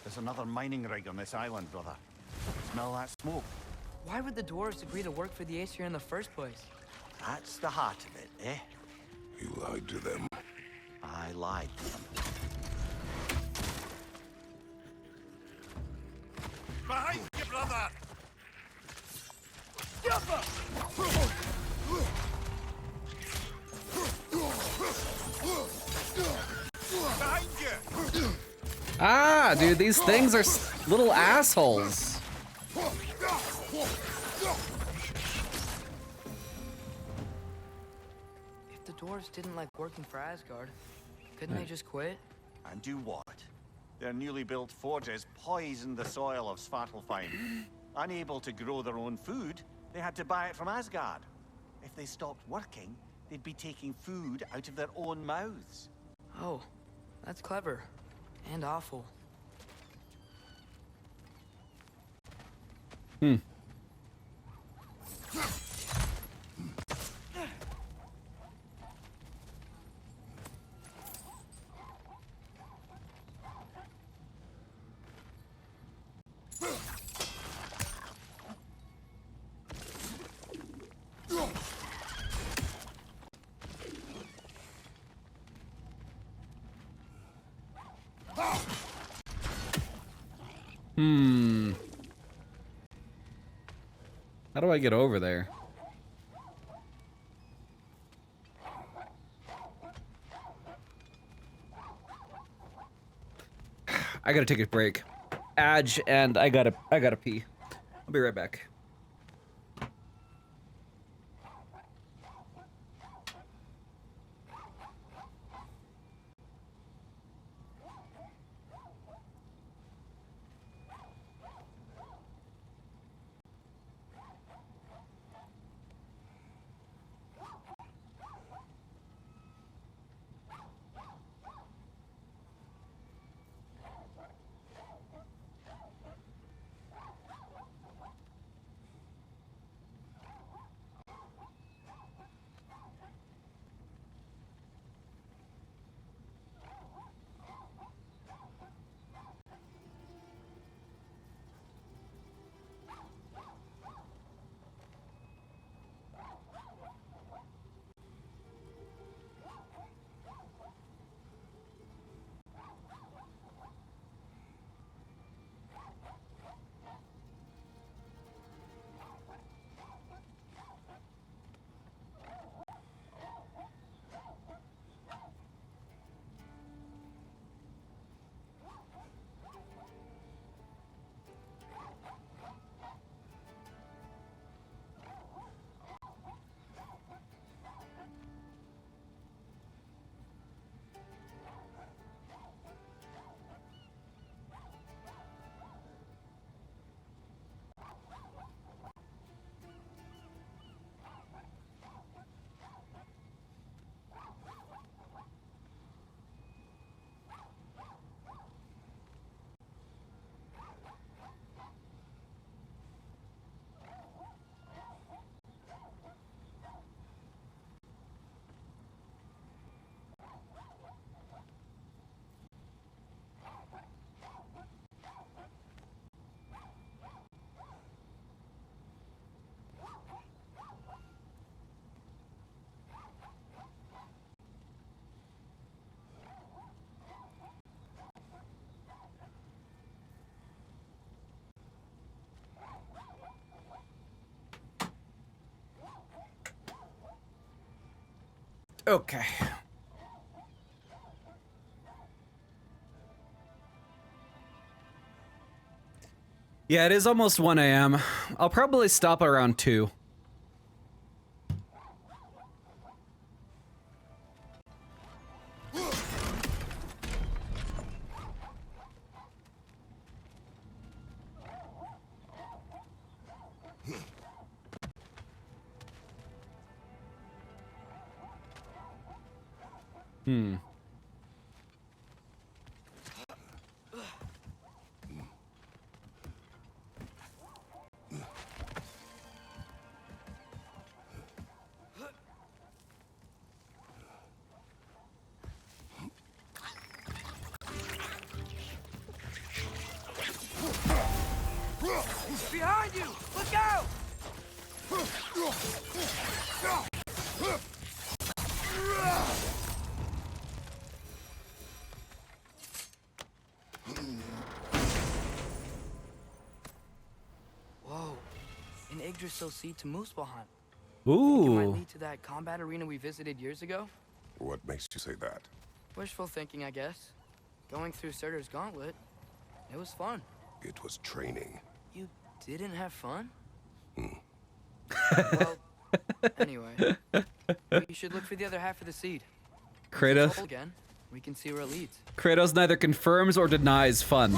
There's another mining rig on this island, brother. Smell that smoke? Why would the dwarves agree to work for the Aesir in the first place? That's the heart of it, eh? You lied to them. I lied to them. Behind you, brother! Behind you! Ah, dude, these things are little assholes. If the dwarves didn't like working for Asgard, couldn't they just quit? And do what? Their newly built forges poisoned the soil of Svartalfheim. Unable to grow their own food, they had to buy it from Asgard. If they stopped working, they'd be taking food out of their own mouths. Oh, that's clever. And awful. Hmm. Hmm. How do I get over there? I gotta take a break. Adge, and I gotta pee. I'll be right back. Okay. Yeah, it is almost 1 a.m. I'll probably stop around 2. Hmm. Behind you! Look out! Whoa. An Yggdrasil seed to Muspelheim. Think it might Ooh. lead to that combat arena we visited years ago? What makes you say that? Wishful thinking, I guess. Going through Surtur's gauntlet, it was fun. It was training. You didn't have fun? Well, anyway, we should look for the other half of the seed. Once it's Kratos. whole again, we can see where it leads. Kratos neither confirms or denies fun.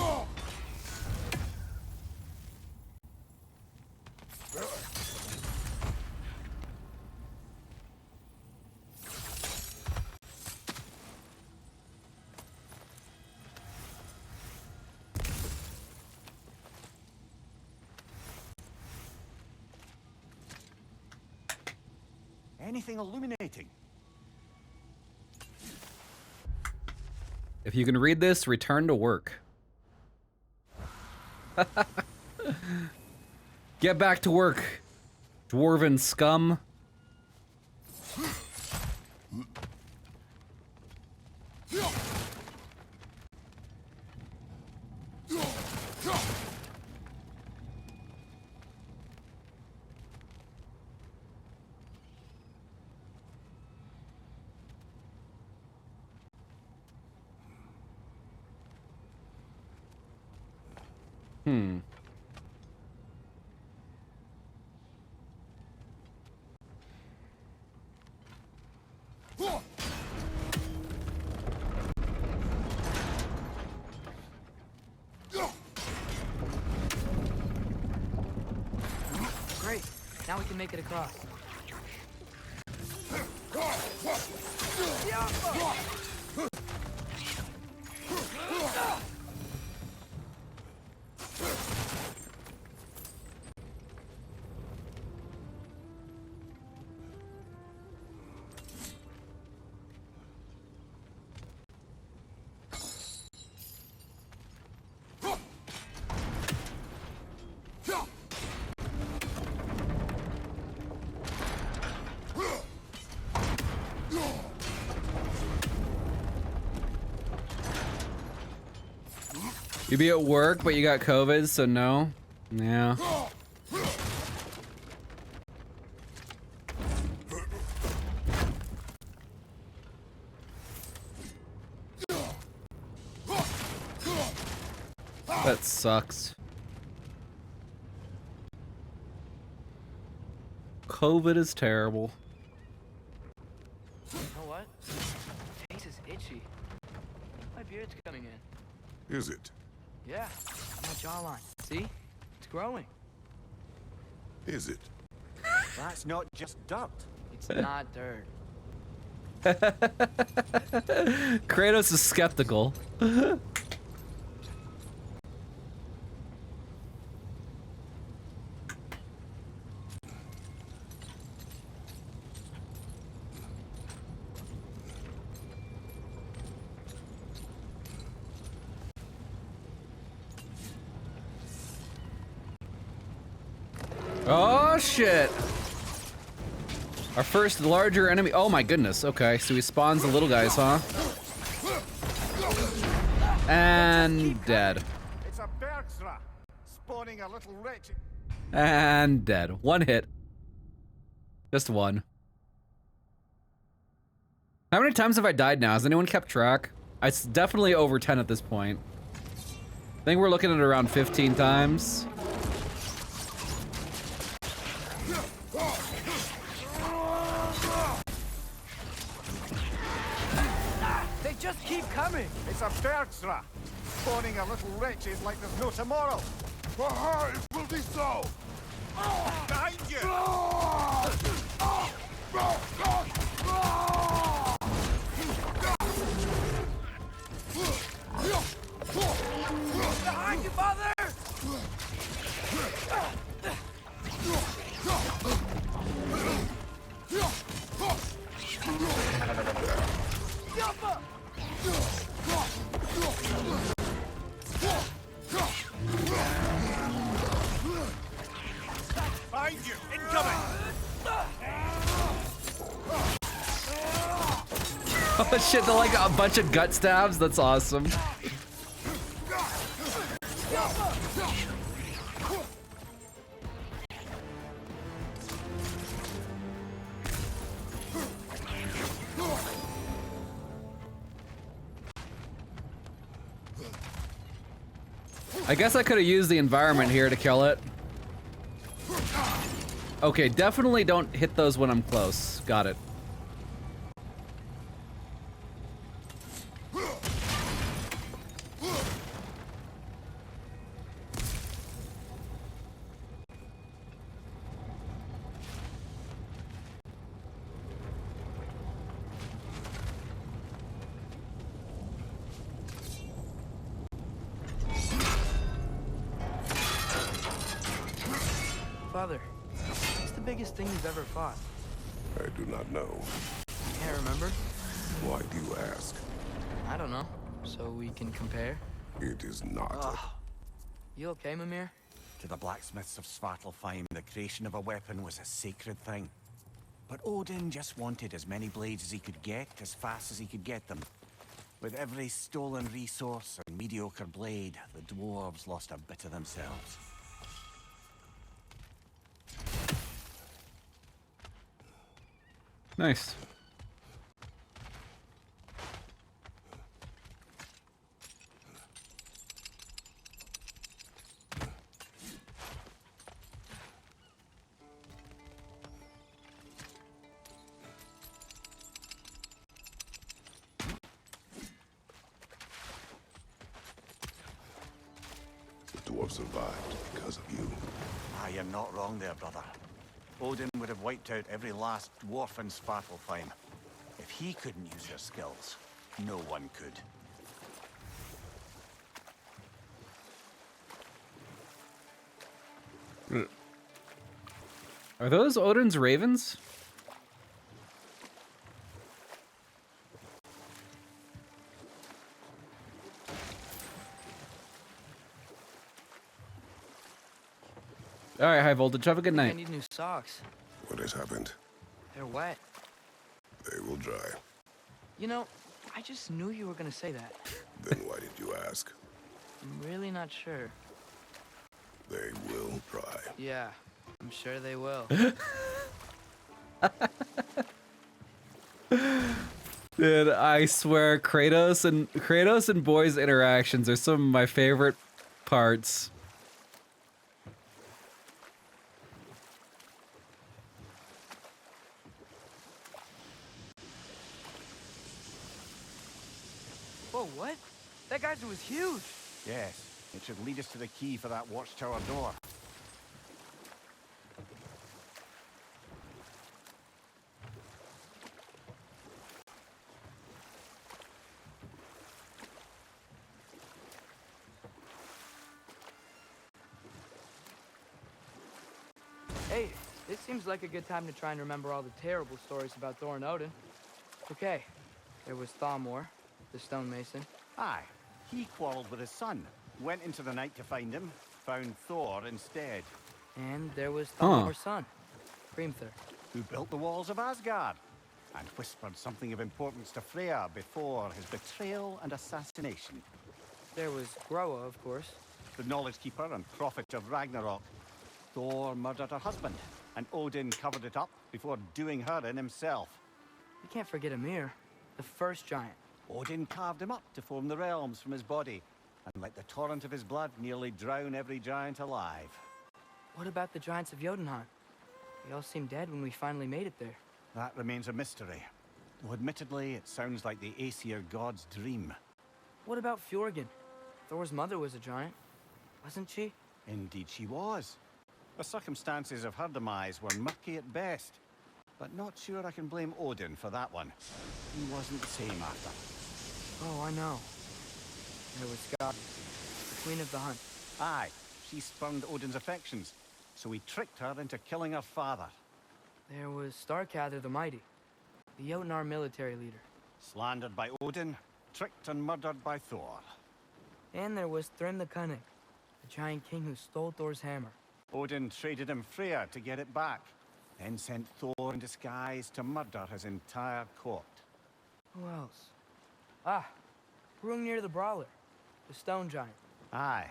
Anything illuminating? If you can read this, return to work. Get back to work, dwarven scum. Hmm. Great. Now we can make it across. You be at work, but you got COVID, so no. Yeah. That sucks. COVID is terrible. You know what? Face is itchy. My beard's coming in. Is it? Yeah, on my jawline. See? It's growing. Is it? That's not just dirt. It's not dirt. Kratos is skeptical. Oh shit! Our first larger enemy. Oh my goodness. Okay, so he spawns the little guys, huh? And dead. It's a Bergsra, spawning a little wretch. And dead. One hit. Just one. How many times have I died now? Has anyone kept track? It's definitely over 10 at this point. I think we're looking at around 15 times. They just keep coming. It's a Bergsra. Spawning our little wretches like there's no tomorrow. For her, it will be so. Behind you! Behind you, father! Behind you! Incoming! Oh shit, they're like a bunch of gut stabs. That's awesome. I guess I could have used the environment here to kill it. Okay, definitely don't hit those when I'm close. Got it. Father, what's the biggest thing you've ever fought? I do not know. Can't remember? Why do you ask? I don't know. So we can compare? It is not. You okay, Mimir? To the blacksmiths of Svartalfheim, the creation of a weapon was a sacred thing. But Odin just wanted as many blades as he could get, as fast as he could get them. With every stolen resource and mediocre blade, the dwarves lost a bit of themselves. Nice. The dwarf survived because of you. Ah, you're not wrong there, brother. Odin would have wiped out every last dwarf in Svartalfheim. If he couldn't use your skills, no one could. Are those Odin's ravens? All right, high voltage. Have a good I night. need new socks. What has happened? They're wet. They will dry. You know, I just knew you were gonna say that. Then why did you ask? I'm really not sure. They will dry. Yeah, I'm sure they will. Dude, I swear, Kratos and boys' interactions are some of my favorite parts. Whoa, what? That geyser was huge. Yes, it should lead us to the key for that watchtower door. Hey, this seems like a good time to try and remember all the terrible stories about Thor and Odin. Okay, there was Thamor, the stonemason. Aye, he quarreled with his son, went into the night to find him, found Thor instead. And there was Thamor's son, Hrimthur. Who built the walls of Asgard, and whispered something of importance to Freya before his betrayal and assassination. There was Groa, of course. The knowledge keeper and prophet of Ragnarok. Thor murdered her husband, and Odin covered it up before doing her in himself. You can't forget Ymir. The first giant. Odin carved him up to form the realms from his body, and let the torrent of his blood nearly drown every giant alive. What about the giants of Jotunheim? They all seemed dead when we finally made it there. That remains a mystery. Though admittedly, it sounds like the Aesir god's dream. What about Fjorgyn? Thor's mother was a giant, wasn't she? Indeed she was. The circumstances of her demise were murky at best. But not sure I can blame Odin for that one. He wasn't the same after. Oh, I know. There was Skadi, the queen of the hunt. Aye, she spurned Odin's affections, so he tricked her into killing her father. There was Starkather the Mighty, the Jotnar military leader. Slandered by Odin, tricked and murdered by Thor. And there was Thrym the Cunning, the giant king who stole Thor's hammer. Odin traded him Freya to get it back, then sent Thor in disguise to murder his entire court. Who else? Ah, Hrungnir the Brawler, the stone giant. Aye,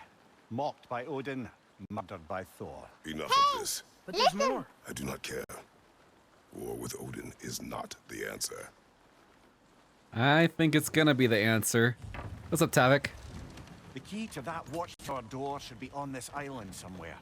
mocked by Odin, murdered by Thor. Enough of this. But there's more. I do not care. War with Odin is not the answer. I think it's gonna be the answer. What's up, Tavik? The key to that watchtower door should be on this island somewhere.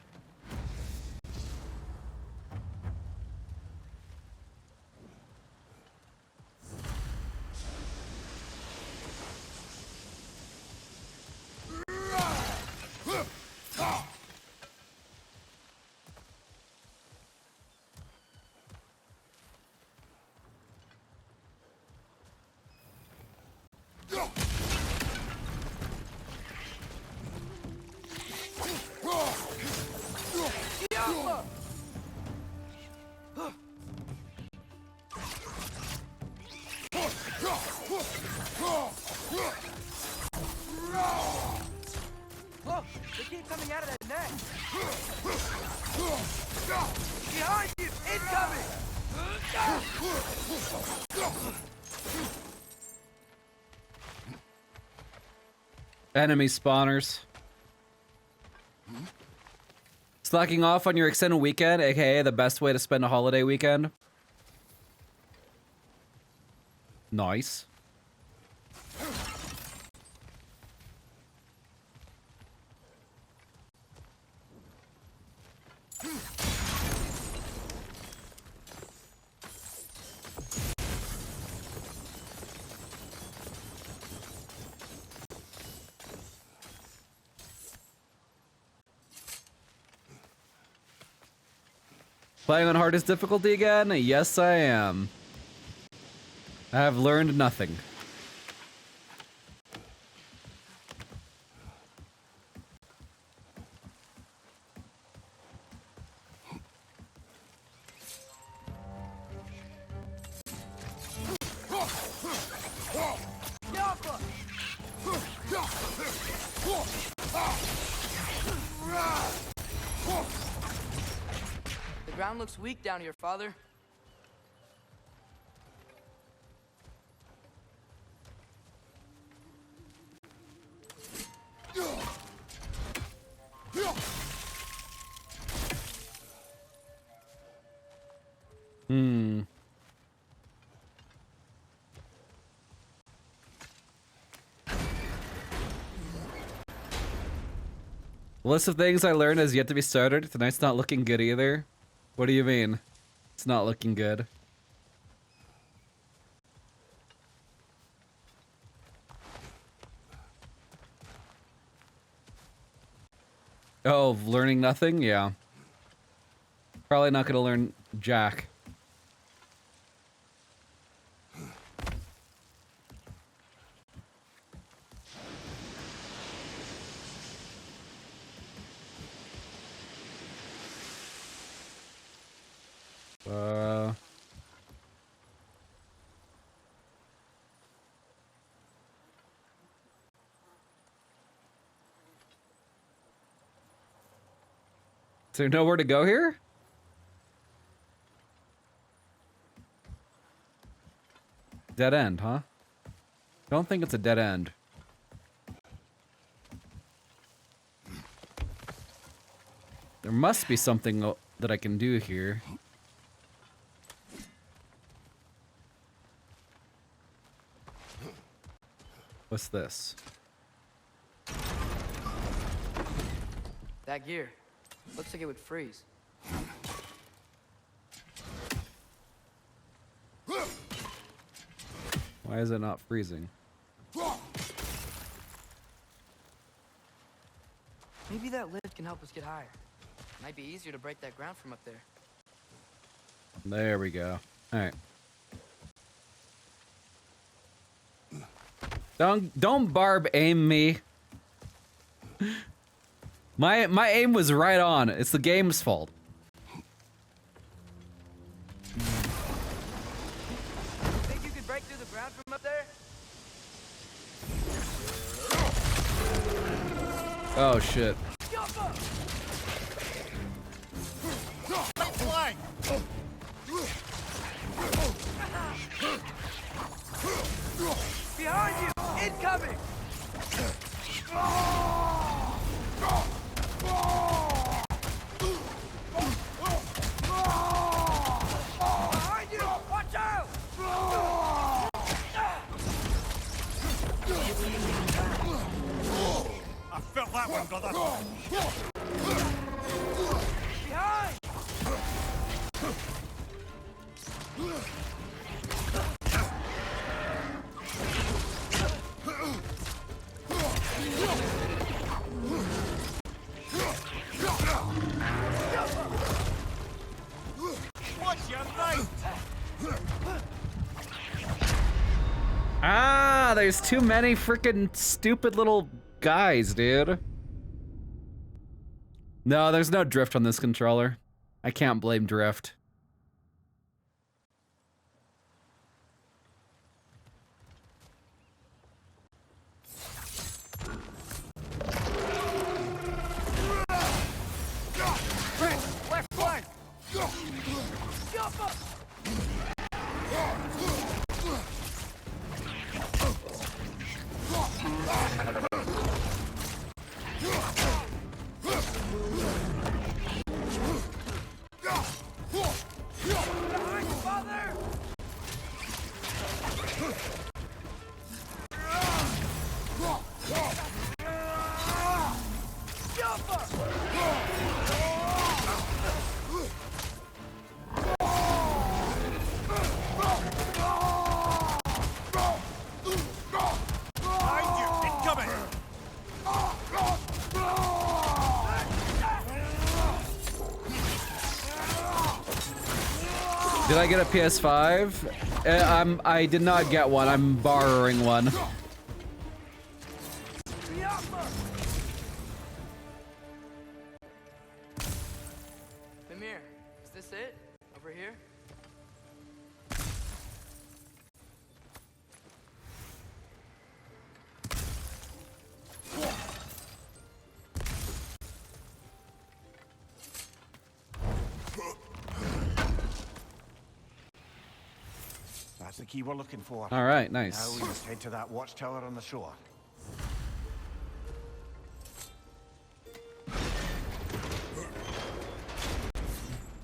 Look, they keep coming out of that net. Behind you, incoming! Enemy spawners. Slacking off on your extended weekend, aka the best way to spend a holiday weekend. Nice. Playing on hardest difficulty again? Yes, I am. I have learned nothing. The ground looks weak down here, Father. Hmm. The list of things I learned has yet to be started. Tonight's not looking good either. What do you mean? It's not looking good. Oh, learning nothing? Yeah. Probably not gonna learn jack. Is there nowhere to go here? Dead end, huh? Don't think it's a dead end. There must be something that I can do here. What's this? That gear. Looks like it would freeze. Why is it not freezing? Maybe that lift can help us get higher. Might be easier to break that ground from up there. There we go. All right. Don't barb aim me. My aim was right on. It's the game's fault. Think you could break through the ground from up there? Oh shit. Behind you! Incoming! Behind you! Watch out! I felt that one, brother. Behind! Watch your right! Ah, there's too many freaking stupid little guys, dude. No, there's no drift on this controller. I can't blame drift. Left flank! Did I get a PS5? I did not get one. I'm borrowing one. Mimir, is this it? Over here? That's the key we're looking for. All right, nice. Now we must head to that watchtower on the shore.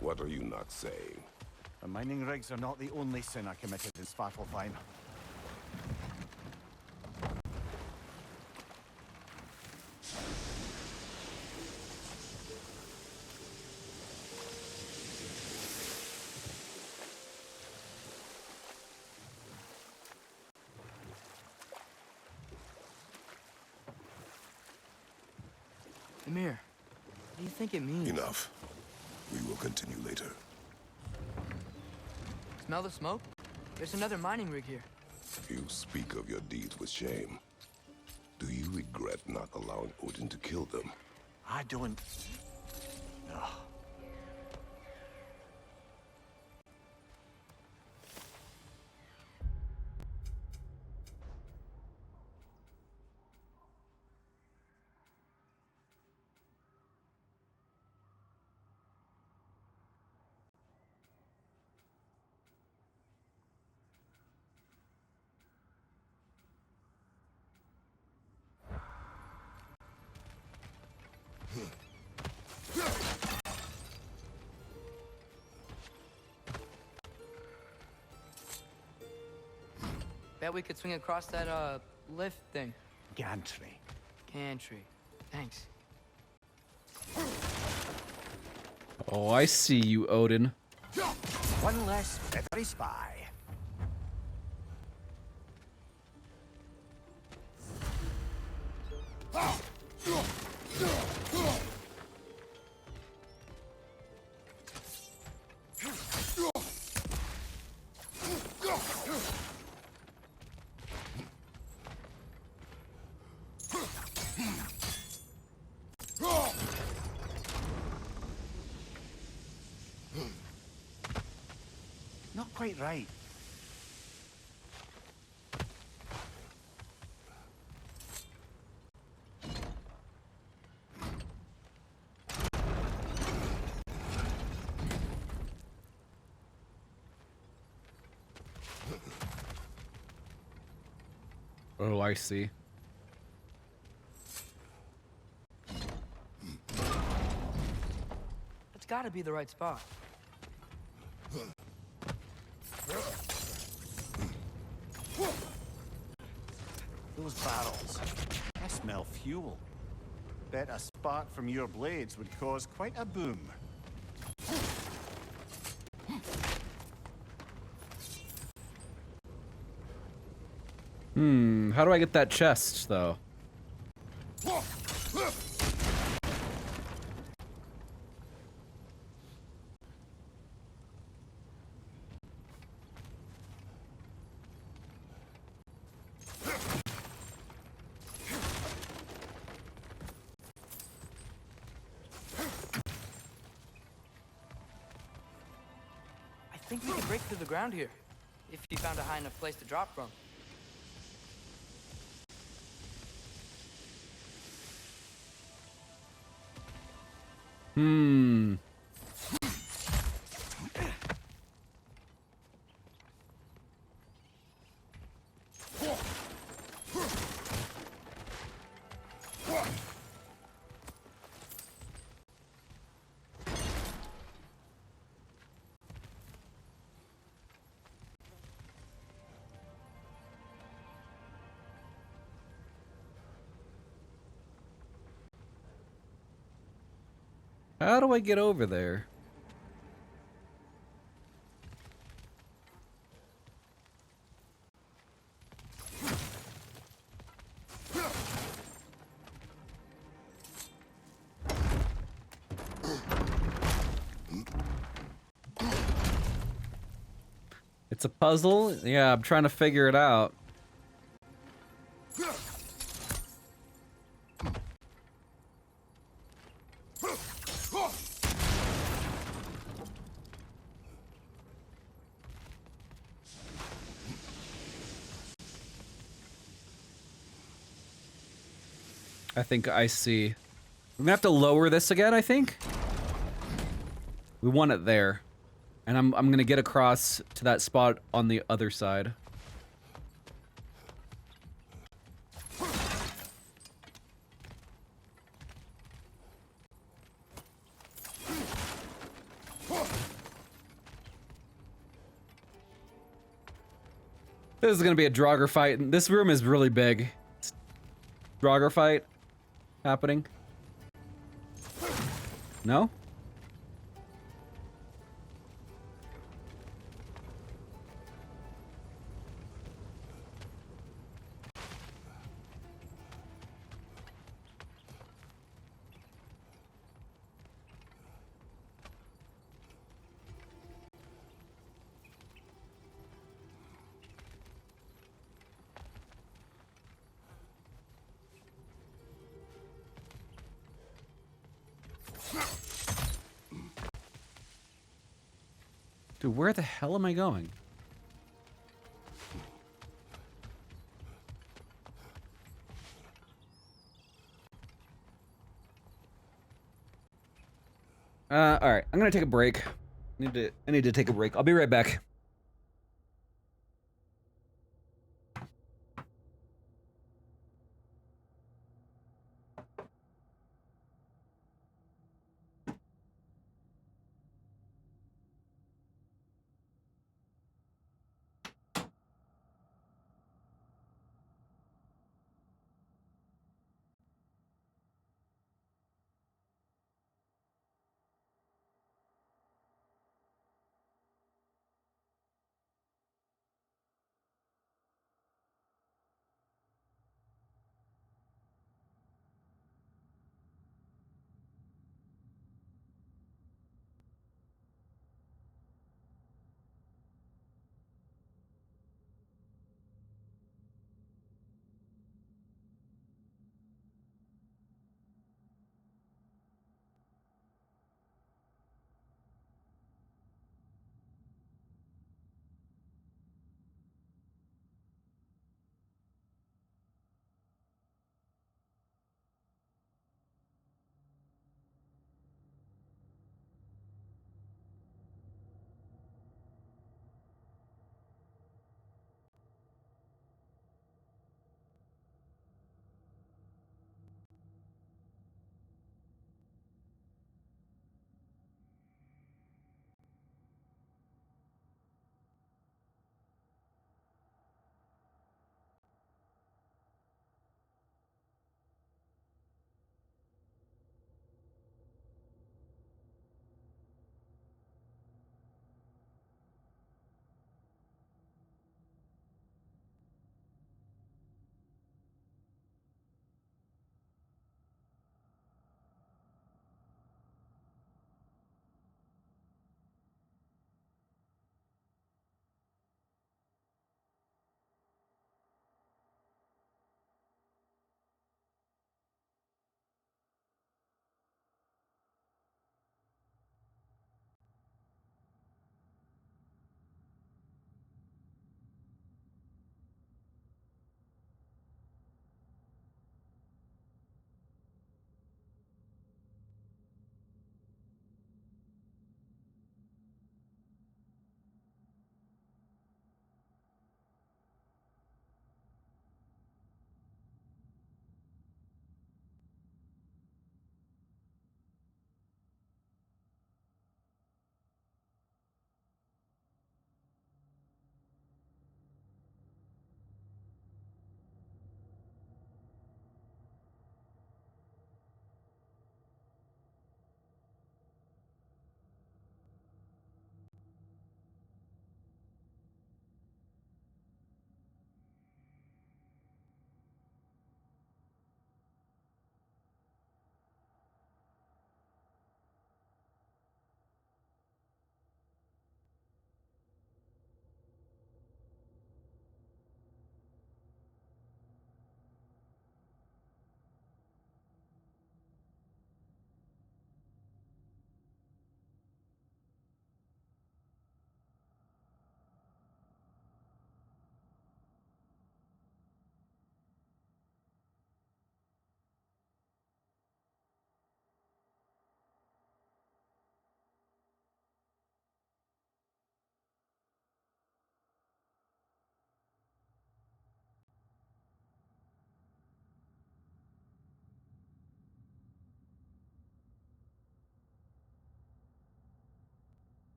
What are you not saying? The mining rigs are not the only sin I committed in Svartalfheim. Mimir, what do you think it means? Enough. We will continue later. Smell the smoke? There's another mining rig here. You speak of your deeds with shame. Do you regret not allowing Odin to kill them? I don't... No. Bet we could swing across that, lift thing? Gantry. Gantry. Thanks. Oh, I see you, Odin. One less for every spy. Not quite right. Oh, I see. It's gotta be the right spot. Those barrels. I smell fuel. Bet a spark from your blades would cause quite a boom. How do I get that chest, though? I think we can break through the ground here, if you found a high enough place to drop from. How do I get over there? It's a puzzle? Yeah, I'm trying to figure it out. I think I see. We're gonna have to lower this again, I think. We want it there. And I'm gonna get across to that spot on the other side. This is gonna be a Draugr fight. This room is really big. Draugr fight happening. No? Dude, where the hell am I going? Alright, I'm gonna take a break. I need to take a break. I'll be right back.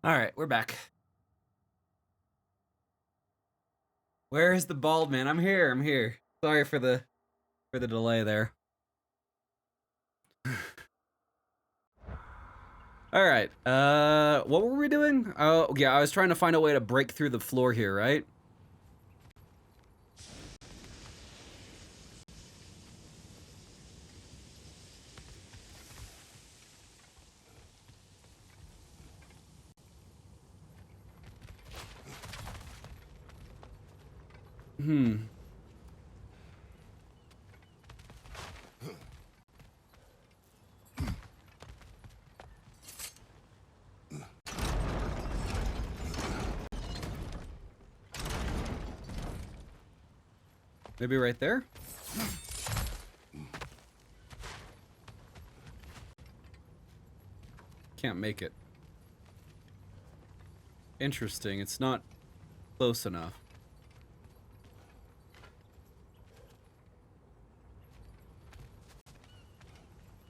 All right, we're back. Where is the bald man? I'm here. I'm here. Sorry for the delay there. All right. What were we doing? Oh, yeah, I was trying to find a way to break through the floor here, right? Maybe right there? Can't make it. Interesting, it's not close enough.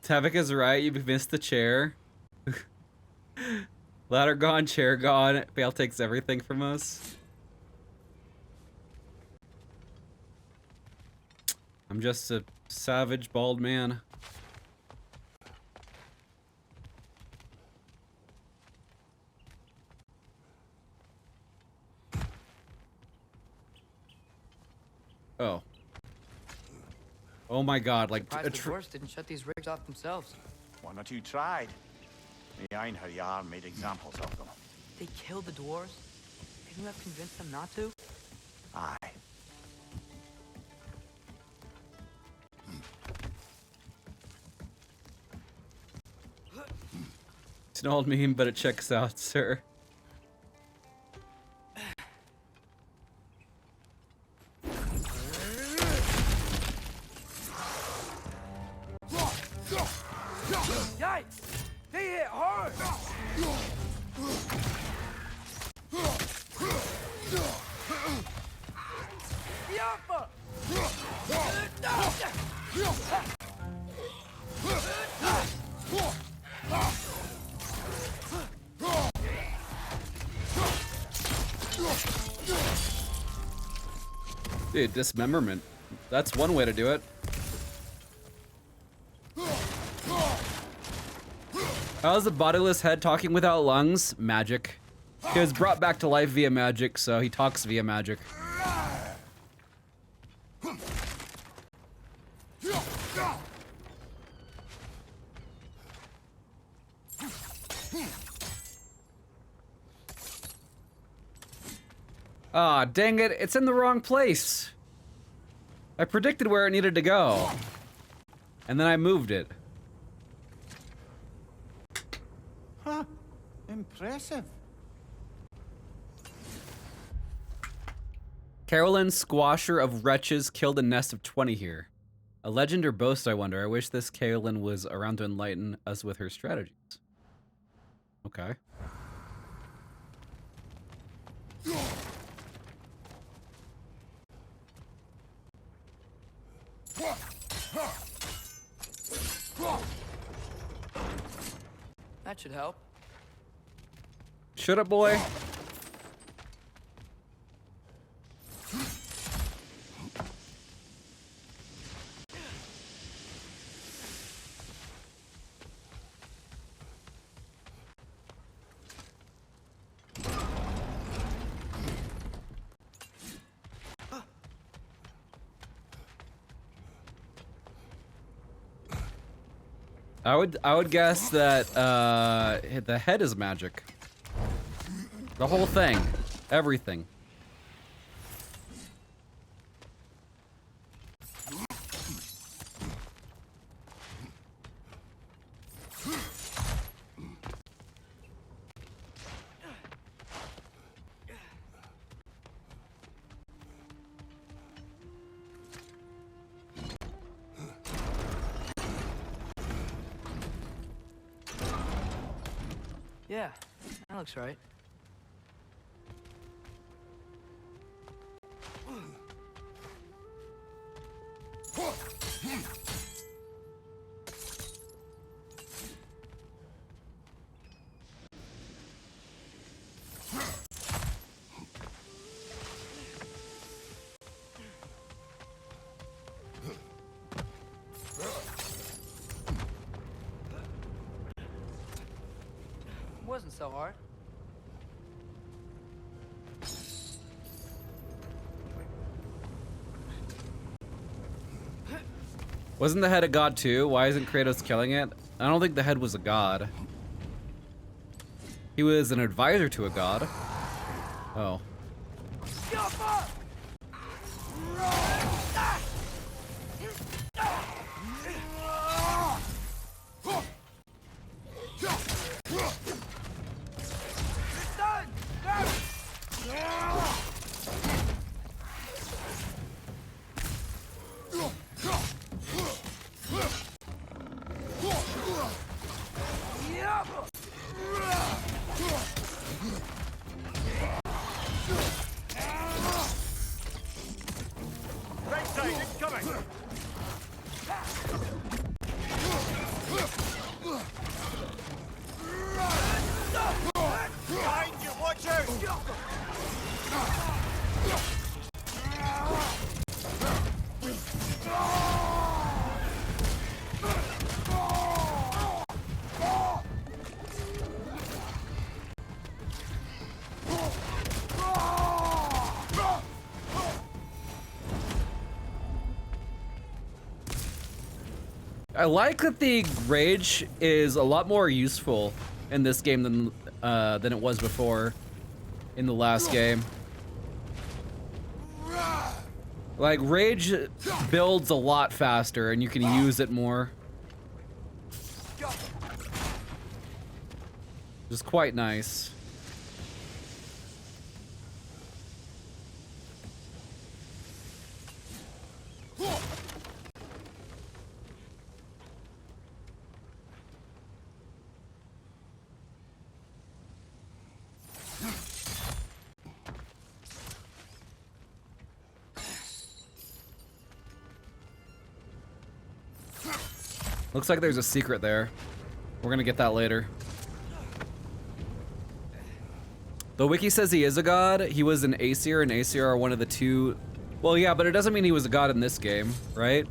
Tavik is right, you missed the chair. Ladder gone, chair gone. Bale takes everything from us. I'm just a savage bald man. Oh. Oh my god, like Surprised the dwarves didn't shut these rigs off themselves. One or two tried. The Einherjar made examples of them. They killed the dwarves? Couldn't you have convinced them not to? Aye. It's an old meme, but it checks out, sir. Yikes! They hit hard! Yappa! Dude, dismemberment. That's one way to do it. How's the bodiless head talking without lungs? Magic. He was brought back to life via magic, so he talks via magic. Ah, dang it, it's in the wrong place. I predicted where it needed to go. And then I moved it. Huh. Impressive. Carolyn, Squasher of Wretches, killed a nest of 20 here. A legend or boast, I wonder. I wish this Carolyn was around to enlighten us with her strategies. Okay. That should help. Shut up, boy. I would guess that the head is magic. The whole thing, everything. Yeah, that looks right. Wasn't so hard. Wasn't the head a god too? Why isn't Kratos killing it? I don't think the head was a god. He was an advisor to a god. Oh. Right side, incoming! Behind you, watch out! I like that the rage is a lot more useful in this game than it was before in the last game. Like, rage builds a lot faster and you can use it more. It's quite nice. Looks like there's a secret there. We're gonna get that later. The wiki says he is a god. He was an Aesir, and Aesir are one of the two. Well, yeah, but it doesn't mean he was a god in this game, right?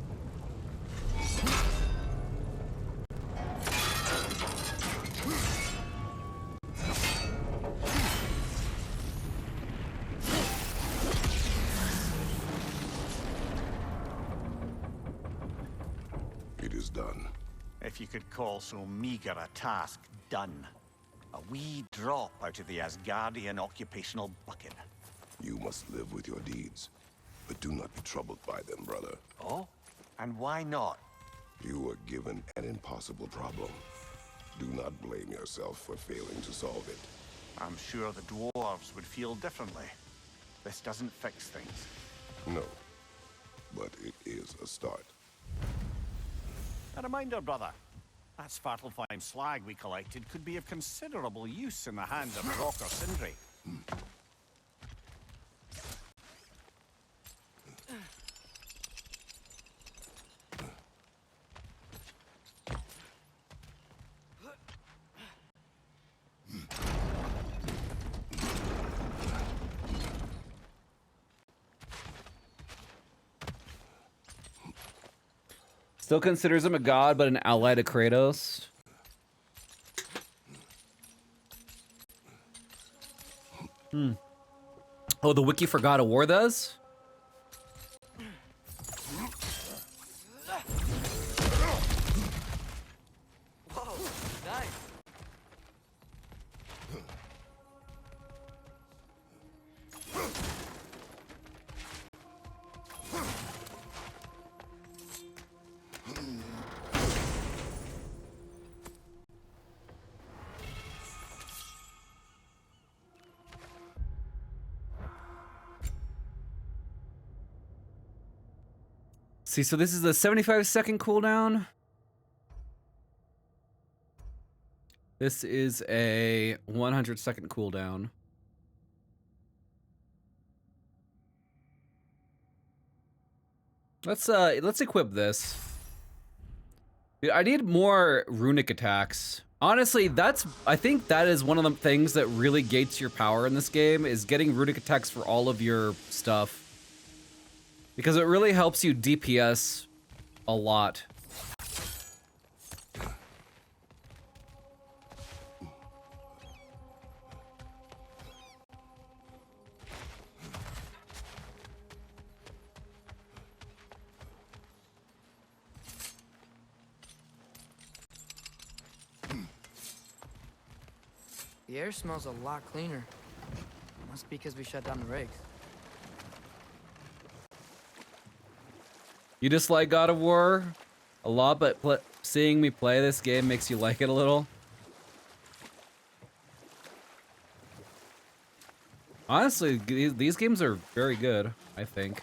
It is done. If you could call so meager a task done. A wee drop out of the Asgardian occupational bucket. You must live with your deeds, but do not be troubled by them, brother. Oh? And why not? You were given an impossible problem. Do not blame yourself for failing to solve it. I'm sure the dwarves would feel differently. This doesn't fix things. No, but it is a start. A reminder, brother. That Svartalfheim slag we collected could be of considerable use in the hands of Rock or Sindri. Still considers him a god, but an ally to Kratos. Oh, the wiki for God of War does? Whoa, nice. See, so this is a 75-second cooldown. This is a 100-second cooldown. Let's equip this. I need more runic attacks Honestly, I think that is one of the things that really gates your power in this game, is getting runic attacks for all of your stuff. Because it really helps you DPS a lot. The air smells a lot cleaner. Must be because we shut down the rigs. You dislike God of War a lot, but seeing me play this game makes you like it a little. Honestly, these games are very good, I think.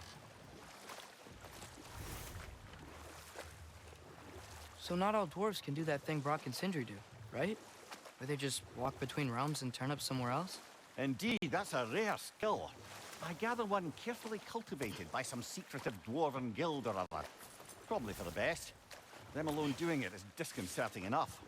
So not all dwarves can do that thing Brock and Sindri do, right? Where they just walk between realms and turn up somewhere else? Indeed, that's a rare skill. I gather one carefully cultivated by some secretive dwarven guild or other. Probably for the best. Them alone doing it is disconcerting enough.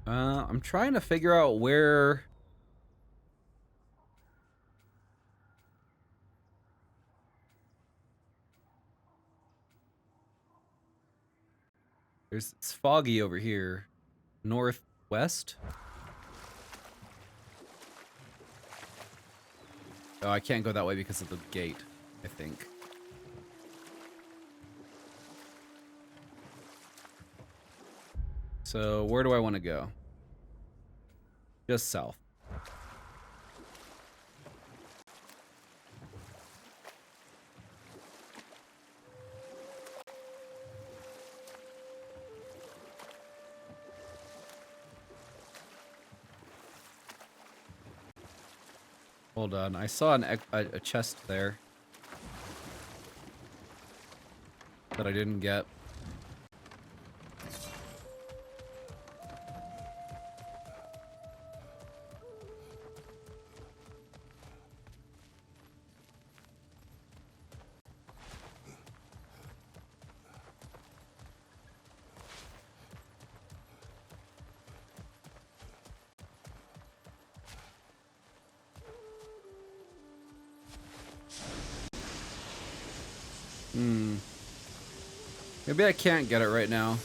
I'm trying to figure out where... It's foggy over here. Northwest? Oh, I can't go that way because of the gate, I think. So, where do I want to go? Just south. Hold on, I saw a chest there that I didn't get. Maybe I can't get it right now.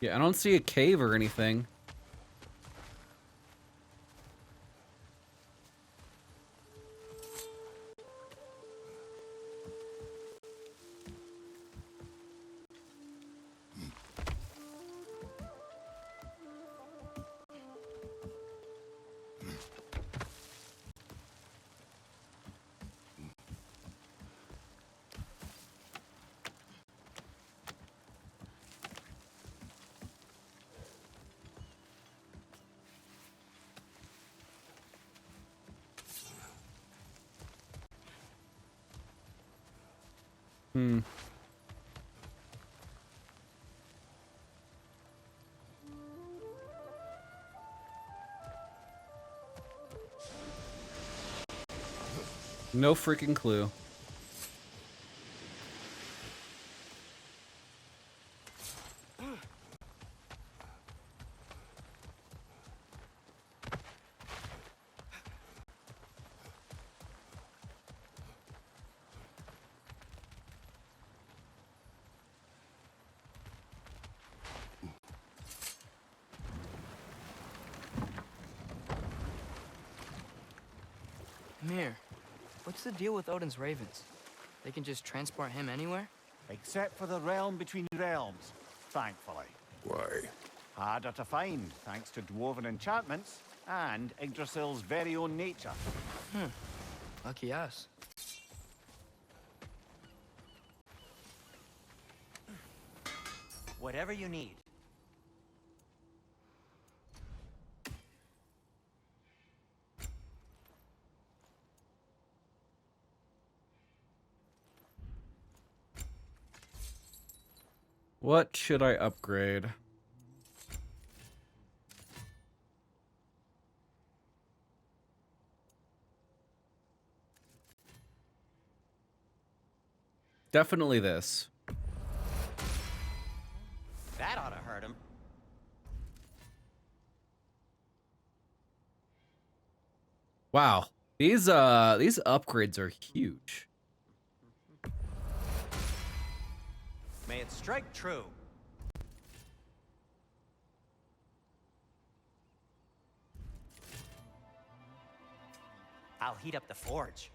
Yeah, I don't see a cave or anything. No freaking clue. Mir, what's the deal with Odin's ravens? They can just transport him anywhere? Except for the realm between realms, thankfully. Why? Harder to find, thanks to dwarven enchantments and Yggdrasil's very own nature. Lucky us. Whatever you need. What should I upgrade? Definitely this. That ought to hurt him. Wow. These upgrades are huge. May it strike true. I'll heat up the forge.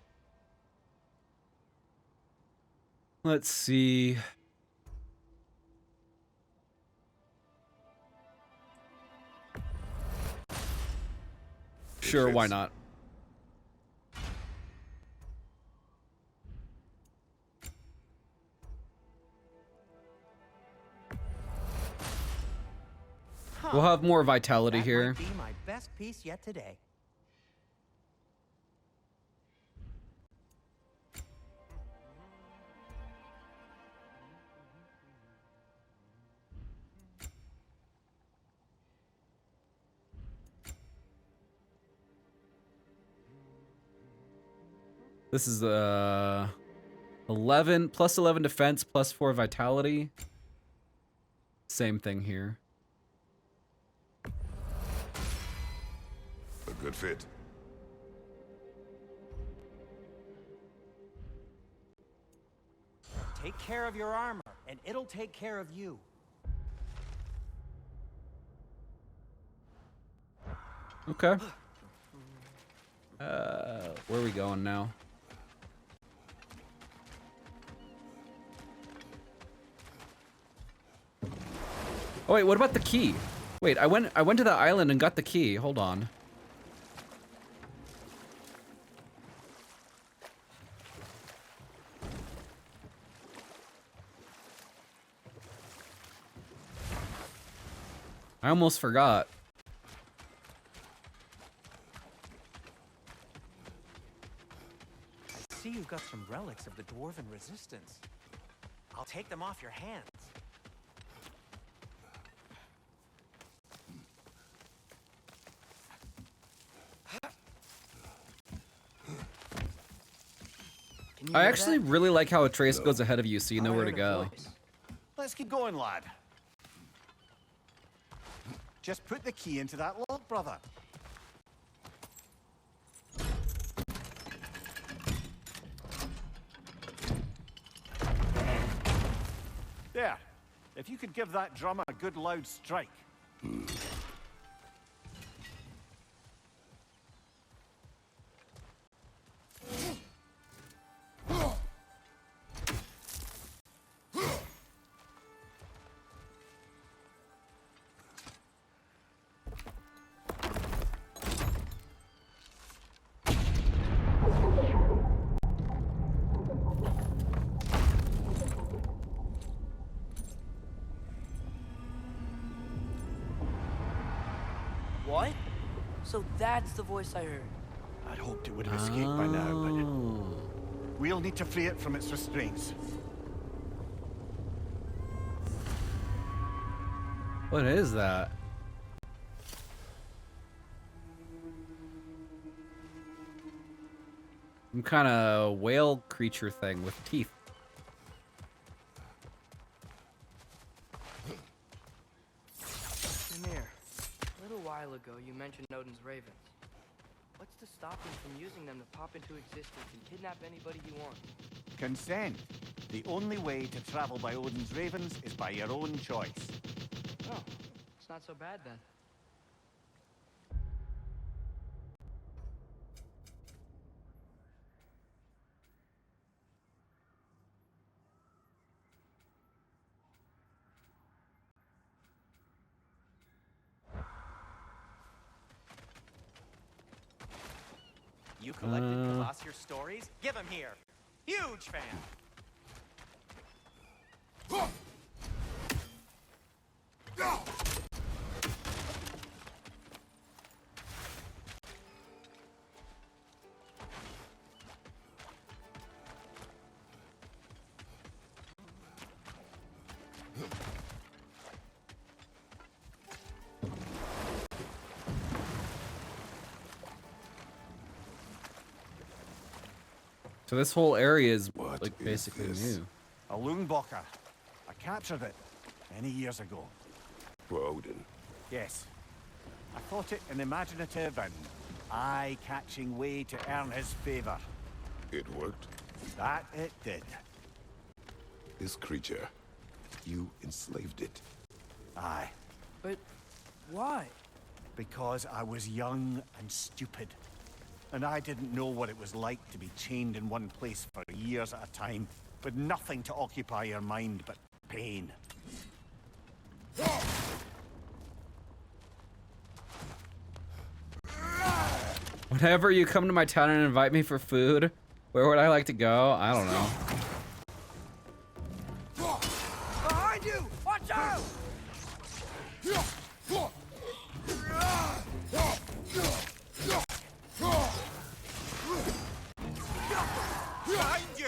Let's see. Sure, why not? We'll have more vitality That here. might be my best piece yet today. This is 11 plus 11 defense plus 4 vitality. Same thing here. A good fit. Take care of your armor, and it'll take care of you. Okay. Where are we going now? Oh wait, what about the key? Wait, I went to the island and got the key. Hold on. I almost forgot. I see you've got some relics of the Dwarven Resistance. I'll take them off your hands. I actually really like how Atreus goes ahead of you so you know where to go. Let's keep going, lad. Just put the key into that lock, brother. There. If you could give that drum a good loud strike. What? So that's the voice I heard. I'd hoped it would have escaped by now, but we'll need to free it from its restraints. What is that? Some kind of whale creature thing with teeth. Mimir, a little while ago you mentioned Odin's ravens. What's to stop him from using them to pop into existence and kidnap anybody he wants? Consent. The only way to travel by Odin's ravens is by your own choice. Oh, it's not so bad then. You collected Colosseum stories? Give them here. Huge fan. So this whole area is What like is basically this? new. A Lungbocker. I captured it many years ago. For Odin. Yes. I thought it an imaginative and eye-catching way to earn his favor. It worked? That it did. This creature, you enslaved it. Aye. But why? Because I was young and stupid. And I didn't know what it was like to be chained in one place for years at a time, with nothing to occupy your mind but pain. Whenever you come to my town and invite me for food, where would I like to go? I don't know. Behind you! Watch out! Behind you!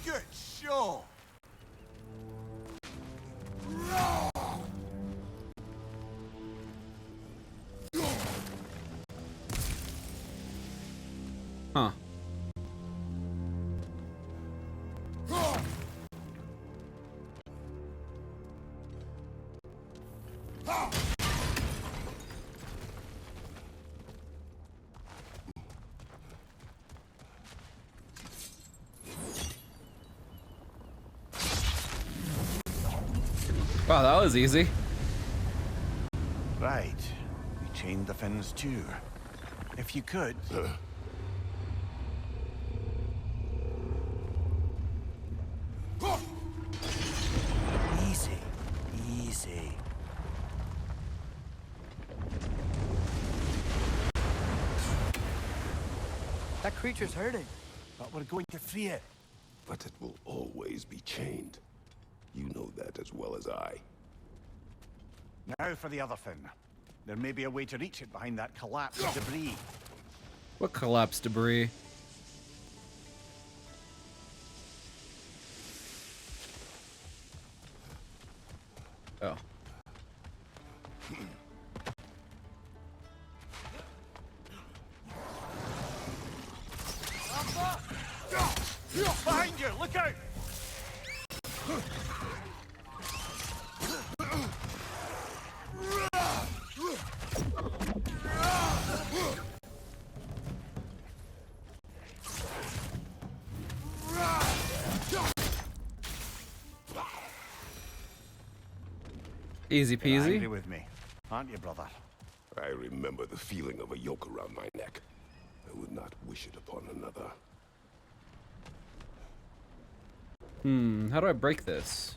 Good show. Huh. Wow, that was easy. Right. We chained the fins too. If you could... Easy. Easy. That creature's hurting. But we're going to free it. But it will always be chained. You know that as well as I. Now for the other fin. There may be a way to reach it behind that collapsed debris. What collapsed debris? Oh. Behind you! Look out! Easy You're peasy. angry with me, aren't you, brother? I remember the feeling of a yoke around my neck. I would not wish it upon another. How do I break this?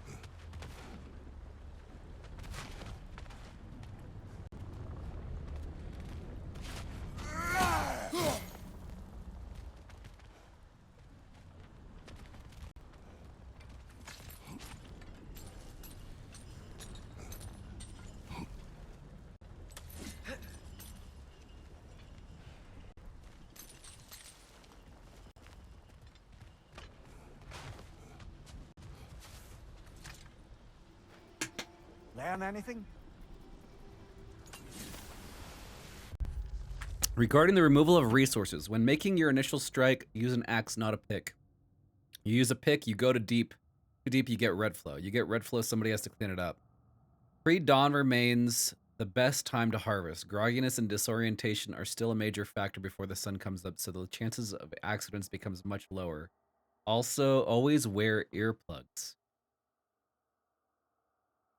Learn anything? Regarding the removal of resources, when making your initial strike, use an axe, not a pick. You use a pick, you go to deep. Too deep, you get red flow. You get red flow, somebody has to clean it up. Pre-dawn remains the best time to harvest. Grogginess and disorientation are still a major factor before the sun comes up, so the chances of accidents becomes much lower. Also, always wear earplugs.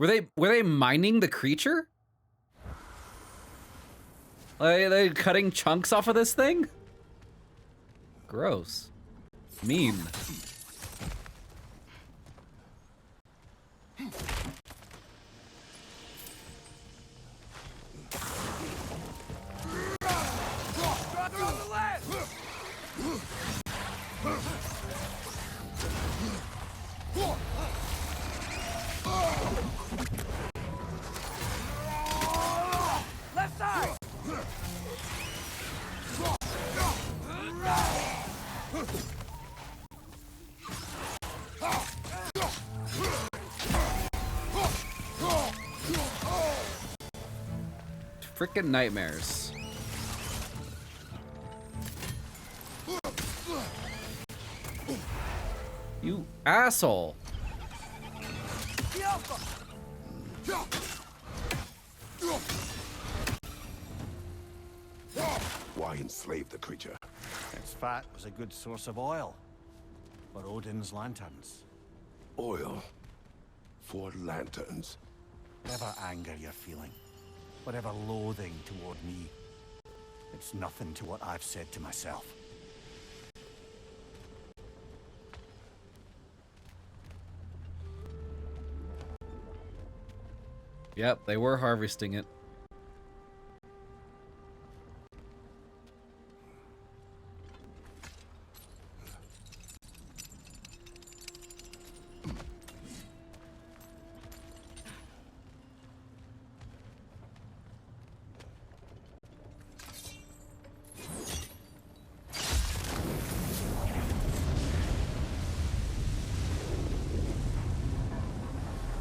Were they mining the creature? Are they cutting chunks off of this thing? Gross. Mean. Left side! Frickin' nightmares. You asshole. Why enslave the creature? Its fat was a good source of oil for Odin's lanterns. Oil? For lanterns? Whatever anger you're feeling, whatever loathing toward me, it's nothing to what I've said to myself. Yep, they were harvesting it.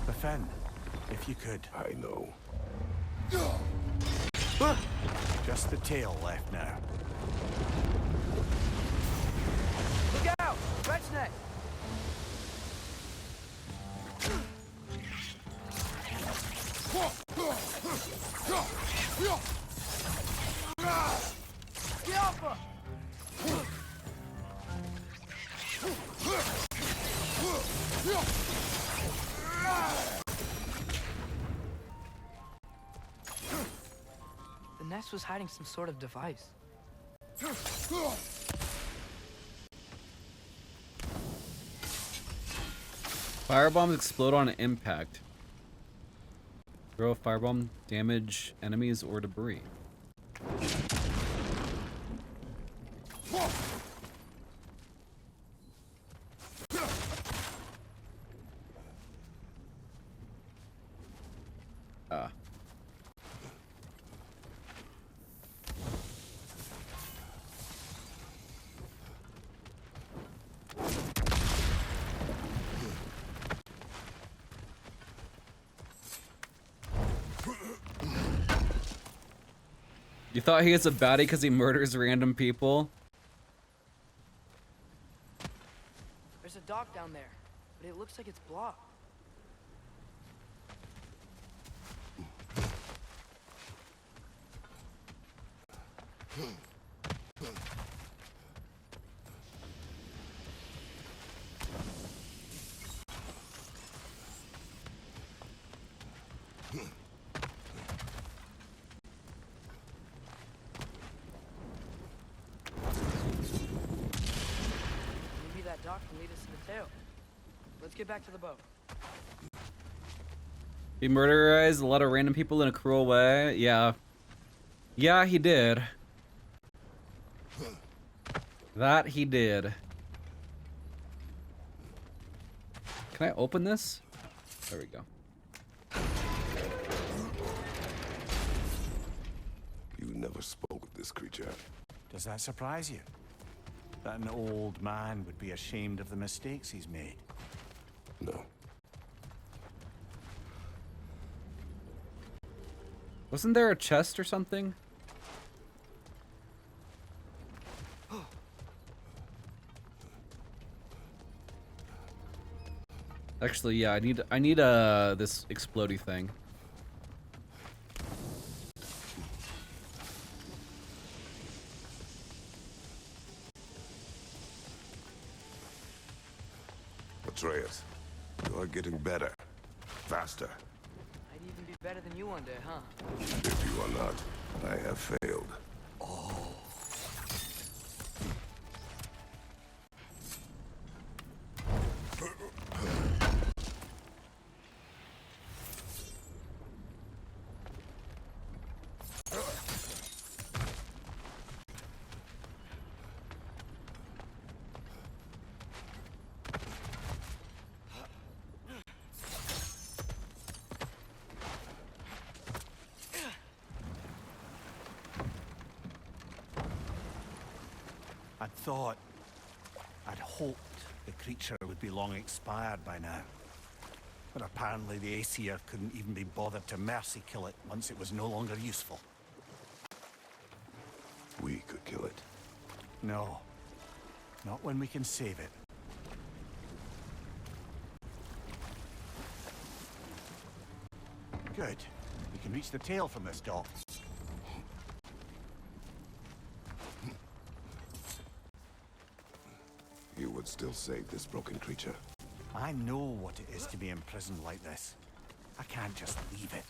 Defend, if you could. I know. Just the tail left now. Look out! Wrench neck! Get off her! The nest was hiding some sort of device. Firebombs explode on impact. Throw a firebomb, damage enemies or debris. Ah. You thought he is a baddie because he murders random people? There's a dock down there, but it looks like it's blocked. Maybe that dock can lead us to the tail. Let's get back to the boat. He murderized a lot of random people in a cruel way. Yeah. Yeah, he did. That he did. Can I open this? There we go. You never spoke of this creature. Does that surprise you? That an old man would be ashamed of the mistakes he's made? No. Wasn't there a chest or something? Actually, yeah, I need this explodey thing. Atreus, you are getting better. Faster. I'd even be better than you one day, huh? If you are not, I have failed. I'd hoped the creature would be long expired by now. But apparently the Aesir couldn't even be bothered to mercy kill it once it was no longer useful. We could kill it. No. Not when we can save it. Good. We can reach the tail from this dock. You would still save this broken creature. I know what it is to be imprisoned like this. I can't just leave it.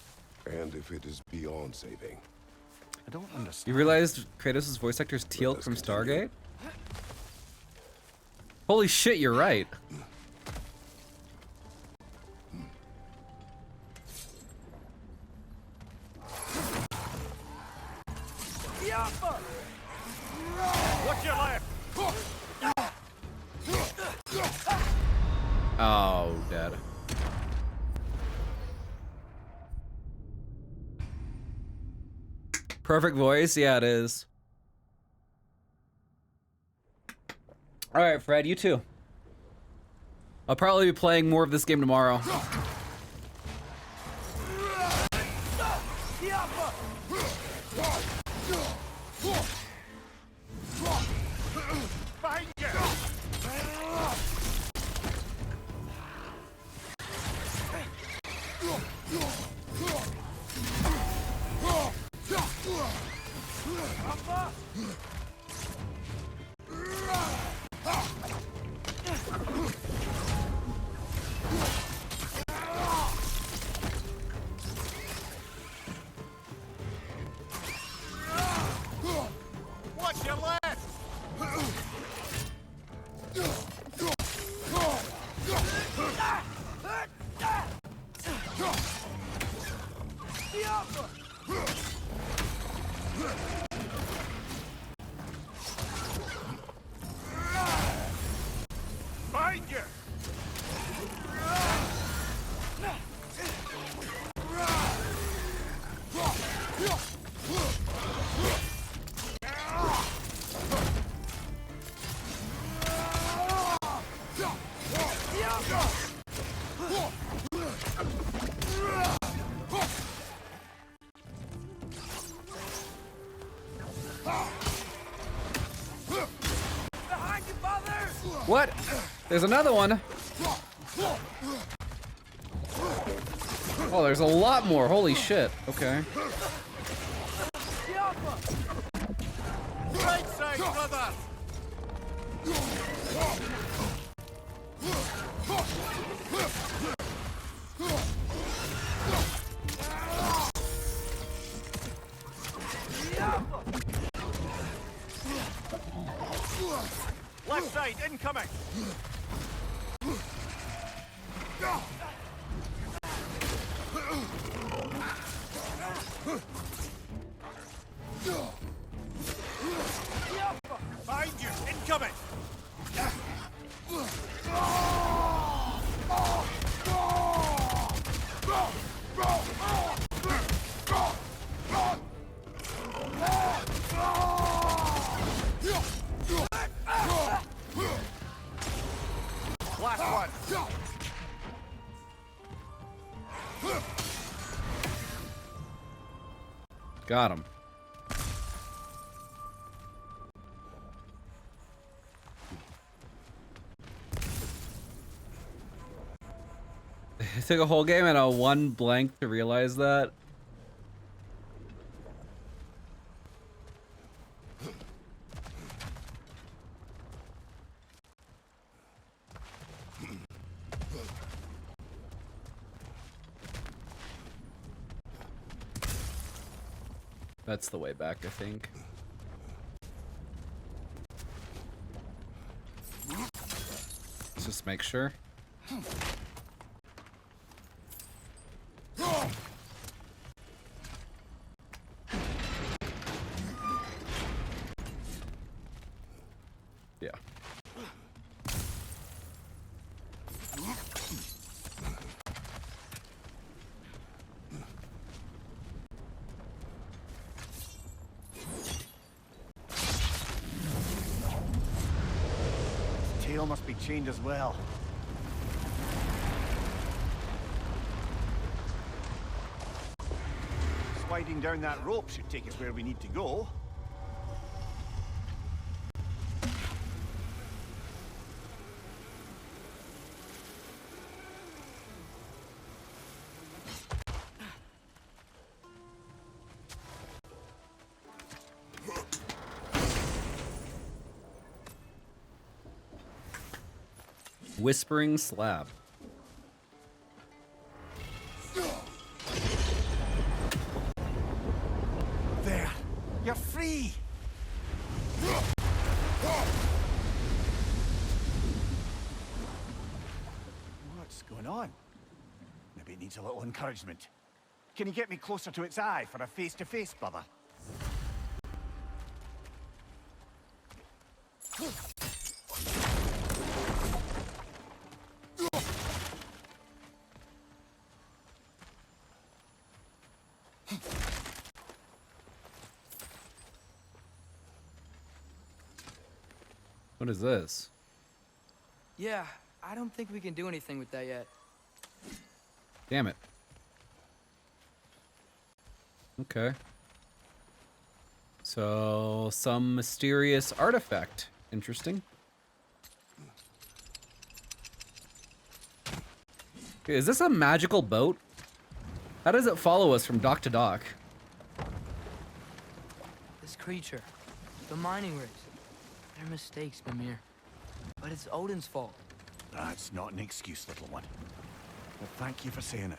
And if it is beyond saving? I don't understand. You realized Kratos' voice actor is Teal'c from Stargate? Holy shit, you're right. What's your left? Oh, dead. Perfect voice? Yeah, it is. Alright, Fred, you too. I'll probably be playing more of this game tomorrow. What's your left? Find you! What? There's another one. Oh, there's a lot more. Holy shit. Okay. Right side, brother! Left side, incoming! Find you, incoming! Last one! Got him. It took a whole game and a one blank to realize that. That's the way back, I think. Let's just make sure. Yeah. tail must be chained as well. Sliding down that rope should take us where we need to go. Whispering slab. There! You're free! What's going on? Maybe it needs a little encouragement. Can you get me closer to its eye for a face-to-face, brother? What is this? Yeah, I don't think we can do anything with that yet. Damn it. Okay. So, some mysterious artifact. Interesting. Okay, is this a magical boat? How does it follow us from dock to dock? This creature, the mining rigs, they're mistakes, Mimir. But it's Odin's fault. That's not an excuse, little one. Well, thank you for saying it.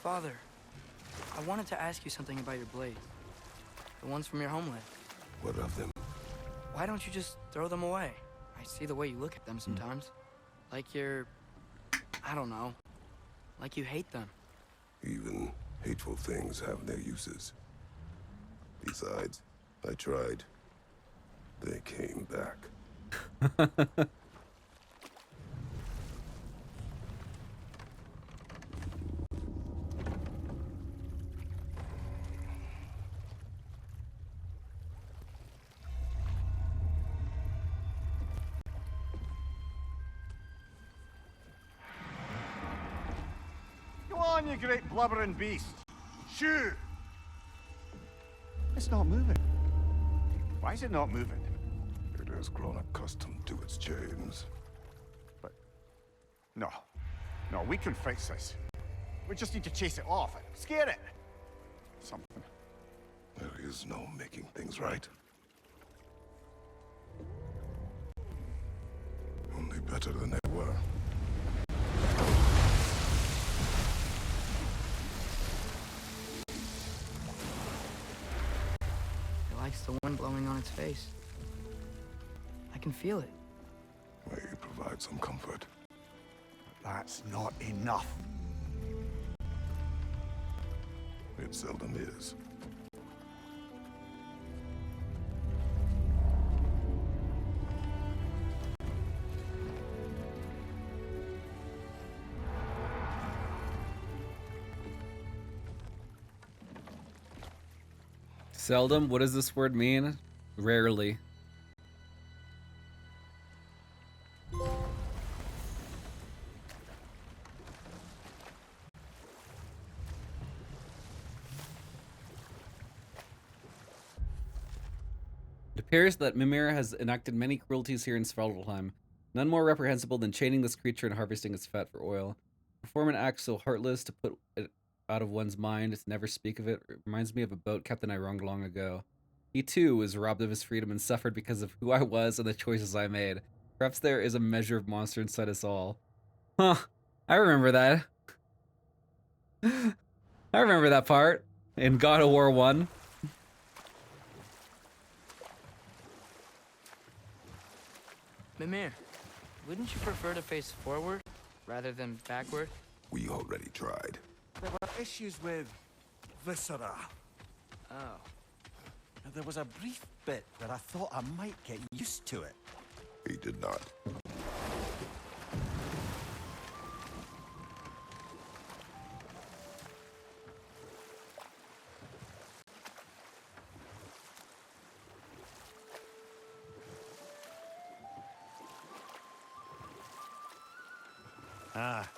Father, I wanted to ask you something about your blades. The ones from your homeland. What of them? Why don't you just throw them away? I see the way you look at them sometimes. Like you're... I don't know. Like you hate them. Even hateful things have their uses. Besides, I tried. They came back. Go on, you great blubbering beast. Shoo! It's not moving. Why is it not moving? It has grown accustomed to its chains. But... No. No, we can fix this. We just need to chase it off and scare it. Something. There is no making things right. Only better than they were. It likes the wind blowing on its face. I can feel it. May provide some comfort. That's not enough. It seldom is. Seldom? What does this word mean? Rarely. It appears that Mimir has enacted many cruelties here in Svartalfheim, none more reprehensible than chaining this creature and harvesting its fat for oil. Perform an act so heartless to put it out of one's mind, to never speak of it. It reminds me of a boat captain I wronged long ago. He too was robbed of his freedom and suffered because of who I was and the choices I made. Perhaps there is a measure of monster inside us all. Huh. I remember that. I remember that part in God of War 1. Mimir, wouldn't you prefer to face forward rather than backward? We already tried. There were issues with viscera. Oh. There was a brief bit where I thought I might get used to it. He did not. Ah,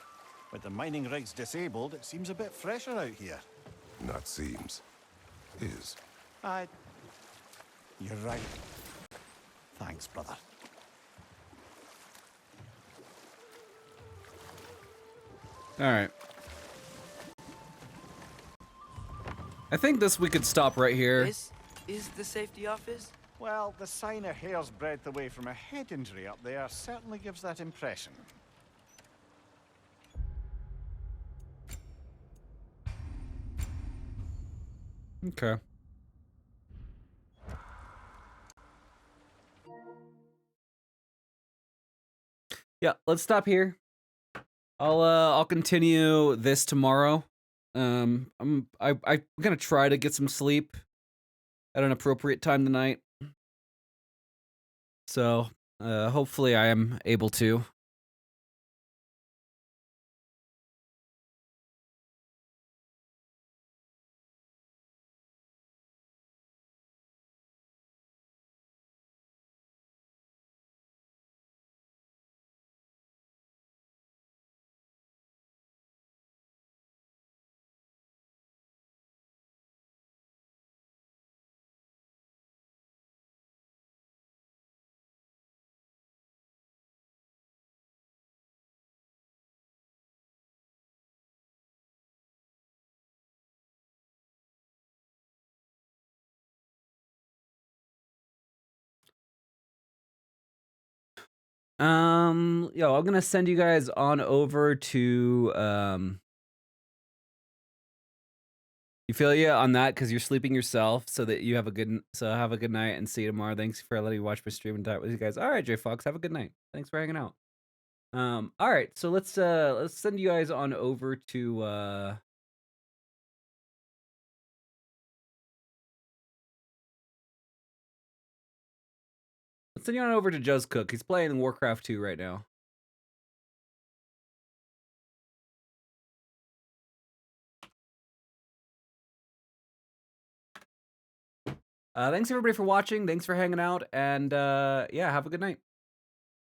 with the mining rigs disabled, it seems a bit fresher out here. Not seems. Is. You're right. Thanks, brother. All right. I think we could stop right here. This is the safety office? Well, the sign a hair's breadth away from a head injury up there certainly gives that impression. Okay. Yeah, let's stop here. I'll continue this tomorrow. I'm gonna try to get some sleep at an appropriate time tonight. So, hopefully I am able to. Yo, I'm gonna send you guys on over to Euphilia on that because you're sleeping yourself, so that you have a good have a good night and see you tomorrow. Thanks for letting me watch my stream and talk with you guys. All right, J Fox, have a good night. Thanks for hanging out. All right, so let's send you guys on over to let's send you on over to Juz Cook. He's playing Warcraft 2 right now. Thanks everybody for watching. Thanks for hanging out, and yeah, have a good night.